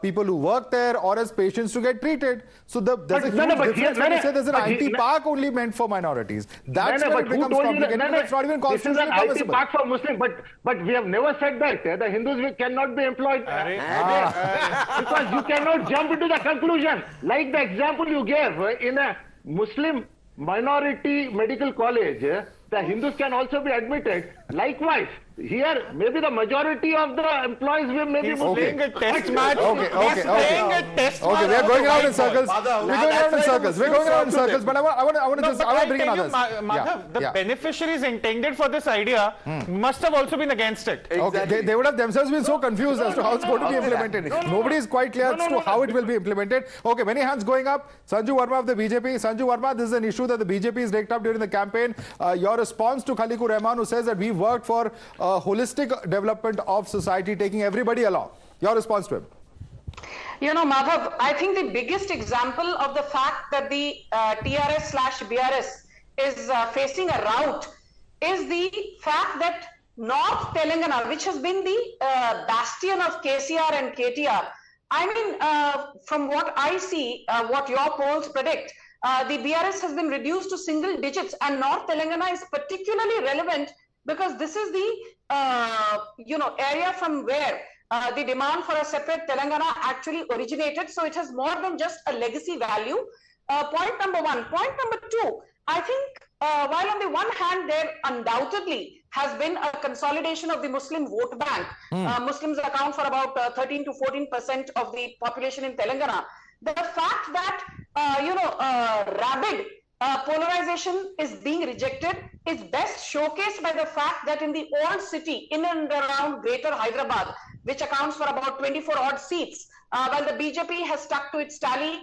people who work there or as patients to get treated. So there's a huge difference when you say there's an IT park only meant for minorities. That's where it becomes complicated. It's not even constitutionally permissible. This is an IT park for Muslims, but we have never said that the Hindus cannot be employed. Because you cannot jump into the conclusion. Like the example you gave in a Muslim minority medical college, the Hindus can also be admitted. Likewise, here maybe the majority of the employees will maybe Muslim. Playing a test match. Okay, we are going around in circles. We're going around in circles. But I want to bring in others. Madhav, the beneficiaries intended for this idea must have also been against it. Okay, they would have themselves been so confused as to how it's going to be implemented. Nobody is quite clear as to how it will be implemented. Okay, many hands going up. Sanju Verma of the BJP. Sanju Verma, this is an issue that the BJP has raked up during the campaign. Your response to Khaliqur Rahman, who says that we've worked for holistic development of society, taking everybody along. Your response to him? Madhav, I think the biggest example of the fact that the TRS/BRS is facing a rout is the fact that North Telangana, which has been the bastion of KCR and KTR, I mean, from what I see, what your polls predict, the BRS has been reduced to single digits, and North Telangana is particularly relevant because this is the area from where the demand for a separate Telangana actually originated. So it has more than just a legacy value. Point number one. Point number two, I think while on the one hand there undoubtedly has been a consolidation of the Muslim vote bank, Muslims account for about 13 to 14% of the population in Telangana. The fact that rabid polarization is being rejected is best showcased by the fact that in the old city, in and around Greater Hyderabad, which accounts for about 24 odd seats, while the BJP has stuck to its tally,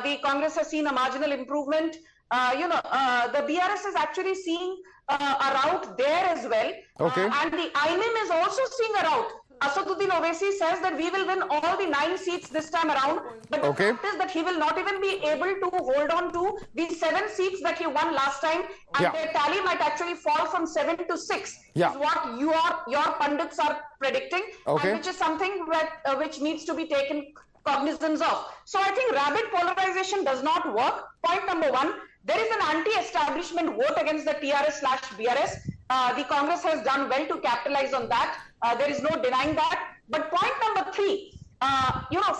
the Congress has seen a marginal improvement. The BRS is actually seeing a rout there as well. Okay. And the INM is also seeing a rout. Asaduddin Owaisi says that we will win all the 9 seats this time around, but the fact is that he will not even be able to hold on to the 7 seats that he won last time, and their tally might actually fall from 7 to 6. Is what your pundits are predicting, and which is something that which needs to be taken cognizance of. So I think rabid polarization does not work. Point number 1, there is an anti-establishment vote against the TRS/BRS. The Congress has done well to capitalize on that. There is no denying that. But point number 3,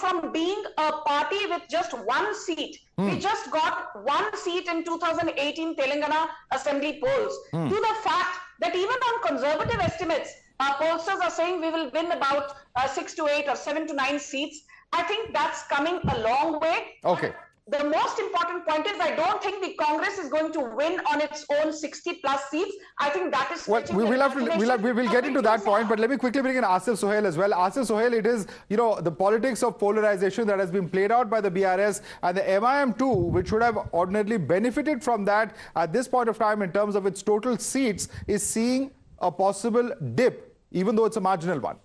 from being a party with just 1 seat, we just got 1 seat in 2018 Telangana Assembly polls, to the fact that even on conservative estimates, pollsters are saying we will win about 6 to 8 or 7 to 9 seats. I think that's coming a long way. Okay. The most important point is I don't think the Congress is going to win on its own 60 plus seats. I think that is we'll get into that point, but let me quickly bring in Asif Sohail as well. Asif Sohail, it is the politics of polarization that has been played out by the BRS and the MIM too, which should have ordinarily benefited from that at this point of time in terms of its total seats, is seeing a possible dip, even though it's a marginal one.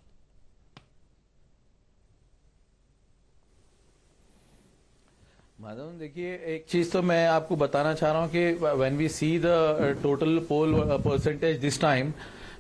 Madhav देखिए, एक चीज तो मैं आपको बताना चाह रहा हूं कि when we see the total poll percentage this time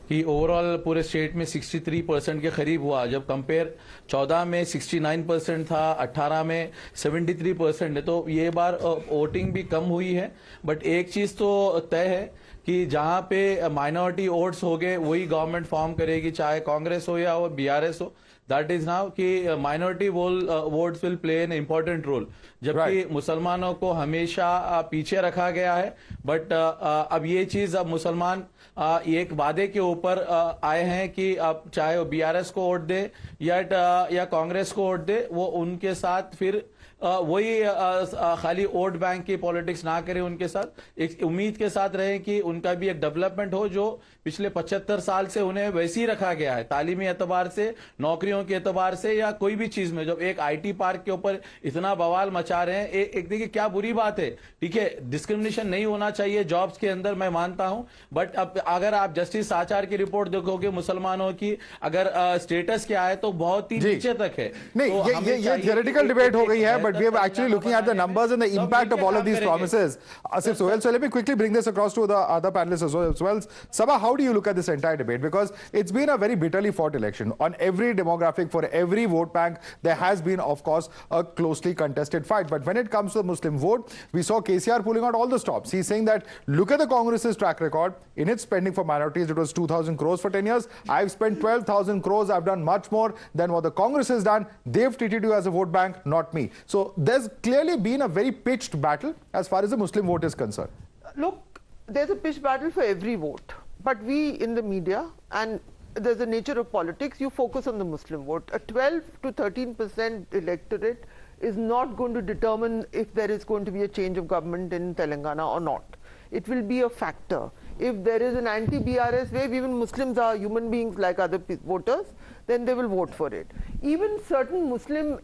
कि ओवरऑल पूरे स्टेट में 63% के करीब हुआ, जब कंपेयर 14 में 69% था, 18 में 73% है, तो ये बार वोटिंग भी कम हुई है। बट एक चीज तो तय है कि जहां पे माइनॉरिटी वोट्स हो गए वही गवर्नमेंट फॉर्म करेगी, चाहे कांग्रेस हो या BRS हो। दैट इज नाउ कि minority votes will play an important role, जबकि मुसलमानों को हमेशा पीछे रखा गया है। बट अब ये चीज अब मुसलमान एक वादे के ऊपर आए हैं कि अब चाहे वो BRS को वोट दे या कांग्रेस को वोट दे, वो उनके साथ फिर वही खाली वोट बैंक की पॉलिटिक्स ना करें, उनके साथ एक उम्मीद के साथ रहे कि उनका भी एक डेवलपमेंट हो जो पिछले 75 साल से उन्हें वैसे ही रखा गया है, तालीमी एतबार से, नौकरियों के एतबार से या कोई भी चीज में। जब एक IT पार्क के ऊपर इतना बवाल मचा रहे हैं, एक देखिए क्या बुरी बात है, ठीक है, डिस्क्रिमिनेशन नहीं होना चाहिए जॉब्स के अंदर, मैं मानता हूं, बट अब अगर आप जस्टिस आचार की रिपोर्ट देखोगे मुसलमानों की अगर स्टेटस क्या है तो बहुत ही नीचे तक है। नहीं, ये थियोरेटिकल डिबेट हो गई है, but we are actually looking at the numbers and the impact of all of these promises. Asif Sohail, so let me quickly bring this across to the other panelists as well. Sabha, how do you look at this entire debate? Because it's been a very bitterly fought election. On every demographic, for every vote bank, there has been, of course, a closely contested fight. But when it comes to the Muslim vote, we saw KCR pulling out all the stops. He's saying that, look at the Congress's track record. In its spending for minorities, it was 2,000 crores for 10 years. I've spent 12,000 crores. I've done much more than what the Congress has done. They've treated you as a vote bank, not me. So there's clearly been a very pitched battle as far as the Muslim vote is concerned. Look, there's a pitched battle for every vote. But we in the media, and there's the nature of politics, you focus on the Muslim vote. A 12 to 13% electorate is not going to determine if there is going to be a change of government in Telangana or not. It will be a factor. If there is an anti-BRS wave, even Muslims are human beings like other voters, then they will vote for it. Even certain Muslim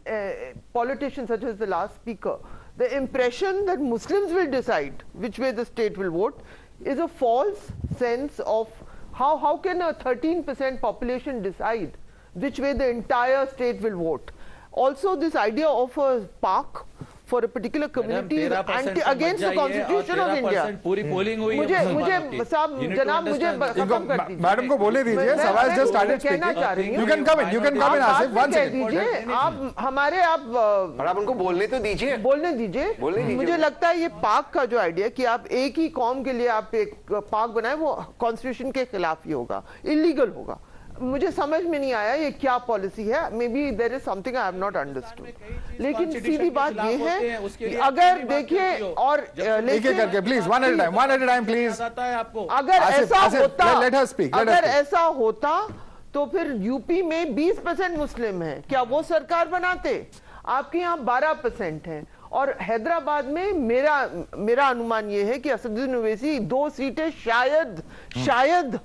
politicians, such as the last speaker, the impression that Muslims will decide which way the state will vote is a false sense of how can a 13% population decide which way the entire state will vote. Also, this idea of a park for a particular community is against the Constitution of India. पूरी polling हुई है। Madam को बोले दीजिए, सवाल just started speaking. You can come in, Asif. One second. आप हमारे आप उनको बोलने तो दीजिए। बोलने दीजिए। मुझे लगता है ये पार्क का जो आइडिया कि आप एक ही कौम के लिए आप एक पार्क बनाए, वो कॉन्स्टिट्यूशन के खिलाफ ही होगा, इलीगल होगा। मुझे समझ में नहीं आया ये क्या पॉलिसी है। Maybe there is something I have not understood. लेकिन सीधी बात ये है कि अगर देखिए और करके please one at a time please. अगर ऐसा होता तो फिर यूपी में 20% मुस्लिम है, क्या वो सरकार बनाते? आपके यहाँ 12% है और हैदराबाद में मेरा अनुमान ये है कि असदुद्दीन ओवैसी 2 सीटें शायद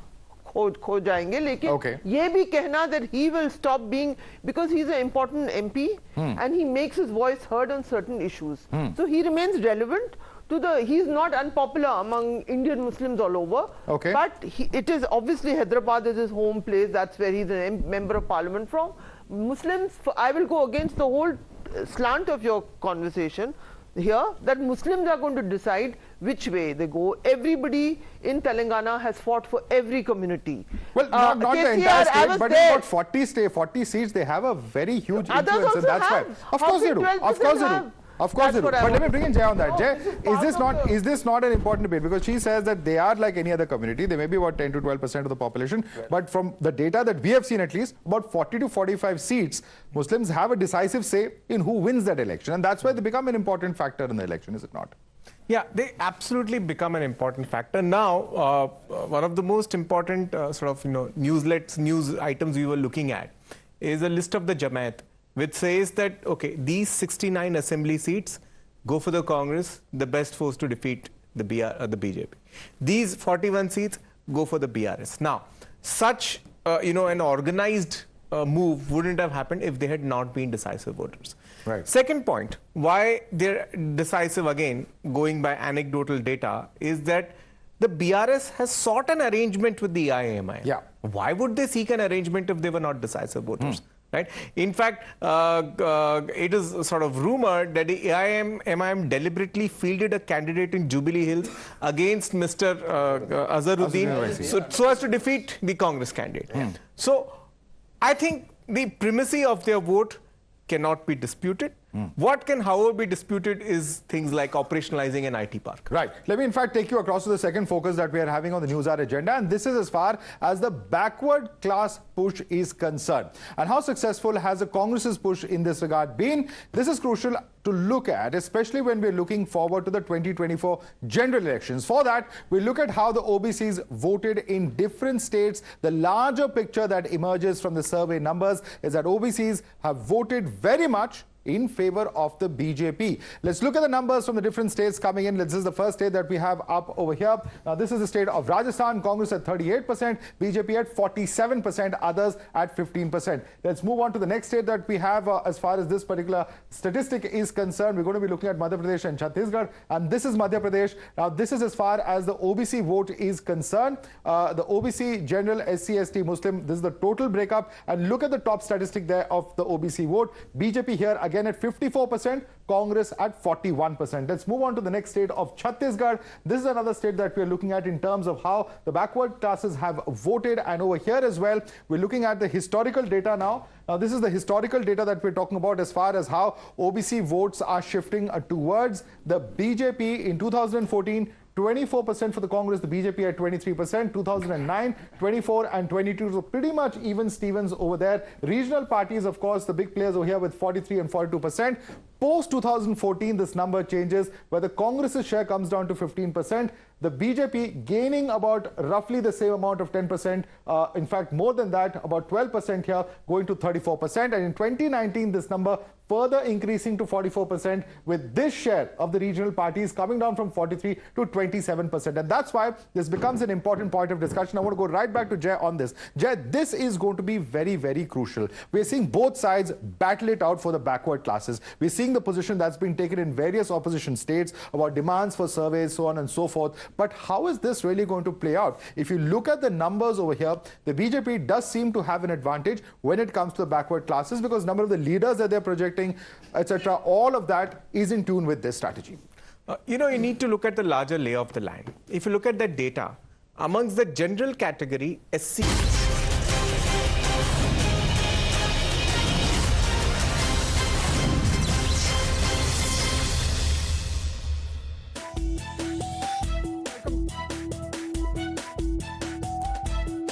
खो जाएंगे, लेकिन ये भी कहना that he will stop being, because he's an important MP and he makes his voice heard on certain issues. So he remains relevant to he's not unpopular among Indian Muslims all over. But it is obviously Hyderabad is his home place. That's where he's a member of parliament from. Muslims, I will go against the whole slant of your conversation here, that Muslims are going to decide which way they go. Everybody in Telangana has fought for every community. Well, not the entire state, but about 40 seats, they have a very huge influence, and that's why. Of course they do. Of course they do. Of course they do. But let me bring in Jay on that. Jay, is this not an important debate? Because she says that they are like any other community. They may be about 10 to 12% of the population. But from the data that we have seen, at least about 40 to 45 seats, Muslims have a decisive say in who wins that election. And that's why they become an important factor in the election, is it not? Yeah, they absolutely become an important factor. Now, one of the most important news items we were looking at is a list of the Jamaat, which says that, okay, these 69 assembly seats go for the Congress, the best force to defeat the BJP. These 41 seats go for the BRS. Now, such, an organized move wouldn't have happened if they had not been decisive voters. Right. Second point, why they're decisive again, going by anecdotal data, is that the BRS has sought an arrangement with the AIMIM. Yeah. Why would they seek an arrangement if they were not decisive voters? Right? In fact, it is sort of rumored that the AIMIM deliberately fielded a candidate in Jubilee Hills against Mr. Azharuddin so as to defeat the Congress candidate. So I think the primacy of their vote cannot be disputed. What can, however, be disputed is things like operationalizing an IT park. Right. Let me, in fact, take you across to the second focus that we are having on the News Hour agenda. And this is as far as the backward class push is concerned. And how successful has the Congress's push in this regard been? This is crucial to look at, especially when we're looking forward to the 2024 general elections. For that, we look at how the OBCs voted in different states. The larger picture that emerges from the survey numbers is that OBCs have voted very much in favor of the BJP. Let's look at the numbers from the different states coming in. This is the first state that we have up over here. Now, this is the state of Rajasthan, Congress at 38%, BJP at 47%, others at 15%. Let's move on to the next state that we have as far as this particular statistic is concerned. We're going to be looking at Madhya Pradesh and Chhattisgarh, and this is Madhya Pradesh. Now, this is as far as the OBC vote is concerned. The OBC, General, SC, ST, Muslim, this is the total breakup. And look at the top statistic there of the OBC vote. BJP here again at 54%, Congress at 41%. Let's move on to the next state of Chhattisgarh. This is another state that we're looking at in terms of how the backward classes have voted. And over here as well, we're looking at the historical data now. Now, this is the historical data that we're talking about as far as how OBC votes are shifting towards the BJP in 2014. 24% for the Congress, the BJP at 23%, 2009, 24 and 22. So pretty much even Stevens over there. Regional parties, of course, the big players over here with 43 and 42%. Post 2014, this number changes where the Congress's share comes down to 15%. The BJP gaining about roughly the same amount of 10%. In fact, more than that, about 12% here, going to 34%. And in 2019, this number further increasing to 44%, with this share of the regional parties coming down from 43 to 27%. And that's why this becomes an important point of discussion. I want to go right back to Jay on this. Jay, this is going to be very, very crucial. We're seeing both sides battle it out for the backward classes. We're seeing the position that's been taken in various opposition states about demands for surveys, so on and so forth. But how is this really going to play out? If you look at the numbers over here, the BJP does seem to have an advantage when it comes to the backward classes, because number of the leaders that they're projecting, etc., all of that is in tune with this strategy. You need to look at the larger lay of the land. If you look at the data, amongst the general category, SC.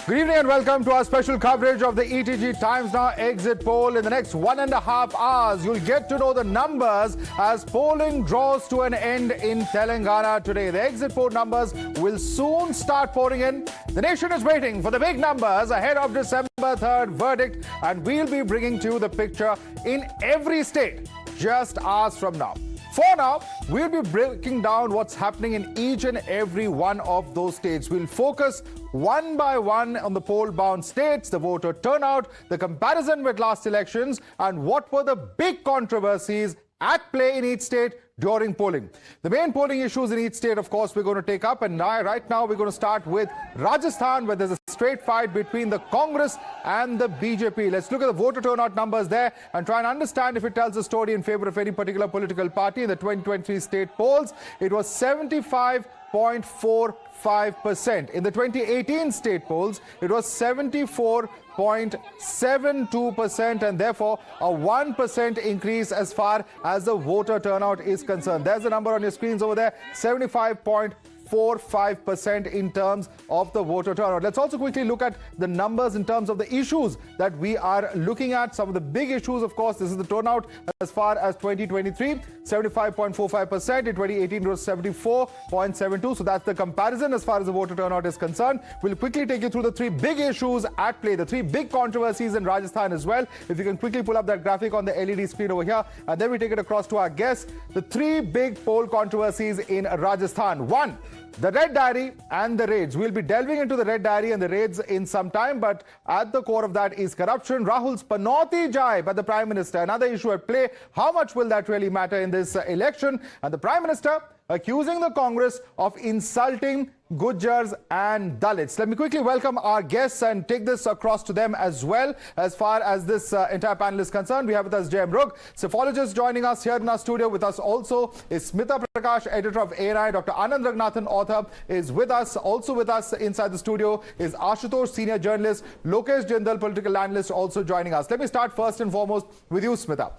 Good evening and welcome to our special coverage of the ETG Times Now exit poll. In the next 1.5 hours, you'll get to know the numbers as polling draws to an end in Telangana today. The exit poll numbers will soon start pouring in. The nation is waiting for the big numbers ahead of December 3rd verdict, and we'll be bringing to you the picture in every state just hours from now. for now, we'll be breaking down what's happening in each and every one of those states. We'll focus one by one on the poll-bound states, the voter turnout, the comparison with last elections, and what were the big controversies at play in each state during polling. The main polling issues in each state, of course, we're going to take up. And right now, we're going to start with Rajasthan, where there's a straight fight between the Congress and the BJP. Let's look at the voter turnout numbers there and try and understand if it tells a story in favor of any particular political party. In the 2023 state polls, it was 75.45%. In the 2018 state polls, it was 74.72%, and therefore a 1% increase as far as the voter turnout is concerned. There's the number on your screens over there, 75.45% in terms of the voter turnout. Let's also quickly look at the numbers in terms of the issues that we are looking at. Some of the big issues, of course, this is the turnout as far as 2023, 75.45%. In 2018, it was 74.72. So that's the comparison as far as the voter turnout is concerned. We'll quickly take you through the three big issues at play, the three big controversies in Rajasthan as well. If you can quickly pull up that graphic on the LED screen over here, and then we take it across to our guests. The three big poll controversies in Rajasthan. One, the Red Diary and the raids. We'll be delving into the Red Diary and the raids in some time, but at the core of that is corruption. Rahul's Panauti jibe at the Prime Minister, another issue at play. How much will that really matter in this election? And the Prime Minister accusing the Congress of insulting Gujars and Dalits. Let me quickly welcome our guests and take this across to them as well. As far as this entire panel is concerned, we have with us Jayam Rugh, psephologist, joining us here in our studio. With us also is Smita Prakash, editor of ANI. Dr. Anand Raghunathan, author, is with us. Also with us inside the studio is Ashutosh, senior journalist, Lokesh Jindal, political analyst, also joining us. Let me start first and foremost with you, Smita.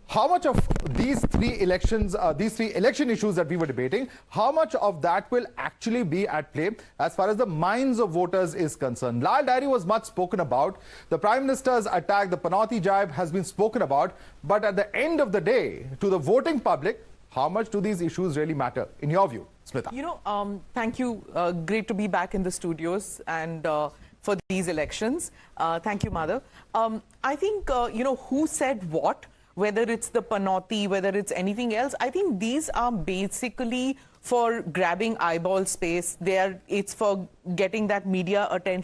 How much of these three election issues that we were debating, how much of that will actually be at play as far as the minds of voters is concerned? Lal Diary was much spoken about. The Prime Minister's attack, the Panauti jibe, has been spoken about. But at the end of the day, to the voting public, how much do these issues really matter, in your view, Smita? You know, thank you. Great to be back in the studios and for these elections. Thank you, Madhav. I think, you know, who said what? Whether it's the Panauti, whether it's anything else, I think these are basically for grabbing eyeball space. It's for getting that media attention.